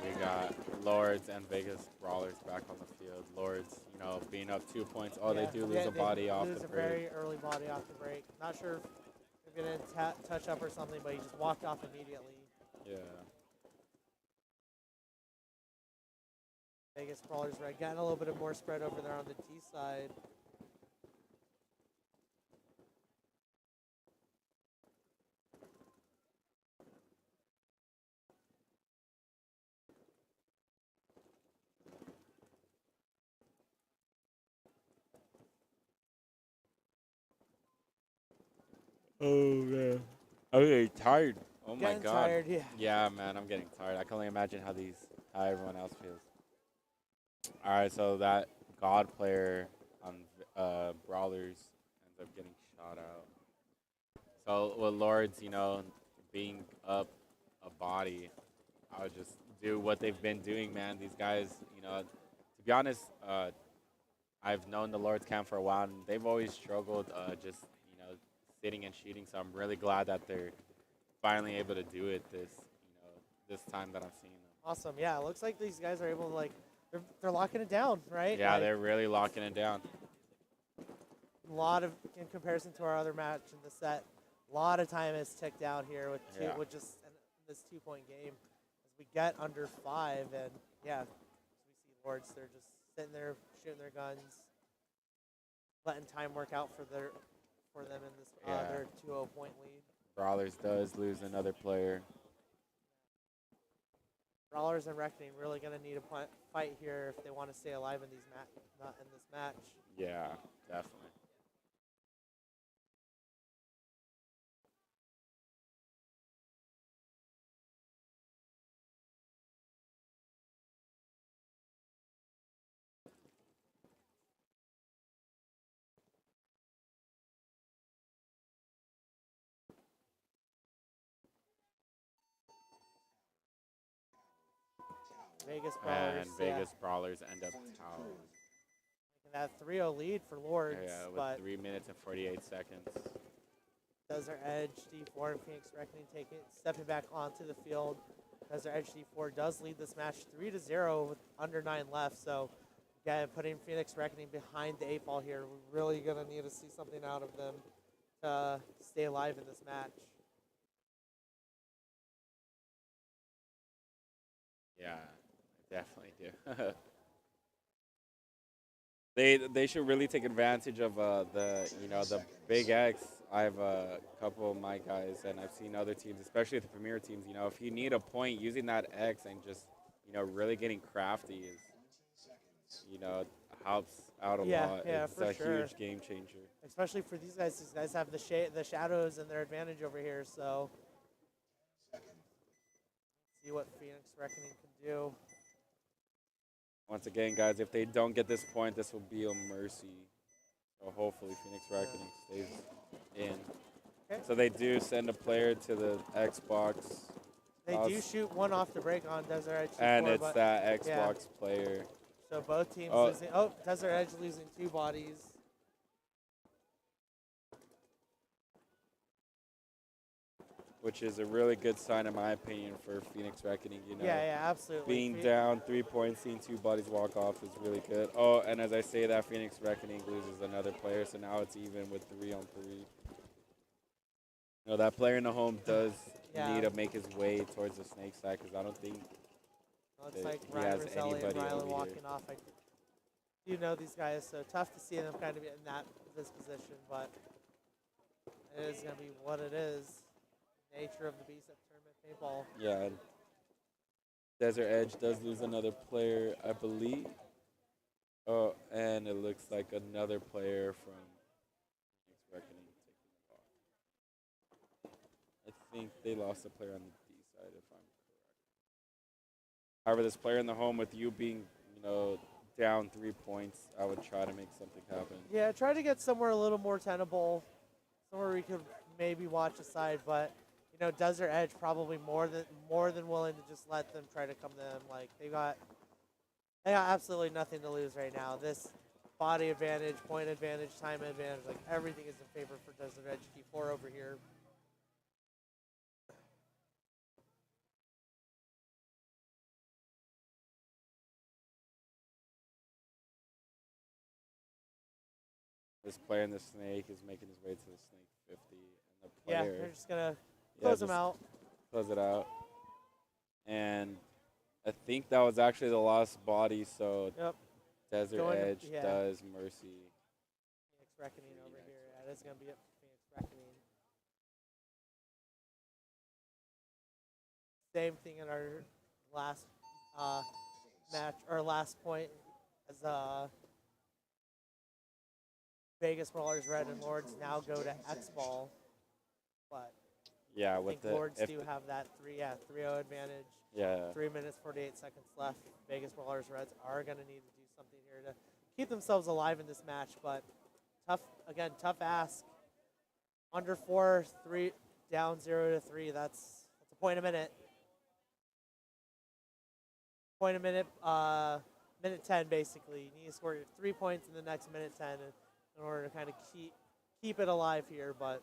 [SPEAKER 9] We got Lords and Vegas Brawlers back on the field. Lords, you know, being up 2 points. Oh, they do lose a body off the break.
[SPEAKER 10] Lose a very early body off the break. Not sure if he didn't touch up or something, but he just walked off immediately.
[SPEAKER 9] Yeah.
[SPEAKER 10] Vegas Brawlers red. Getting a little bit of more spread over there on the D side.
[SPEAKER 9] Oh man, I'm getting tired. Oh my
[SPEAKER 10] Getting
[SPEAKER 9] god.
[SPEAKER 10] tired, yeah.
[SPEAKER 9] Yeah, man, I'm getting tired. I can only imagine how everyone else feels. All right, so that God player on Brawlers ends up getting shot out. So with Lords, being up a body, I would just do what they've been doing, man. These guys, to be honest, I've known the Lords camp for a while, and they've always struggled just, sitting and shooting. So I'm really glad that they're finally able to do it this time that I'm seeing them.
[SPEAKER 10] Awesome. Yeah, it looks like these guys are able to, like, they're locking it down, right?
[SPEAKER 9] Yeah,
[SPEAKER 10] like,
[SPEAKER 9] they're really locking it down.
[SPEAKER 10] a lot of, in comparison to our other match in the set, a lot of time has ticked down here with with just this 2-point game. As we get under 5, and yeah, as we see Lords, they're just sitting there shooting their guns, letting time work out for them in this their 2-0 point lead.
[SPEAKER 9] Brawlers does lose another player.
[SPEAKER 10] Brawlers and Reckoning really going to need a fight here if they want to stay alive in this match.
[SPEAKER 9] Yeah, definitely.
[SPEAKER 10] Vegas Brawlers.
[SPEAKER 9] And Vegas Brawlers end up towering.
[SPEAKER 10] That 3-0 lead for Lords.
[SPEAKER 9] Yeah, with
[SPEAKER 10] but
[SPEAKER 9] 3 minutes and 48 seconds.
[SPEAKER 10] Desert Edge, D4, and Phoenix Reckoning stepping back onto the field. Desert Edge D4 does lead this match 3-0 with under 9 left. So, again, putting Phoenix Reckoning behind the 8 ball here. We're really going to need to see something out of them to stay alive in this match.
[SPEAKER 9] Yeah, I definitely do. They should really take advantage of the Big X. I have a couple of my guys, and I've seen other teams, especially the Premier teams. If you need a point, using that X and just really getting crafty is helps out a lot.
[SPEAKER 10] Yeah,
[SPEAKER 9] it's
[SPEAKER 10] for
[SPEAKER 9] a
[SPEAKER 10] sure.
[SPEAKER 9] huge game changer.
[SPEAKER 10] Especially for these guys. These guys have the shadows and their advantage over here. So, see what Phoenix Reckoning can do.
[SPEAKER 9] Once again, guys, if they don't get this point, this will be a mercy. So hopefully Phoenix Reckoning stays in.
[SPEAKER 10] Okay.
[SPEAKER 9] So they do send a player to the Xbox.
[SPEAKER 10] They do shoot one off the break on Desert Edge.
[SPEAKER 9] And it's that Xbox player.
[SPEAKER 10] So both teams losing. Oh, Desert Edge losing 2 bodies.
[SPEAKER 9] Which is a really good sign, in my opinion, for Phoenix Reckoning.
[SPEAKER 10] Yeah, absolutely.
[SPEAKER 9] Being down 3 points, seeing 2 bodies walk off is really good. Oh, and as I say that, Phoenix Reckoning loses another player, so now it's even with 3-on-3. That player in the home does need to make his way towards the snake side, because I don't think
[SPEAKER 10] looks like
[SPEAKER 9] he
[SPEAKER 10] Ryan
[SPEAKER 9] has
[SPEAKER 10] Roselli and
[SPEAKER 9] anybody
[SPEAKER 10] Rylan
[SPEAKER 9] over
[SPEAKER 10] walking
[SPEAKER 9] here.
[SPEAKER 10] off. I do know these guys, so tough to see them kind of in this position, but it is going to be what it is. Nature of the beast at tournament paintball.
[SPEAKER 9] Yeah. Desert Edge does lose another player, I believe. Oh, and it looks like another player from Phoenix Reckoning taking the ball. I think they lost a player on the D side, if I'm correct. However, this player in the home, with you being, down 3 points, I would try to make something happen.
[SPEAKER 10] Yeah, try to get somewhere a little more tenable, somewhere we could maybe watch aside, but Desert Edge probably more than willing to just let them try to come to them. Like they got absolutely nothing to lose right now. This body advantage, point advantage, time advantage, like everything is in favor for Desert Edge D4 over here.
[SPEAKER 9] This player in the snake is making his way to the snake 50, and the player.
[SPEAKER 10] They're just gonna close him out.
[SPEAKER 9] Close it out. And I think that was actually the last body, so Desert Edge does mercy.
[SPEAKER 10] Phoenix Reckoning over here. Yeah, that's gonna be it for Phoenix Reckoning. Same thing in our last match or last point as Vegas Brawlers Red and Lords now go to X Ball. but
[SPEAKER 9] Yeah,
[SPEAKER 10] I
[SPEAKER 9] with
[SPEAKER 10] think
[SPEAKER 9] the
[SPEAKER 10] Lords do have that 3-0 advantage.
[SPEAKER 9] yeah.
[SPEAKER 10] 3 minutes 48 seconds left. Vegas Brawlers Reds are going to need to do something here to keep themselves alive in this match, but tough ask. Under 4, 3 down 0-3. That's a point a minute. Point a minute, minute 10 basically. You need to score 3 points in the next minute 10 in order to kind of keep it alive here, but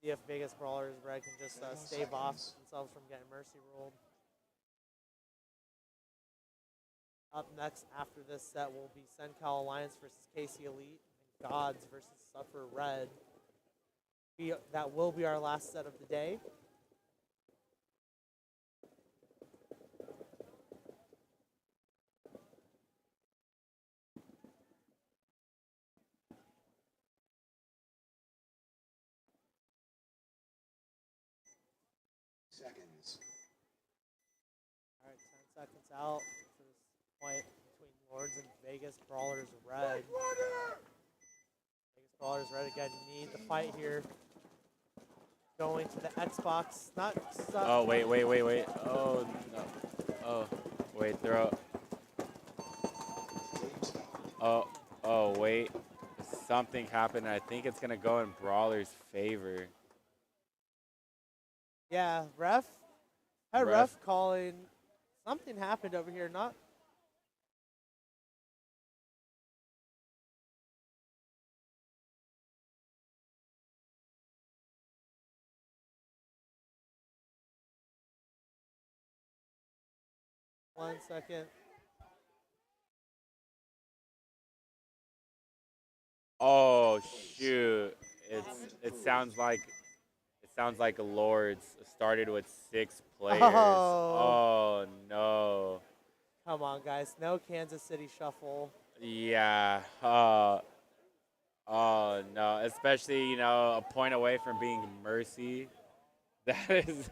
[SPEAKER 10] see if Vegas Brawlers Red can just stave off themselves from getting mercy ruled. Up next after this set will be SenCal Alliance versus KC Elite and Gods versus Suffer Red. That will be our last set of the day.
[SPEAKER 1] Seconds.
[SPEAKER 10] All right, 10 seconds out for this fight between Lords and Vegas Brawlers Red. Vegas Brawlers Red again need the fight here. Going to the Xbox, not.
[SPEAKER 9] Oh wait. Oh no. Oh wait, throw. Oh wait. Something happened. I think it's gonna go in Brawler's favor.
[SPEAKER 10] Yeah, ref calling. Something happened over here. Not. One second.
[SPEAKER 9] Oh shoot! It sounds like Lords started with 6 players. Oh no!
[SPEAKER 10] Come on, guys. No Kansas City shuffle.
[SPEAKER 9] Yeah. Oh no! Especially a point away from being Mercy. That is.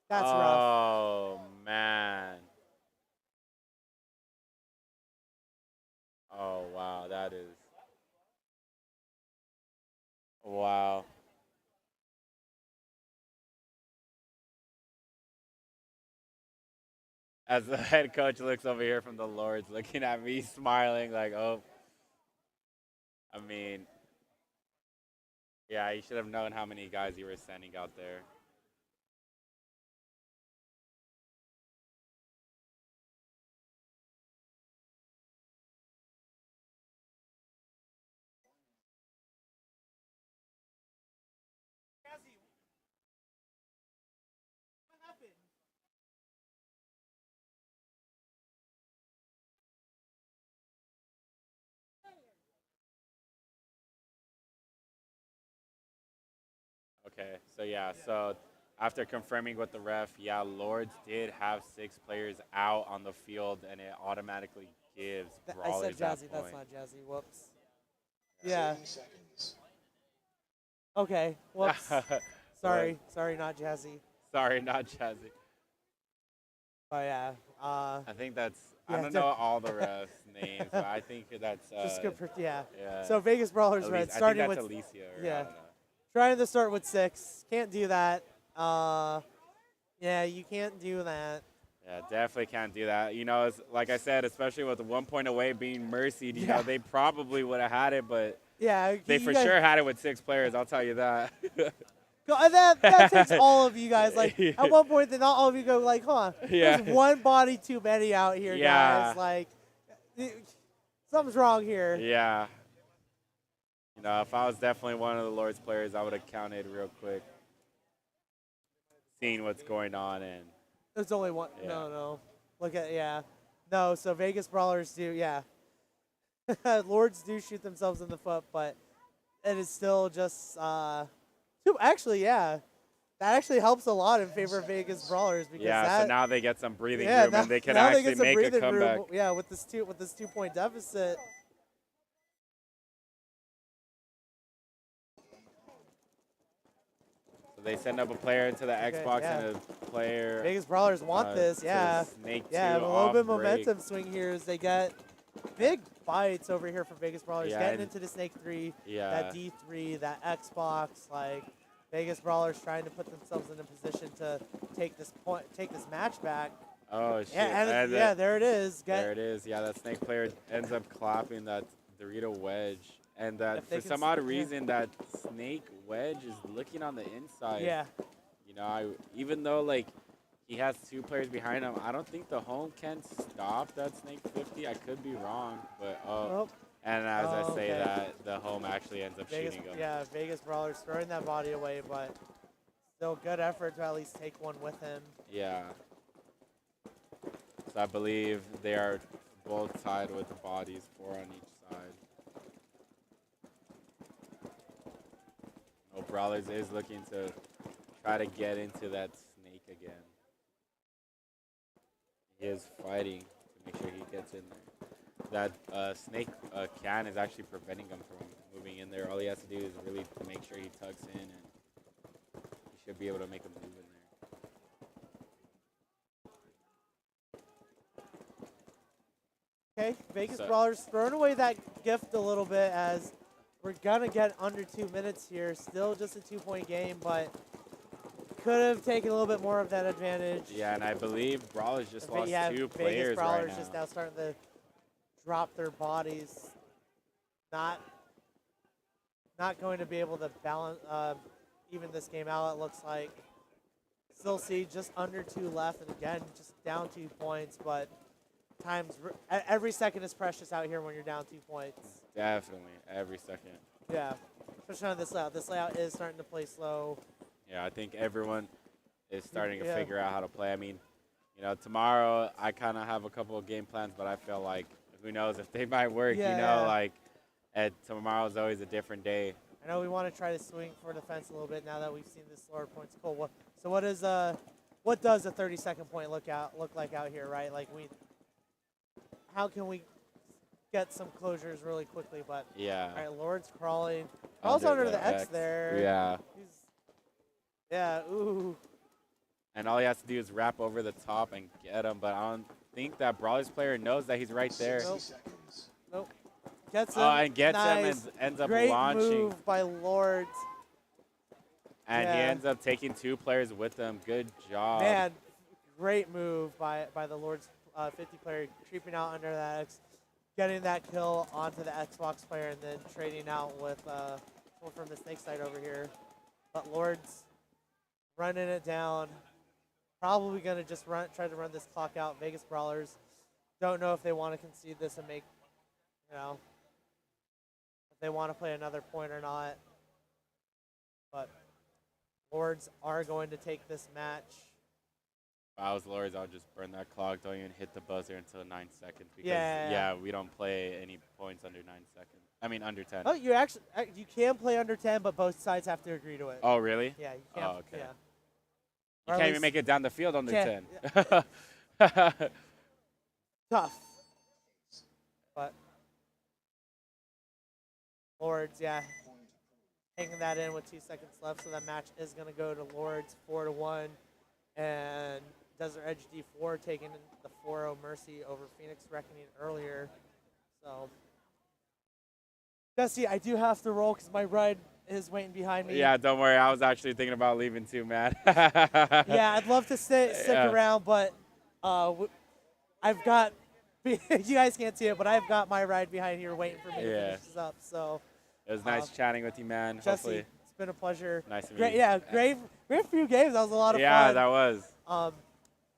[SPEAKER 10] That's rough.
[SPEAKER 9] Oh man. Oh wow, that is. Wow. As the head coach looks over here from the Lords, looking at me, smiling like, oh. I mean, yeah, you should have known how many guys you were sending out there. Okay, so yeah, so after confirming with the ref, yeah, Lords did have 6 players out on the field, and it automatically gives
[SPEAKER 10] I
[SPEAKER 9] Brawlers
[SPEAKER 10] said
[SPEAKER 9] that
[SPEAKER 10] Jazzy.
[SPEAKER 9] point.
[SPEAKER 10] That's not Jazzy. Whoops. Yeah.
[SPEAKER 1] 30 seconds.
[SPEAKER 10] Okay. Whoops. Sorry. Sorry, not Jazzy.
[SPEAKER 9] Sorry, not Jazzy.
[SPEAKER 10] Oh yeah.
[SPEAKER 9] I think that's.
[SPEAKER 10] Yeah,
[SPEAKER 9] I don't know all the refs' names, but I think that's.
[SPEAKER 10] Just good. Yeah.
[SPEAKER 9] Yeah.
[SPEAKER 10] So Vegas Brawlers Red starting
[SPEAKER 9] I
[SPEAKER 10] with.
[SPEAKER 9] think that's Alicia. Or
[SPEAKER 10] Yeah.
[SPEAKER 9] I don't know.
[SPEAKER 10] Trying to start with 6. Can't do that. Yeah, you can't do that.
[SPEAKER 9] Yeah, definitely can't do that. It's, like I said, especially with 1 point away being mercied,
[SPEAKER 10] Yeah.
[SPEAKER 9] they probably would have had it, but
[SPEAKER 10] Yeah.
[SPEAKER 9] they for sure had it with 6 players. I'll tell you that.
[SPEAKER 10] That takes all of you guys. Like at one point, then all of you go like, "Huh,
[SPEAKER 9] Yeah.
[SPEAKER 10] there's one body too many out here,
[SPEAKER 9] Yeah.
[SPEAKER 10] guys." Like something's wrong here.
[SPEAKER 9] Yeah. If I was definitely one of the Lords players, I would have counted real quick, seeing what's going on. And
[SPEAKER 10] There's only one.
[SPEAKER 9] Yeah.
[SPEAKER 10] No. Look at No, so Vegas Brawlers do. Yeah. Lords do shoot themselves in the foot, but it is still just. Actually, yeah. That actually helps a lot in favor of Vegas Brawlers because
[SPEAKER 9] so now they get some breathing room,
[SPEAKER 10] now,
[SPEAKER 9] and they can
[SPEAKER 10] now
[SPEAKER 9] actually
[SPEAKER 10] they get some
[SPEAKER 9] make a
[SPEAKER 10] breathing
[SPEAKER 9] comeback.
[SPEAKER 10] room. Yeah, with this 2-point deficit.
[SPEAKER 9] So they send up a player into the Xbox and a player.
[SPEAKER 10] Vegas Brawlers want this, yeah.
[SPEAKER 9] Snake
[SPEAKER 10] yeah, a little bit of momentum swing here as they get big fights over here for Vegas Brawlers,
[SPEAKER 9] Yeah,
[SPEAKER 10] getting
[SPEAKER 9] and-
[SPEAKER 10] into the Snake 3,
[SPEAKER 9] Yeah.
[SPEAKER 10] that D3, that Xbox. Like, Vegas Brawlers trying to put themselves in a position to take this match back.
[SPEAKER 9] Oh, shit.
[SPEAKER 10] Yeah,
[SPEAKER 9] And
[SPEAKER 10] yeah, there it is.
[SPEAKER 9] there it is. Yeah, that Snake player ends up clapping that Dorito wedge. And that
[SPEAKER 10] If they
[SPEAKER 9] for
[SPEAKER 10] can
[SPEAKER 9] some
[SPEAKER 10] s-
[SPEAKER 9] odd
[SPEAKER 10] yeah.
[SPEAKER 9] reason, that Snake wedge is looking on the inside.
[SPEAKER 10] Yeah.
[SPEAKER 9] You know, even though, like, he has 2 players behind him, I don't think the home can stop that Snake 50. I could be wrong, but
[SPEAKER 10] Nope.
[SPEAKER 9] and as I say
[SPEAKER 10] okay.
[SPEAKER 9] that, the home actually ends up
[SPEAKER 10] Vegas,
[SPEAKER 9] shooting him.
[SPEAKER 10] yeah, Vegas Brawlers throwing that body away, but still good effort to at least take one with him.
[SPEAKER 9] Yeah. So I believe they are both tied with the bodies, 4 on each side. No, Brawlers is looking to try to get into that Snake again. He is fighting to make sure he gets in there. That Snake can is actually preventing him from moving in there. All he has to do is really make sure he tucks in, and he should be able to make a move in there.
[SPEAKER 10] Okay, Vegas
[SPEAKER 9] So-
[SPEAKER 10] Brawlers throwing away that gift a little bit as we're going to get under 2 minutes here. Still just a 2-point game, but could have taken a little bit more of that advantage.
[SPEAKER 9] Yeah, and I believe Brawlers just lost
[SPEAKER 10] Yeah,
[SPEAKER 9] 2
[SPEAKER 10] Vegas
[SPEAKER 9] players
[SPEAKER 10] Brawlers
[SPEAKER 9] right now.
[SPEAKER 10] just now starting to drop their bodies. Not going to be able to balance even this game out, it looks like. Still see just under 2 left, and again, just down 2 points, but every second is precious out here when you're down 2 points.
[SPEAKER 9] Definitely, every second.
[SPEAKER 10] Yeah, especially on this layout. This layout is starting to play slow.
[SPEAKER 9] Yeah, I think everyone is starting to
[SPEAKER 10] Yeah.
[SPEAKER 9] figure out how to play. I mean, you know, tomorrow I kind of have a couple of game plans, but I feel like who knows if they might work. You know,
[SPEAKER 10] Yeah.
[SPEAKER 9] like tomorrow's always a different day.
[SPEAKER 10] I know we want to try to swing for the fence a little bit now that we've seen this lower points. Cool. What does a 30-second point look like out here, right? Like how can we get some closures really quickly? But
[SPEAKER 9] Yeah.
[SPEAKER 10] all right, Lord's crawling. Crawls under the X there.
[SPEAKER 9] Yeah.
[SPEAKER 10] Yeah. Ooh.
[SPEAKER 9] And all he has to do is wrap over the top and get him. But I don't think that Brawlers player knows that he's right there.
[SPEAKER 10] Nope. Nope. Gets him.
[SPEAKER 9] Oh, and gets
[SPEAKER 10] nice.
[SPEAKER 9] him and ends up
[SPEAKER 10] Great
[SPEAKER 9] launching.
[SPEAKER 10] move by Lords.
[SPEAKER 9] And he
[SPEAKER 10] Yeah.
[SPEAKER 9] ends up taking 2 players with him. Good job.
[SPEAKER 10] Man, great move by the Lords 50 player, creeping out under that X, getting that kill onto the Xbox player, and then trading out with someone from the Snake side over here. But Lords running it down. Probably going to just try to run this clock out. Vegas Brawlers don't know if they want to concede this and make, if they want to play another point or not. But Lords are going to take this match.
[SPEAKER 9] If I was Lords, I would just burn that clock. Don't even hit the buzzer until 9 seconds. Because,
[SPEAKER 10] Yeah.
[SPEAKER 9] we don't play any points under 9 seconds. I mean, under 10.
[SPEAKER 10] Oh, you can play under 10, but both sides have to agree to it.
[SPEAKER 9] Oh, really?
[SPEAKER 10] Yeah, you can't.
[SPEAKER 9] Oh, okay.
[SPEAKER 10] Yeah.
[SPEAKER 9] You
[SPEAKER 10] Or at
[SPEAKER 9] can't even
[SPEAKER 10] least-
[SPEAKER 9] make it down the field under
[SPEAKER 10] Can't-
[SPEAKER 9] 10.
[SPEAKER 10] Tough. But Lords, yeah, hanging that in with 2 seconds left, so that match is going to go to Lords 4-1, and Desert Edge D4 taking the 4-0 Mercy over Phoenix Reckoning earlier. So, Jesse, I do have to roll because my ride is waiting behind me.
[SPEAKER 9] Yeah, don't worry. I was actually thinking about leaving too, man.
[SPEAKER 10] Yeah, I'd love to stick
[SPEAKER 9] Yeah.
[SPEAKER 10] around, but I've got, you guys can't see it, but I've got my ride behind here waiting for me to
[SPEAKER 9] Yeah.
[SPEAKER 10] finish this up. So,
[SPEAKER 9] It was nice chatting with you, man.
[SPEAKER 10] Jesse,
[SPEAKER 9] Hopefully.
[SPEAKER 10] it's been a pleasure.
[SPEAKER 9] Nice to meet
[SPEAKER 10] Great,
[SPEAKER 9] you.
[SPEAKER 10] yeah, great few games. That was a lot of
[SPEAKER 9] Yeah,
[SPEAKER 10] fun.
[SPEAKER 9] that was.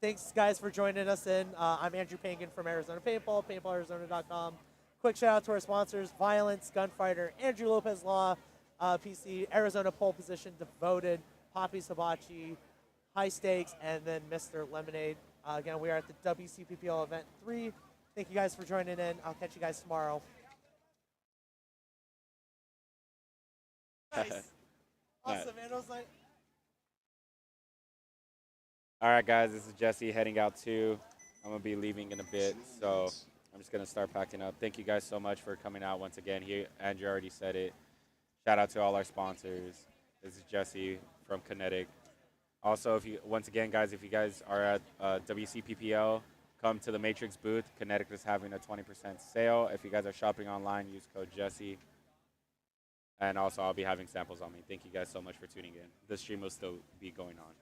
[SPEAKER 10] Thanks, guys, for joining us in. I'm Andrew Pangan from Arizona Paintball, paintballarizona.com. Quick shout out to our sponsors, Violence, Gunfighter, Andrew Lopez Law PC, Arizona Pole Position, Devoted, Papis Tepanyaki, High Stakes, and then Mr. Lemonade. Again, we are at the WCPPL Event 3. Thank you guys for joining in. I'll catch you guys tomorrow. Nice. Awesome, man. I was like,
[SPEAKER 9] All right, guys, this is Jesse heading out too. I'm going to be leaving in a bit, so I'm just going to start packing up. Thank you guys so much for coming out once again. Andrew already said it. Shout out to all our sponsors. This is Jesse from Kinetic. Also, once again, guys, if you guys are at WCPPL, come to the Matrix booth. Kinetic is having a 20% sale. If you guys are shopping online, use code Jesse. And also, I'll be having samples on me. Thank you guys so much for tuning in. The stream will still be going on.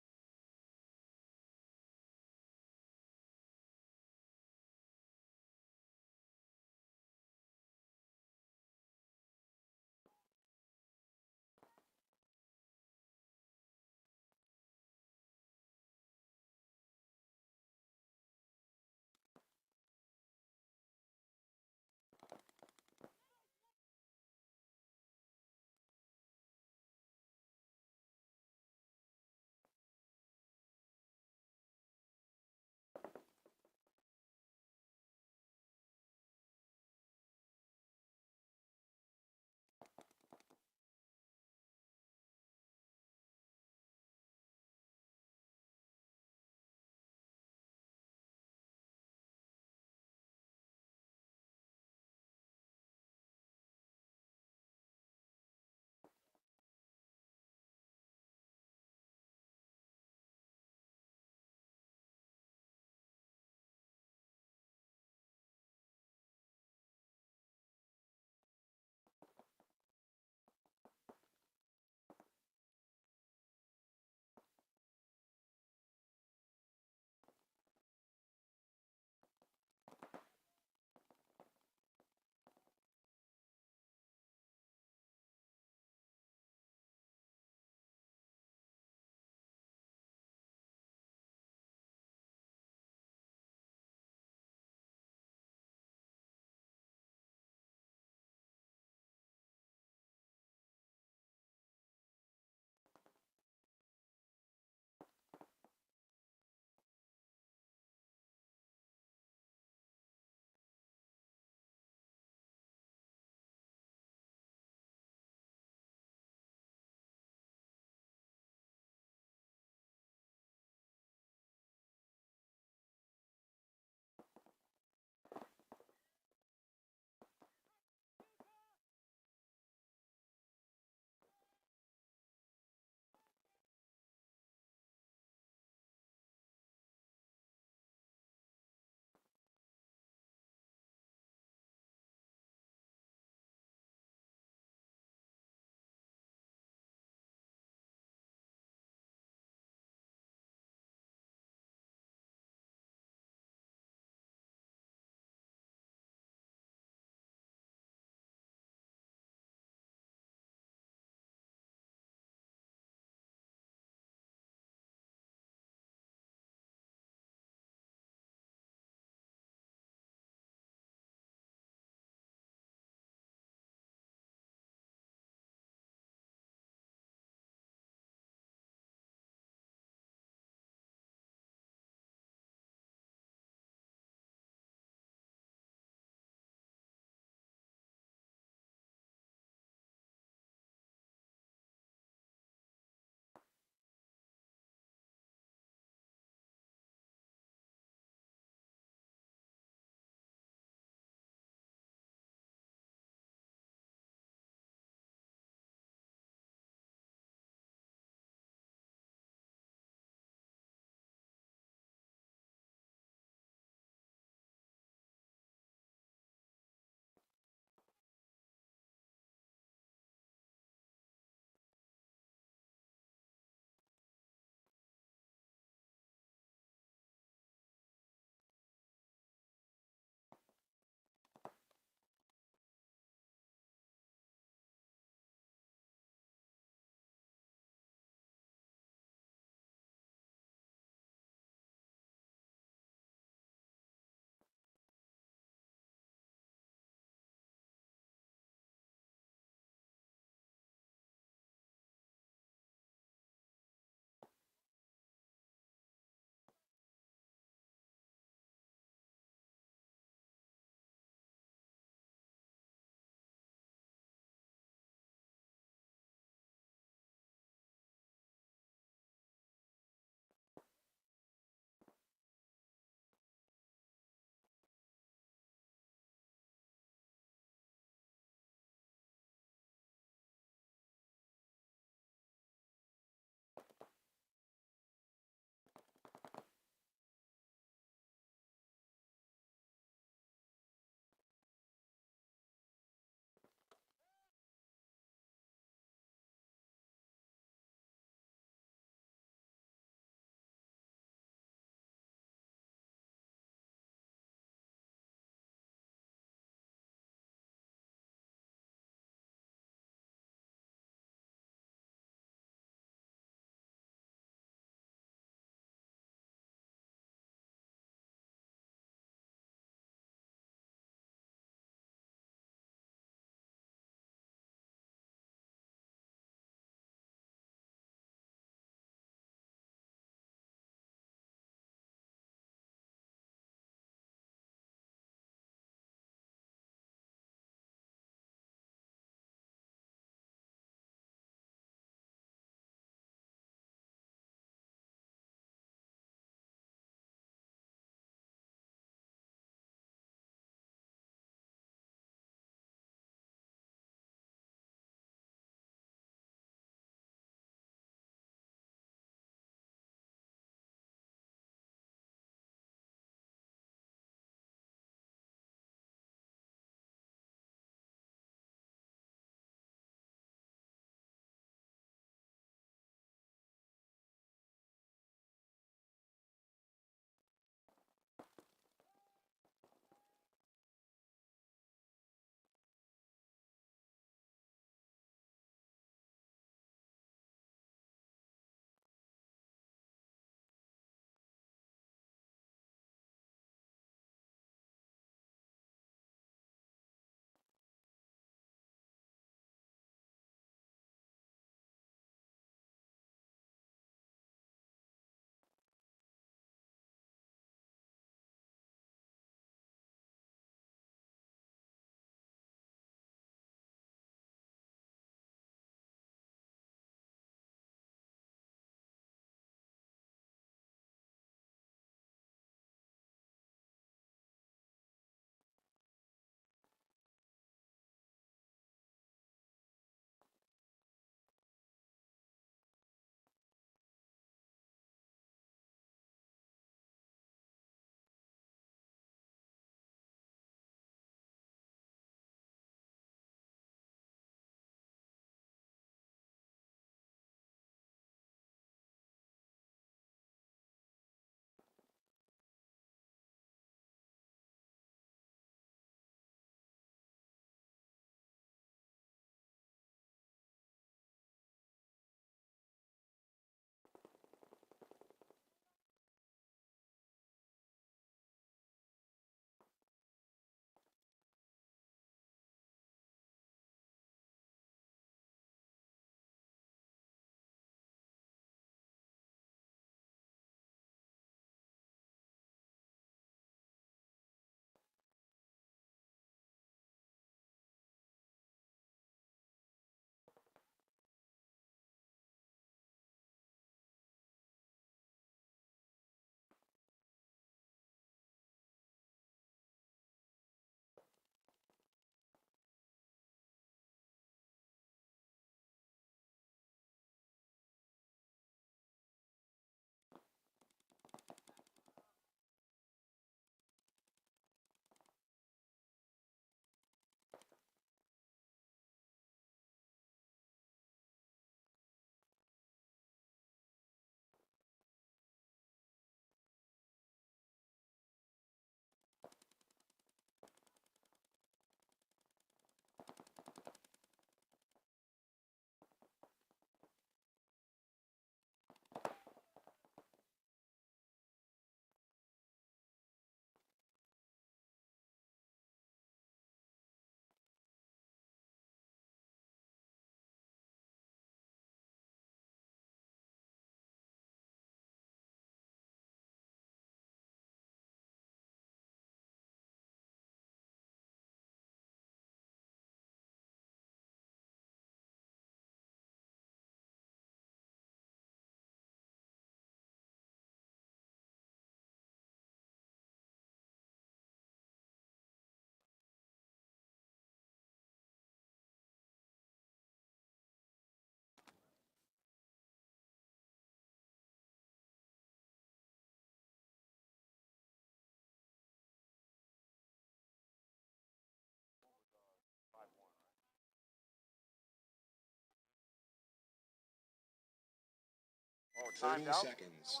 [SPEAKER 1] 30
[SPEAKER 4] timed out.
[SPEAKER 1] seconds.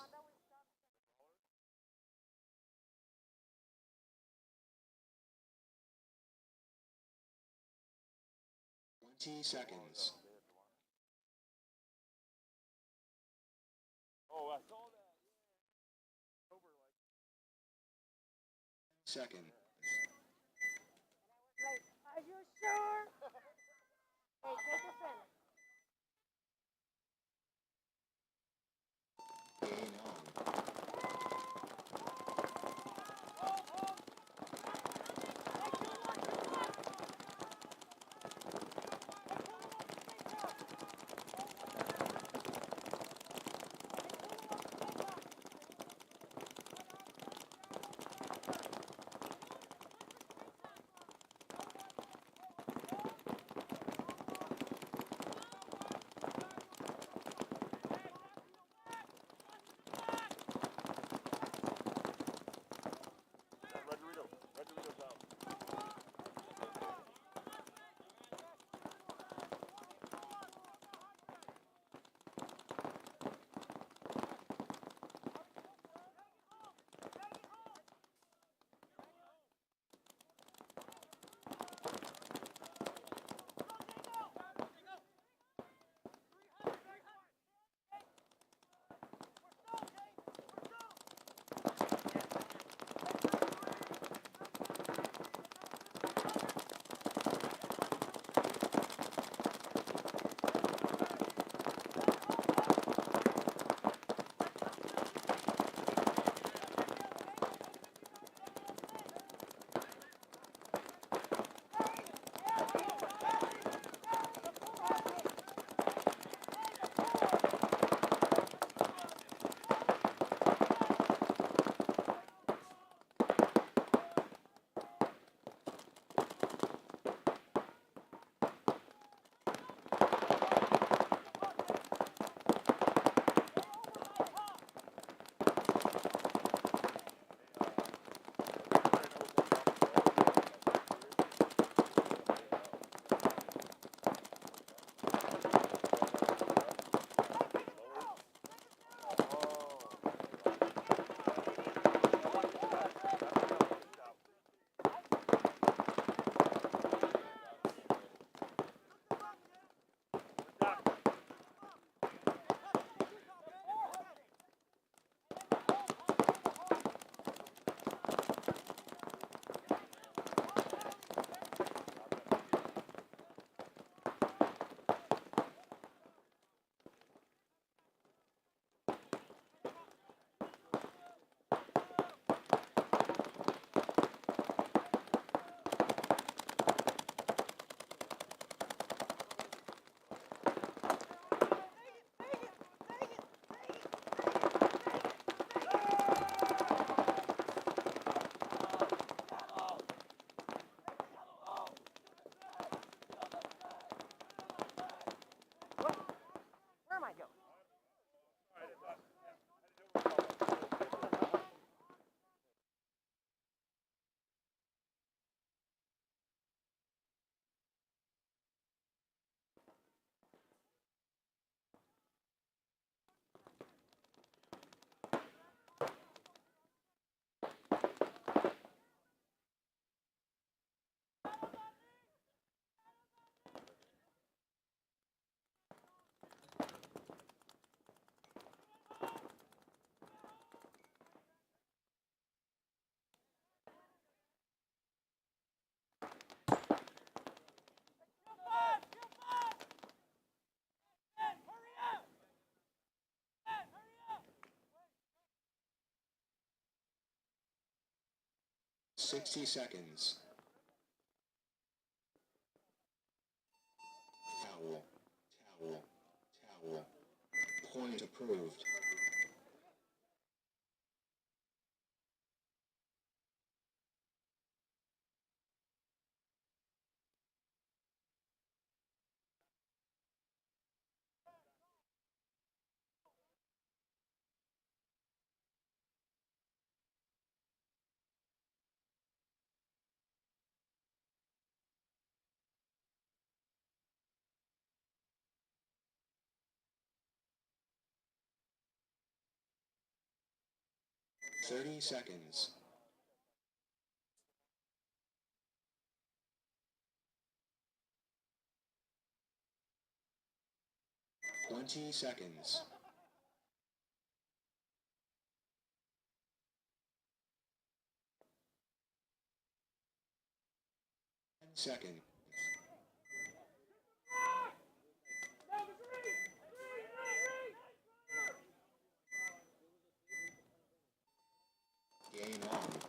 [SPEAKER 1] 20 seconds.
[SPEAKER 4] Oh, I saw that.
[SPEAKER 1] Second.
[SPEAKER 5] Like, are you sure? Hey, take a center.
[SPEAKER 1] Game on.
[SPEAKER 4] Red Dorito. Red Dorito's out.
[SPEAKER 5] Where am I going?
[SPEAKER 1] 60 seconds. Foul. Towel. Towel. Point approved. 30 seconds. 20 seconds. 10 seconds. Game on.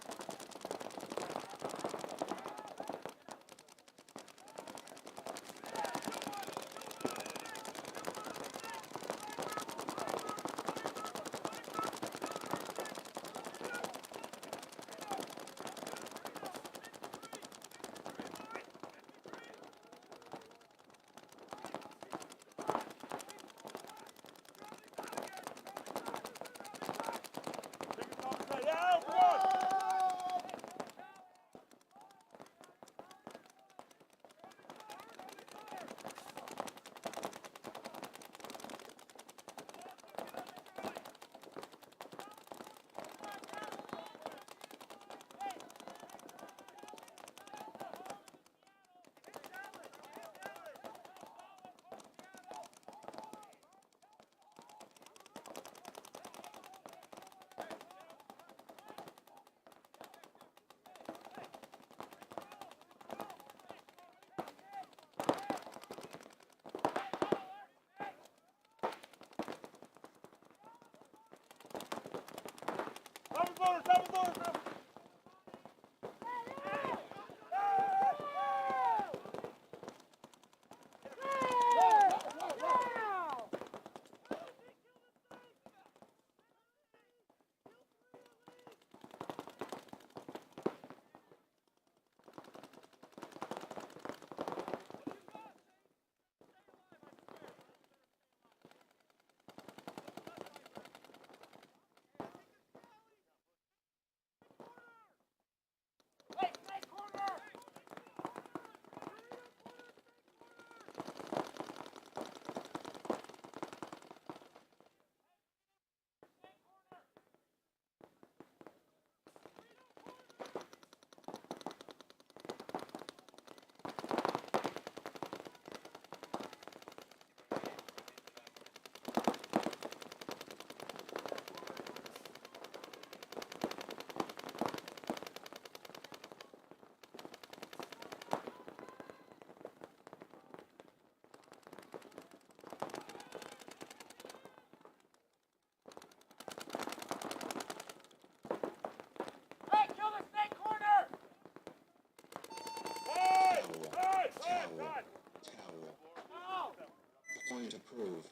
[SPEAKER 1] Point approved.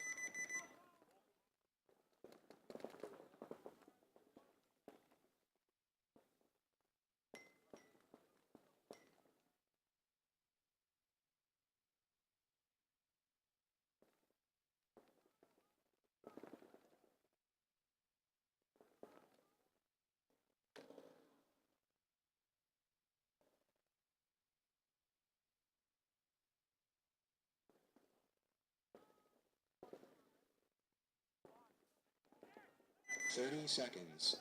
[SPEAKER 1] Thirty seconds.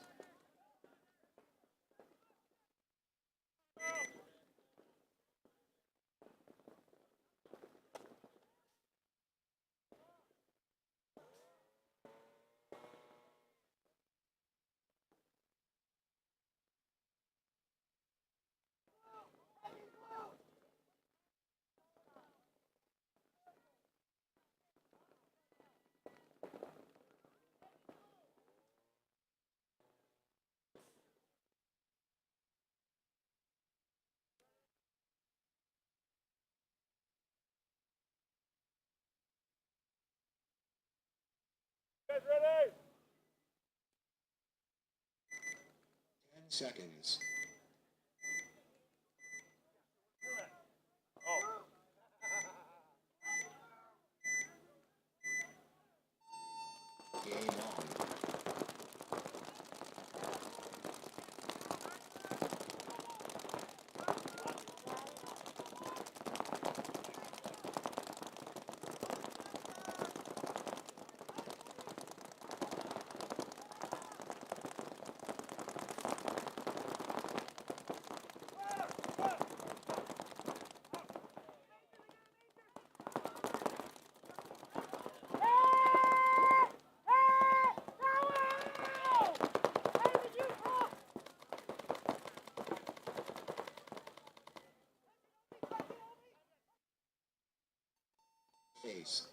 [SPEAKER 1] Ready? 10 seconds. Game on. Face.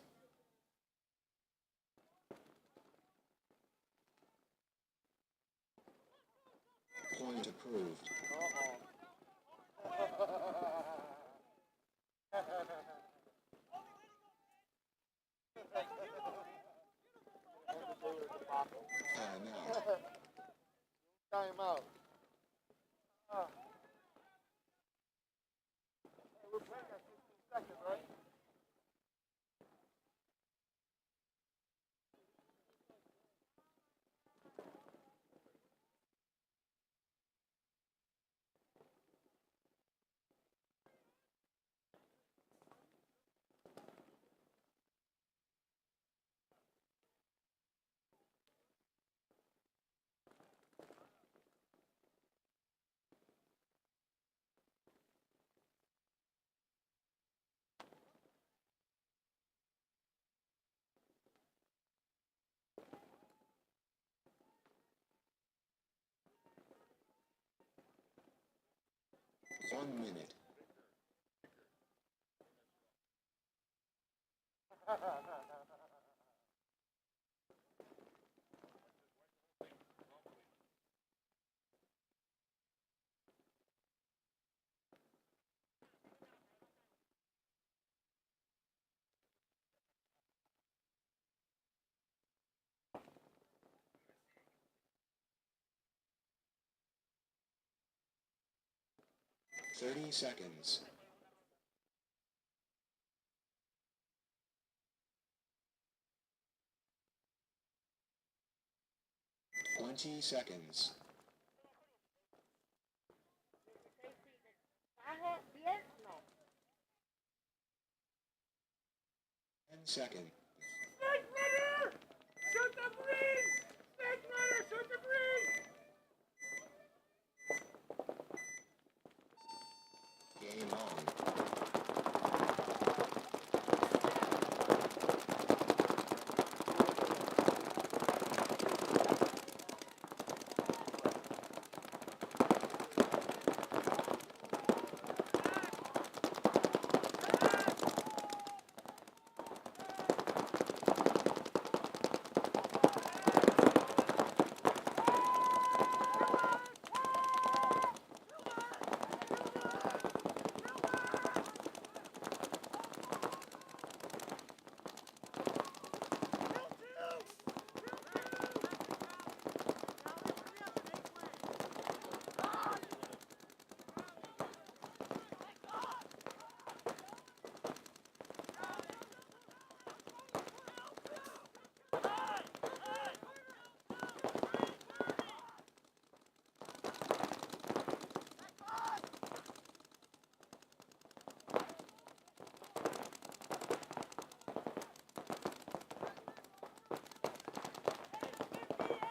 [SPEAKER 1] Point approved. Timeout.
[SPEAKER 11] Timeout. We're playing at 15 seconds, right?
[SPEAKER 1] One minute. $30. 20.
[SPEAKER 5] Baje 10, no.
[SPEAKER 1] 10.
[SPEAKER 4] Snake runner! Shoot the breeze! Snake runner, shoot the breeze!
[SPEAKER 1] Game on.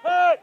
[SPEAKER 4] Hey!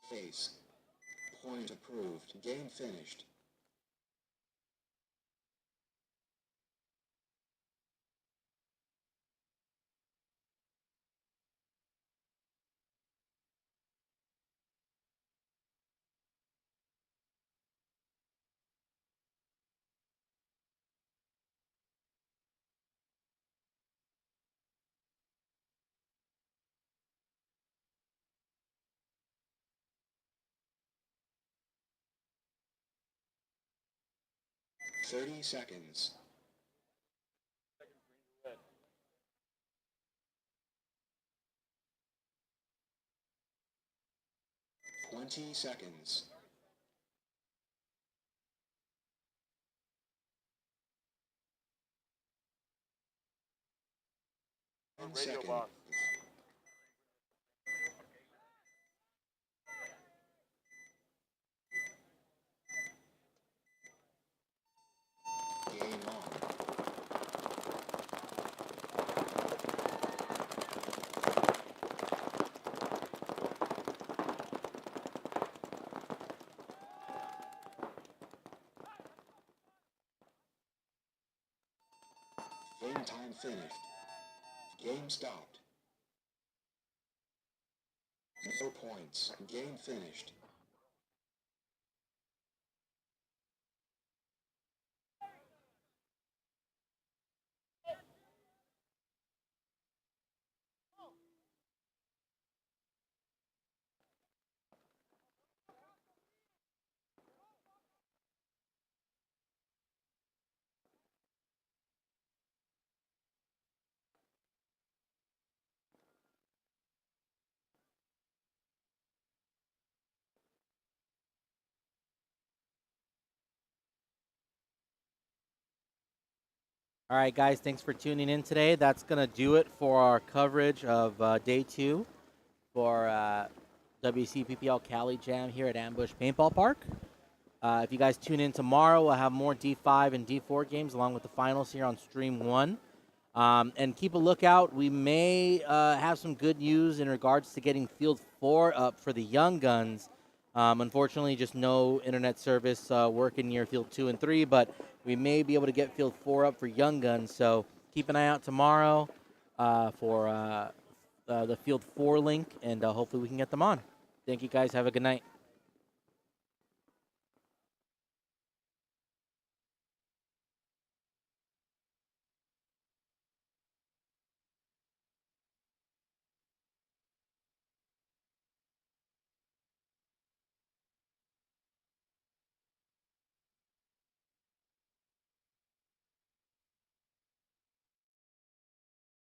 [SPEAKER 1] Face. Point approved. Game finished. 30 seconds. Twenty seconds.
[SPEAKER 4] Radio
[SPEAKER 1] 10 seconds.
[SPEAKER 4] box.
[SPEAKER 1] Game on. Game time finished. Game stopped. No points. Game finished.
[SPEAKER 6] All right, guys, thanks for tuning in today. That's going to do it for our coverage of day 2 for WCPPL Cali Jam here at Ambush Paintball Park. If you guys tune in tomorrow, we'll have more D5 and D4 games along with the finals here on Stream 1. And keep a lookout. We may have some good news in regards to getting Field 4 up for the Young Guns. Unfortunately, just no internet service working near Field 2 and 3, but we may be able to get Field 4 up for Young Guns. So keep an eye out tomorrow for the Field 4 link, and hopefully we can get them on. Thank you, guys. Have a good night.